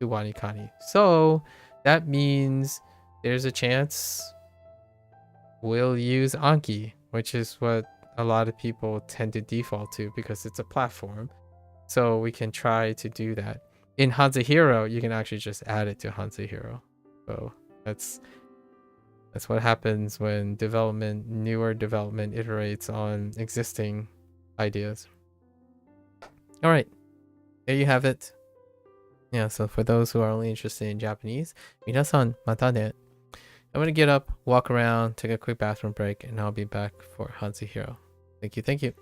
to WaniKani. So that means there's a chance we'll use Anki, which is what a lot of people tend to default to because it's a platform. So we can try to do that. In HanziHero, you can actually just add it to HanziHero. So that's what happens when newer development iterates on existing ideas. All right, there you have it. Yeah, so for those who are only interested in Japanese, minasan mata ne. I'm gonna get up, walk around, take a quick bathroom break, and I'll be back for HanziHero. Thank you.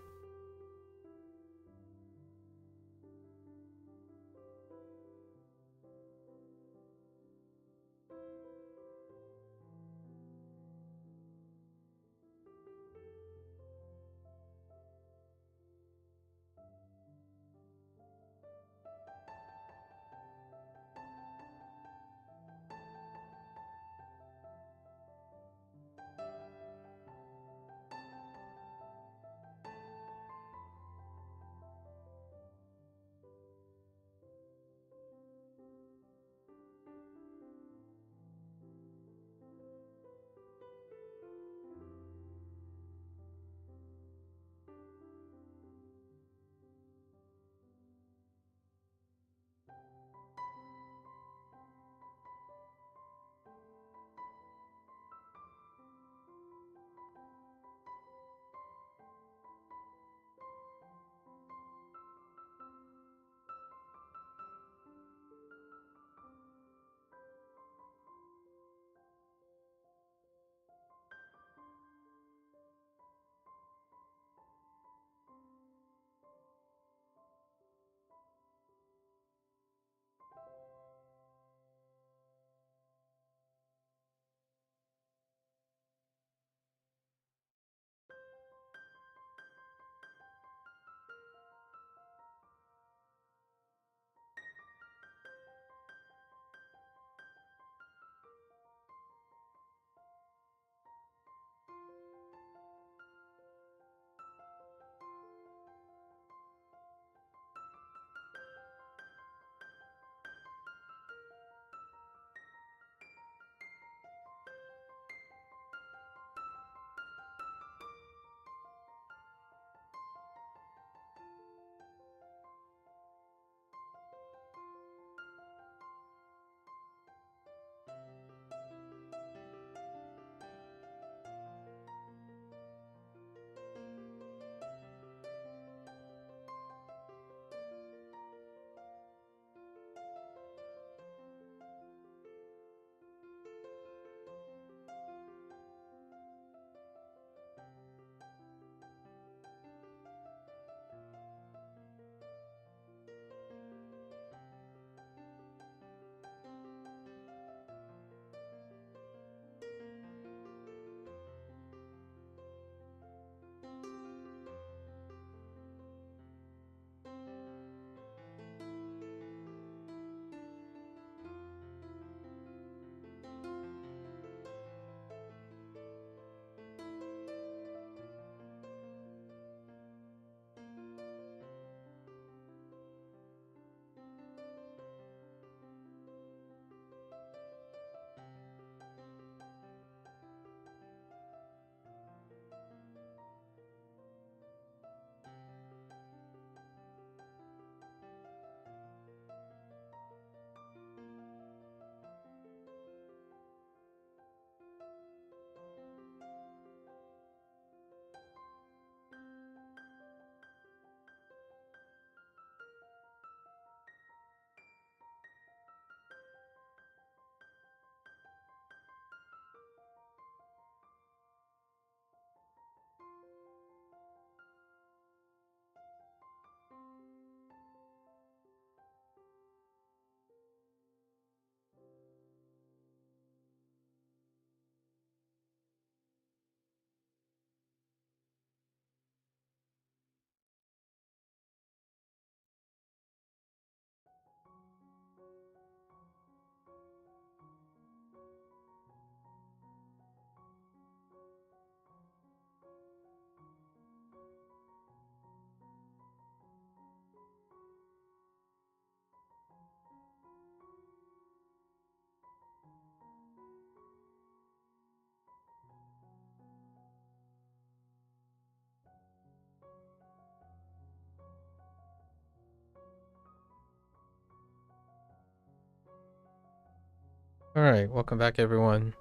All right, welcome back, everyone.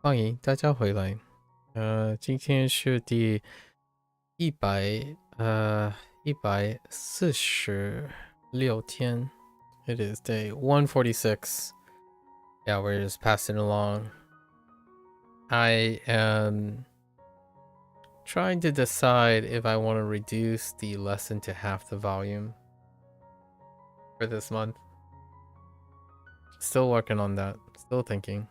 欢迎大家回来。今天是第146天。It is day 146. Yeah, we're just passing along. I am trying to decide if I want to reduce the lesson to half the volume for this month. Still working on that. Still thinking.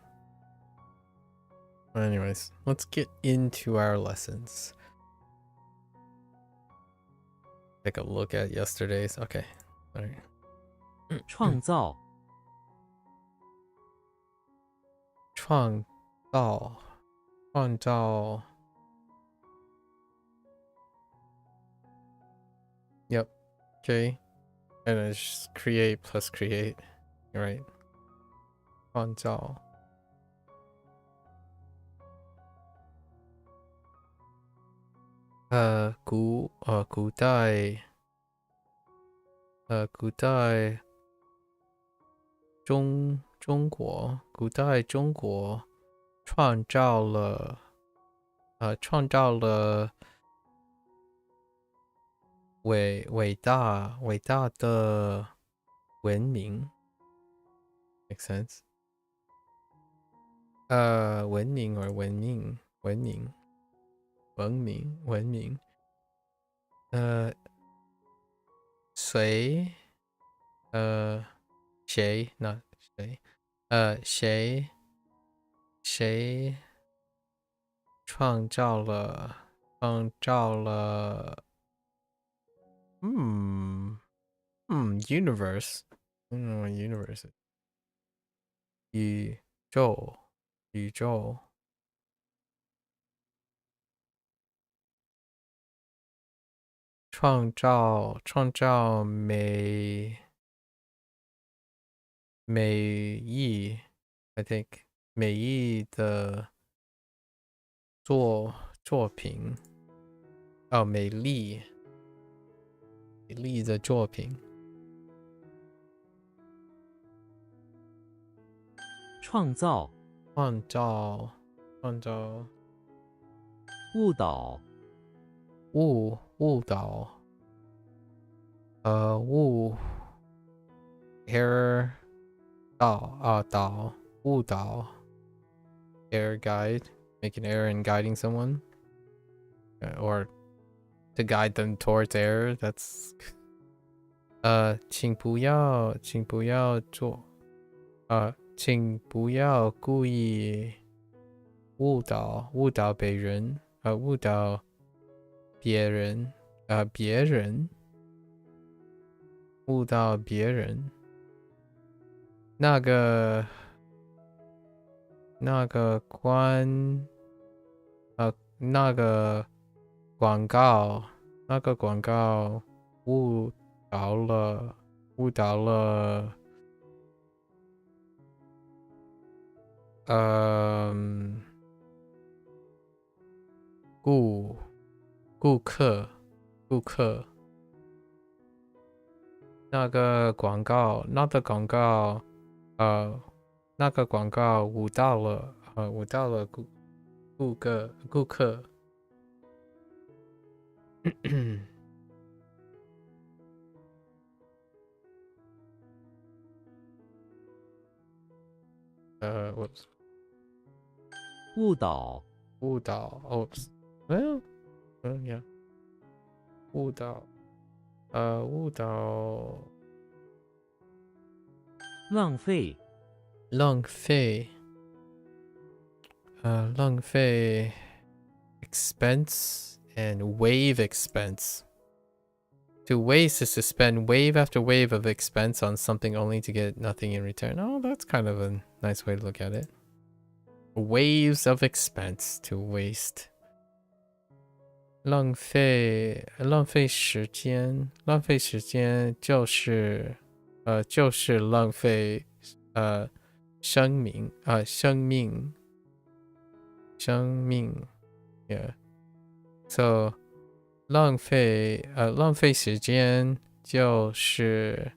But anyways, let's get into our lessons. Take a look at yesterday's. Okay. All right. 创造、创造 Yep. Okay. And it's just create plus create. You're right. 创造古代中国创造了伟大的文明 ，make sense？ 文明 or 文明，谁创造了universe. I don't know what universe is. 宇宙创造美意 I think 美意的作品美丽的作品创造、误导、误导error 误导 error guide make an error in guiding someone or to guide them towards error. That's 请不要故意误导别人那个广告误导了顾客那个广告误导了顾客whoops 误导、 oops well yeah 误导浪费、浪费 expense and wave expense. To waste is to spend wave after wave of expense on something only to get nothing in return. Oh, that's kind of a nice way to look at it. Waves of expense to waste. 浪费时间就是浪费生命 yeah. So 浪费时间就是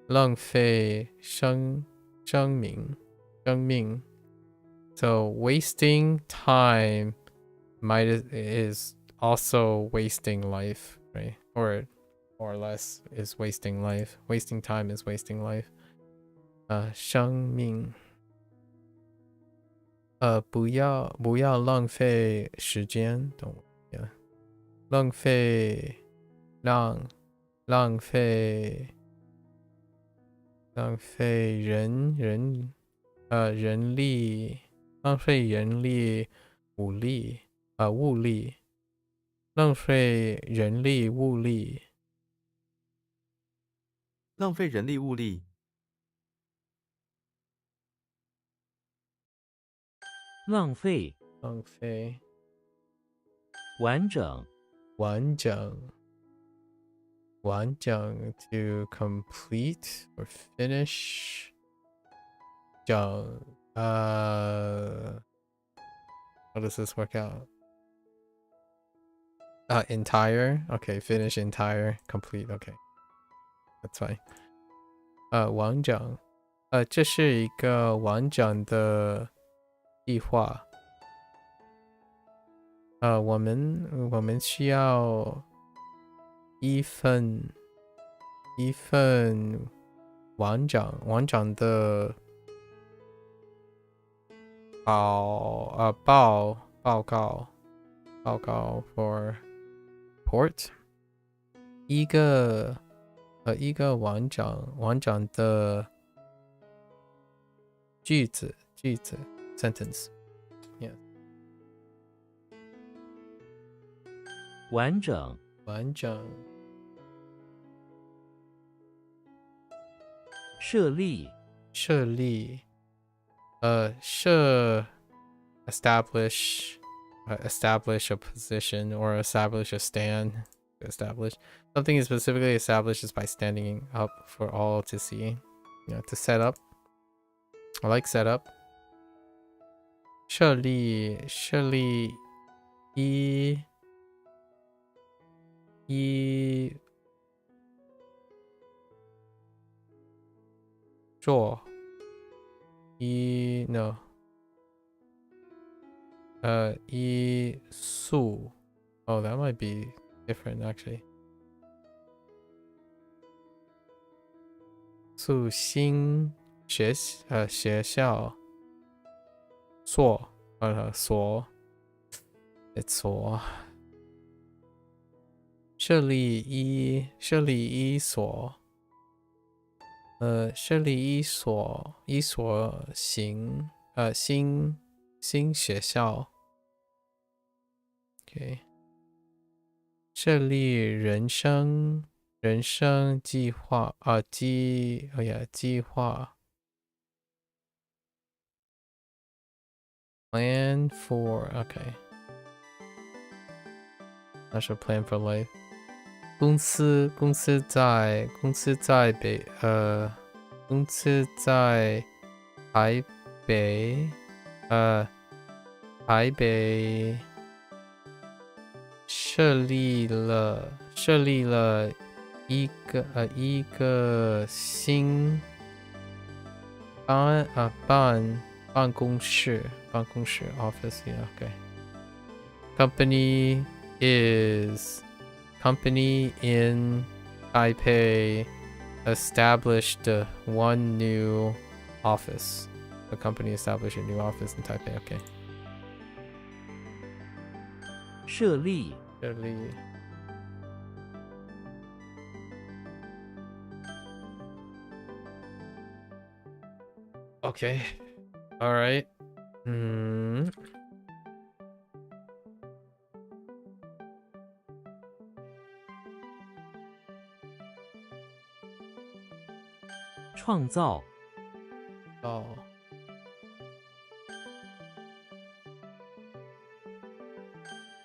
浪费生命生命. So wasting time is also wasting life, right? Or more or less is wasting life. Wasting time is wasting life. 生命. 不要浪费时间. Don't yeah. 浪费人力 浪费人力物力 物力 浪费人力物力 浪费人力物力，浪费浪费完整完整 to complete or finish 整 how does this work out? Entire? Okay, finish entire, complete, okay. That's fine. 完整这是一个完整的计划。我们需要一份完整的报告 for report 一个完整的句子 sentence yeah 完整设立establish a position or establish a stand. Establish something is specifically established is by standing up for all to see. You know, to set up. I like set up. 设立座 no 一宿 oh that might be different actually 宿新学校所 it's 所设立一所新学校 OK 设立人生计划计划 plan for okay I should plan for life 公司在台北设立了一个新办公室 office yeah okay company in Taipei established one new office. The company established a new office in Taipei. Okay. 设立 Okay. All right. 创造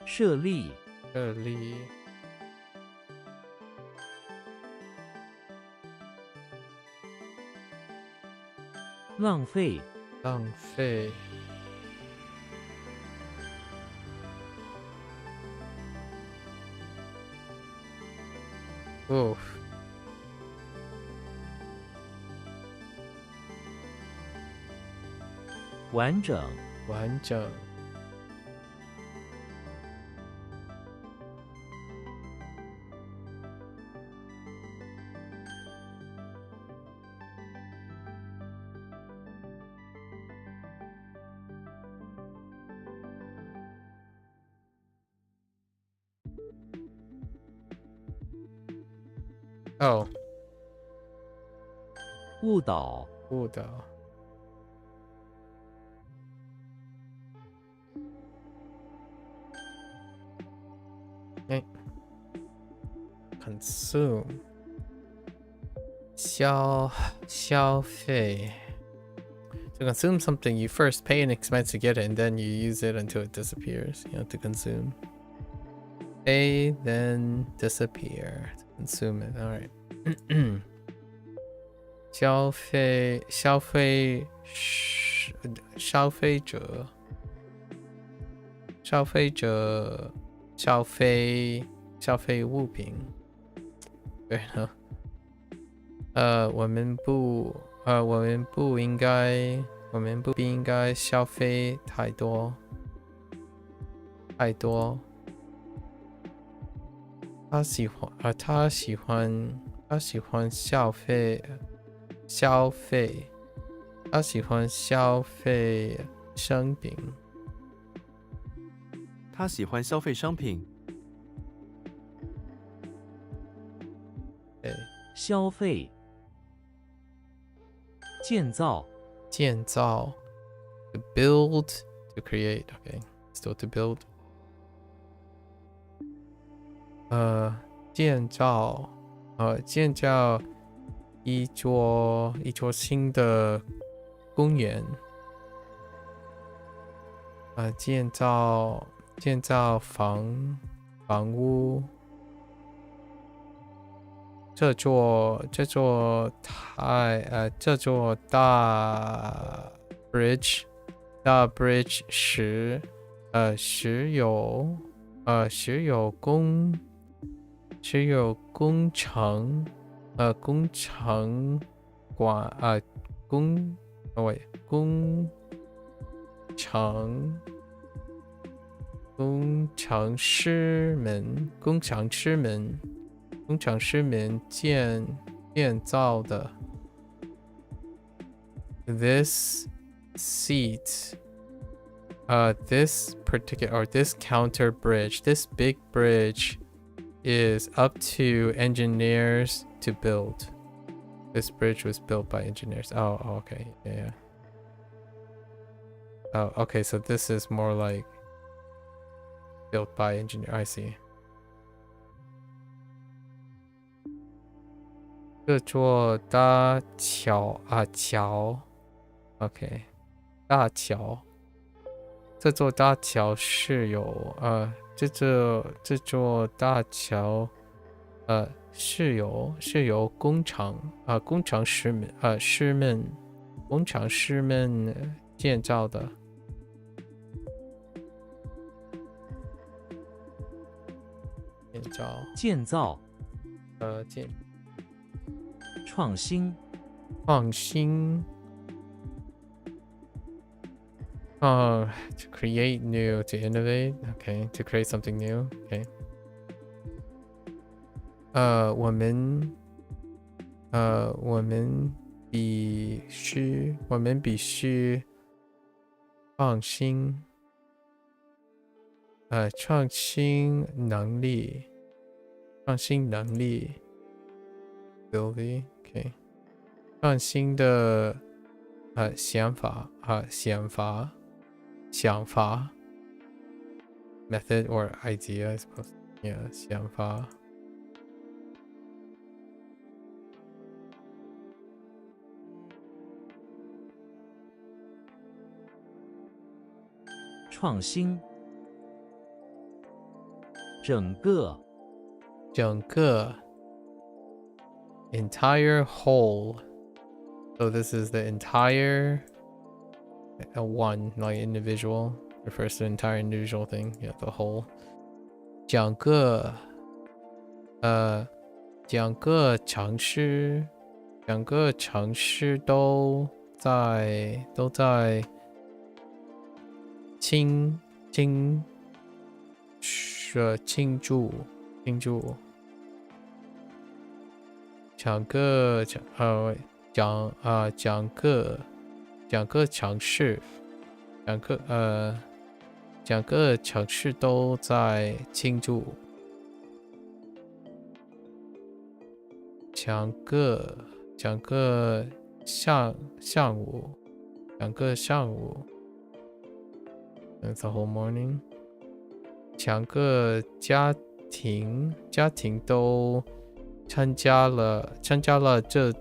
设立浪费Oof. 完整，完整。哦，误导，误导。哎 ，consume 消费。To consume something, you first pay an expense to get it, and then you use it until it disappears. You know, to consume. Pay, then disappear. To consume it. All right. 消费者消费物品。对了，我们不应该消费太多。他喜欢消费。他喜欢消费商品。他喜欢消费商品。对，消费，建造， to build, to create. Okay, still to build. 建造一座新的公园。建造房屋。这座大 bridge 石油工程工程师们建造的。This seat, this particular or this counter bridge, this big bridge is up to engineers to build. This bridge was built by engineers. Oh, okay, yeah. Oh, okay, so this is more like built by engineer. I see. 这座大桥，OK， 大桥。这座大桥是由这座大桥是由工程师们建造的。建造，创新，to create new, to innovate. Okay, to create something new. Okay. 我们必须创新能力 ability. Okay. 创新的想法 method or idea, I suppose. Yeah, 想法。创新，整个 entire whole. So this is the entire one, like individual, refers to the entire individual thing. Yeah, the whole. 整个城市都在庆庆庆祝庆祝。讲个城市，讲个城市都在庆祝。讲个上午，讲个上午。That's the whole morning. 讲个家庭都参加了这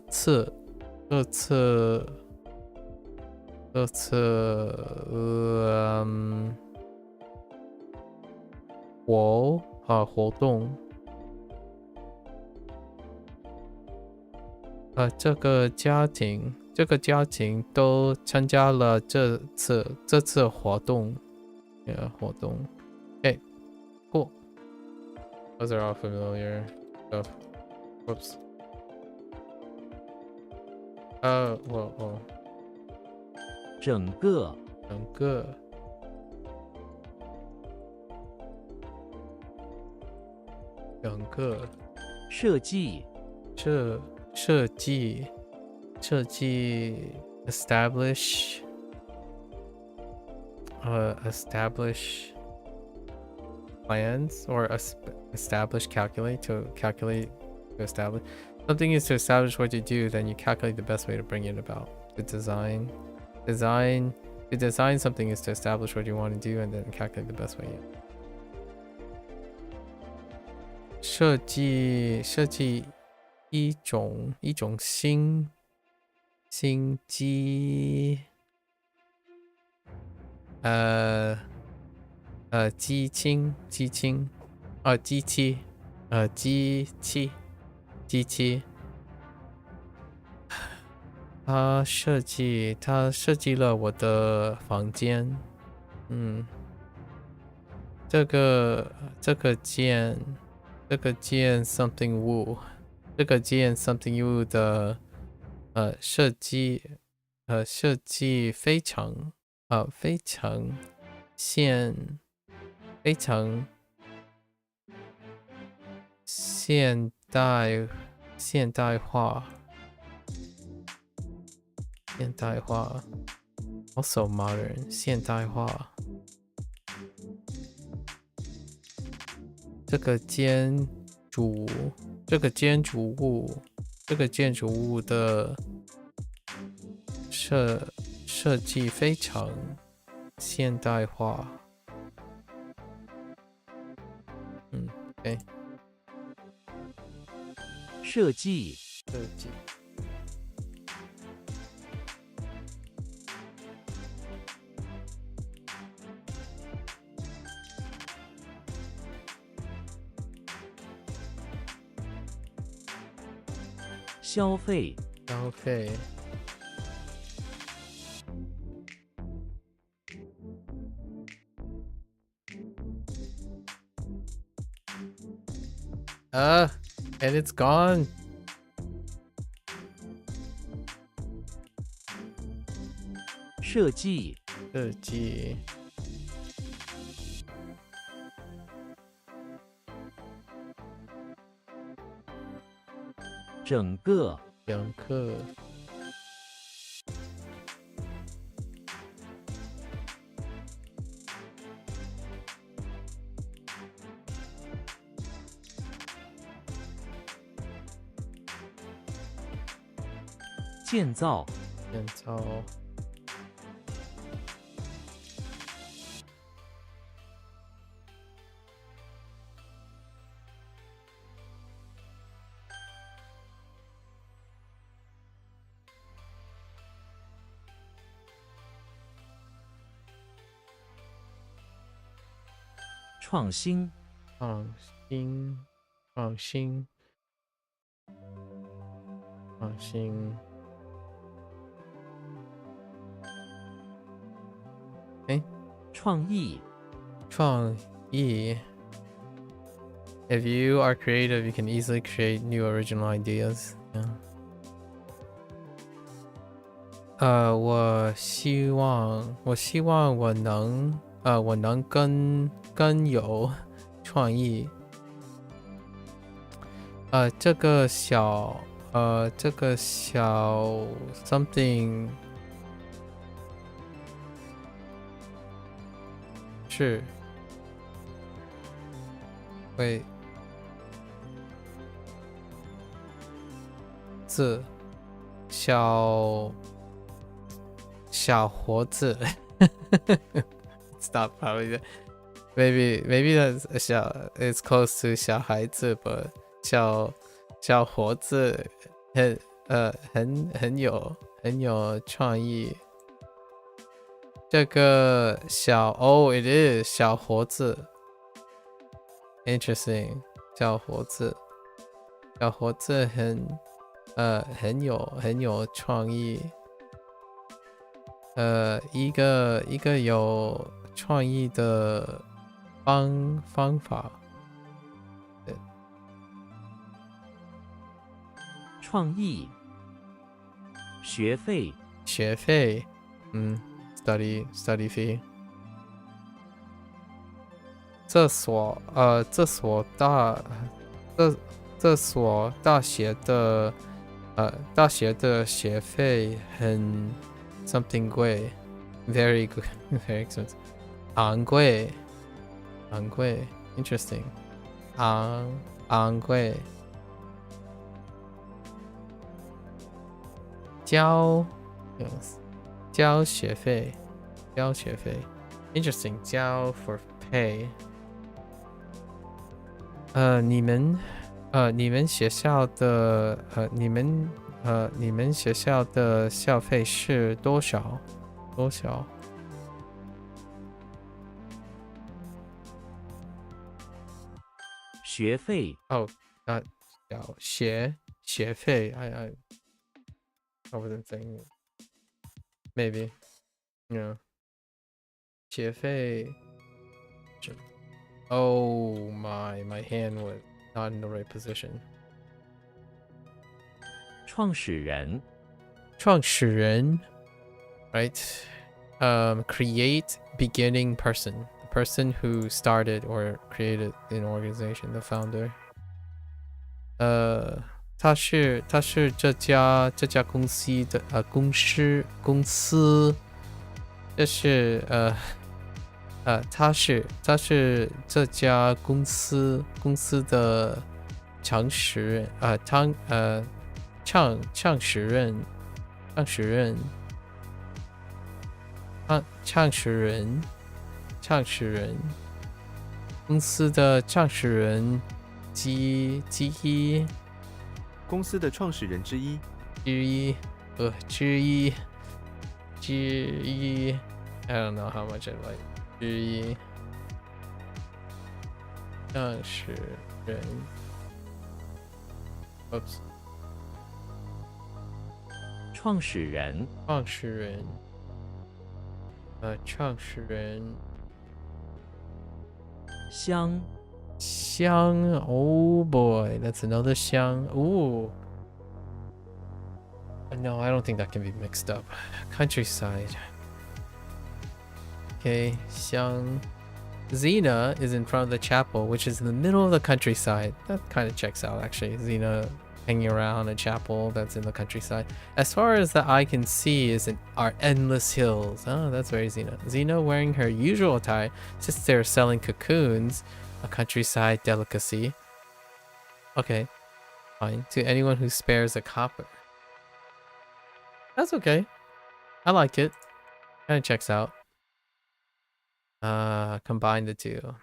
次活动。这个家庭都参加了这次活动。Okay, cool. Those are all familiar stuff. Whoops. Whoa. 整个设计establish plans or calculate to establish something is to establish what you do, then you calculate the best way to bring it about. To design something is to establish what you want to do and then calculate the best way. 设计一种新机机器。他设计了我的房间。这个件 something Wu， 这个件 something Wu 的设计非常现代化 also modern 现代化。这个建筑物的设计非常现代化。OK。设计消费and it's gone. 设计整个建造创新创意 If you are creative, you can easily create new original ideas. Yeah. 我希望我能更有创意。这个小 something 是会字小活字，It's not probably maybe that's it's close to 小孩子 but 小活字很有创意。这个it is 小活字 ，interesting 小活字很有创意。一个有创意的方法。创意学费study fee。这所大学的学费很 something 贵 very good very expensive 昂贵 interesting 昂贵。交学费 interesting 交 for pay。你们学校的你们学校的校费是多少？学费学费 I wasn't saying it. Maybe. Yeah. 学费 Oh my hand was not in the right position. 创始人 right? Create beginning person. The person who started or created an organization, the founder. 他是这家公司的公司，这是他是这家公司的创始人公司的创始人之一。公司的创始人之一。I don't know how much I like 之一。创始人 Oops 创始人创始人乡 Oh boy, that's another 乡 Ooh. No, I don't think that can be mixed up. Countryside. Okay, 乡 Xena is in front of the chapel, which is in the middle of the countryside. That kind of checks out, actually. Xena hanging around a chapel that's in the countryside. As far as the eye can see are endless hills. Oh, that's very Xena. Xena, wearing her usual attire, sits there selling cocoons, a countryside delicacy. Okay, fine. To anyone who spares a copper. That's okay. I like it. Kind of checks out. Combine the two.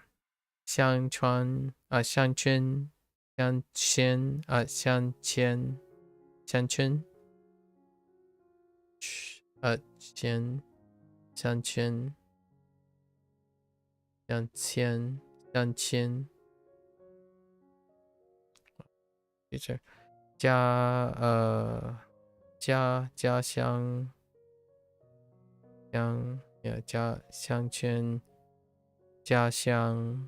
乡村 乡村 乡村 乡村 乡村 teacher 家乡乡村家乡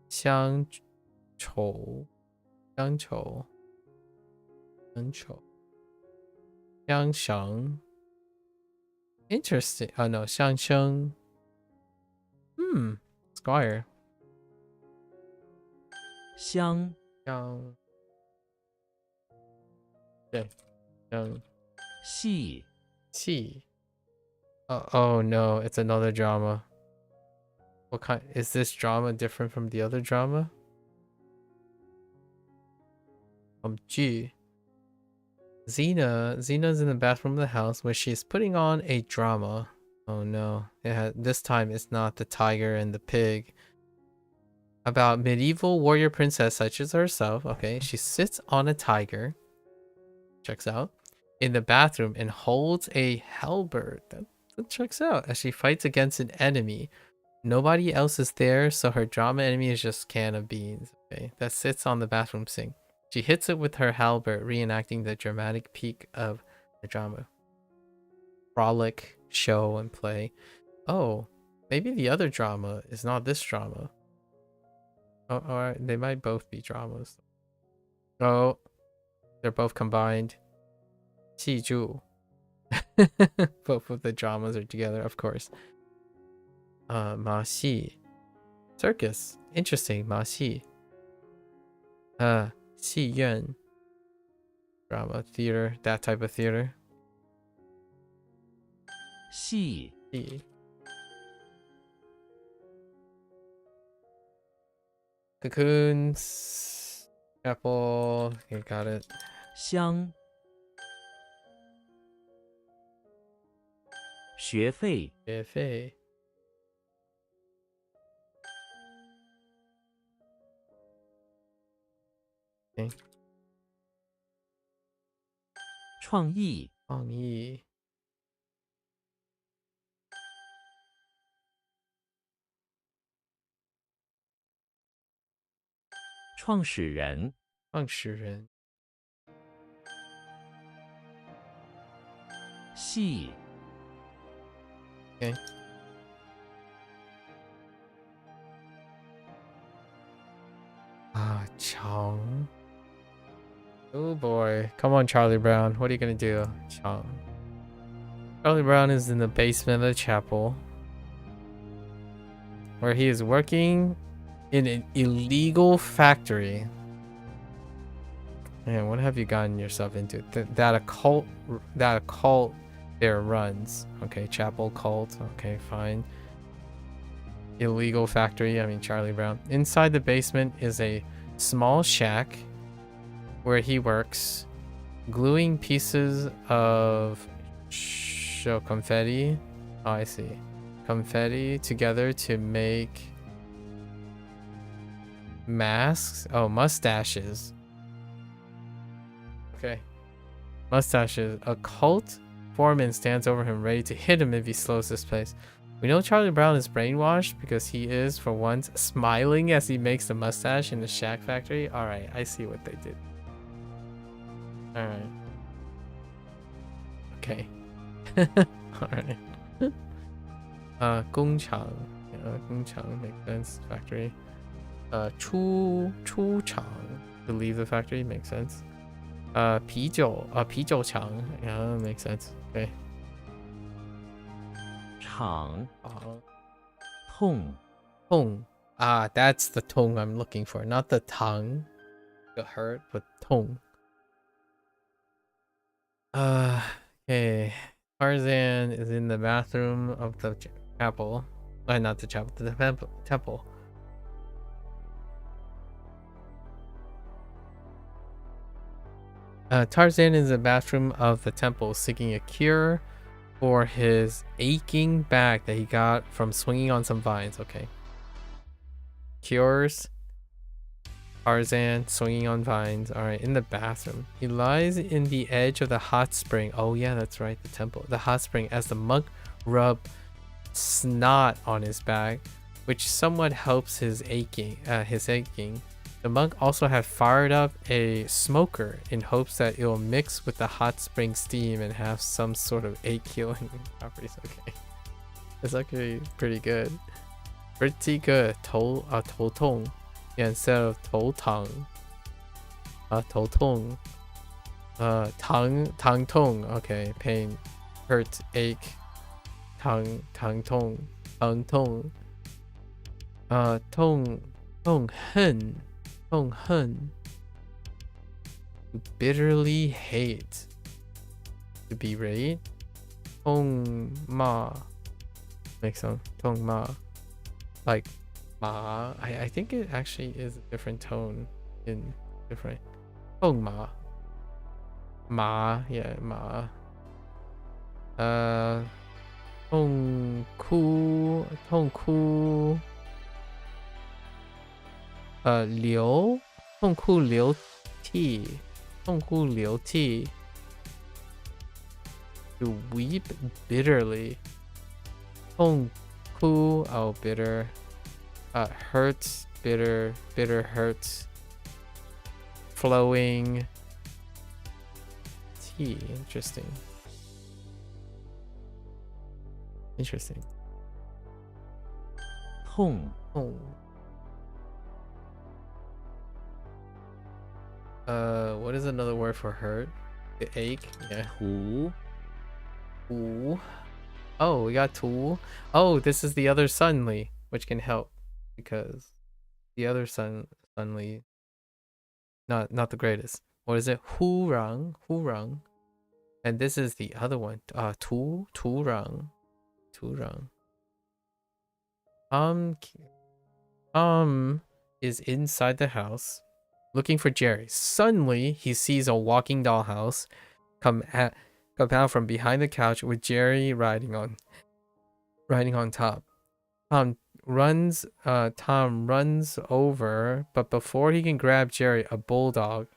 乡愁 Xiangsheng. Interesting. Oh no, Xiangsheng. Squire. 香 Xiang. Okay. Xiang. 细 Qi. Oh no, it's another drama. What kind is this drama different from the other drama? G. Xena's in the bathroom of the house where she's putting on a drama. Oh no. This time it's not the tiger and the pig. About medieval warrior princess such as herself. Okay, she sits on a tiger. Checks out. In the bathroom and holds a halberd. That checks out. As she fights against an enemy. Nobody else is there, so her drama enemy is just can of beans. Okay, that sits on the bathroom sink. She hits it with her halberd, reenacting the dramatic peak of the drama. Frolic, show, and play. Oh, maybe the other drama is not this drama. Oh, or they might both be dramas. Oh, they're both combined. 记住. Both of the dramas are together, of course. Ma Xi. Circus. Interesting, Ma Xi. Xi Yuan. Drama, theater, that type of theater. 细 Xi. Cocoons. Apple. Okay, got it. 香学费 Fei. 创意创意. 创始人创始人. 细 Okay. Chong. Oh boy. Come on, Charlie Brown. What are you gonna do? Chong. Charlie Brown is in the basement of the chapel, where he is working in an illegal factory. Man, what have you gotten yourself into? That a cult there runs. Okay, chapel cult. Okay, fine. Illegal factory. I mean, Charlie Brown. Inside the basement is a small shack where he works, gluing pieces of confetti. Oh, I see. Confetti together to make masks. Oh, mustaches. Okay. Mustaches. A cult foreman stands over him, ready to hit him if he slows this place. We know Charlie Brown is brainwashed because he is, for once, smiling as he makes the mustache in the shack factory. Alright, I see what they did. Alright. Okay. Alright. Gongchang. Gongchang makes sense. Factory. Chu Chang. To leave the factory makes sense. 啤酒厂. Yeah, makes sense. Okay. 场痛 Tong. That's the tong I'm looking for. Not the tongue. The hurt, but tong. Okay. Tarzan is in the bathroom of the chapel. Not the chapel, the temple. Tarzan is in the bathroom of the temple seeking a cure for his aching back that he got from swinging on some vines. Okay. Cures. Tarzan swinging on vines. Alright, in the bathroom. He lies in the edge of the hot spring. Oh yeah, that's right, the temple. The hot spring as the monk rub snot on his back, which somewhat helps his aching. The monk also had fired up a smoker in hopes that it will mix with the hot spring steam and have some sort of ache healing properties. Okay. It's actually pretty good. Pretty good. 头痛. Yeah, instead of 头疼. 头痛. tang tong. Okay, pain, hurt, ache. Tang tong. Tong. Tong hen. To bitterly hate. To berate. Tong ma. Makes sense. Tong ma. Like ma. I think it actually is a different tone in different. Tong ma. Ma. Yeah, ma. Tong ku. Liu. Tong ku liu ti. To weep bitterly. Tong ku. Oh, bitter. Hurts. Bitter hurts. Flowing. Tea. Interesting. Hong. What is another word for hurt? The ache? Yeah. Hu. Oh, we got tu. Oh, this is the other Sunli, which can help because the other Sunli, not the greatest. What is it? Hurang. And this is the other one. Turang. Is inside the house looking for Jerry. Suddenly, he sees a walking dollhouse come out from behind the couch with Jerry riding on top. Tom runs over, but before he can grab Jerry, a bulldog,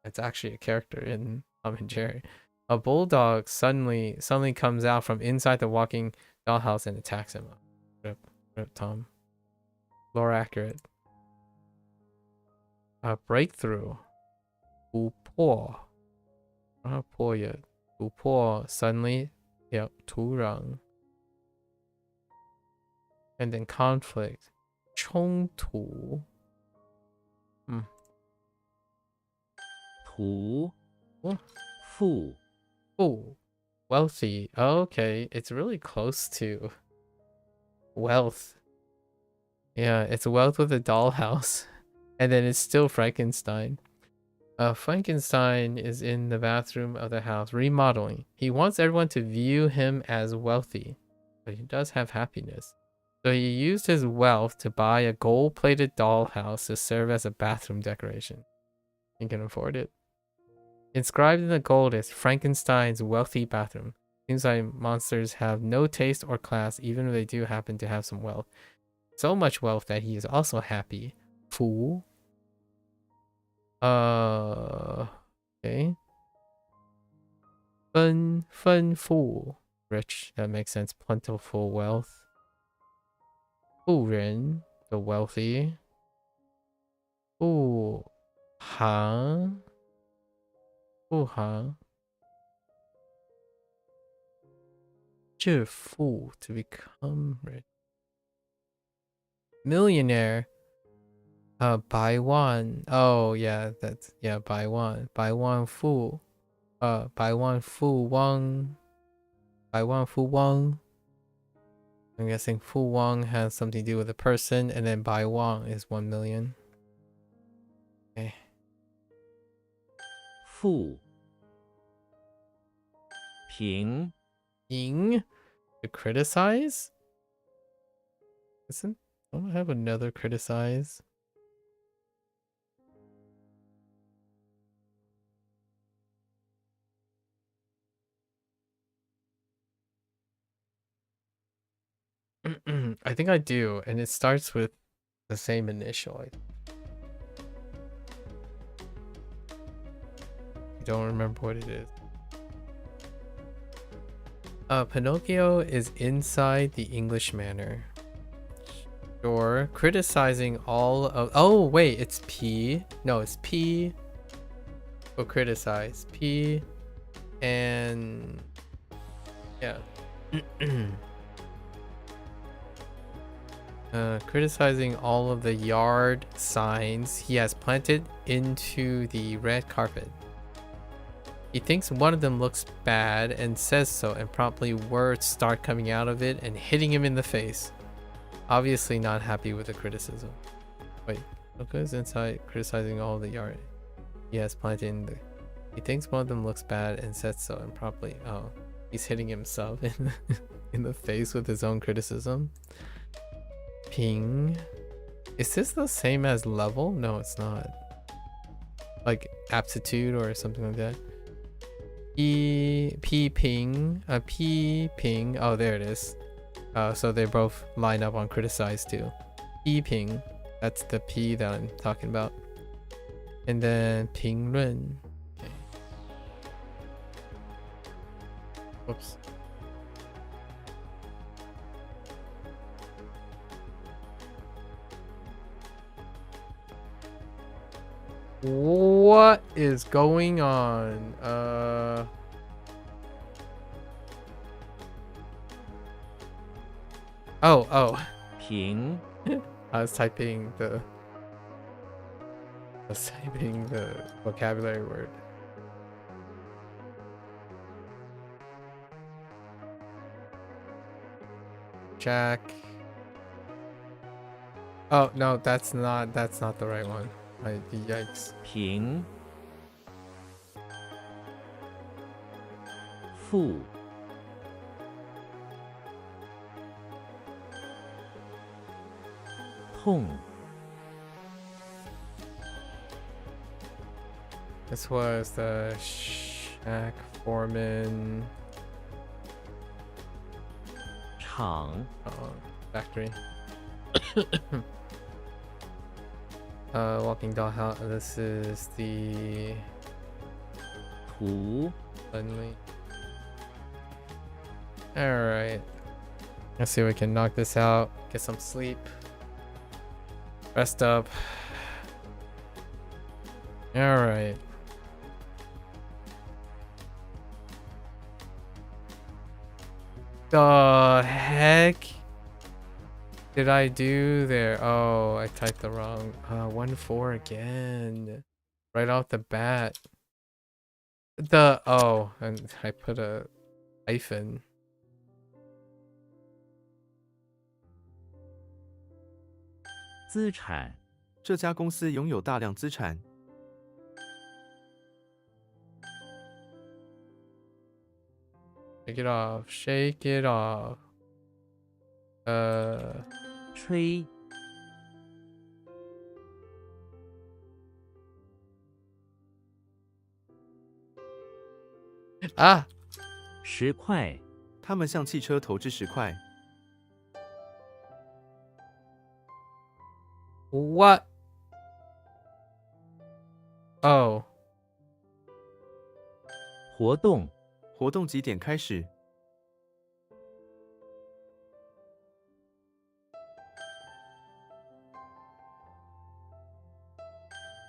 it's actually a character in Tom and Jerry. A bulldog suddenly comes out from inside the walking dollhouse and attacks him. Rip Tom. Lore accurate. Breakthrough. 突破. Not 破 yet. 突破 suddenly. Yep. 突然. And then conflict. 冲突. Fu. Oh, wealthy. Okay, it's really close to wealth. Yeah, it's wealth with a dollhouse. And then it's still Frankenstein. Frankenstein is in the bathroom of the house, remodeling. He wants everyone to view him as wealthy, but he does have happiness. So he used his wealth to buy a gold-plated dollhouse to serve as a bathroom decoration. He can afford it. Inscribed in the gold is Frankenstein's wealthy bathroom. Seems like monsters have no taste or class, even if they do happen to have some wealth. So much wealth that he is also happy. Fool. Okay. Fun fool. Rich. That makes sense. Plentiful wealth. 富人, the wealthy. 富行. 致富, to become rich. Millionaire. 百万. Oh yeah, that's yeah, 百万. 百万富. 百万富翁. 百万富翁. I'm guessing Fu Wang has something to do with a person, and then Bai Wang is 1 million. Okay. Fu. Ping. Ying. To criticize? Don't I have another criticize? I think I do, and it starts with the same initial. I don't remember what it is. Pinocchio is inside the English manor. Sure. Criticizing all of... Oh, wait, it's P. No, it's P. Or criticize. P. And... yeah. Criticizing all of the yard signs he has planted into the red carpet. He thinks one of them looks bad and says so, and promptly words start coming out of it and hitting him in the face. Obviously not happy with the criticism. Wait, look who's inside criticizing all the yard he has planted in the... He thinks one of them looks bad and says so, and promptly... Oh, he's hitting himself in the face with his own criticism. Ping. Is this the same as level? No, it's not. Like aptitude or something like that. P ping. P ping. Oh, there it is. So they both line up on criticize too. P ping. That's the P that I'm talking about. And then 评论. Okay. Whoops. What is going on? Oh. 评 I was typing the vocabulary word. Jack. Oh no, that's not the right one. Yikes. 评负 痛 This was the shack foreman 厂 factory. Walking dollhouse. This is the 图 suddenly. All right. Let's see if we can knock this out. Get some sleep. Rest up. All right. The heck did I do there? Oh, I typed the wrong 1-4 again. Right off the bat. And I put a hyphen. 资产 这家公司拥有大量资产。 Shake it off. Shake it off. 吹 Ah! 10块 他们向汽车投资10块。 What? Oh. 活动 活动几点开始？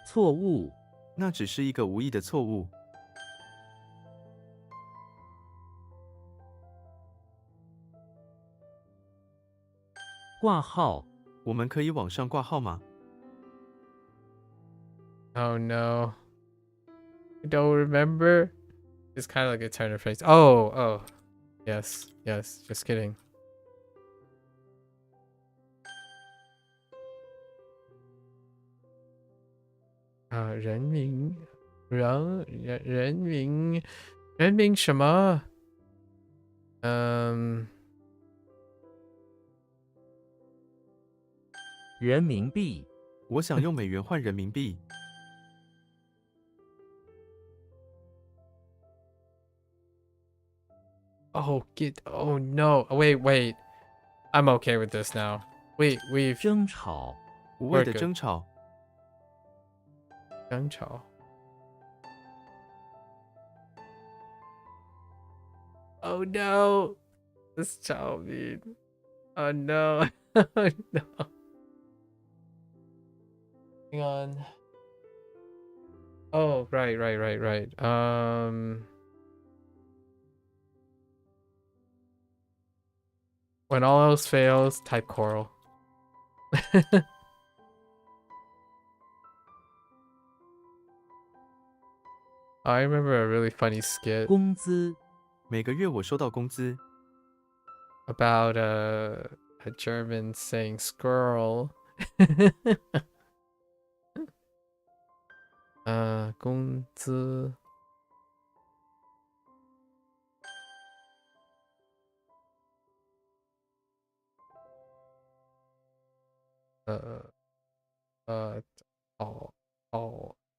错误 那只是一个无意的错误。 挂号 我们可以网上挂号吗？ Oh no. I don't remember. It's kind of like a turn of phrase. Oh. Yes. Just kidding. Ah, 人名什么？人民币 我想用美元换人民币。 Oh no. Wait. I'm okay with this now. We've 争吵 无谓的 We're good. 争吵。 争吵. Oh no. This child mean. Oh no. Oh no. Hang on. Oh, right. When all else fails, type coral. I remember a really funny skit 工资、每个月我收到工资。 about a German saying squirrel. 工资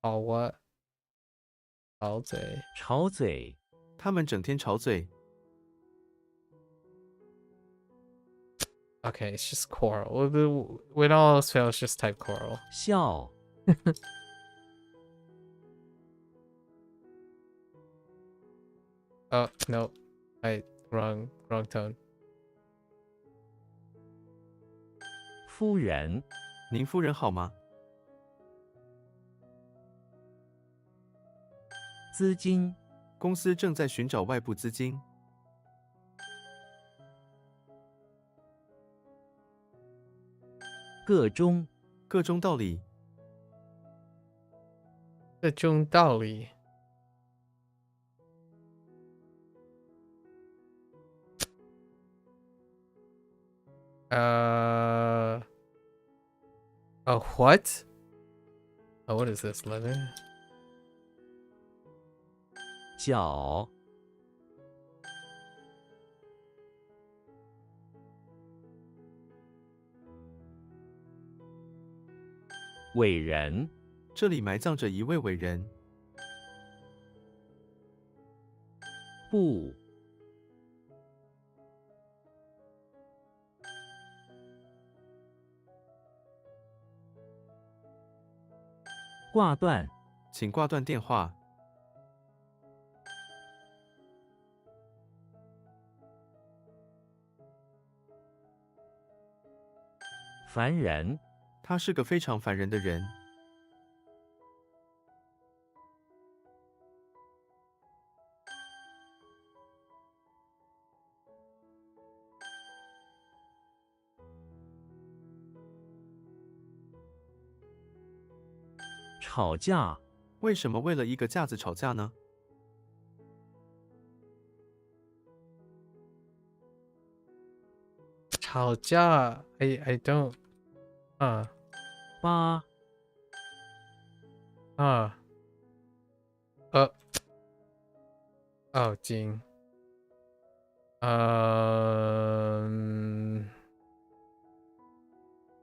what? 吵嘴吵嘴、他们整天吵嘴。 Okay, it's just coral. When all else fails, just type coral. 笑、 Oh, no. Wrong tone. 夫人、您夫人好吗？ 资金、 公司正在寻找外部资金。 个中、个中道理。 这种道理 Oh, what? Oh, what is this, leather? 脚、伟人、这里埋葬着一位伟人。 不、挂断、请挂断电话。 烦人、他是个非常烦人的人。 吵架、为什么为了一个架子吵架呢？ 吵架 I don't 八、oh, 金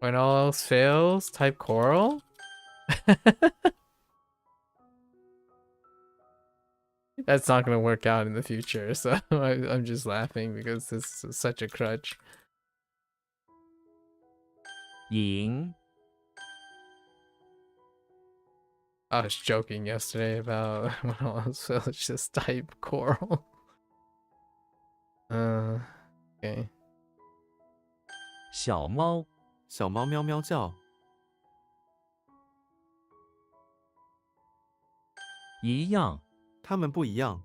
when all else fails, type coral? That's not gonna work out in the future, so I'm just laughing because it's such a crutch. 赢、 I was joking yesterday about when all else fails, just type coral. Okay. 小猫、小猫喵喵叫。 一样、他们不一样。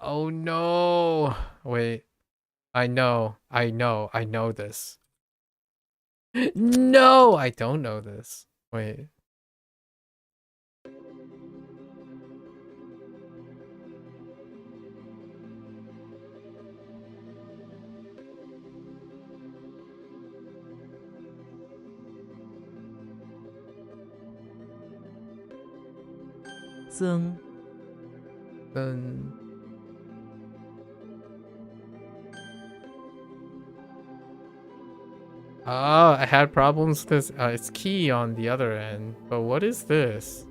Oh no. Wait. I know this. No, I don't know this. Wait.增、 Then oh, I had problems with this. It's key on the other end. But what is this?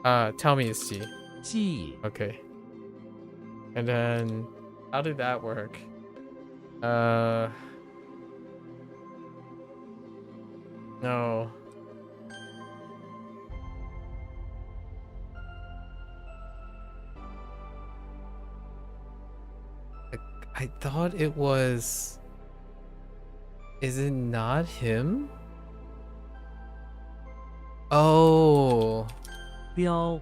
Tell me it's G. 记、 Okay. And then how did that work? No. I thought it was. Is it not him? Oh. 标、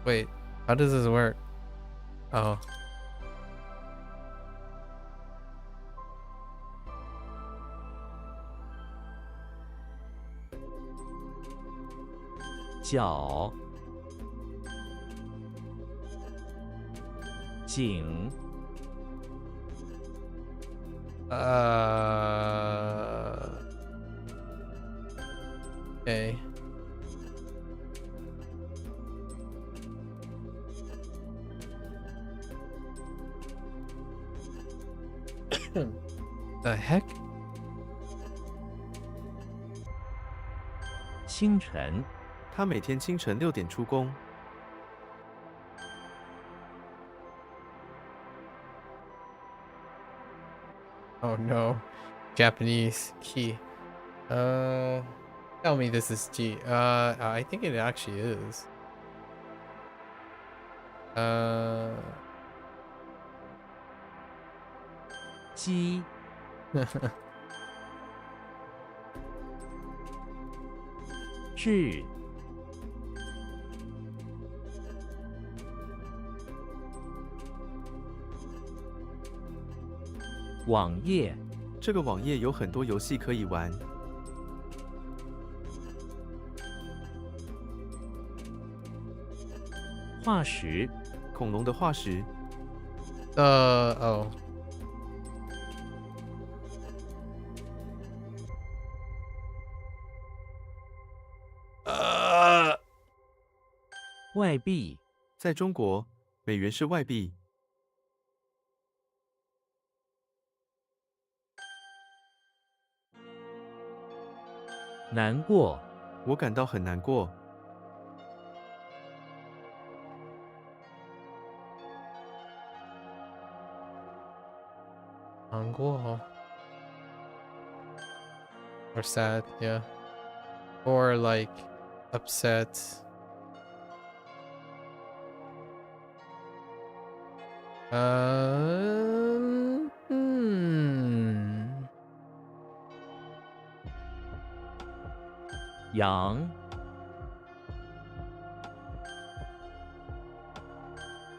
Wait. How does this work? Oh. 脚颈 Okay. The heck? 清晨他每天清晨6点出工。 Oh no. Japanese key. Tell me this is G. I think it actually is.鸡 至 网页 这个网页有很多游戏可以玩。 化石 恐龙的化石， oh. 外币 在中国，美元是外币。 难过 我感到很难过。 难过 or sad, yeah, or like upset. Hmm. 羊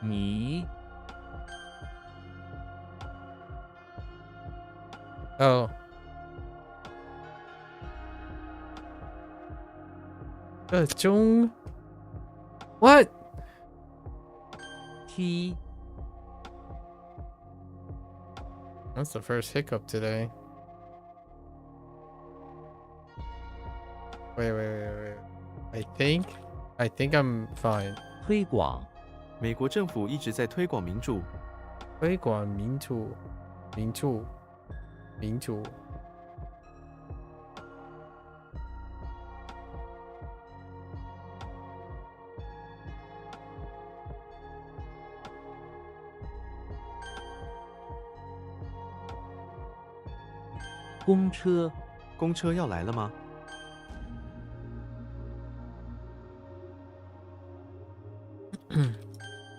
迷 Oh. Jung. What? T That's the first hiccup today. Wait. I think I'm fine. 推广美国政府一直在推广民主。推广民主。公车公车要来了吗？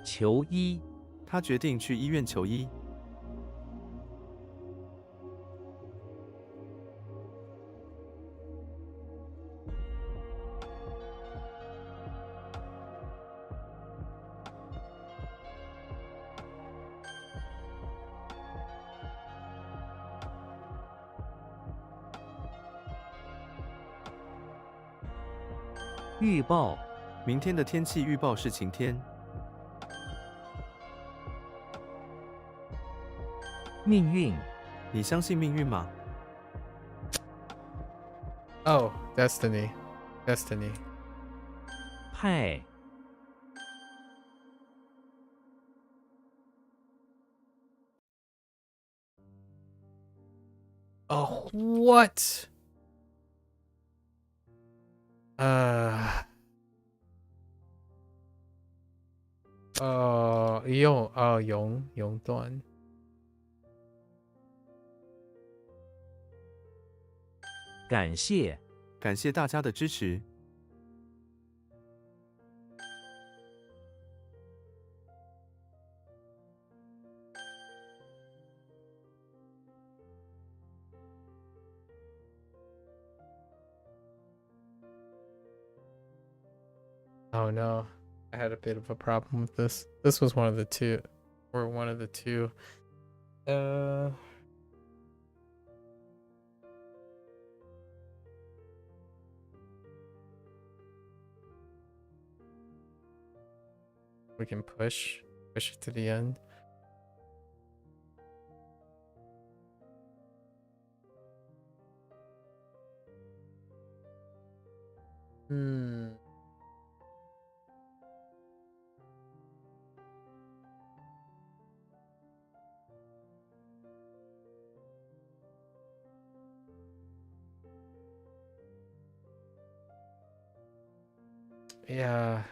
求医他决定去医院求医。 预报明天的天气预报是晴天。 命运你相信命运吗？ Oh, destiny. 派 Oh, what? Yong段。 感谢感谢大家的支持。 Oh no, I had a bit of a problem with this. This was one of the two. We can push it to the end. Yeah.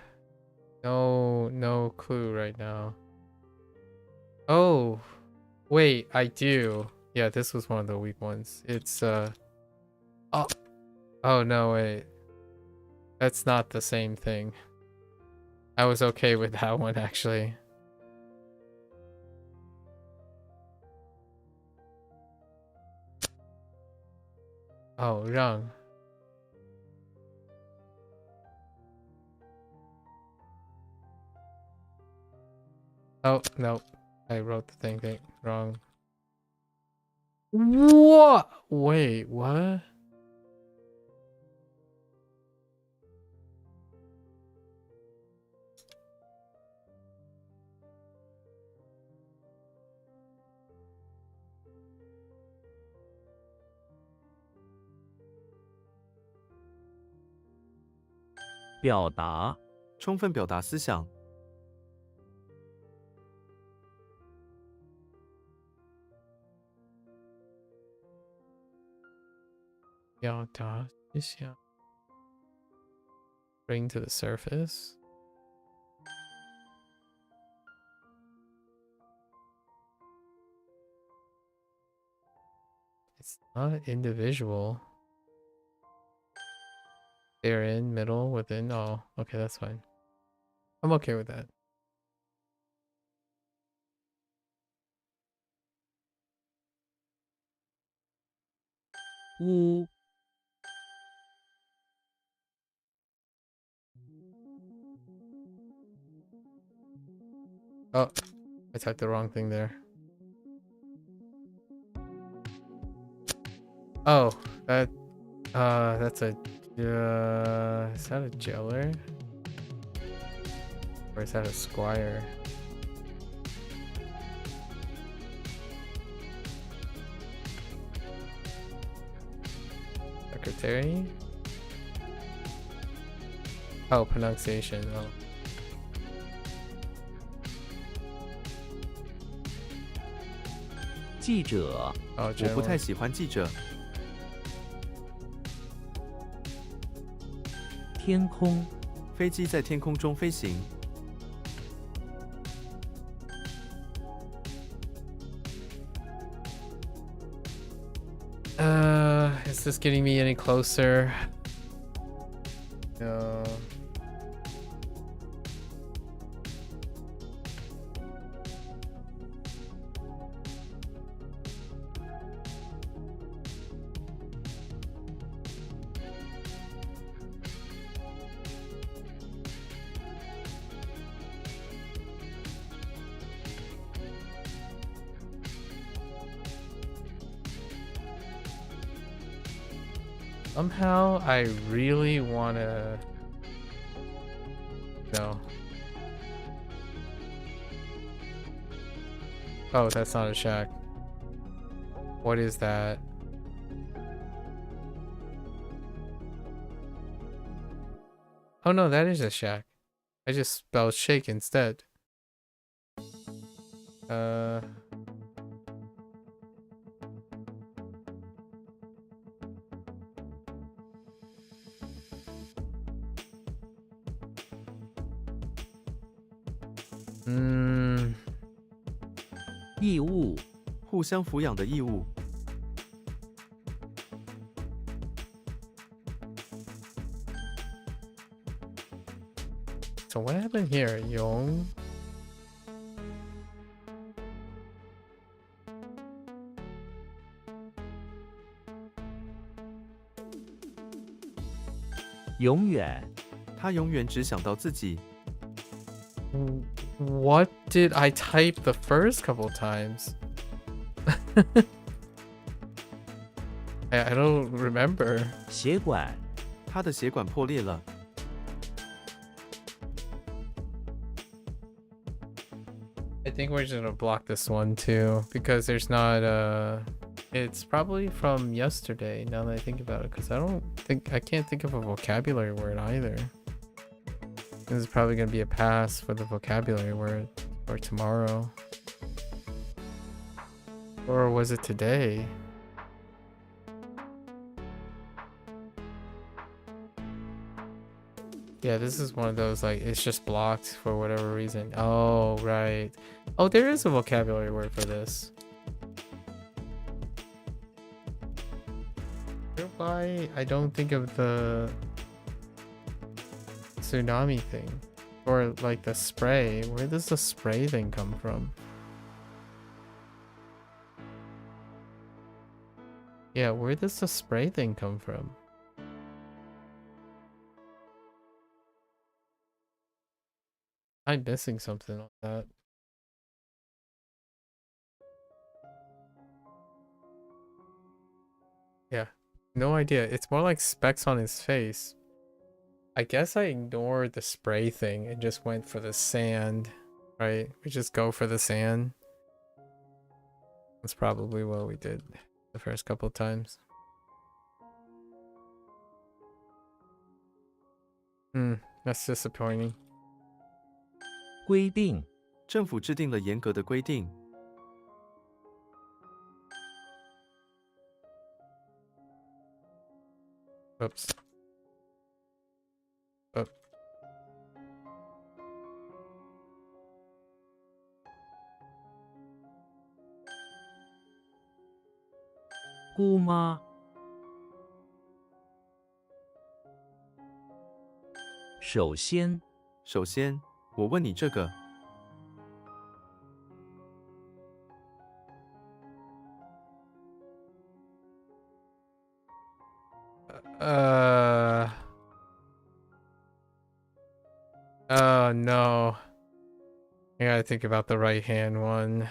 No clue right now. Oh, wait, I do. Yeah, this was one of the weak ones. It's oh no, wait. That's not the same thing. I was okay with that one actually. Oh, wrong. Oh, no. I wrote the thing wrong. What? Wait, what? "表达充分表达思想，表达思想 bring to the surface. It's not individual. They're in, middle, within. Oh, okay, that's fine. I'm okay with that. "屋 Oh, I typed the wrong thing there. Oh, that's a, is that a jailer? Or is that a squire? Secretary? Oh, pronunciation. Oh. 记者 Oh, 我不太喜欢记者。天空飞机在天空中飞行， Is this getting me any closer? No. Somehow I really wanna... No. Oh, that's not a shack. What is that? Oh no, that is a shack. I just spelled shake instead. Hmm. 义务互相抚养的义务。 So what happened here? Yong? "永远 他永远只想到自己。 What did I type the first couple times? I don't remember. 血管 他的血管破裂了， think we're just gonna block this one too because there's not it's probably from yesterday now that I think about it, because I can't think of a vocabulary word either. This is probably gonna be a pass for the vocabulary word for tomorrow. Or was it today? Yeah, this is one of those, like, it's just blocked for whatever reason. Oh, right. Oh, there is a vocabulary word for this. Why I don't think of the tsunami thing. Or, like, the spray. Where does the spray thing come from? Yeah, where does the spray thing come from? I'm missing something on that. Yeah, no idea. It's more like specks on his face. I guess I ignored the spray thing and just went for the sand, right? We just go for the sand. That's probably what we did the first couple of times. That's disappointing. 规定、政府制定了严格的规定。 Oops. Oh. 姑妈、首先、首先，我问你这个，Oh no. I gotta think about the right hand one.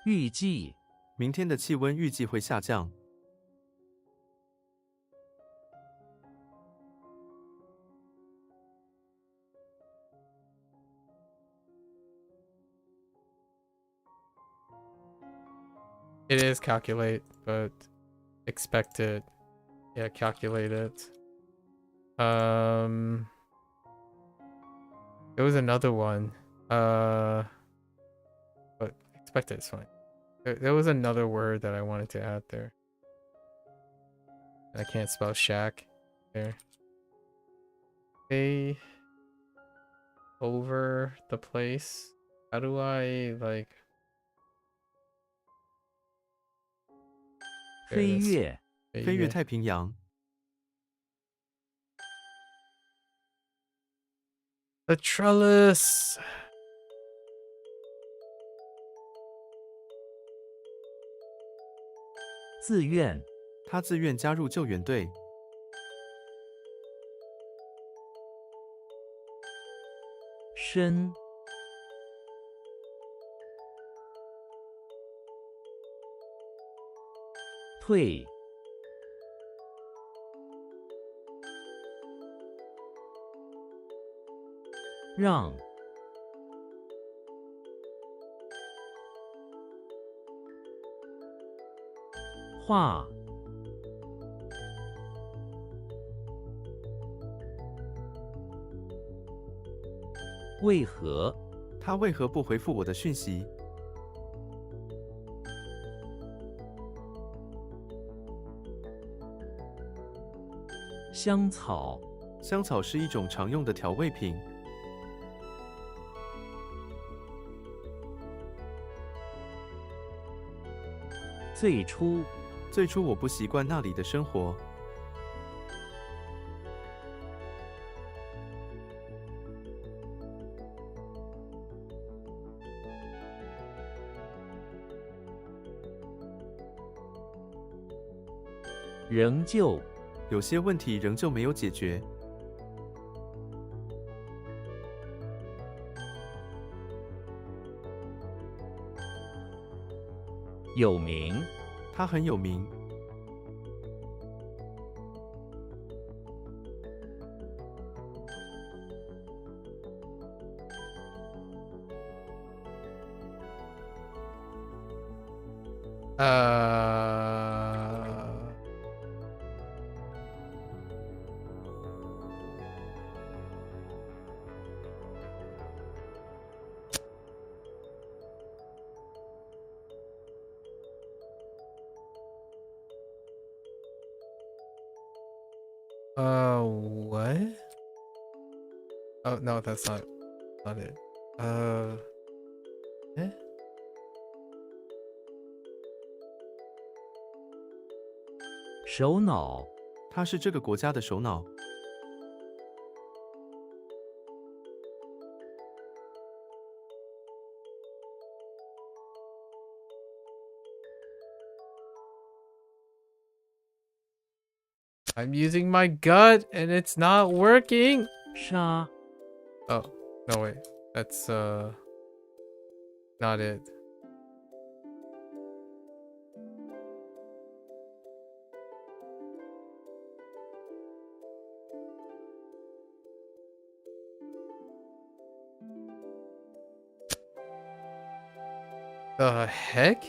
预计、明天的气温预计会下降。 It is calculate, but expected. Yeah, calculate it. There was another one. But expected is fine. There was another word that I wanted to add there. I can't spell shack there. Stay over the place. How do I, like... 飞跃、飞越太平洋， The trellis. 自愿、他自愿加入救援队。 深、退、让、画、为何、他为何不回复我的讯息？ 香草、香草是一种常用的调味品。 最初、最初我不习惯那里的生活。 仍旧、有些问题仍旧没有解决。 有名、他很有名。What? Oh no, that's not it. Eh? 首脑，他是这个国家的首脑。 I'm using my gut and it's not working. 杀， Oh, no wait. That's not it. The heck?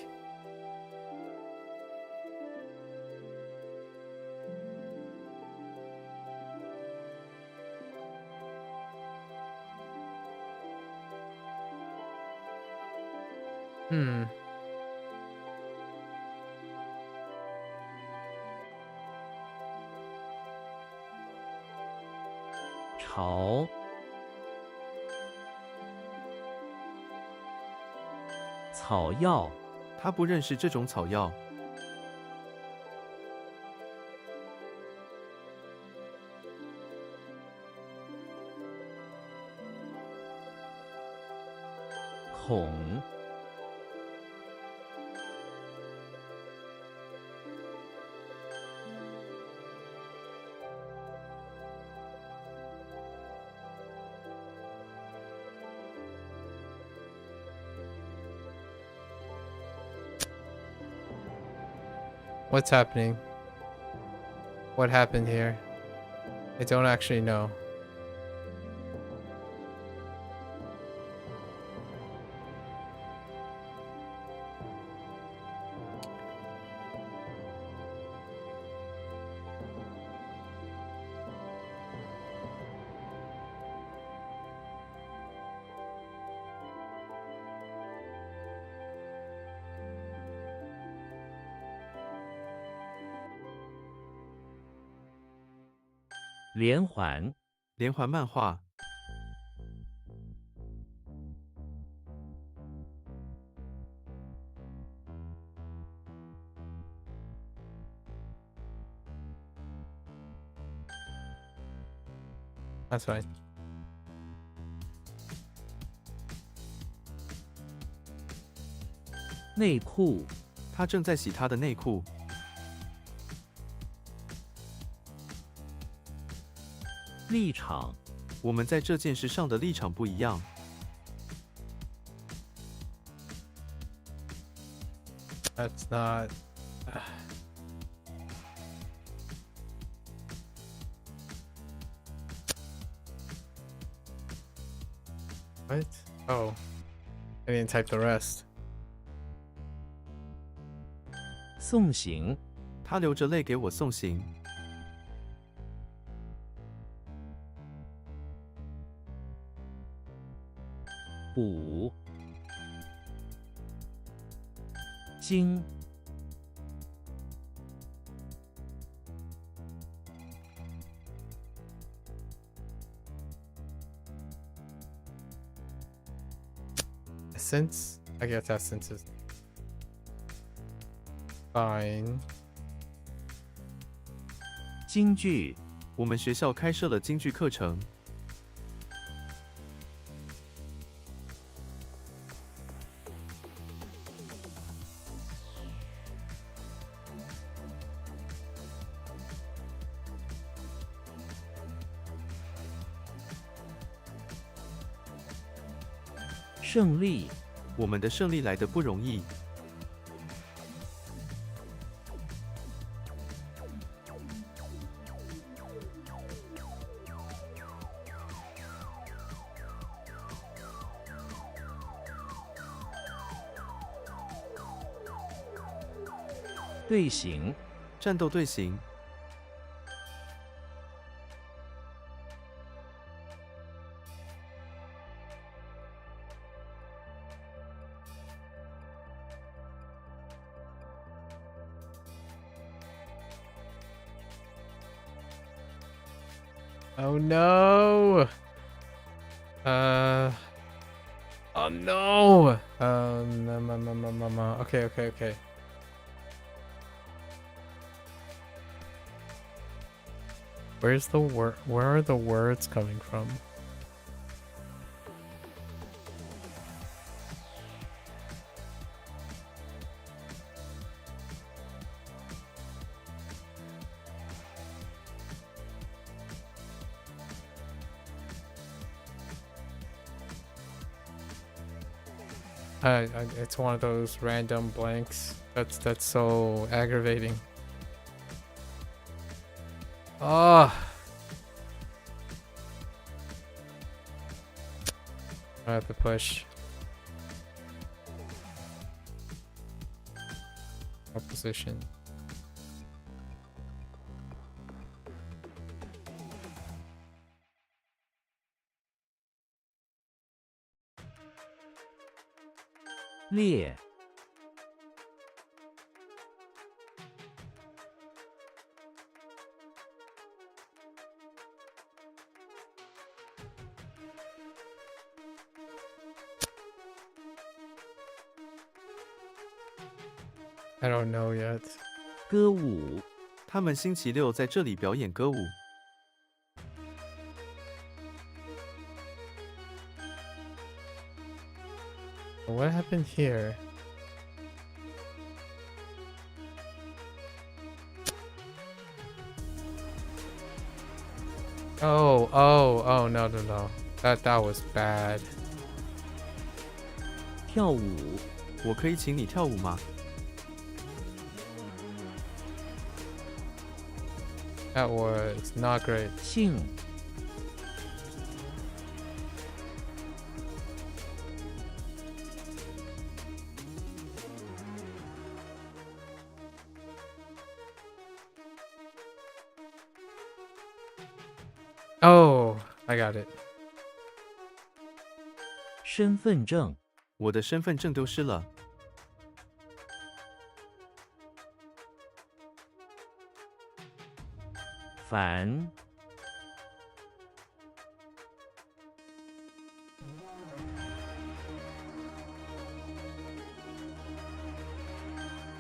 Hmm. 朝，草药，他不认识这种草药。 孔， What's happening? What happened here? I don't actually know. "连环，连环漫画， That's fine. 内裤，他正在洗他的内裤。 立场，我们在这件事上的立场不一样。 That's not. What? Oh. I didn't type the rest. 送行，他流着泪给我送行。 补，经， Essence? I guess essence is fine. 京剧，我们学校开设了京剧课程。 胜利，我们的胜利来得不容易。队形，战斗队形， Oh no! Oh no! Okay. Where's the word? Where are the words coming from? It's one of those random blanks. That's so aggravating. Oh. I have to push. Opposition.列， I don't know yet. 歌舞，他们星期六在这里表演歌舞。 What happened here? Oh, no. That was bad. 跳舞，我可以请你跳舞吗？ That was not great. 庆， Oh, I got it. 身份证，我的身份证丢失了。 反，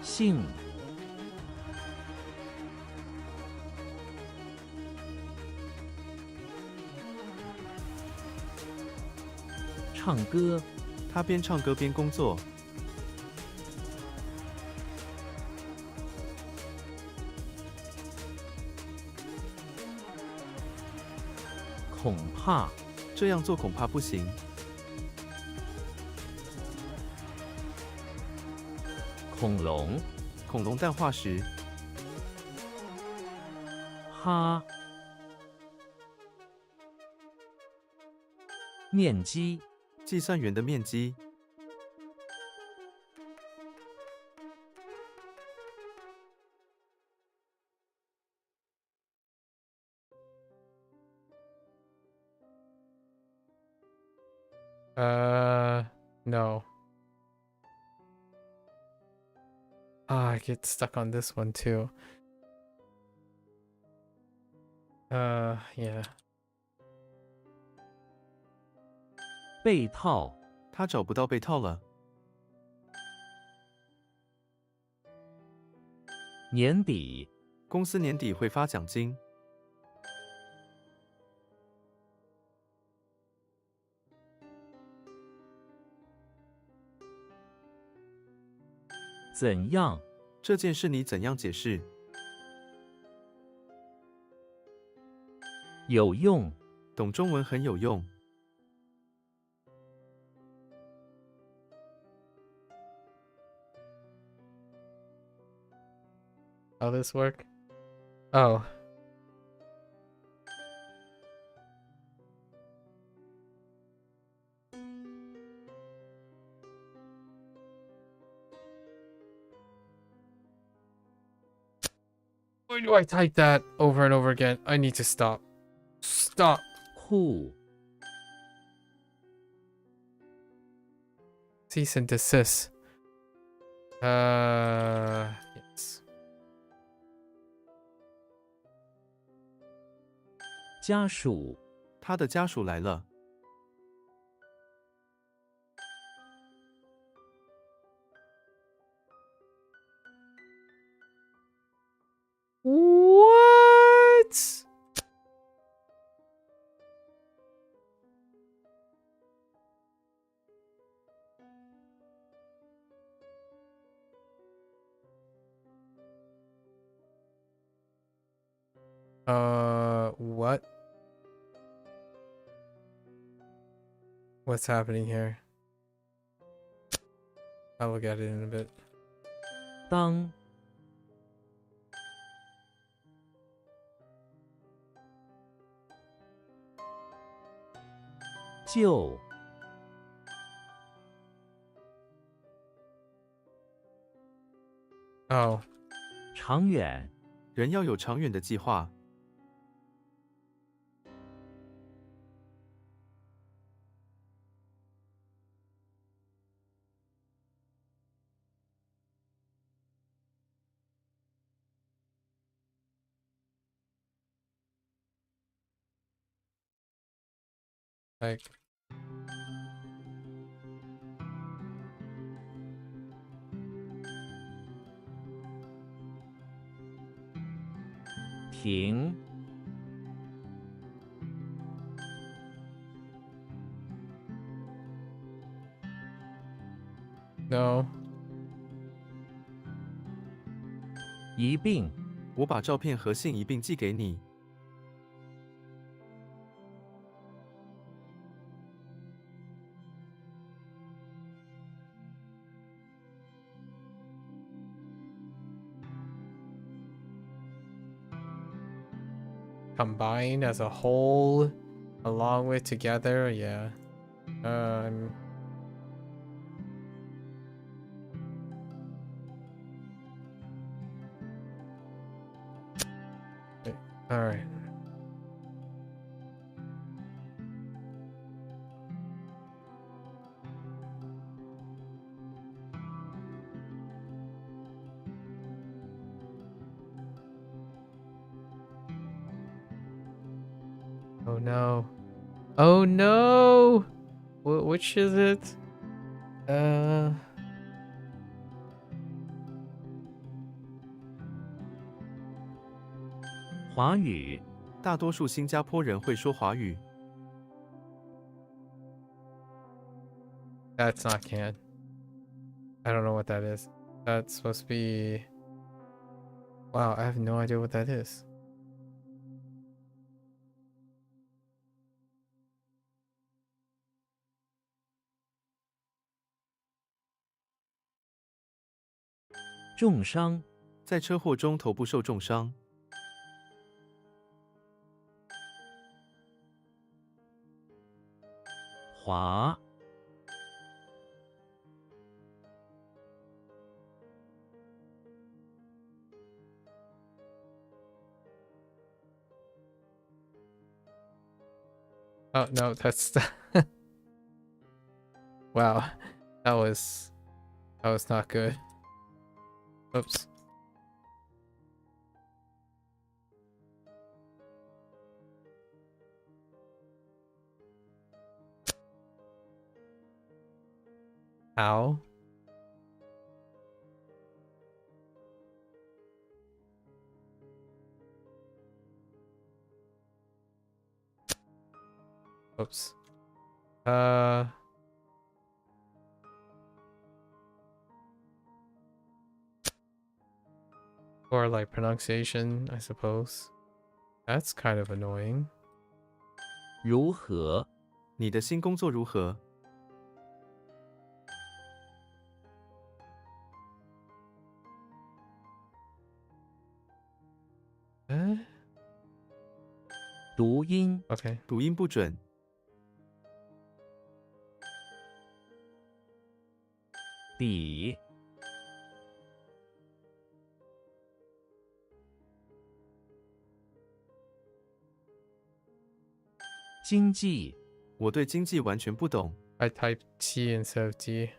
姓，唱歌，他边唱歌边工作。 恐怕，这样做恐怕不行。 恐龙，恐龙蛋化石，哈，面积，计算员的面积， No. Ah, I get stuck on this one too. Yeah. 被套，他找不到被套了。 年底，公司年底会发奖金。 怎样？这件事你怎样解释？ 有用，懂中文很有用。 How this work? Oh. Why do I type that over and over again? I need to stop. Stop. 户 Cease and desist. Yes. 家属他的家属来了。 What? What? What's happening here? I'll look at it in a bit. 当 就 Oh, 长远 人要有长远的计划。 like, 停 no. 一并 我把照片和信一并寄给你。 Combine as a whole, along with together, yeah. All right. Oh no. Oh no! Which is it? 华语大多数新加坡人会说华语。 That's not can. I don't know what that is. That's supposed to be... Wow, I have no idea what that is. "重伤 在车祸中头部受重伤。 华 Oh no, that's wow. That was not good. Oops. How? Oops. Or like pronunciation, I suppose. That's kind of annoying. 如何 你的新工作如何？ 读音 Okay. 读音不准。 比经济、我对经济完全不懂。 I typed T instead of D.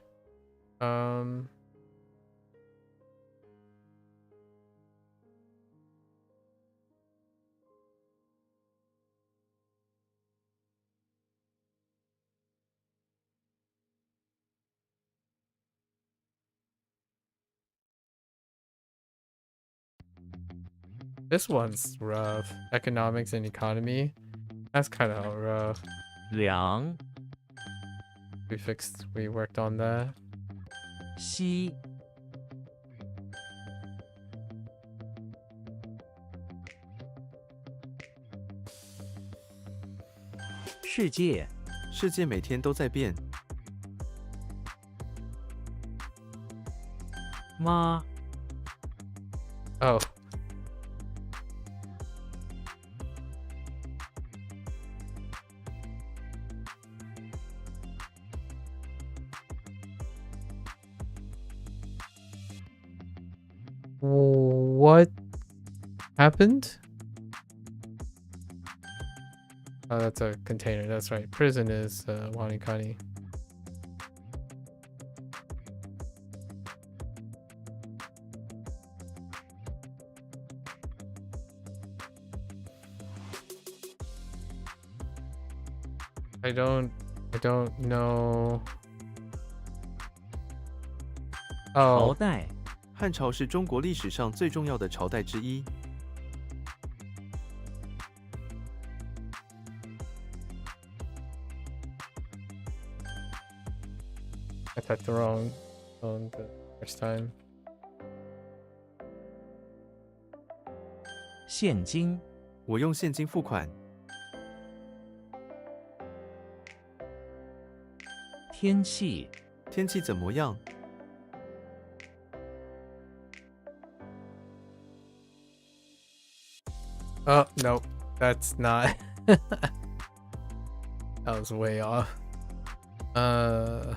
This one's rough. Economics and economy. That's kind of rough. 粮、 We worked on that. 西、世界、世界每天都在变。妈、 Oh. What happened? Oh, that's a container. That's right. Prison is WaniKani. I don't know. 朝 Oh, 代、 汉朝是中国历史上最重要的朝代之一。 I typed the wrong phone the first time. 现金、我用现金付款。 天气、 天气怎么样？ Oh, nope. That's not. That was way off. Um,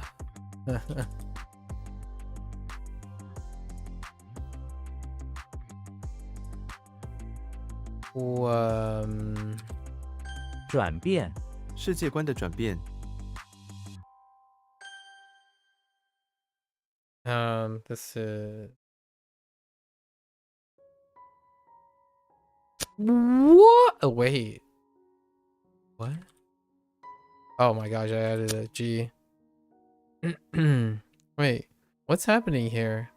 转变、世界观的转变。 this is what? Oh, wait. What? Oh my gosh, I added a G. Wait, what's happening here?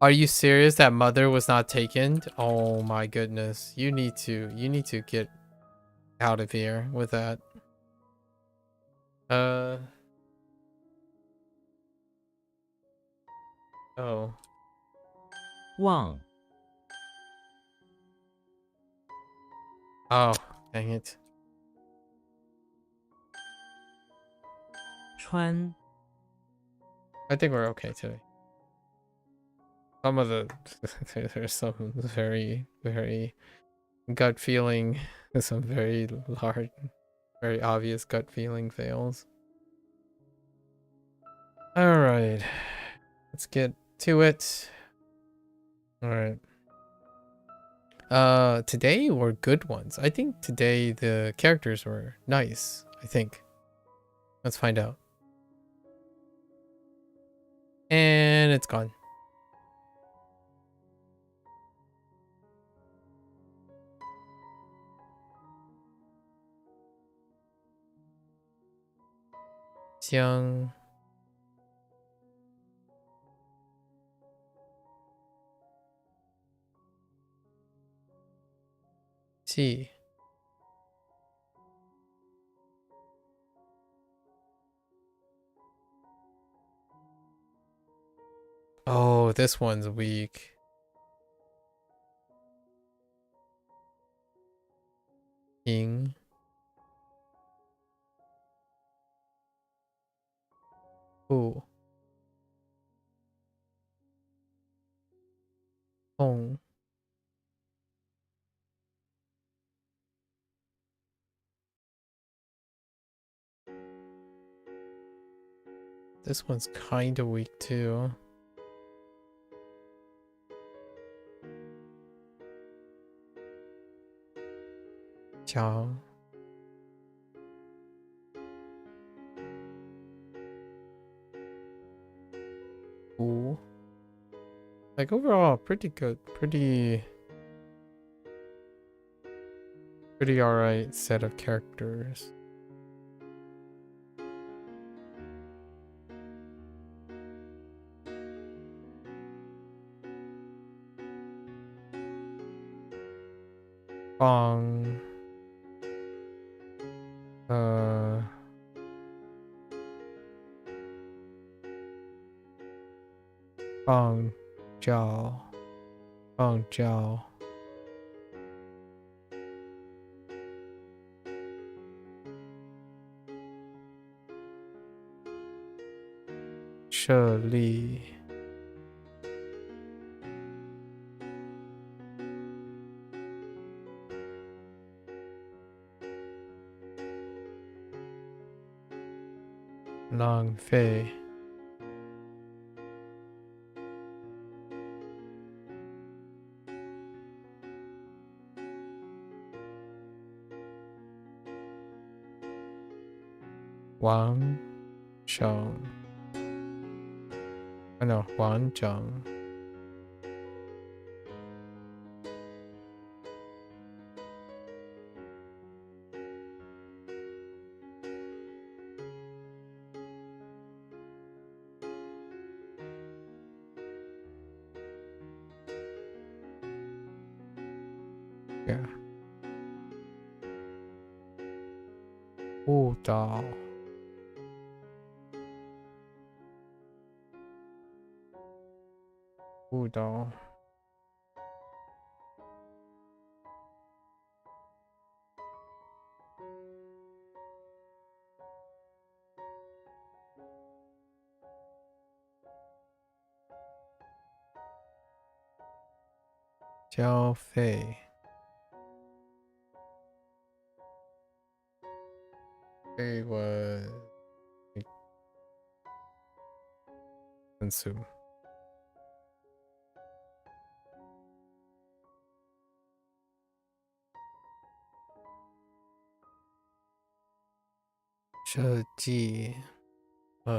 Are you serious that mother was not taken? Oh my goodness. You need to get out of here with that. Oh. 望、 Oh, dang it. 川、 I think we're okay today. Some of the there's some very gut feeling, some very large, very obvious gut feeling fails. All right, let's get to it. All right. Today were good ones. I think today the characters were nice. I think. Let's find out. And it's gone. Xiang. Xi. Oh, this one's weak. Ying. Ooh. Hoang. this one's kind of weak too. Jiao. Ooh. Like overall, pretty good. Pretty alright set of characters. Hoang. Hoang Jiao. Hoang Jiao. 设立 浪费 完整 no 完整 yeah 误导 误导 交费 it was consume 设计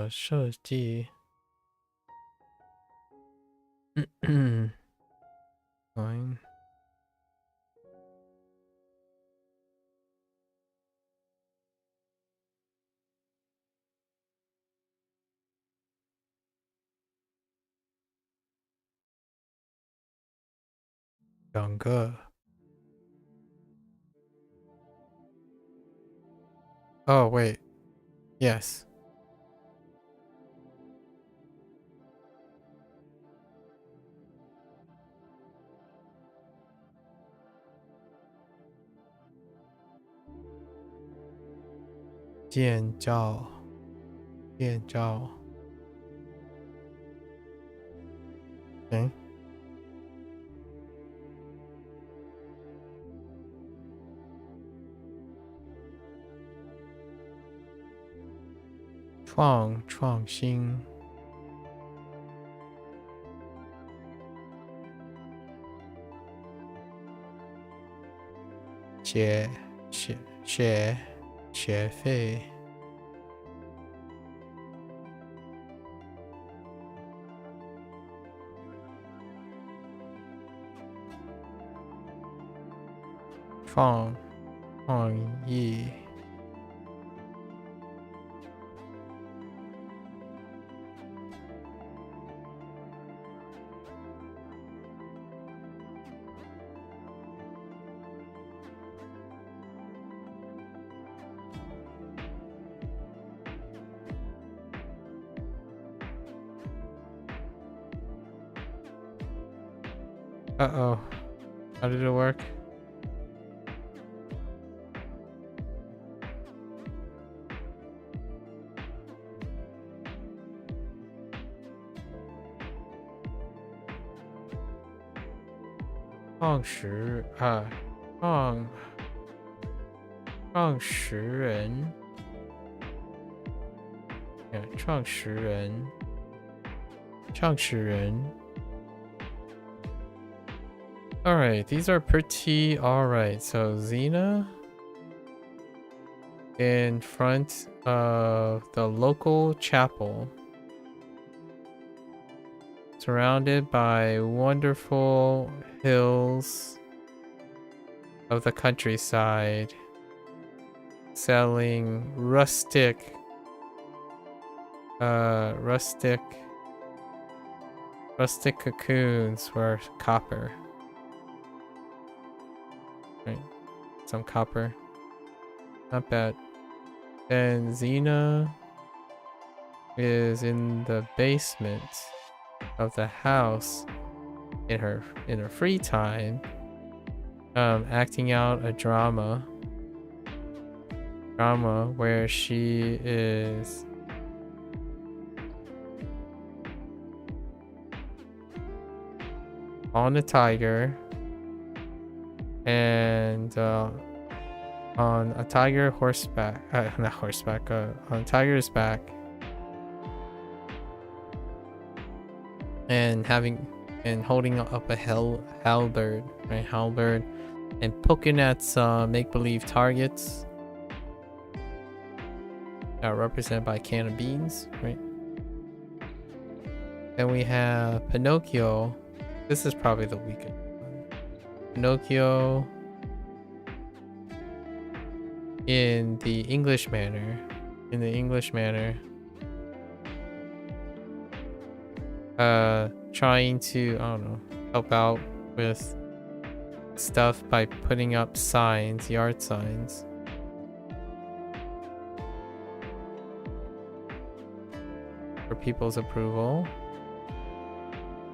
设计 fine 两个 oh wait yes 建造 okay 创新 学费 创意 uh-oh how did it work 创始人 Yeah, 创始人. 创始人. Alright, these are pretty alright. So Xena in front of the local chapel, surrounded by wonderful hills of the countryside, selling rustic cocoons for copper. Right, some copper. Not bad. Then Xena is in the basement of the house in her free time, acting out a drama where she is on a tiger and on a tiger horseback, not horseback, on a tiger's back, and holding up a halberd, right? Halberd, and poking at some make-believe targets, represented by a can of beans, right? Then we have Pinocchio. This is probably the weakest one. Pinocchio in the English manner. Trying to, I don't know, help out with stuff by putting up signs, yard signs. For people's approval.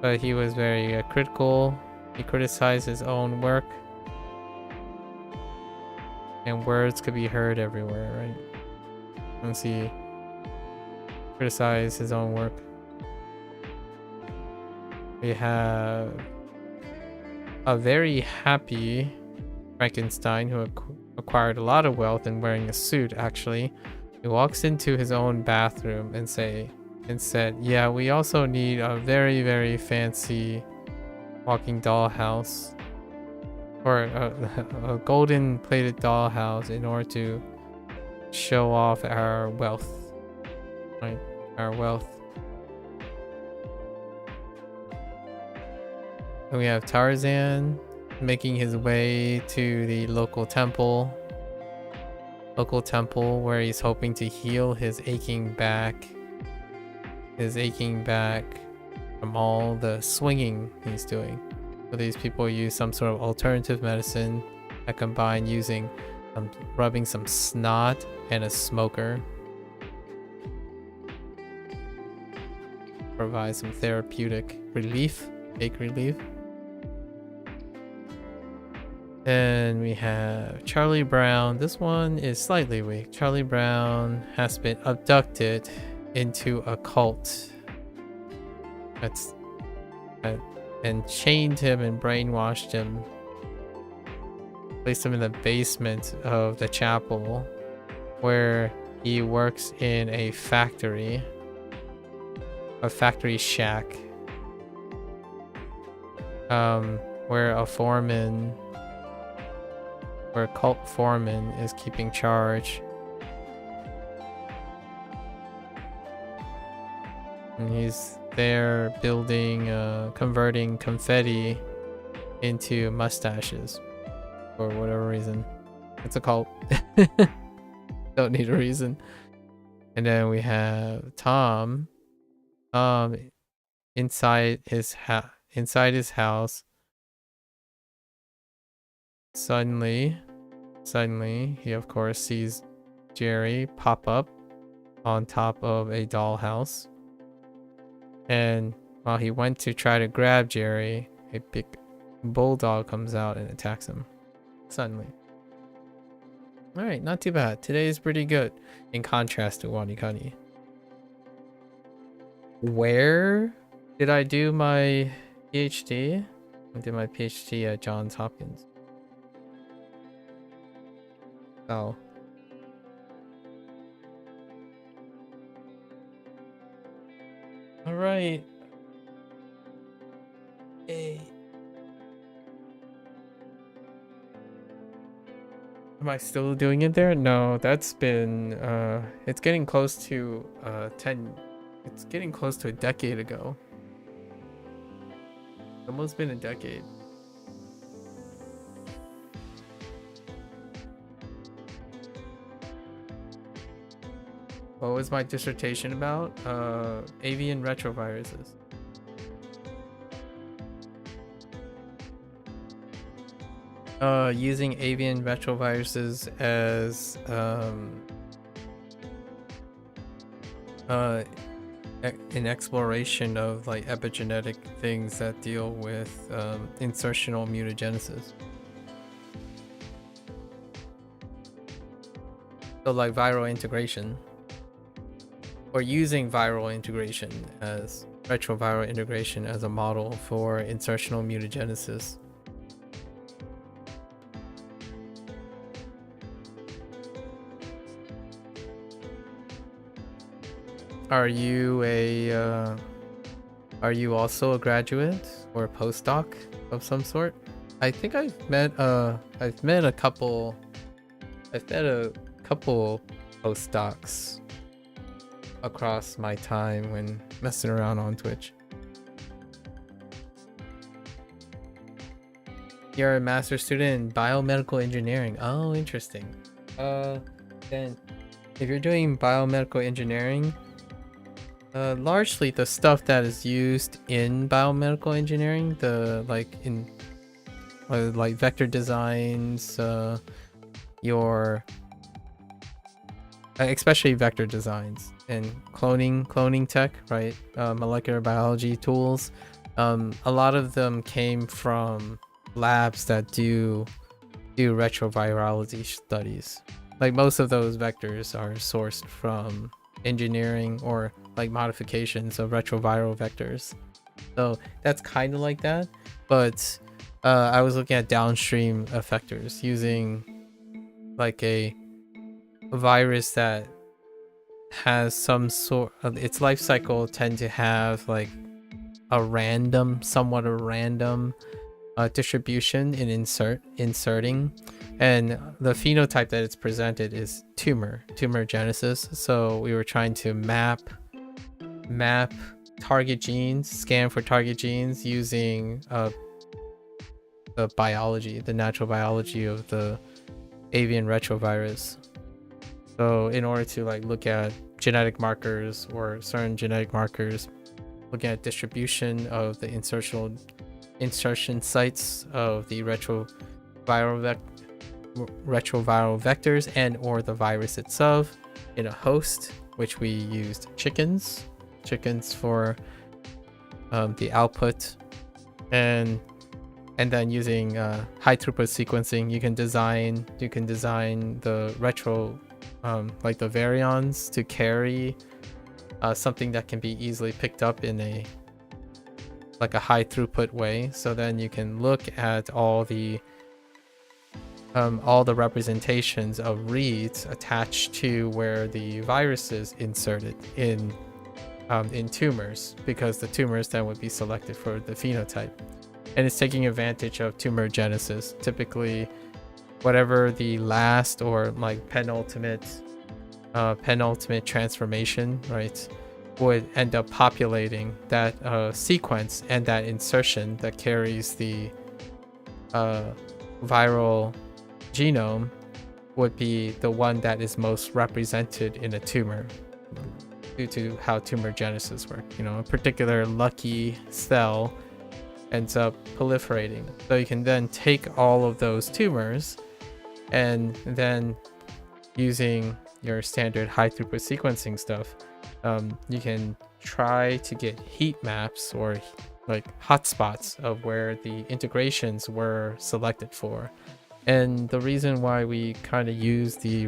But he was very critical. He criticized his own work. And words could be heard everywhere, right? Once he criticized his own work. We have a very happy Frankenstein who acquired a lot of wealth and wearing a suit, actually. He walks into his own bathroom and said, yeah, we also need a very, very fancy walking dollhouse, or a golden plated dollhouse, in order to show off our wealth, right? Our wealth. And we have Tarzan making his way to the local temple where he's hoping to heal his aching back from all the swinging he's doing. So these people use some sort of alternative medicine that combine using rubbing some snot and a smoker. Provide some therapeutic relief, ache relief. Then we have Charlie Brown. This one is slightly weak. Charlie Brown has been abducted into a cult. And chained him and brainwashed him. Placed him in the basement of the chapel, where he works in a factory shack, where a cult foreman is keeping charge. And he's there converting confetti into mustaches for whatever reason. It's a cult. Don't need a reason. And then we have Tom inside his house. Suddenly he of course sees Jerry pop up on top of a dollhouse. And while he went to try to grab Jerry, a big bulldog comes out and attacks him. Suddenly. Alright, not too bad. Today is pretty good in contrast to WaniKani. Where did I do my PhD? I did my PhD at Johns Hopkins. Oh. All right. Hey. Am I still doing it there? No, that's been it's getting close to 10, it's getting close to a decade ago. Almost been a decade. What was my dissertation about? Avian retroviruses. Using avian retroviruses as an exploration of like epigenetic things that deal with insertional mutagenesis. So like viral integration, or using viral integration as retroviral integration as a model for insertional mutagenesis. Are you also a graduate or a postdoc of some sort? I think I've met a couple postdocs across my time when messing around on Twitch. You're a master's student in biomedical engineering. Oh, interesting. Then if you're doing biomedical engineering, largely the stuff that is used in biomedical engineering, the like vector designs, especially vector designs and cloning tech, right? Molecular biology tools. A lot of them came from labs that do retrovirology studies. Like most of those vectors are sourced from engineering or like modifications of retroviral vectors. So that's kind of like that, but I was looking at downstream effectors using like a virus that has some sort of its life cycle tend to have like somewhat a random distribution in inserting, and the phenotype that it's presented is tumor genesis. So we were trying to map target genes, scan for target genes using the natural biology of the avian retrovirus. So in order to like look at genetic markers or certain genetic markers, looking at distribution of the insertion sites of the retroviral vectors and or the virus itself in a host, which we used chickens for the output, and then using high throughput sequencing, you can design the like the virions to carry something that can be easily picked up in a high throughput way. So then you can look at all the representations of reads attached to where the virus is inserted in tumors, because the tumors then would be selected for the phenotype. And it's taking advantage of tumor genesis. Typically, whatever the last or like penultimate transformation, right, would end up populating that sequence, and that insertion that carries the viral genome would be the one that is most represented in a tumor due to how tumor genesis work. A particular lucky cell ends up proliferating. So you can then take all of those tumors, and then using your standard high throughput sequencing stuff, you can try to get heat maps or like hotspots of where the integrations were selected for. And the reason why we kind of use the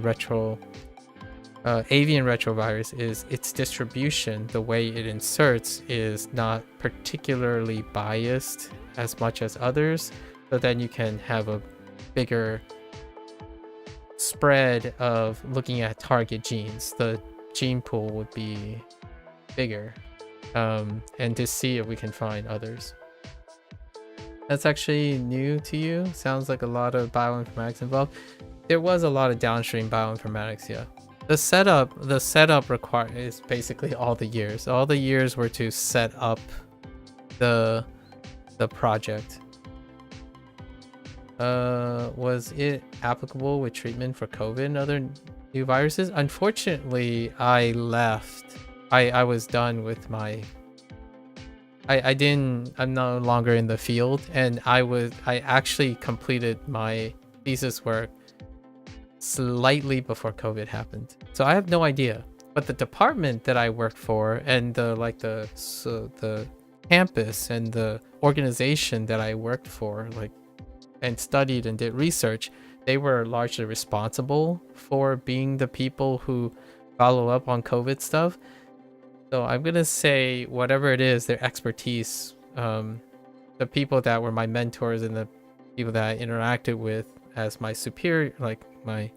avian retrovirus is its distribution, the way it inserts, is not particularly biased as much as others. So then you can have a bigger spread of looking at target genes. The gene pool would be bigger. and to see if we can find others. That's actually new to you. Sounds like a lot of bioinformatics involved. There was a lot of downstream bioinformatics, yeah. The setup is basically all the years. All the years were to set up the project. Was it applicable with treatment for COVID and other new viruses? Unfortunately, I left. I was done with my. I'm no longer in the field, and I actually completed my thesis work slightly before COVID happened. So I have no idea. But the department that I worked for, and the campus and the organization that I worked for, and studied and did research, they were largely responsible for being the people who follow up on COVID stuff. So I'm gonna say whatever it is, their expertise, the people that were my mentors and the people that I interacted with as my superior, like my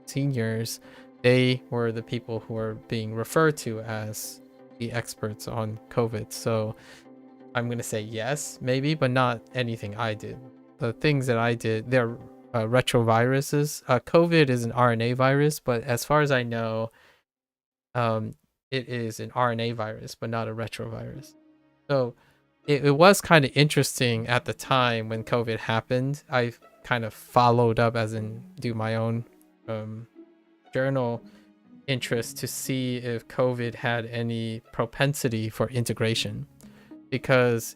seniors, they were the people who were being referred to as the experts on COVID. So I'm gonna say yes, maybe, but not anything I did. The things that I did, they're retroviruses. COVID is an RNA virus, but as far as I know, it is an RNA virus, but not a retrovirus. So it was kind of interesting at the time when COVID happened. I kind of followed up, as in do my own journal interest to see if COVID had any propensity for integration. Because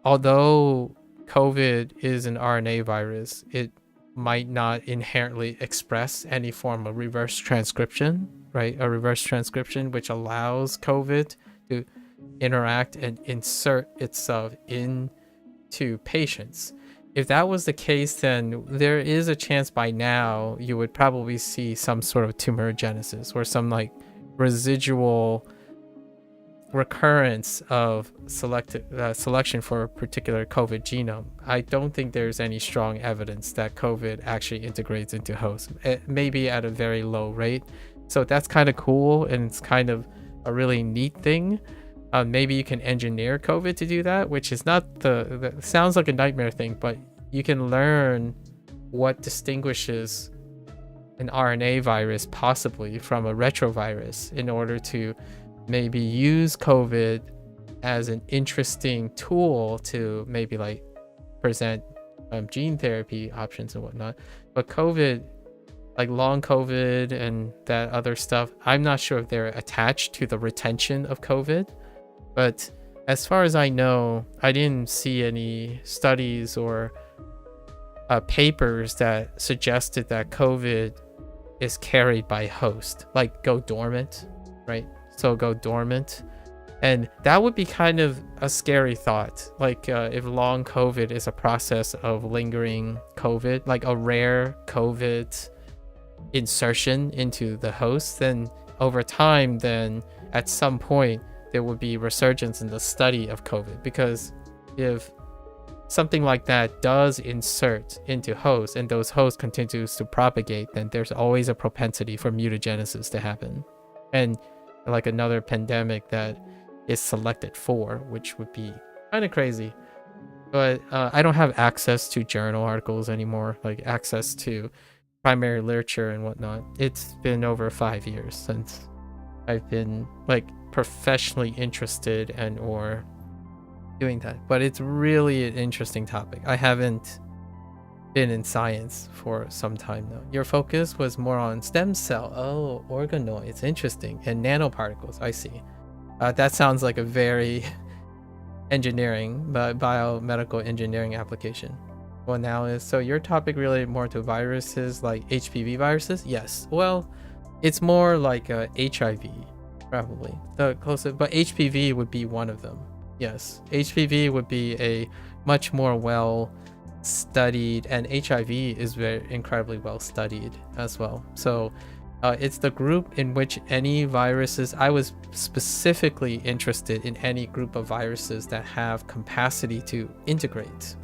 although COVID is an RNA virus, it might not inherently express any form of reverse transcription, right? A reverse transcription which allows COVID to interact and insert itself into patients. If that was the case, then there is a chance by now you would probably see some sort of tumorigenesis or some like residual recurrence of selection for a particular COVID genome. I don't think there's any strong evidence that COVID actually integrates into hosts, maybe at a very low rate. So that's kind of cool, and it's kind of a really neat thing. Maybe you can engineer COVID to do that, which is not sounds like a nightmare thing, but you can learn what distinguishes an RNA virus possibly from a retrovirus in order to maybe use COVID as an interesting tool to maybe like present gene therapy options and whatnot. But COVID, like long COVID and that other stuff, I'm not sure if they're attached to the retention of COVID. But as far as I know, I didn't see any studies or papers that suggested that COVID is carried by host, like go dormant, right? So go dormant. And that would be kind of a scary thought. Like if long COVID is a process of lingering COVID, like a rare COVID insertion into the host, then over time, then at some point, there would be resurgence in the study of COVID. Because if something like that does insert into hosts and those hosts continues to propagate, then there's always a propensity for mutagenesis to happen. And like another pandemic that is selected for, which would be kind of crazy. But I don't have access to journal articles anymore, like access to primary literature and whatnot. It's been over 5 years since I've been like professionally interested and or doing that. But it's really an interesting topic. I haven't been in science for some time now. Your focus was more on stem cell, organoids, interesting, and nanoparticles. I see. That sounds like a very biomedical engineering application. Well, now is so your topic related more to viruses like HPV viruses? Yes. Well, it's more like HIV, probably the closest, but HPV would be one of them. Yes, HPV would be a much more well studied, and HIV is very incredibly well studied as well. So it's the group in which any viruses, I was specifically interested in any group of viruses that have capacity to integrate,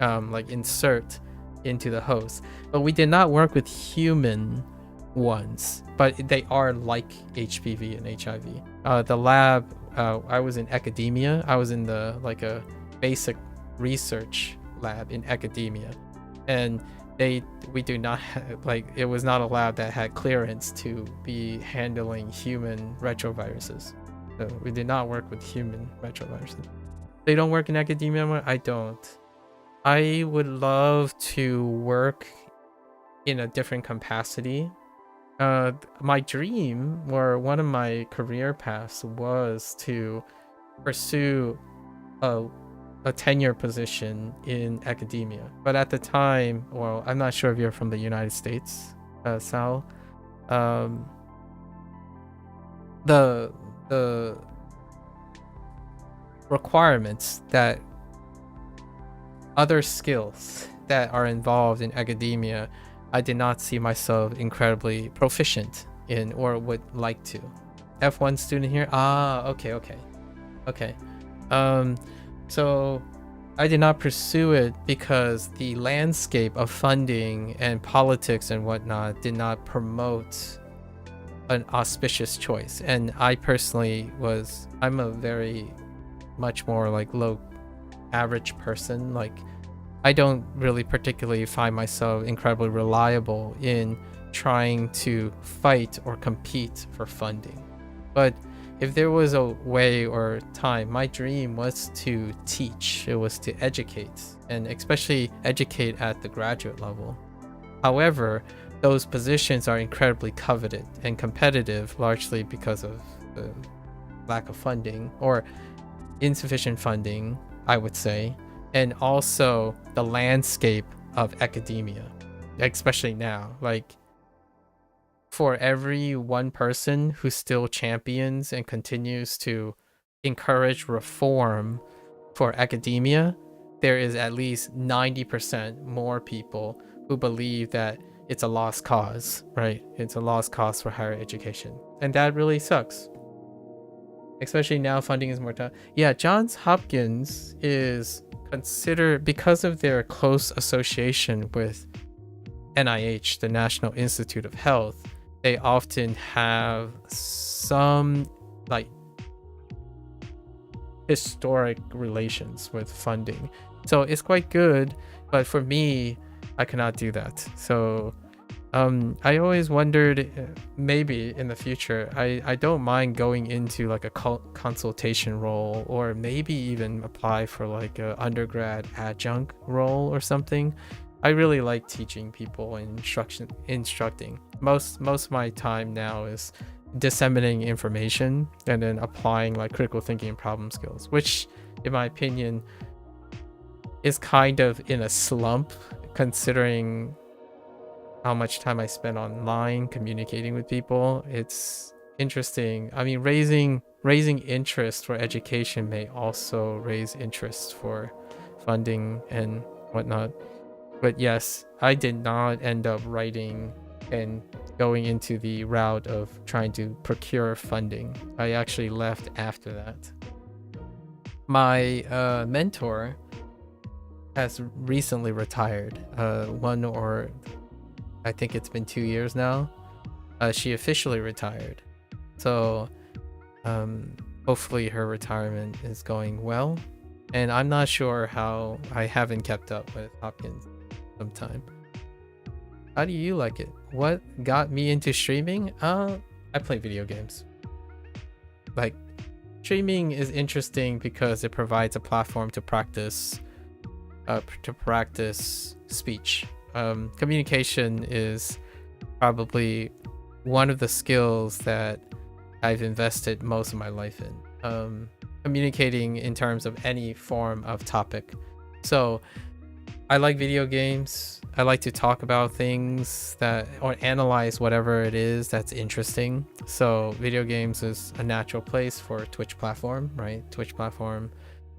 like insert into the host. But we did not work with human ones, but they are like HPV and HIV. The lab, I was in academia. I was in the like a basic research lab in academia, and we do not like, it was not a lab that had clearance to be handling human retroviruses. So we did not work with human retroviruses. They don't work in academia anymore? I don't. I would love to work in a different capacity. My dream, or one of my career paths, was to pursue a tenure position in academia. But at the time, well, I'm not sure if you're from the United States, Sal. The requirements that other skills that are involved in academia, I did not see myself incredibly proficient in, or would like to. F1 student here. Okay. So I did not pursue it because the landscape of funding and politics and whatnot did not promote an auspicious choice. And I personally I'm a very much more like low average person. Like, I don't really particularly find myself incredibly reliable in trying to fight or compete for funding. But if there was a way or time, my dream was to teach. It was to educate, and especially educate at the graduate level. However, those positions are incredibly coveted and competitive, largely because of the lack of funding, or insufficient funding, I would say, and also the landscape of academia, especially now. Like, for every one person who still champions and continues to encourage reform for academia, there is at least 90% more people who believe that it's a lost cause, right? It's a lost cause for higher education. And that really sucks. Especially now funding is more tough. Yeah, Johns Hopkins is considered, because of their close association with NIH, the National Institute of Health, they often have some like historic relations with funding. So it's quite good, but for me, I cannot do that. So I always wondered, maybe in the future, I don't mind going into like a consultation role, or maybe even apply for like a undergrad adjunct role or something. I really like teaching people and instructing. Most of my time now is disseminating information and then applying like critical thinking and problem skills, which in my opinion is kind of in a slump, considering how much time I spend online communicating with people. It's interesting. I mean, raising interest for education may also raise interest for funding and whatnot. But yes, I did not end up writing and going into the route of trying to procure funding. I actually left after that. My mentor has recently retired. I think it's been 2 years now. She officially retired. So hopefully her retirement is going well. And I'm not sure how, I haven't kept up with Hopkins sometime. How do you like it? What got me into streaming? I play video games. Like, streaming is interesting because it provides a platform to practice speech. Communication is probably one of the skills that I've invested most of my life in. Communicating in terms of any form of topic. So I like video games. I like to talk about things or analyze whatever it is that's interesting. So video games is a natural place for Twitch platform, right? Twitch platform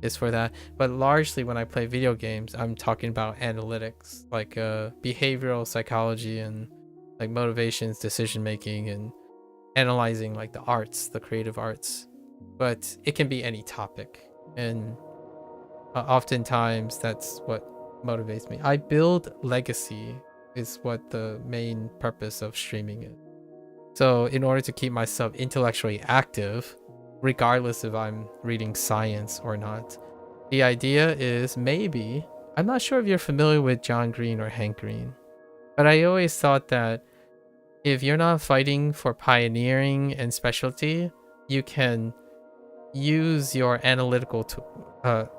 is for that. But largely when I play video games, I'm talking about analytics, like behavioral psychology and like motivations, decision making, and analyzing like the arts, the creative arts. But it can be any topic, and oftentimes that's what motivates me. I build legacy is what the main purpose of streaming is. So in order to keep myself intellectually active, regardless if I'm reading science or not, the idea is maybe, I'm not sure if you're familiar with John Green or Hank Green, but I always thought that if you're not fighting for pioneering and specialty, you can use your analytical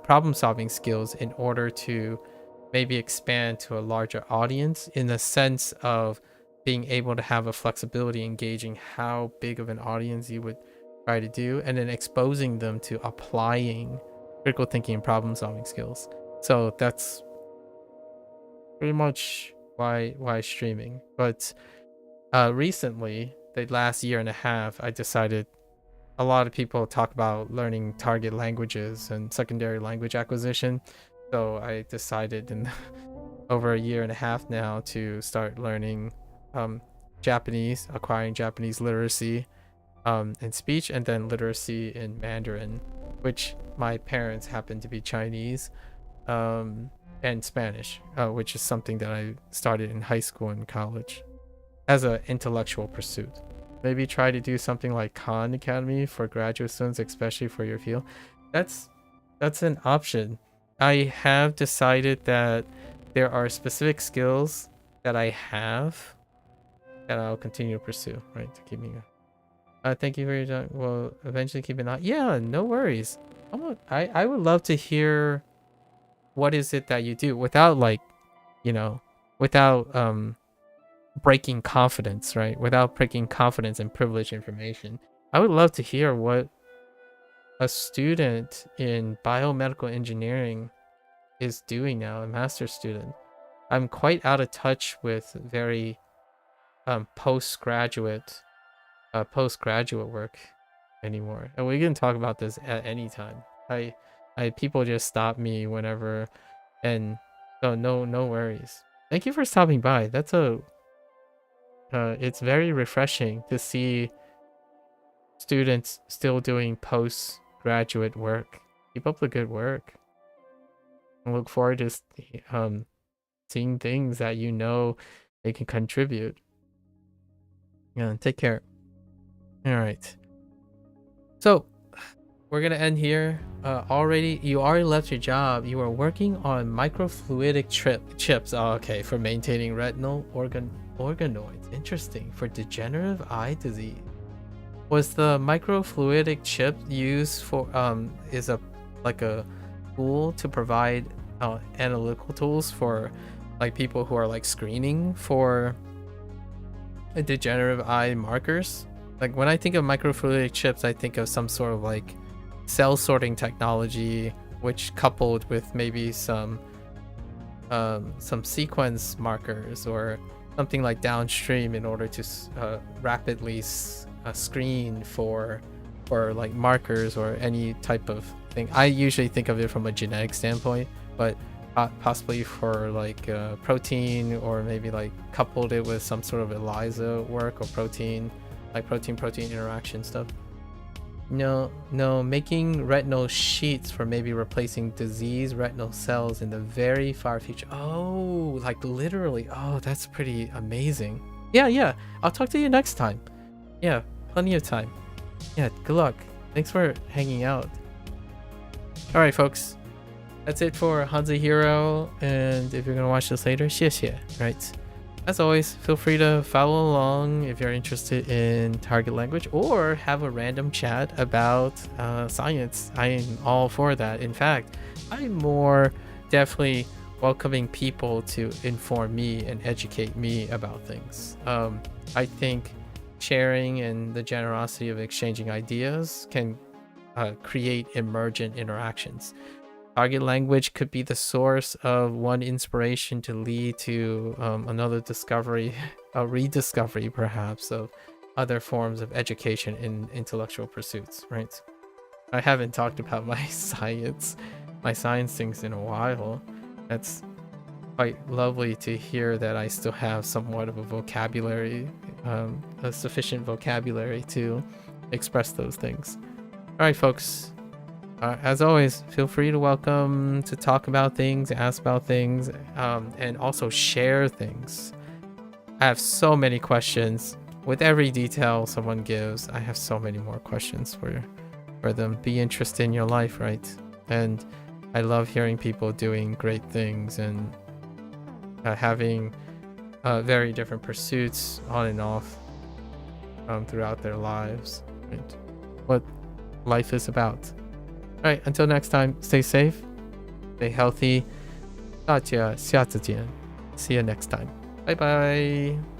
problem-solving skills in order to maybe expand to a larger audience, in the sense of being able to have a flexibility in gauging how big of an audience you would try to do, and then exposing them to applying critical thinking and problem-solving skills. So that's pretty much why streaming. But recently, the last year and a half, I decided, a lot of people talk about learning target languages and secondary language acquisition. So I decided in over a year and a half now to start learning Japanese, acquiring Japanese literacy in speech, and then literacy in Mandarin, which my parents happen to be Chinese, and Spanish, which is something that I started in high school and college as an intellectual pursuit. Maybe try to do something like Khan Academy for graduate students, especially for your field. That's an option. I have decided that there are specific skills that I have that I'll continue to pursue, right? To keep me. Thank you for your time. Well, eventually keep an eye. Yeah, no worries. I would love to hear what is it that you do without, like, without breaking confidence, right? Without breaking confidence and privileged information. I would love to hear what a student in biomedical engineering is doing now, a master's student. I'm quite out of touch with very postgraduate work anymore, and we can talk about this at any time. People just stop me whenever, and so no worries. Thank you for stopping by. That's it's very refreshing to see students still doing postgraduate work. Keep up the good work. I look forward to seeing things that they can contribute. Yeah, take care. All right. So we're gonna end here. You already left your job. You were working on microfluidic chips. Oh, okay, for maintaining retinal organoids. Interesting. For degenerative eye disease. Was the microfluidic chip used for is a tool to provide analytical tools for like people who are like screening for degenerative eye markers? Like when I think of microfluidic chips, I think of some sort of like cell sorting technology, which coupled with maybe some sequence markers or something like downstream in order to rapidly screen for like markers or any type of thing. I usually think of it from a genetic standpoint, but possibly for like protein, or maybe like coupled it with some sort of ELISA work or protein interaction stuff. No, making retinal sheets for maybe replacing diseased retinal cells in the very far future. Oh, like literally. Oh, that's pretty amazing. Yeah. I'll talk to you next time. Yeah, plenty of time. Yeah, good luck. Thanks for hanging out. All right, folks. That's it for HanziHero. And if you're going to watch this later, 谢谢, right? As always, feel free to follow along if you're interested in target language or have a random chat about science. I am all for that. In fact, I'm more definitely welcoming people to inform me and educate me about things. I think sharing and the generosity of exchanging ideas can create emergent interactions. Target language could be the source of one inspiration to lead to another discovery, a rediscovery perhaps, of other forms of education in intellectual pursuits, right? I haven't talked about my science things in a while. That's quite lovely to hear that I still have somewhat of a vocabulary, a sufficient vocabulary to express those things. All right, folks. As always, feel free to talk about things, ask about things, and also share things. I have so many questions. with every detail someone gives, I have so many more questions for them. Be interested in your life, right? And I love hearing people doing great things and having very different pursuits on and off throughout their lives. Right? What life is about. All right, until next time, stay safe, stay healthy. 大家下次见. See you next time. Bye bye.